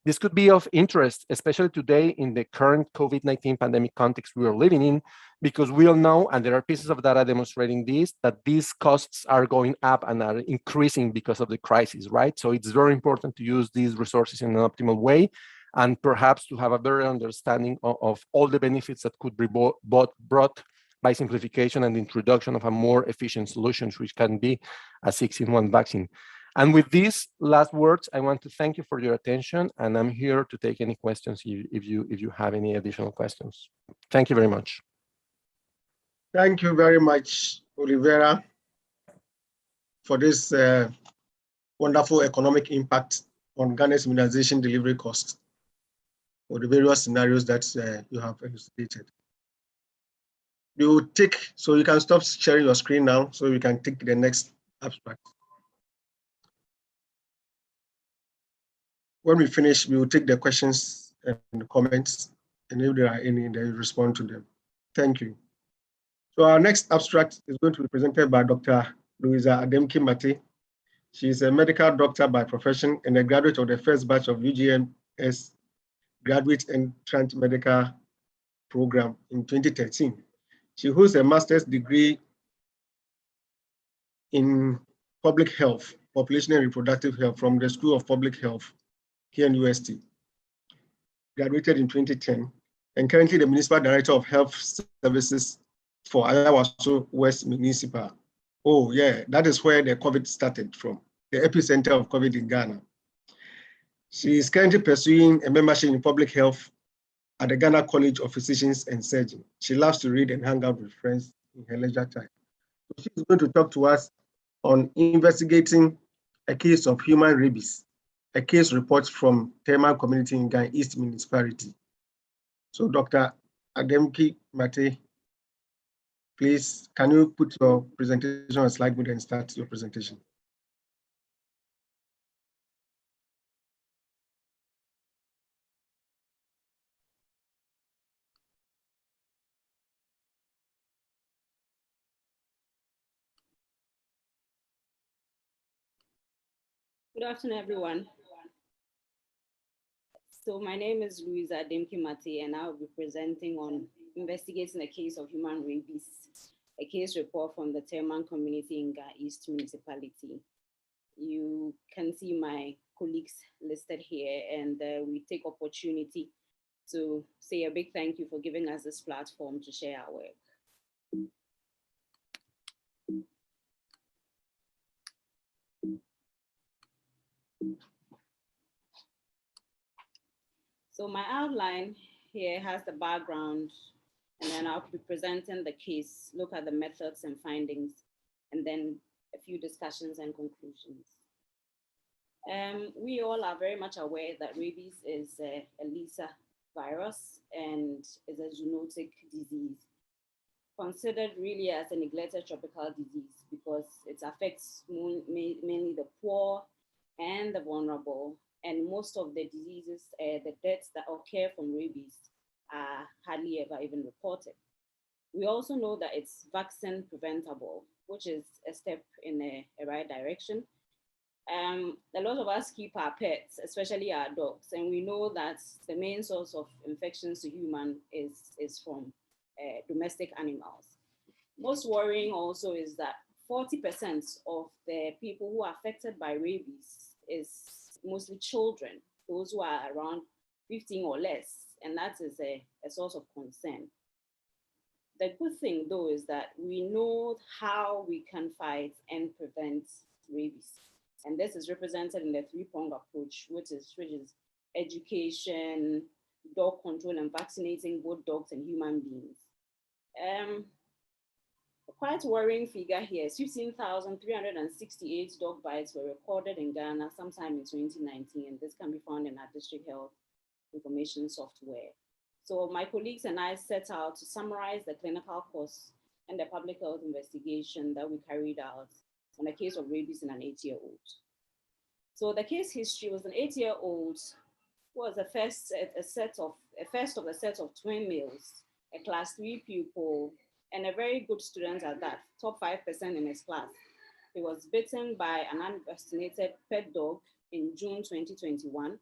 this could be of interest, especially today in the current COVID-19 pandemic context we are living in, because we all know, and there are pieces of data demonstrating this, that these costs are going up and are increasing because of the crisis, right? So it's very important to use these resources in an optimal way, and perhaps to have a better understanding of all the benefits that could be brought by simplification and the introduction of a more efficient solution, which can be a 6-in-1 vaccine. And with these last words, I want to thank you for your attention, and I'm here to take any questions if you have any additional questions. Thank you very much. Thank you very much, Oliveira, for this wonderful economic impact on Ghana's immunization delivery costs for the various scenarios that you have elucidated. You can stop sharing your screen now, so you can take the next abstract. when we finish, we will take the questions and comments, and if there are any, then we respond to them. Thank you. So our next abstract is going to be presented by Dr. Louisa Ademki-Mate. She is a medical doctor by profession and a graduate of the first batch of UGMS Graduate Entrant Medical Program in 2013. She holds a master's degree in public health, population and reproductive health from the School of Public Health here in UST. Graduated in 2010 and currently the Municipal Director of Health Services for Ayawaso West Municipal. Oh yeah, that is where the COVID started from, the epicenter of COVID in Ghana. She is currently pursuing a membership in public health at the Ghana College of Physicians and Surgeons. She loves to read and hang out with friends in her leisure time. So she's going to talk to us on investigating a case of human rabies, a case report from Teman community in Ghana East Municipality. So Dr. Ademki-Mate, please, can you put your presentation on slide mode and start your presentation? Good afternoon, everyone. So my name is Louisa Ademki-Mate, and I will be presenting on investigating a case of human rabies, a case report from the Teman community in Ghana East Municipality. You can see my colleagues listed here, and we take opportunity to say a big thank you for giving us this platform to share our work. So my outline here has the background, and then I'll be presenting the case, look at the methods and findings, and then a few discussions and conclusions. We all are very much aware that rabies is a Lissa virus and is a zoonotic disease, considered really as a neglected tropical disease because it affects mainly the poor and the vulnerable. And most of the diseases, the deaths that occur from rabies are hardly ever even reported. We also know that it's vaccine preventable, which is a step in a right direction. A lot of us keep our pets, especially our dogs, and we know that the main source of infections to human is from domestic animals. Most worrying also is that 40% of the people who are affected by rabies is mostly children, those who are around 15 or less, and that is a source of concern. The good thing though is that we know how we can fight and prevent rabies. And this is represented in the three-pronged approach, which is education, dog control, and vaccinating both dogs and human beings. A quite worrying figure here is 15,368 dog bites were recorded in Ghana sometime in 2019, and this can be found in our district health information software. So my colleagues and I set out to summarize the clinical course and the public health investigation that we carried out on a case of rabies in an 8-year-old. So the case history was an 8-year-old who was a first of a set of twin males, a class 3 pupil, and a very good student at that, top 5% in his class. He was bitten by an unvaccinated pet dog in June 2021.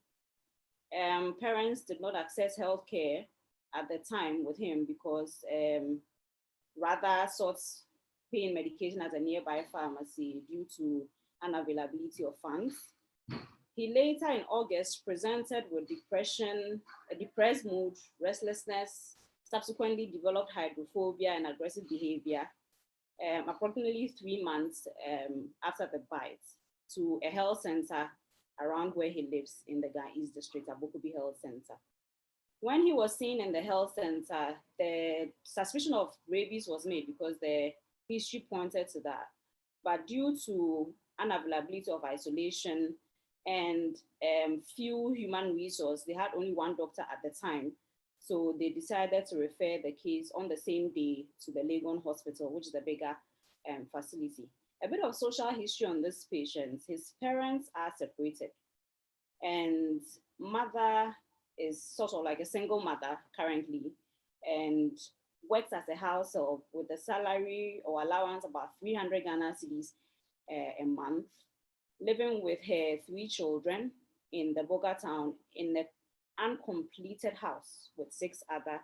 Parents did not access healthcare at the time with him because rather sought pain medication at a nearby pharmacy due to unavailability of funds. He later in August presented with depression, a depressed mood, restlessness, subsequently developed hydrophobia and aggressive behavior, approximately 3 months after the bite, to a health center around where he lives in the Ghana East District, Abokobi Health Center. When he was seen in the health center, the suspicion of rabies was made because the history pointed to that. But due to unavailability of isolation and few human resources, they had only one doctor at the time. So they decided to refer the case on the same day to the Legon Hospital, which is the bigger facility. A bit of social history on this patient. His parents are separated. and mother is sort of like a single mother currently, and works as a household with a salary or allowance about 300 Ghana cedis a month, living with her 3 children in the Boga town in an uncompleted house with 6 other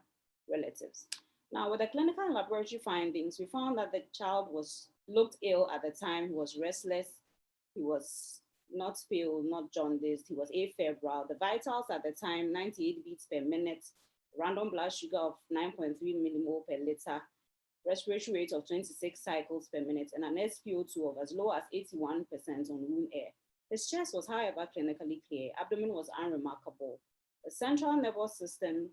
relatives. Now, with the clinical and laboratory findings, we found that the child looked ill at the time. He was restless. He was not pale, not jaundiced. He was afebrile. The vitals at the time, 98 beats per minute, random blood sugar of 9.3 millimole per liter, respiratory rate of 26 cycles per minute, and an SpO2 of as low as 81% on room air. His chest was, however, clinically clear. Abdomen was unremarkable. The central nervous system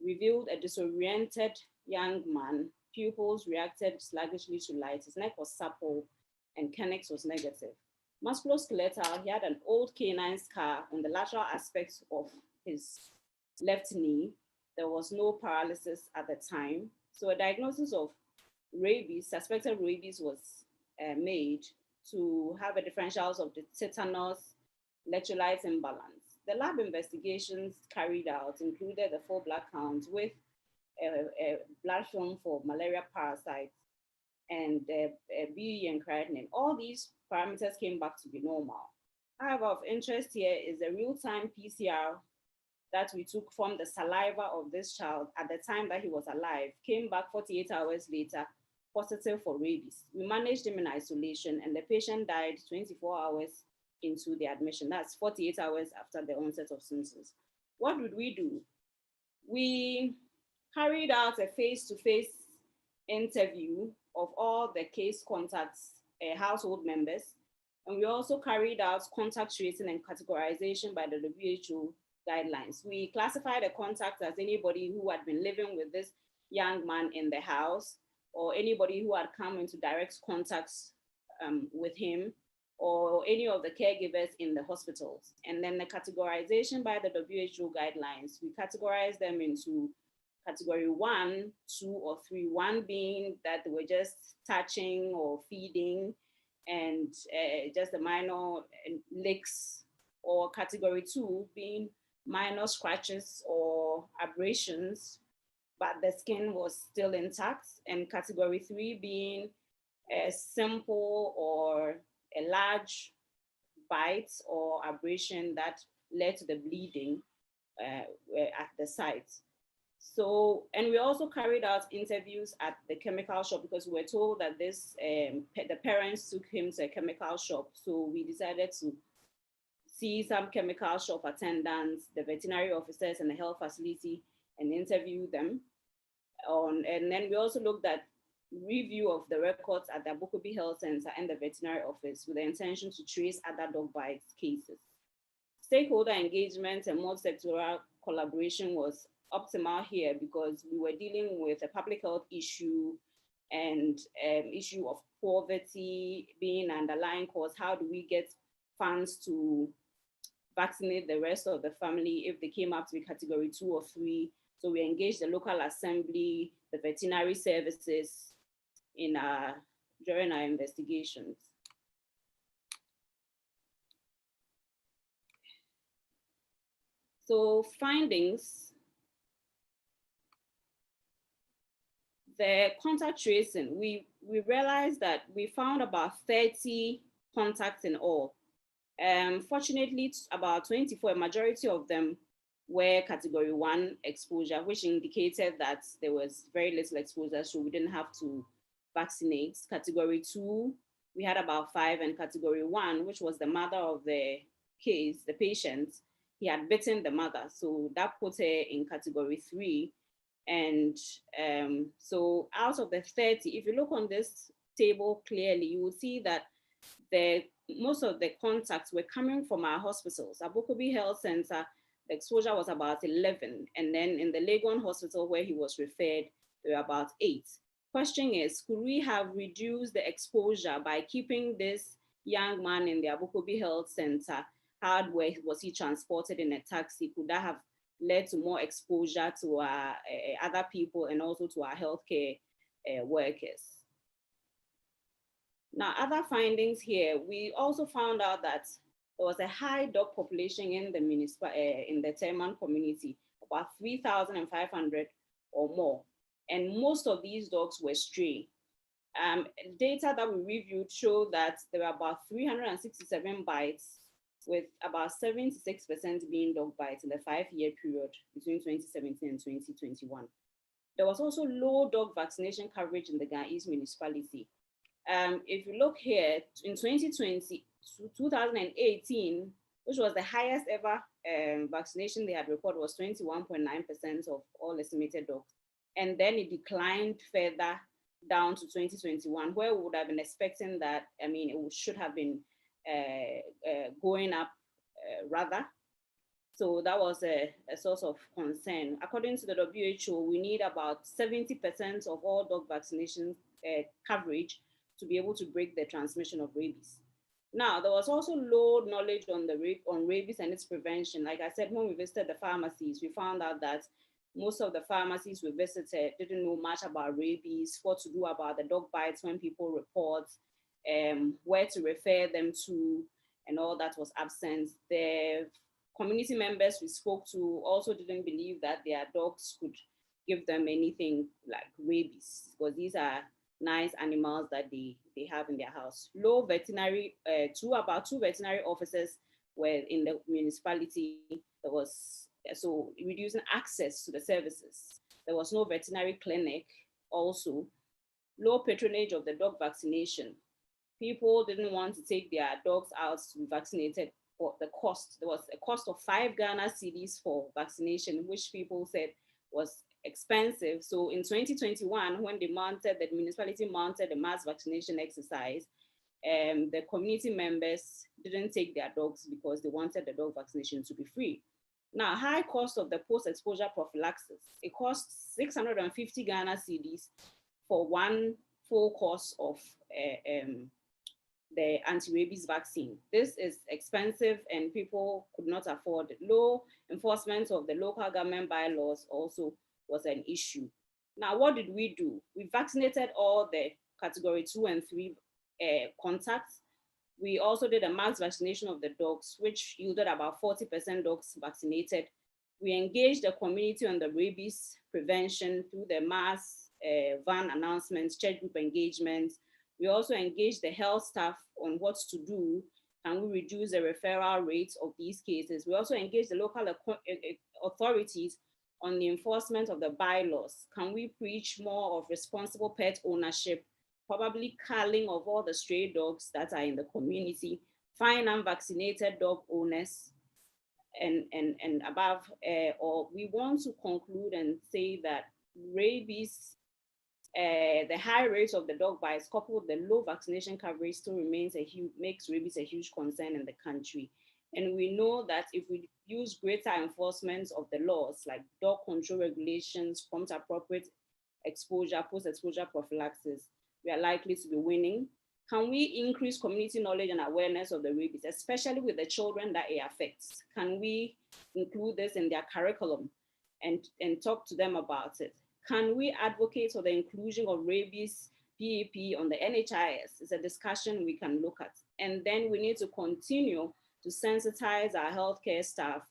revealed a disoriented young man. Pupils reacted sluggishly to light. His neck was supple and kinetics was negative. Musculoskeletal, he had an old canine scar on the lateral aspect of his left knee. There was no paralysis at the time. So a diagnosis of rabies, suspected rabies, was made to have a differentials of the tetanus, electrolyte imbalance. The lab investigations carried out included a full blood count with a blood film for malaria parasites and BE and creatinine. All these parameters came back to be normal. However, of interest here is the real-time PCR that we took from the saliva of this child at the time that he was alive, came back 48 hours later, positive for rabies. We managed him in isolation and the patient died 24 hours into the admission. That's 48 hours after the onset of symptoms. What did we do? We carried out a face-to-face interview of all the case contacts, household members, and we also carried out contact tracing and categorization by the WHO guidelines. We classified a contact as anybody who had been living with this young man in the house, or anybody who had come into direct contacts with him, or any of the caregivers in the hospitals. And then the categorization by the WHO guidelines, we categorized them into category 1, 2, or 3, 1 being that they were just touching or feeding and just the minor licks, or category 2 being minor scratches or abrasions, but the skin was still intact, and category 3 being a simple or a large bite or abrasion that led to the bleeding at the site. So, and we also carried out interviews at the chemical shop because we were told that this, the parents took him to a chemical shop. So we decided to see some chemical shop attendants, the veterinary officers and the health facility, and interview them. And then we also looked at review of the records at the Abokobi Health Center and the veterinary office with the intention to trace other dog bites cases. Stakeholder engagement and multi-sectoral collaboration was optimal here because we were dealing with a public health issue and issue of poverty being underlying cause. How do we get funds to vaccinate the rest of the family if they came up to be category 2 or 3? So we engaged the local assembly, the veterinary services during our investigations. So findings, the contact tracing, we realized that we found about 30 contacts in all. Fortunately, about 24, a majority of them were category 1 exposure, which indicated that there was very little exposure, so we didn't have to vaccinate. Category 2, we had about 5, and category 1, which was the mother of the case, the patient, he had bitten the mother, so that put her in category 3. And so out of the 30, if you look on this table clearly, you will see that most of the contacts were coming from our hospitals. Abokobi Health Center, the exposure was about 11. And then in the Legon Hospital where he was referred, there were about 8. Question is, could we have reduced the exposure by keeping this young man in the Abokobi Health Center? How was he transported in a taxi? Could that have led to more exposure to our other people and also to our healthcare workers? Now, other findings here, we also found out that there was a high dog population in the in the Teman community, about 3,500 or more. And most of these dogs were stray. Data that we reviewed showed that there were about 367 bites, with about 76% being dog bites in the 5-year period between 2017 and 2021. There was also low dog vaccination coverage in the Ghanese municipality. If you look here, in 2018, which was the highest ever vaccination they had recorded, was 21.9% of all estimated dogs. And then it declined further down to 2021, where we would have been expecting that, I mean, it should have been going up rather. So that was a source of concern. According to the WHO, we need about 70% of all dog vaccination coverage to be able to break the transmission of rabies. Now, there was also low knowledge on rabies and its prevention. Like I said, when we visited the pharmacies, we found out that most of the pharmacies we visited didn't know much about rabies, what to do about the dog bites when people report, where to refer them to, and all that was absent. The community members we spoke to also didn't believe that their dogs could give them anything like rabies, because these are nice animals that they have in their house. Low veterinary, about two veterinary officers were in the municipality. There was, so reducing access to the services. There was no veterinary clinic also. Low patronage of the dog vaccination. People didn't want to take their dogs out to be vaccinated for the cost. There was a cost of 5 Ghana cedis for vaccination, which people said was expensive. So in 2021, when the municipality mounted a mass vaccination exercise, the community members didn't take their dogs because they wanted the dog vaccination to be free. Now, high cost of the post-exposure prophylaxis. It costs 650 Ghana cedis for one full course of the anti-rabies vaccine. This is expensive and people could not afford it. Low enforcement of the local government bylaws also was an issue. Now, what did we do? We vaccinated all the category 2 and 3 contacts. We also did a mass vaccination of the dogs, which yielded about 40% dogs vaccinated. We engaged the community on the rabies prevention through the mass van announcements, church group engagements. We also engaged the health staff on what to do. Can we reduce the referral rates of these cases? We also engaged the local authorities on the enforcement of the bylaws. Can we preach more of responsible pet ownership, probably culling of all the stray dogs that are in the community, fine unvaccinated dog owners, and above, or we want to conclude and say that rabies, the high rates of the dog bites coupled with the low vaccination coverage still makes rabies a huge concern in the country. And we know that if we use greater enforcement of the laws like dog control regulations, prompt appropriate exposure, post-exposure prophylaxis, we are likely to be winning. Can we increase community knowledge and awareness of the rabies, especially with the children that it affects? Can we include this in their curriculum and talk to them about it? Can we advocate for the inclusion of rabies PAP on the NHIS? It's a discussion we can look at. And then we need to continue to sensitize our healthcare staff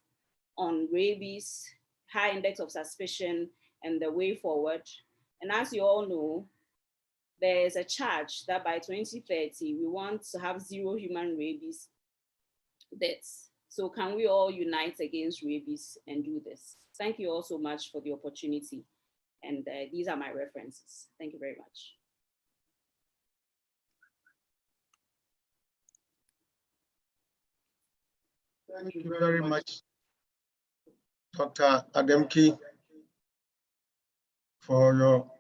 on rabies, high index of suspicion, and the way forward. And as you all know, there is a charge that by 2030, we want to have 0 human rabies deaths. So can we all unite against rabies and do this? Thank you all so much for the opportunity. And these are my references. Thank you very much. Thank you very much, Dr. Ademki, for your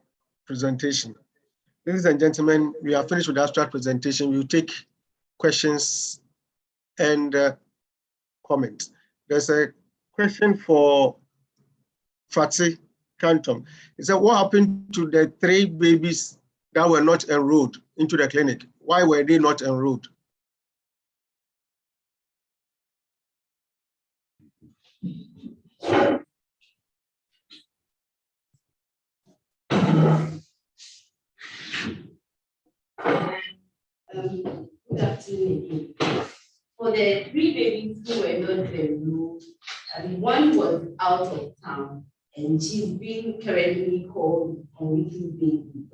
presentation. Ladies and gentlemen, we are finished with the abstract presentation. We'll take questions and comments. There's a question for Fatsi Kantom. He said, what happened to the 3 babies that were not enrolled into the clinic? Why were they not enrolled? Good afternoon. For the the 3 babies who were not enrolled, one was out of town and she's being currently called on weekly basis.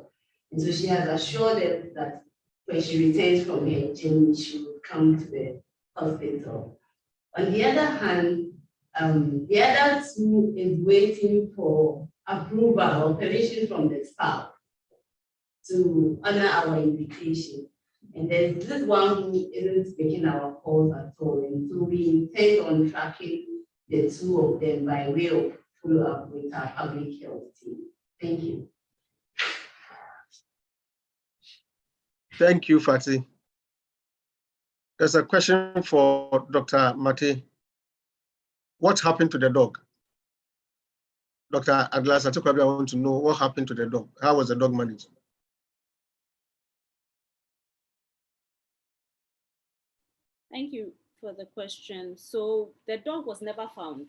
And so she has assured us that when she returns from her journey, she will come to the hospital. On the other hand, the other 2 is waiting for approval or permission from the staff to honor our invitation. And there's this one who isn't making our calls at all. And so we intend on tracking the 2 of them by way of follow-up with our public health team. Thank you. Thank you, Fatih. There's a question for Dr. Mate. What happened to the dog? Dr. Atlas, I want to know what happened to the dog. How was the dog managed? Thank you for the question. So the dog was never found.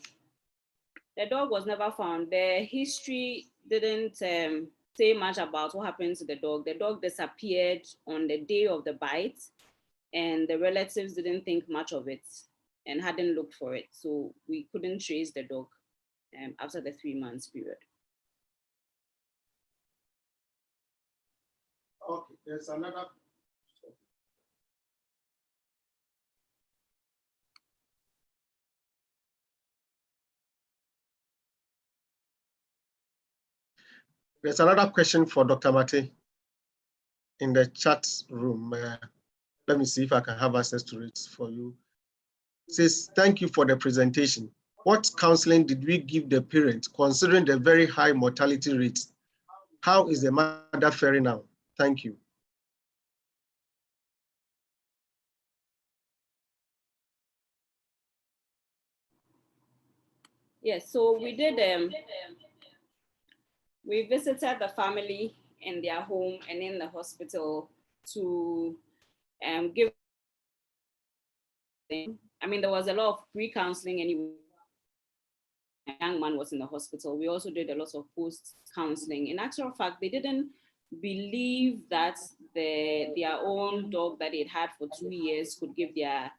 The dog was never found. The history didn't say much about what happened to the dog. The dog disappeared on the day of the bite, and the relatives didn't think much of it and hadn't looked for it. So we couldn't trace the dog after the 3 months period. Okay, there's another. There's another question for Dr. Mate in the chat room. Let me see if I can have access to it for you. It says, thank you for the presentation. What counseling did we give the parents considering the very high mortality rates? How is the mother faring now? Thank you. Yes, so we did, we visited the family in their home and in the hospital to give, I mean, there was a lot of pre-counseling anyway. A young man was in the hospital. We also did a lot of post-counseling. In actual fact, they didn't believe that their own dog that they'd had for 2 years could give their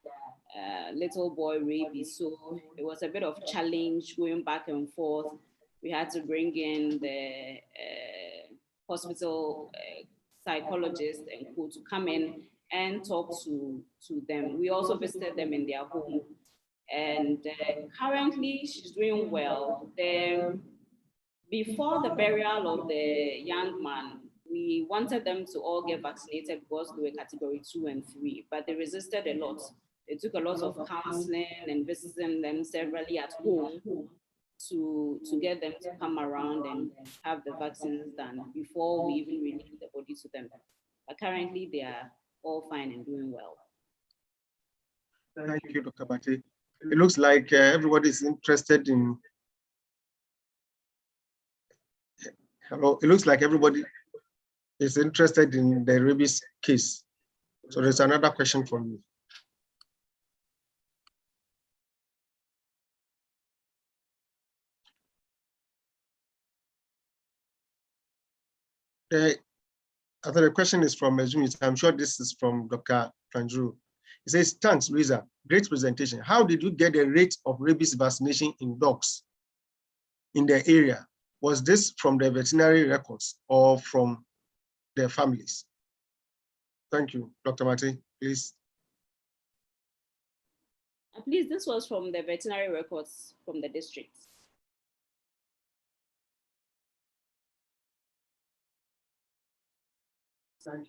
little boy rabies. So it was a bit of challenge going back and forth. We had to bring in the hospital psychologist and co to come in and talk to them. We also visited them in their home. And currently she's doing well. Before the burial of the young man, we wanted them to all get vaccinated because they were category 2 and 3, but they resisted a lot. They took a lot of counseling and visiting them severally at home to get them to come around and have the vaccines done before we even release the body to them. But currently they are all fine and doing well. Thank you, Dr. Mate. It looks like everybody is interested in. Hello. It looks like everybody is interested in the rabies case. So there's another question for you. I thought the question is from Agsm. I'm sure this is from Dr. Franjuru. He says, thanks, Luisa. Great presentation. How did you get the rate of rabies vaccination in dogs in the area? Was this from the veterinary records or from their families? Thank you, Dr. Mate, please. Please, this was from the veterinary records from the district.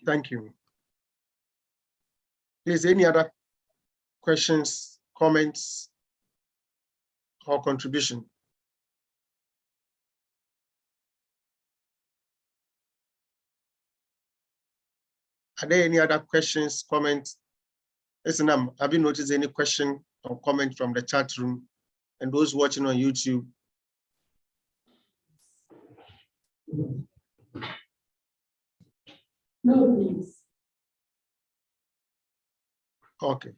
Thank you. Please, any other questions, comments, or contribution? Are there any other questions, comments? Listen, have you noticed any question or comment from the chat room and those watching on YouTube? No, please. Okay.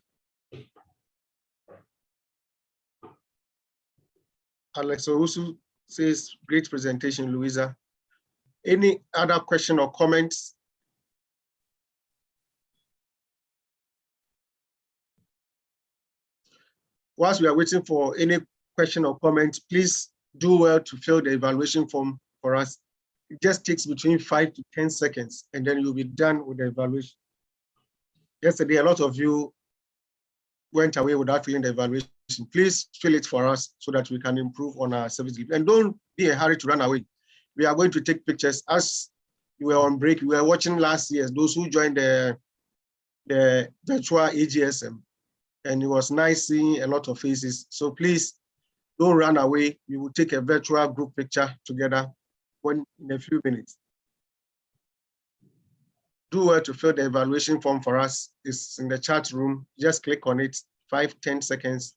Alex Owusu says, great presentation, Louisa. Any other question or comments? whilst we are waiting for any question or comment, please do well to fill the evaluation form for us. It just takes between 5 to 10 seconds, and then you'll be done with the evaluation. Yesterday, a lot of you went away without filling the evaluation. Please fill it for us so that we can improve on our service delivery. And don't be in a hurry to run away. We are going to take pictures. As you were on break, we were watching last year, those who joined the virtual AGSM, and it was nice seeing a lot of faces. So please don't run away. We will take a virtual group picture together in a few minutes. Do well to fill the evaluation form for us. It's in the chat room. Just click on it, 5, 10 seconds,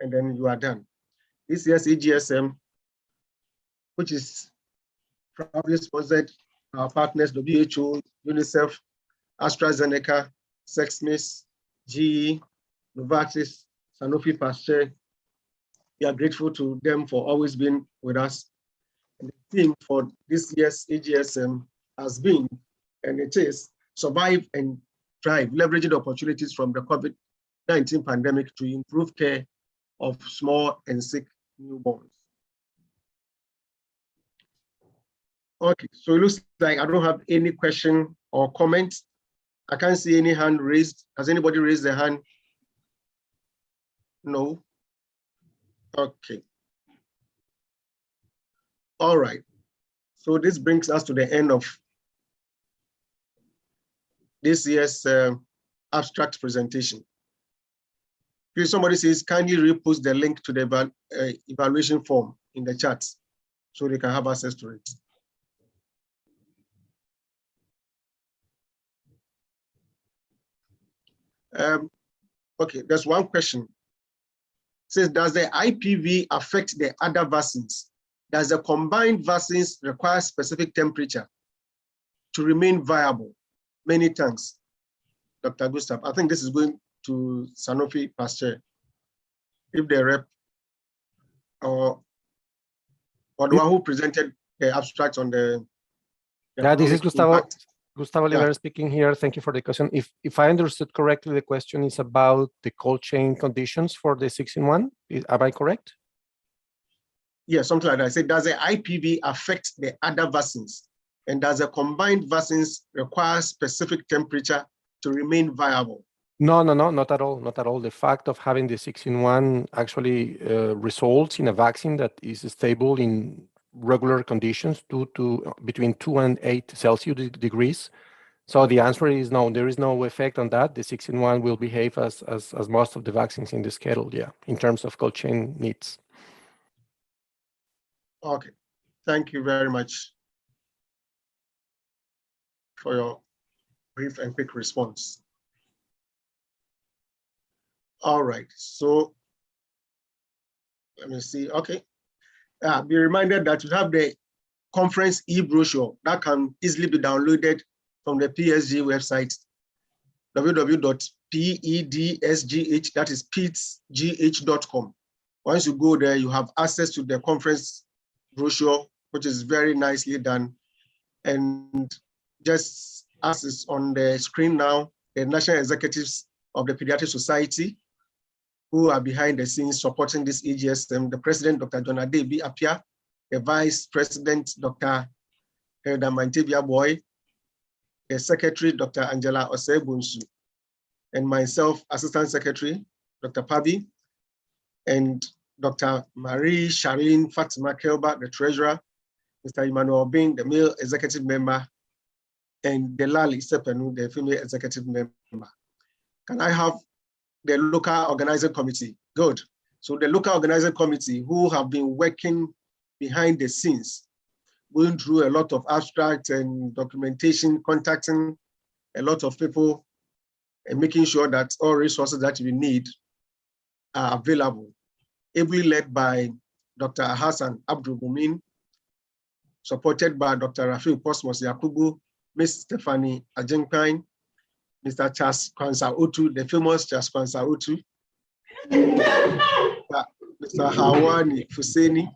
and then you are done. This year's AGSM, which is probably sponsored our partners, WHO, UNICEF, AstraZeneca, Sexsmith, GE, Novartis, Sanofi Pasteur. We are grateful to them for always being with us. And the theme for this year's AGSM has been, and it is, survive and thrive, leveraging the opportunities from the COVID-19 pandemic to improve care of small and sick newborns. Okay, so it looks like I don't have any question or comment. I can't see any hand raised. Has anybody raised their hand? No. Okay. All right. So this brings us to the end of this year's abstract presentation. Please, somebody says, kindly repost the link to the evaluation form in the chat so they can have access to it. Okay, there's one question. It says, does the IPV affect the other vaccines? Does the combined vaccines require specific temperature to remain viable? Many thanks, Dr. Gustav. I think this is going to Sanofi Pasteur. If the rep or the one who presented the abstract on the yeah, this is Gustavo. Impact. Gustavo Oliveira speaking here. Thank you for the question. If I understood correctly, the question is about the cold chain conditions for the 6-in-1. Am I correct? Yeah, something like that. I said, does the IPV affect the other vaccines? And does the combined vaccines require specific temperature to remain viable? No, not at all. Not at all. The fact of having the 6-in-1 actually results in a vaccine that is stable in regular conditions between 2 and 8 Celsius degrees. So the answer is no, there is no effect on that. The 6-in-1 will behave as most of the vaccines in the schedule, yeah, in terms of cold chain needs. Okay, thank you very much for your brief and quick response. All right, so let me see, okay. Be reminded that you have the conference e-brochure that can easily be downloaded from the PSG website, www.pedsgh, that is pedsgh.com. Once you go there, you have access to the conference brochure, which is very nicely done. And just as is on the screen now, the national executives of the Pediatric Society who are behind the scenes supporting this AGSM, the president, Dr. John Adebi Apia, the vice president, Dr. Hilda Mantebia Boy, the secretary, Dr. Angela Osebunsu, and myself, assistant secretary, Dr. Pabi, and Dr. Marie Charlene Fatima Kelba, the treasurer, Mr. Emmanuel Bing, the male executive member, and Delali Sepenu, the female executive member. Can I have the local organizing committee? Good. So the local organizing committee who have been working behind the scenes, going through a lot of abstract and documentation, contacting a lot of people, and making sure that all resources that we need are available. Ably led by Dr. Hassan Abdul Mumin, supported by Dr. Rafiu Posmos Yakubu, Ms. Stephanie Ajenkpine, Mr. Charles Kwanza Otu, the famous Charles Kwanza Otu, Mr. Hawani Fuseni,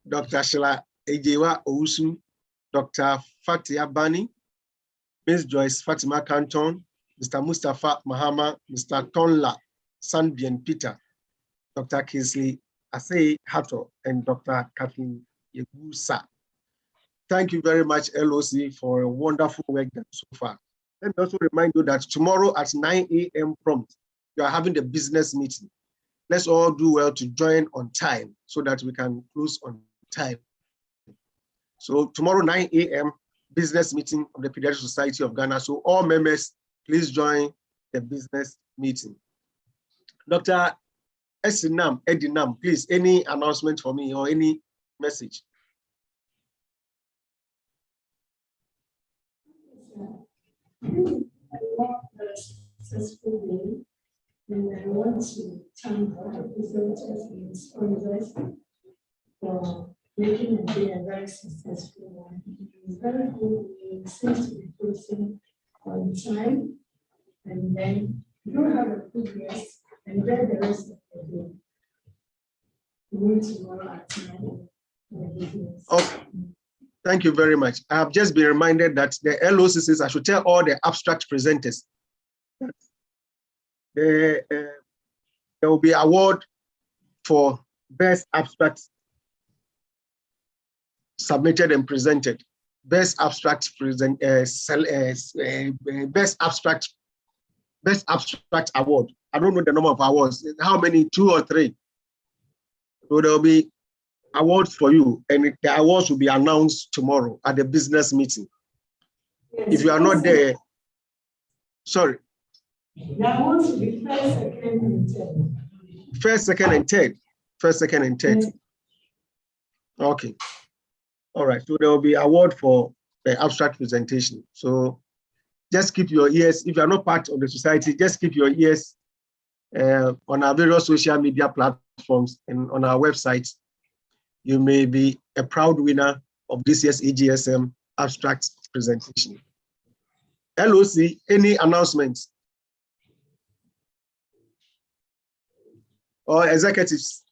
Dr. Shila Ejewa Ousu, Dr. Fatia Bani, Ms. Joyce Fatima Canton, Mr. Mustafa Mahama, Mr. Tonla Sanbian Peter, Dr. Kingsley Asei Hato, and Dr. Kathleen Yegusa. Thank you very much, LOC, for a wonderful work done so far. Let me also remind you that tomorrow at 9 a.m. prompt, you are having the business meeting. Let's all do well to join on time so that we can close on time. So tomorrow 9 a.m. business meeting of the Pediatric Society of Ghana. So all members, please join the business meeting. Dr. Edinam, please, any announcement for me or any message? Successful day, and I want to thank all the presenters and sponsors for making the day a very successful one. It's very good. We seem to be closing on time, and then you have a good rest. Enjoy the rest of the day. We meet tomorrow at 9 a.m. Okay. Thank you very much. I have just been reminded that the LOC says I should tell all the abstract presenters that there will be award for best abstract submitted and presented. Best abstract present best abstract award. I don't know the number of awards. How many? 2 or 3? So there will be awards for you, and the awards will be announced tomorrow at the business meeting. Yes, if you are not there, sorry. The awards will be first, second, and third. First, second, and third. First, second, and third. Yes. Okay. All right. So there will be award for the abstract presentation. So just keep your ears. If you are not part of the society, just keep your ears on our various social media platforms and on our website. You may be a proud winner of this year's AGSM abstract presentation. LOC, any announcements? Or executives?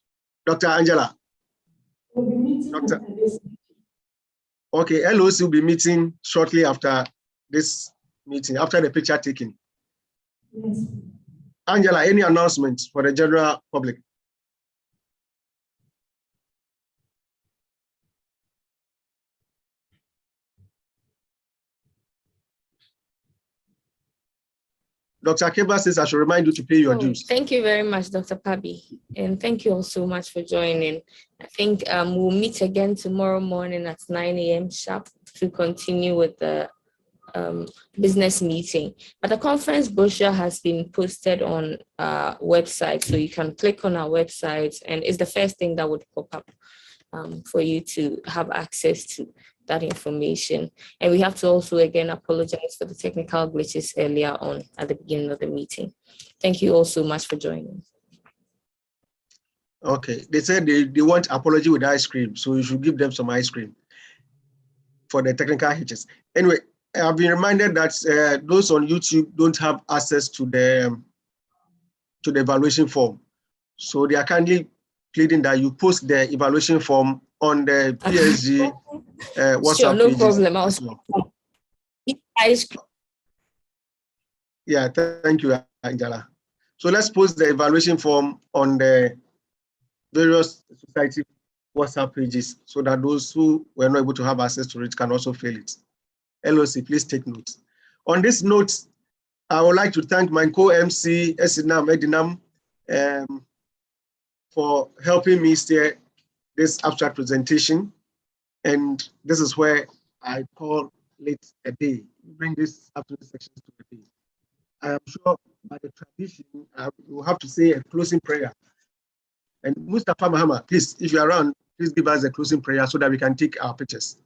Dr. Angela? We'll be meeting after this. Okay, LOC will be meeting shortly after this meeting, after the picture taking. Yes. Angela, any announcements for the general public? Dr. Keba says I should remind you to pay your dues. Thank you very much, Dr. Pabi. And thank you all so much for joining. I think we'll meet again tomorrow morning at 9 a.m. sharp to continue with the business meeting. But the conference brochure has been posted on our website, so you can click on our website, and it's the first thing that would pop up for you to have access to that information. And we have to also again apologize for the technical glitches earlier on at the beginning of the meeting. Thank you all so much for joining. Okay, they said they want apology with ice cream, so you should give them some ice cream for the technical hitches. Anyway, I've been reminded that those on YouTube don't have access to the evaluation form. So they are kindly pleading that you post the evaluation form on the PSG WhatsApp sure, no pages. problem. Ice cream. Yeah, thank you, Angela. So let's post the evaluation form on the various society WhatsApp pages so that those who were not able to have access to it can also fill it. LOC, please take note. On this note, I would like to thank my co-MC, Esinam Edinam, for helping me steer this abstract presentation. And this is where I call late a day, bring this afternoon sections to a day. I am sure by the tradition, I will have to say a closing prayer. And Mustafa Mahama, please, if you're around, please give us a closing prayer so that we can take our pictures.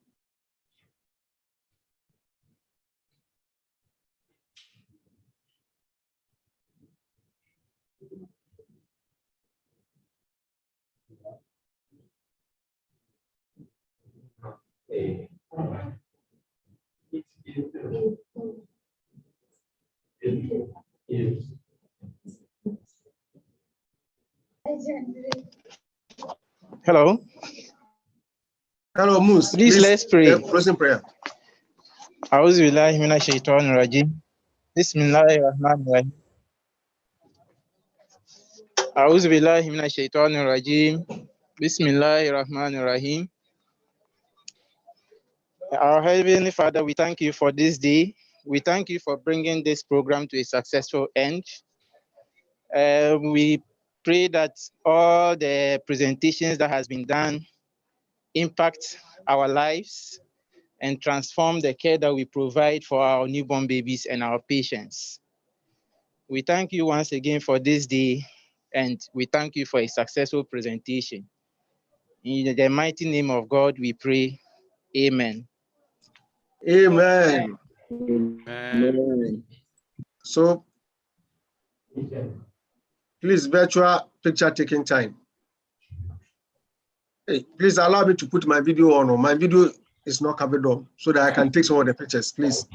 Hello. Hello, Mus. Please let's pray. Closing prayer. A'udhu billahi minash shaitanir rajim. Bismillahir rahmanir rahim. أعوذ بالله من الشيطان الرجيم. بسم الله الرحمن الرحيم. Our Heavenly Father, we thank you for this day. We thank you for bringing this program to a successful end. We pray that all the presentations that has been done impact our lives and transform the care that we provide for our newborn babies and our patients. We thank you once again for this day, and we thank you for a successful presentation. In the mighty name of God, we pray. Amen. Amen. Amen. So, please, virtual picture taking time. Hey, please allow me to put my video on. My video is not covered up so that I can take some of the pictures, please.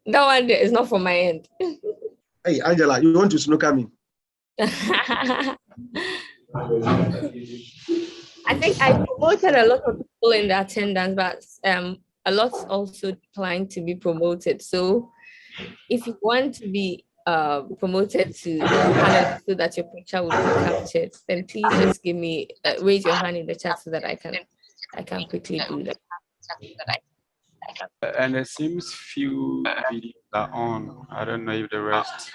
That one is not from my end. Hey, Angela, you want to snooker me? I think I promoted a lot of people in the attendance, but a lot also declined to be promoted. So if you want to be promoted to the panel so that your picture will be captured, then please just give me raise your hand in the chat so that I can quickly do that. And it seems few videos are on. I don't know if the rest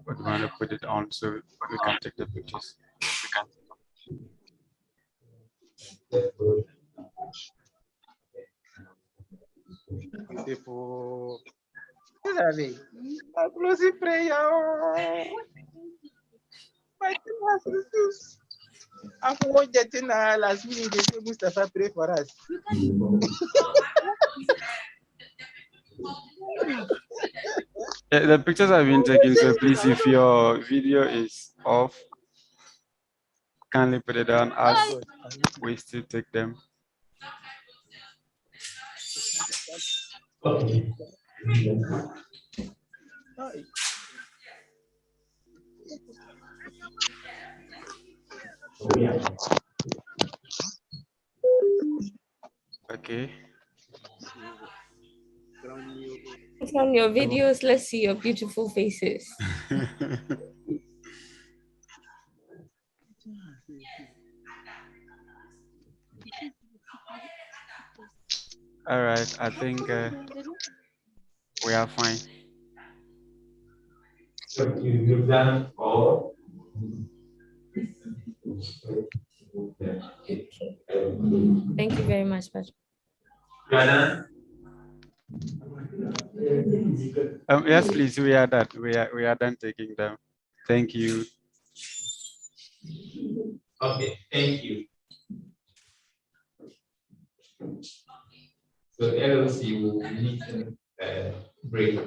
would want to put it on so we can take the pictures. People, a closing prayer. My team has refused. After what getting last minute, they say Mustafa pray for us. Yeah, the pictures have been taken, so please, if your video is off, kindly put it down as we still take them. Okay. Put on your videos. Let's see your beautiful faces. All right, I think we are fine. So you've done all. Thank you very much, Patrick. Yes, please, we are done. We are done taking them. Thank you. Okay, thank you. So LLC will meet and break.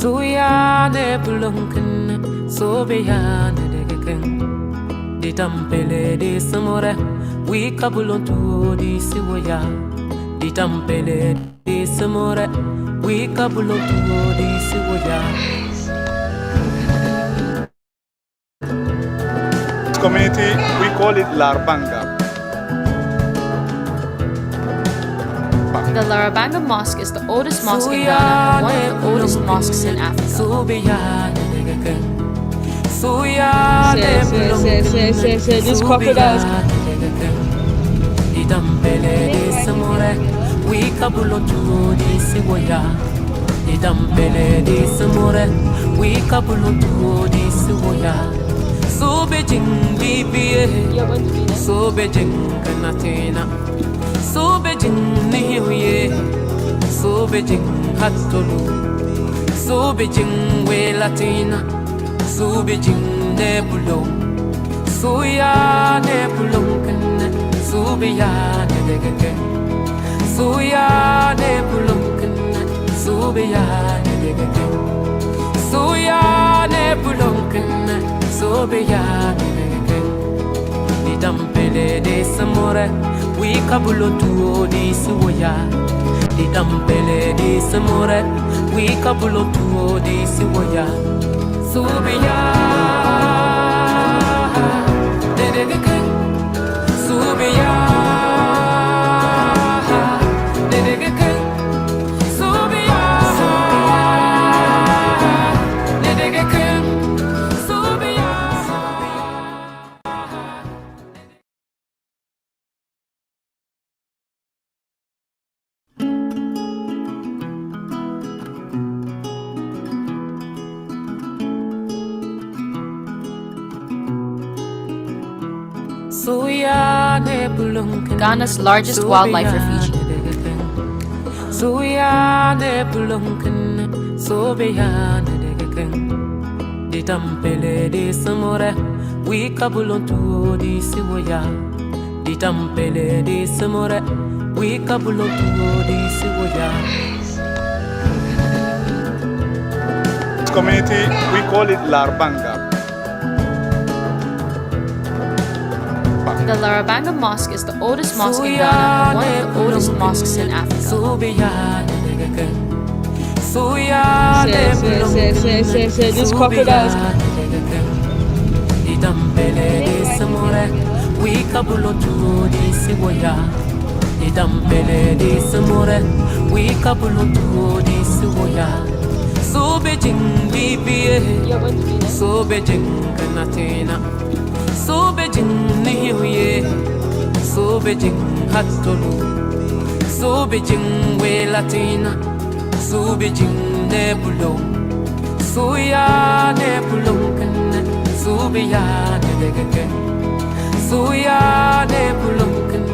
Suyane bulunkin, sobeyane degeken. Di tampele di samore, we kabulontu di siwaya. Di tampele di samore, we kabulontu di siwaya. Community, we call it Larbanga. The Larabanga Mosque is the oldest mosque in Ghana and one of the oldest mosques in Africa. These crocodiles. So Beijing BBA, so Beijing Kanatina, so Beijing Nihuye, so Beijing Hatolu, so Beijing We Latina, so Beijing Nebulo, so ya Nebulunkan, so be ya Nedegake, so ya Nebulunkan, so be ya Nedegake, so ya Nebulunkan. So be ya di dampele de samore, we kabulo tuo di siwoya. Di dampele de samore, we kabulo tuo di siwoya. So be ya, de de de so be ya, de de de so be ya, de de de. Ghana's largest wildlife refuge. Di tampele di samore, we kabulontu di siwoya. Di tampele di samore, we kabulontu di siwoya. Community, we call it Larbanga. The Larabanga Mosque is the oldest mosque in Ghana and one of the oldest mosques in Africa. These crocodiles. We kabulotu di siwoya. Di dampele di samore, we kabulotu di siwoya. So Beijing BBA, so Beijing Kanatina, so Beijing Nihuye, so Beijing Hatolu, so Beijing We Latina, so Beijing Nebulo, so ya Nebulunkan, so be ya Nedegake, so ya Nebulunkan,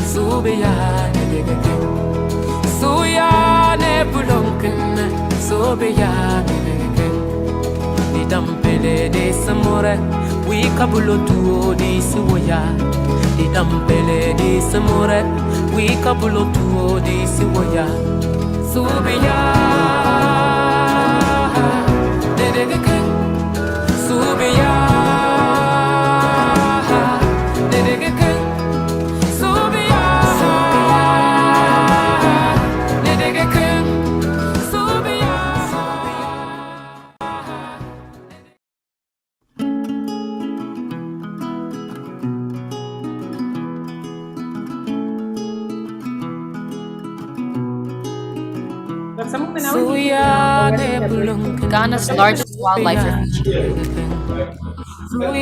so be ya Nedegake, so ya Nebulunkan. So be ya di dampele de samore, we kabulo tuo di siwoya. Di dampele de samore, we kabulo tuo di siwoya. So be ya, de de de de. So be ya, de de de de. So be ya, de de de de. Ghana's largest wildlife refuge. Are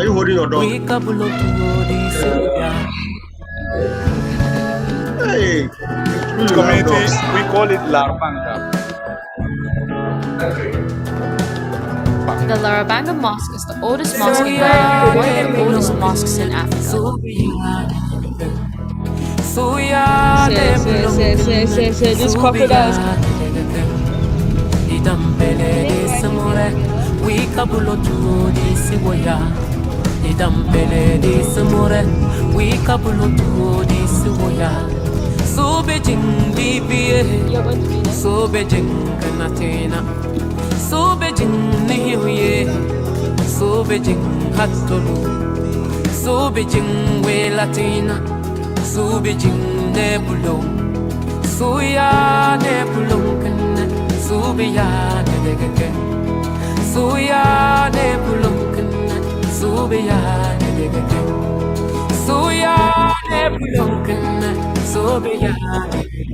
you holding your dog? Hey, Community, we call it Larbanga. The Larabanga Mosque is the oldest mosque in Ghana and one of the oldest mosques in Africa. These crocodiles. wikabulo tuo di siwoya idampele di samore wikabulo tuo di siwoya sobe jindi bie sobe jinganatina sobe jinniye sobe jinghatulu sobe jingwe latina sobe jinnebulo suya nebulo kana sobe ya negeke suya nebulo kana sobe ya negeke suya nebulo kana sobe ya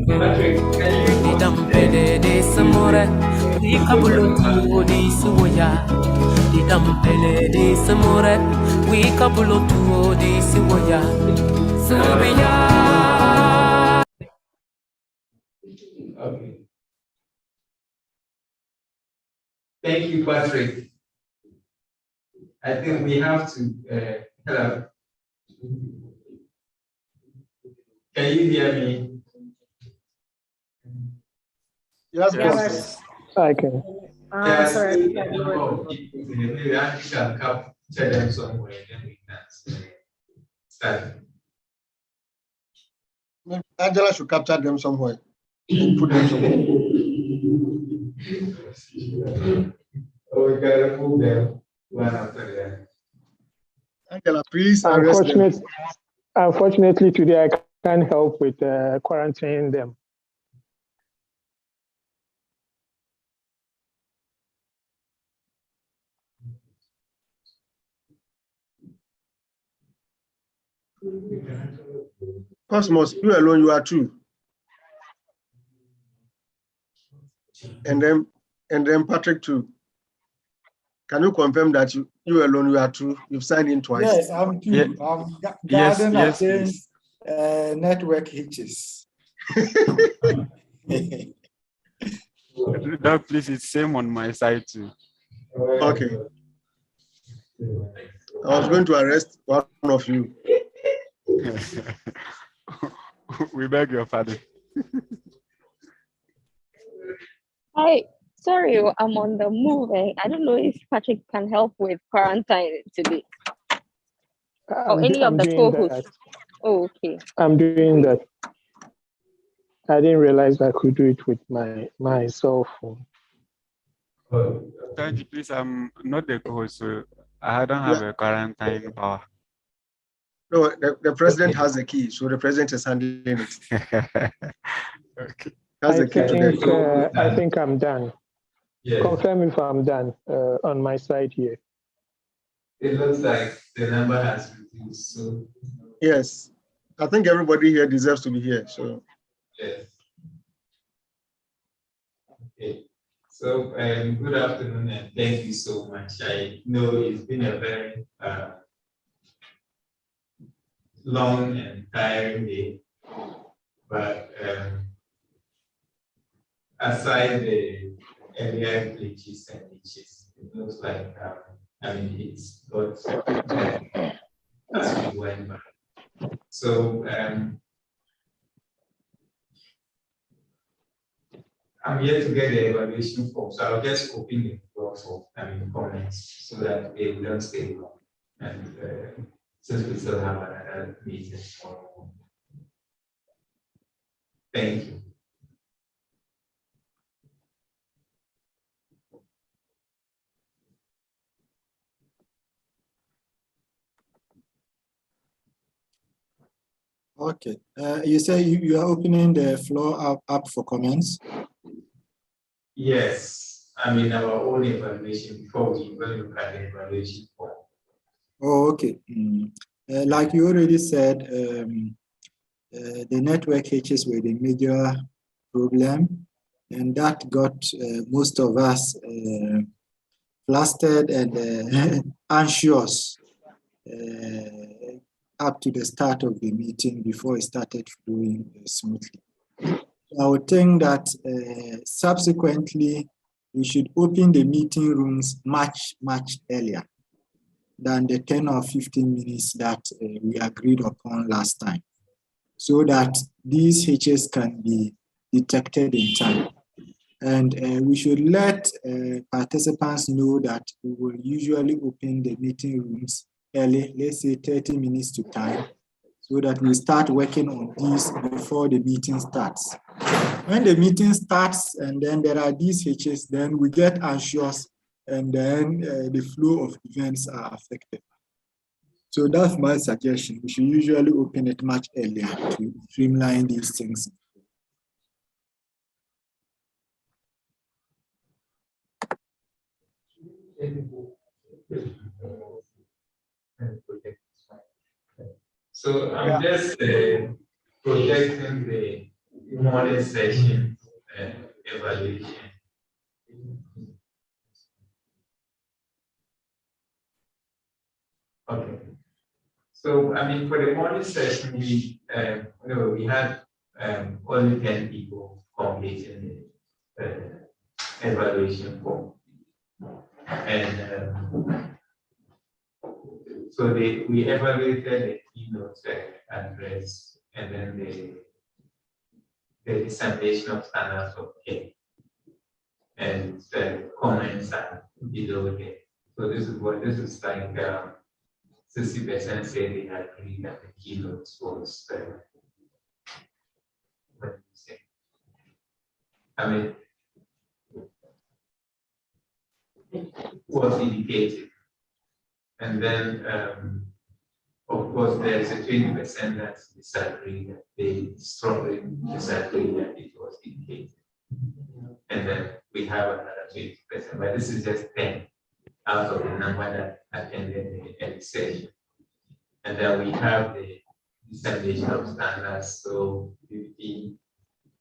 negeke idampele de samore wikabulo tuo di suya idampele de samore wikabulo tuo di suya sobe ya. Okay. Thank you, Patrick. I think we have to, hello. Can you hear me? Yes, Yes. boss. Okay. Yes, Sorry. maybe I can capture them somewhere, then we can start. Angela should capture them somewhere and put them somewhere. Oh, we can remove them one after the other. Angela, please arrest them. Unfortunately, today I can't help with quarantining them. Cosmos, you alone, you are two. And then Patrick too. Can you confirm that you alone, you are two? You've signed in twice. Yes, I'm two. Yeah. I'm Yes, guarding yes, against network hitches. Doc, please, it's same on my side too. Okay. I was going to arrest one of you. We beg your pardon. Hi, sorry, I'm on the move. I don't know if Patrick can help with quarantine today. Or any of the co-hosts. Oh, okay. I'm doing that. I didn't realize I could do it with my cell phone. Thank you, please. I'm not the co-host, so I don't have a quarantine power. No, the president has the key, so the president is handling it. Okay. Has the key to the I think I'm done. Yes. Confirm if I'm done on my side here. It looks like the number has reduced, so. Yes. I think everybody here deserves to be here. So Yes. Okay. So good afternoon and thank you so much. I know it's been a very long and tiring day, but aside the earlier glitches and glitches, it looks like it's got as we went back. So I'm here to get the evaluation form, so I'll just open the floor for comments so that we don't stay long. And since we still have another meeting tomorrow. Thank you. Okay. You say you are opening the floor up for comments? Yes. Our own evaluation before we even look at the evaluation form. Oh, okay. Like you already said, the network hitches were the major problem, and that got most of us flustered and anxious up to the start of the meeting before it started flowing smoothly. I would think that subsequently we should open the meeting rooms much earlier than the 10 or 15 minutes that we agreed upon last time, so that these hitches can be detected in time. And we should let participants know that we will usually open the meeting rooms early, let's say 30 minutes to time, so that we start working on these before the meeting starts. When the meeting starts and then there are these hitches, then we get anxious and then the flow of events are affected. So that's my suggestion. We should usually open it much earlier to streamline these things. So I'm just projecting the morning session evaluation. Okay. So I mean, for the morning session, we had only 10 people completing the evaluation form, and so we evaluated the keynote address and then the dissemination of standards of care, and the comments are below there. So this is like 60% say they agree that the keynote was what do you say? I mean, was indicated. And then, of course, there's a 20% that disagree, that they strongly disagree that it was indicated. And then we have another 20%, but this is just 10 out of the number that attended the session. And then we have the dissemination of standards, so 15,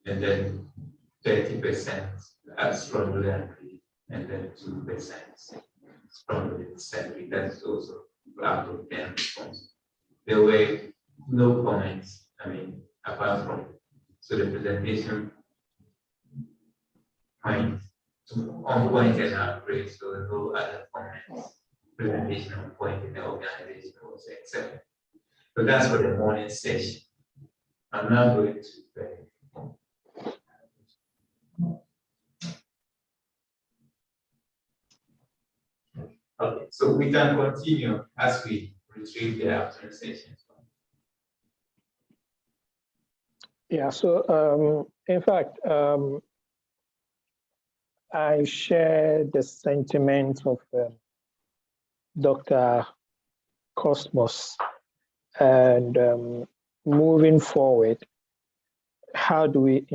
and then 30% are strongly agree, and then 2% strongly disagree. That's also out of 10 responses. There were no comments, I mean, apart from, so the presentation point on point and upgrade, so no other comments. Presentation on point in the organization was accepted. So that's for the morning session. I'm now going to okay, so we can continue as we retrieve the afternoon session. Yeah, so in fact, I share the sentiment of Dr. Cosmos, and moving forward, how do we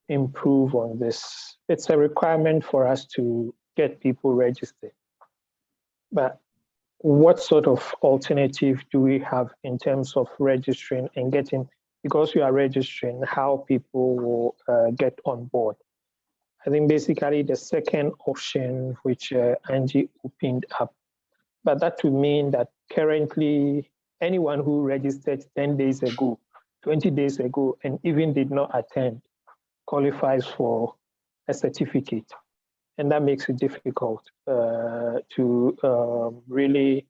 improve on this? It's a requirement for us to get people registered, but what sort of alternative do we have in terms of registering and getting, because we are registering, how people will get on board? I think basically the second option, which Angie opened up, but that would mean that currently anyone who registered 10 days ago, 20 days ago, and even did not attend qualifies for a certificate. And that makes it difficult to really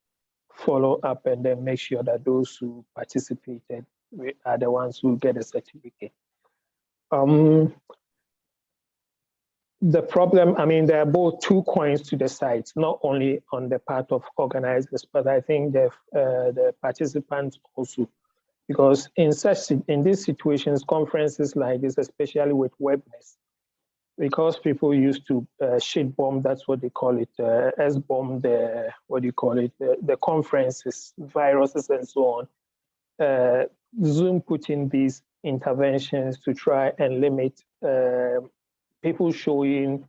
follow up and then make sure that those who participated are the ones who get a certificate. The problem, I mean, there are both two coins to the sides, not only on the part of organizers, but I think the participants also, because in these situations, conferences like this, especially with webness, because people used to shit bomb, that's what they call it, S-bomb, the conferences, viruses and so on. Zoom put in these interventions to try and limit people showing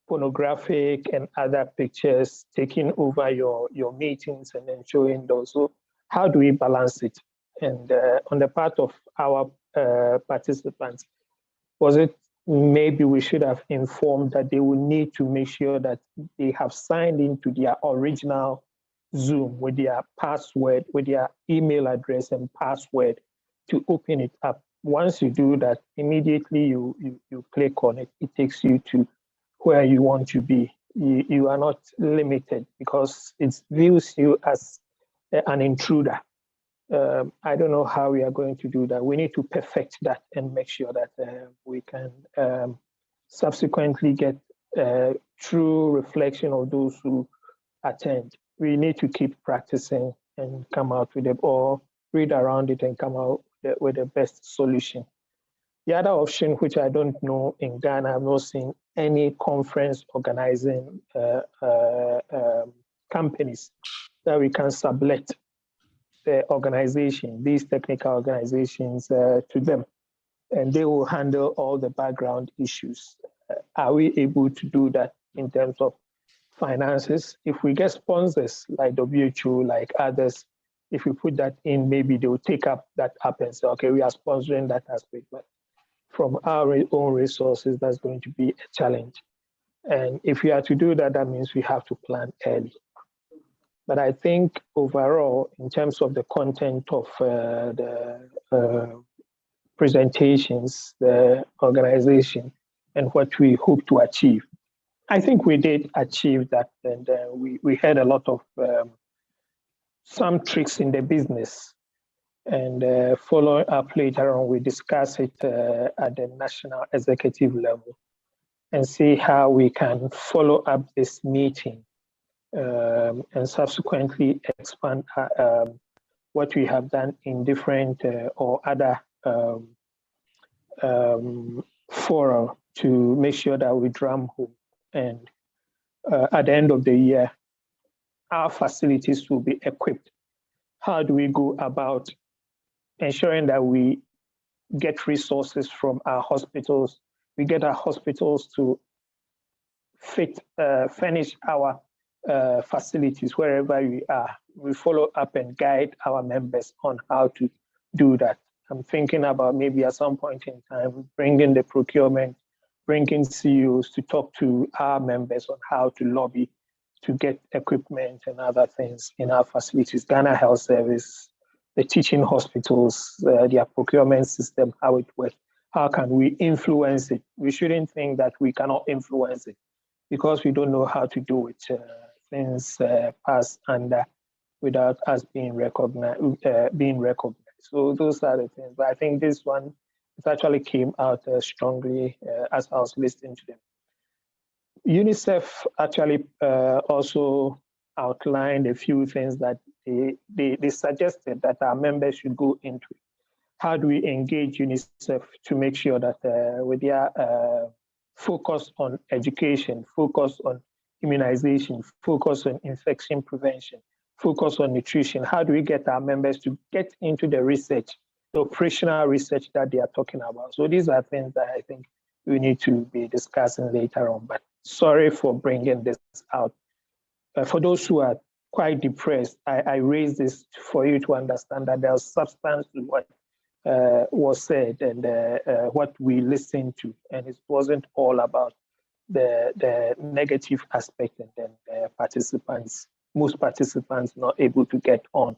pornographic and other pictures, taking over your meetings and then showing those. So how do we balance it? And on the part of our participants, was it maybe we should have informed that they will need to make sure that they have signed into their original Zoom with their password, with their email address and password to open it up. Once you do that, immediately you click on it, it takes you to where you want to be. You are not limited because it views you as an intruder. I don't know how we are going to do that. We need to perfect that and make sure that we can subsequently get true reflection of those who attend. We need to keep practicing and come out with it, or read around it and come out with the best solution. The other option, which I don't know in Ghana, I've not seen any conference organizing companies that we can sublet the organization, these technical organizations to them, and they will handle all the background issues. Are we able to do that in terms of finances? If we get sponsors like WHO, like others, if we put that in, maybe they will take up that up and say, okay, we are sponsoring that aspect. But from our own resources, that's going to be a challenge. And if we are to do that, that means we have to plan early. But I think overall, in terms of the content of the presentations, the organization, and what we hope to achieve, I think we did achieve that. And we had a lot of some tricks in the business. And following up later on, we discuss it at the national executive level and see how we can follow up this meeting and subsequently expand what we have done in different or other fora to make sure that we drum home. And at the end of the year, our facilities will be equipped. How do we go about ensuring that we get resources from our hospitals? We get our hospitals to furnish our facilities wherever we are. We follow up and guide our members on how to do that. I'm thinking about maybe at some point in time, bringing the procurement, bringing CEOs to talk to our members on how to lobby to get equipment and other things in our facilities. Ghana Health Service, the teaching hospitals, their procurement system, how it works. How can we influence it? We shouldn't think that we cannot influence it because we don't know how to do it. Things pass under without us being recognized. So those are the things. But I think this one, it actually came out strongly as I was listening to them. UNICEF actually also outlined a few things that they suggested that our members should go into. How do we engage UNICEF to make sure that with their focus on education, focus on immunization, focus on infection prevention, focus on nutrition, how do we get our members to get into the research, the operational research that they are talking about? So these are things that I think we need to be discussing later on, but sorry for bringing this out. For those who are quite depressed, I raised this for you to understand that there's substance to what was said and what we listened to, and it wasn't all about the negative aspect and then most participants not able to get on.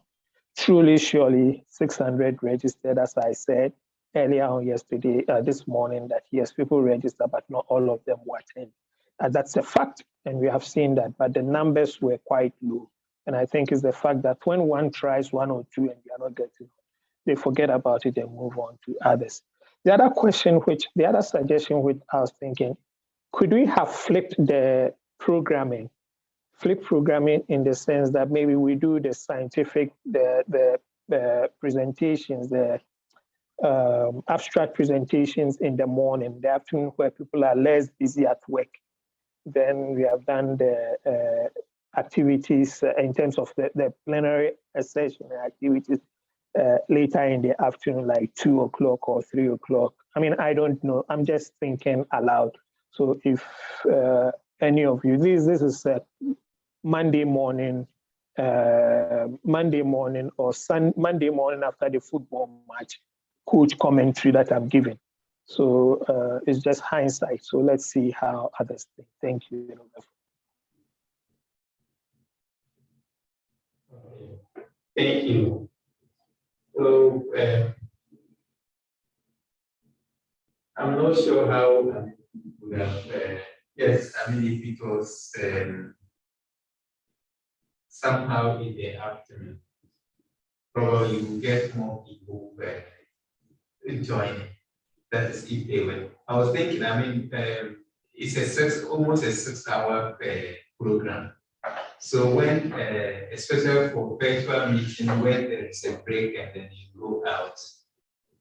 Truly, surely 600 registered, as I said earlier on yesterday, this morning, that yes, people register, but not all of them were attend. That's a fact, and we have seen that, but the numbers were quite low. And I think it's the fact that when one tries one or two and they are not getting, they forget about it and move on to others. The other suggestion which I was thinking, could we have flipped the programming? Flip programming in the sense that maybe we do the scientific, the presentations, the abstract presentations in the morning, the afternoon where people are less busy at work. Then we have done the activities in terms of the plenary session activities later in the afternoon, like 2 o'clock or 3 o'clock. I mean, I don't know. I'm just thinking aloud. So if any of you, this is Monday morning or Monday morning after the football match, coach commentary that I'm giving. So it's just hindsight. So let's see how others think. Thank you. Thank you. So I'm not sure how would have. Yes, I mean, if it was somehow in the afternoon, probably we'll get more people joining. That is if they were. I was thinking, I mean, it's almost a 6-hour program. So when, especially for virtual meeting, when there is a break and then you go out,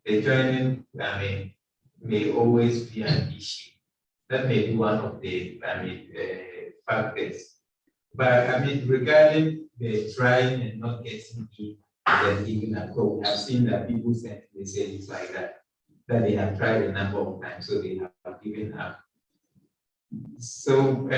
the joining, I mean, may always be an issue. That may be one of the, factors. But I mean, regarding the trying and not getting in, and then even at home, we have seen that people send messages like that they have tried a number of times, so they have given up. So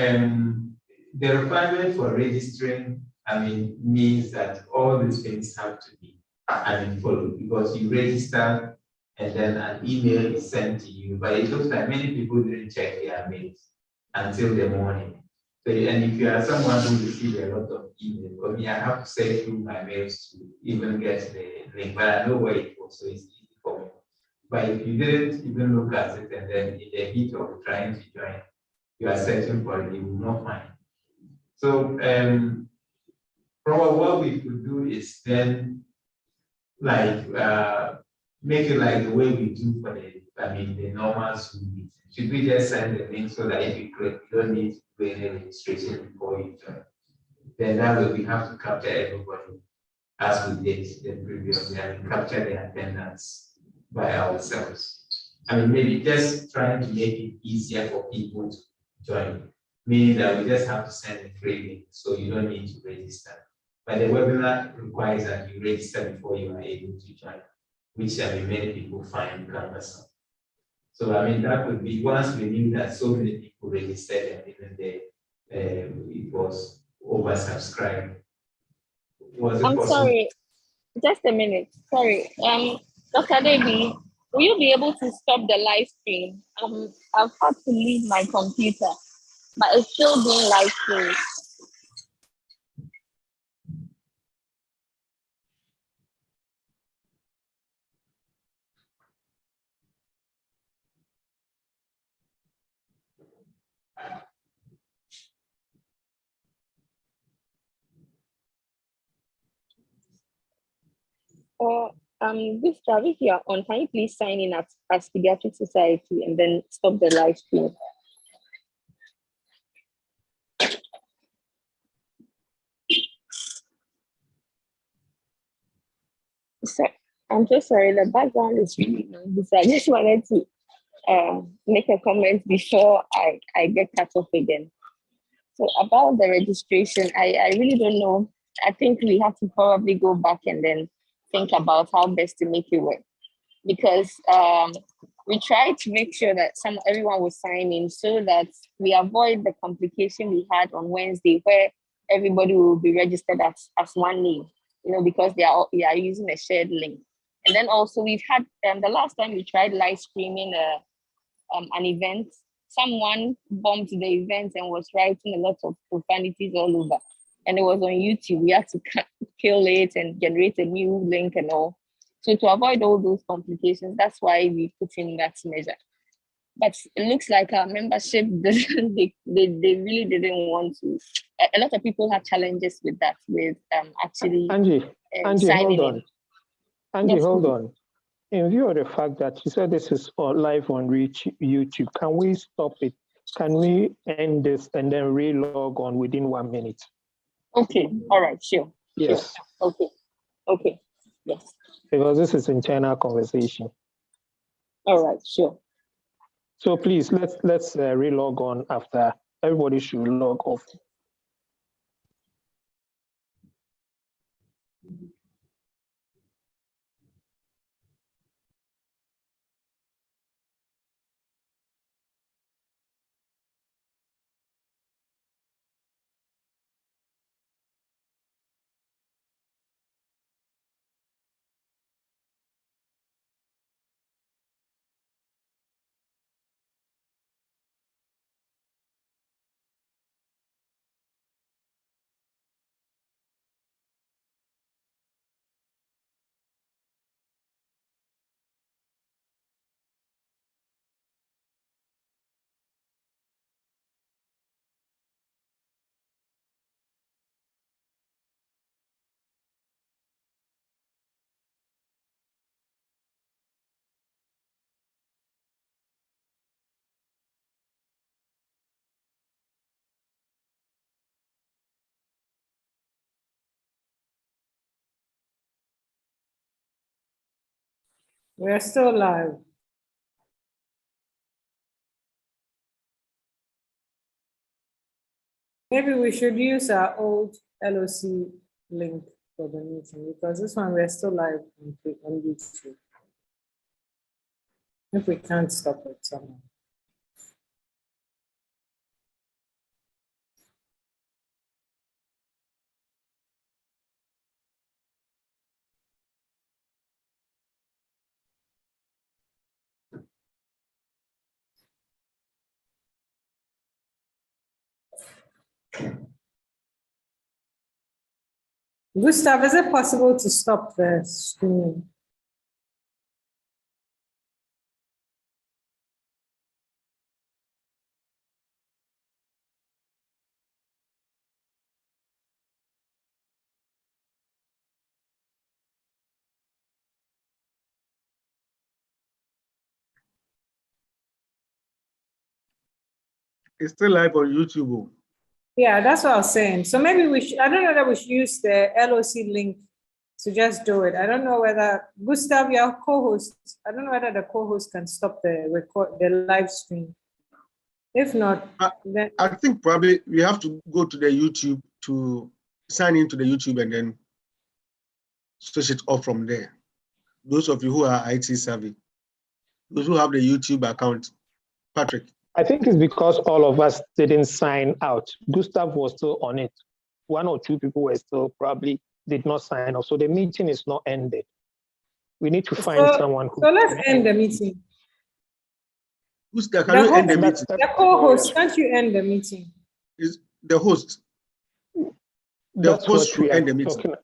the requirement for registering, I mean, means that all these things have to be, followed, because you register and then an email is sent to you. But it looks like many people didn't check their mails until the morning. So, and if you are someone who receives a lot of email, for me, I have to search through my mails to even get the link, but I know where it was, so it's easy for me. But if you didn't even look at it and then in the heat of trying to join, you are searching for it, you will not find. So probably what we could do is then like make it like the way we do for the normal Zoom meeting. Should we just send the link so that if you click, you don't need to do any registration before you join? Then that way we have to capture everybody as we did the previous year and capture the attendance by ourselves. I mean, maybe just trying to make it easier for people to join, meaning that we just have to send a free link, so you don't need to register. But the webinar requires that you register before you are able to join, which I mean, many people find cumbersome. So I mean, that would be, once we knew that so many people registered and even it was oversubscribed. I'm sorry, just a minute. Sorry, Dr. Debbie, will you be able to stop the live stream? I've had to leave my computer, but it's still being live streamed. Or Gustav, if you are on, can you please sign in as Pediatric Society and then stop the live stream? So, I'm so sorry, the background is really noisy. So I just wanted to make a comment before I get cut off again. So about the registration, I really don't know. I think we have to probably go back and then think about how best to make it work. Because we tried to make sure that everyone was sign in so that we avoid the complication we had on Wednesday where everybody will be registered as one name, because they are using a shared link. And then also we've had, the last time we tried live streaming an event, someone bombed the event and was writing a lot of profanities all over. And it was on YouTube. We had to kill it and generate a new link and all. So to avoid all those complications, that's why we put in that measure. But it looks like our membership, they really didn't want to. A lot of people have challenges with that, with actually Angie, signing hold on. in. Angie, Yes, hold please. on. In view of the fact that you said this is live on YouTube, can we stop it? Can we end this and then re-log on within 1 minute? Okay, all right, sure. Yes. Sure. Okay, yes. Because this is internal conversation. All right, sure. So please, let's re-log on after. Everybody should log off. We're still live. Maybe we should use our old LOC link for the meeting because this one we're still live on YouTube. If we can't stop it somehow. Gustav, is it possible to stop the streaming? It's still live on YouTube. Oh. Yeah, that's what I was saying. So maybe we should, I don't know that we should use the LOC link to just do it. I don't know whether, Gustav, your co-host, I don't know whether the co-host can stop the live stream. If not, then I think probably we have to go to the YouTube to sign into the YouTube and then switch it off from there. Those of you who are IT savvy, those who have the YouTube account, Patrick. I think it's because all of us didn't sign out. Gustav was still on it. One or two people were still probably did not sign up. So the meeting is not ended. We need to find someone who. So let's end the meeting. Gustav, can you end the meeting? The co-host, can't you end the meeting? Is the host. The host should end the meeting.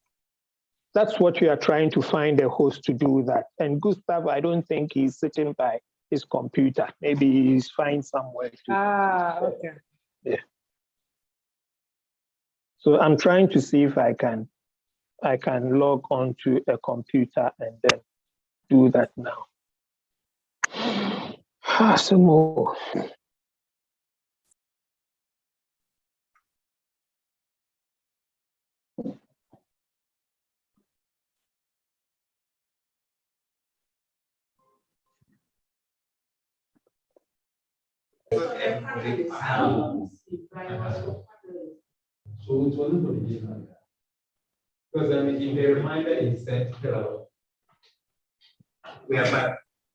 That's what we are trying to find a host to do that. And Gustav, I don't think he's sitting by his computer. Maybe he's fine somewhere. Okay. Yeah. So I'm trying to see if I can log onto a computer and then do that now. Some more. So it wasn't for the game. Because if the reminder is set, we are back.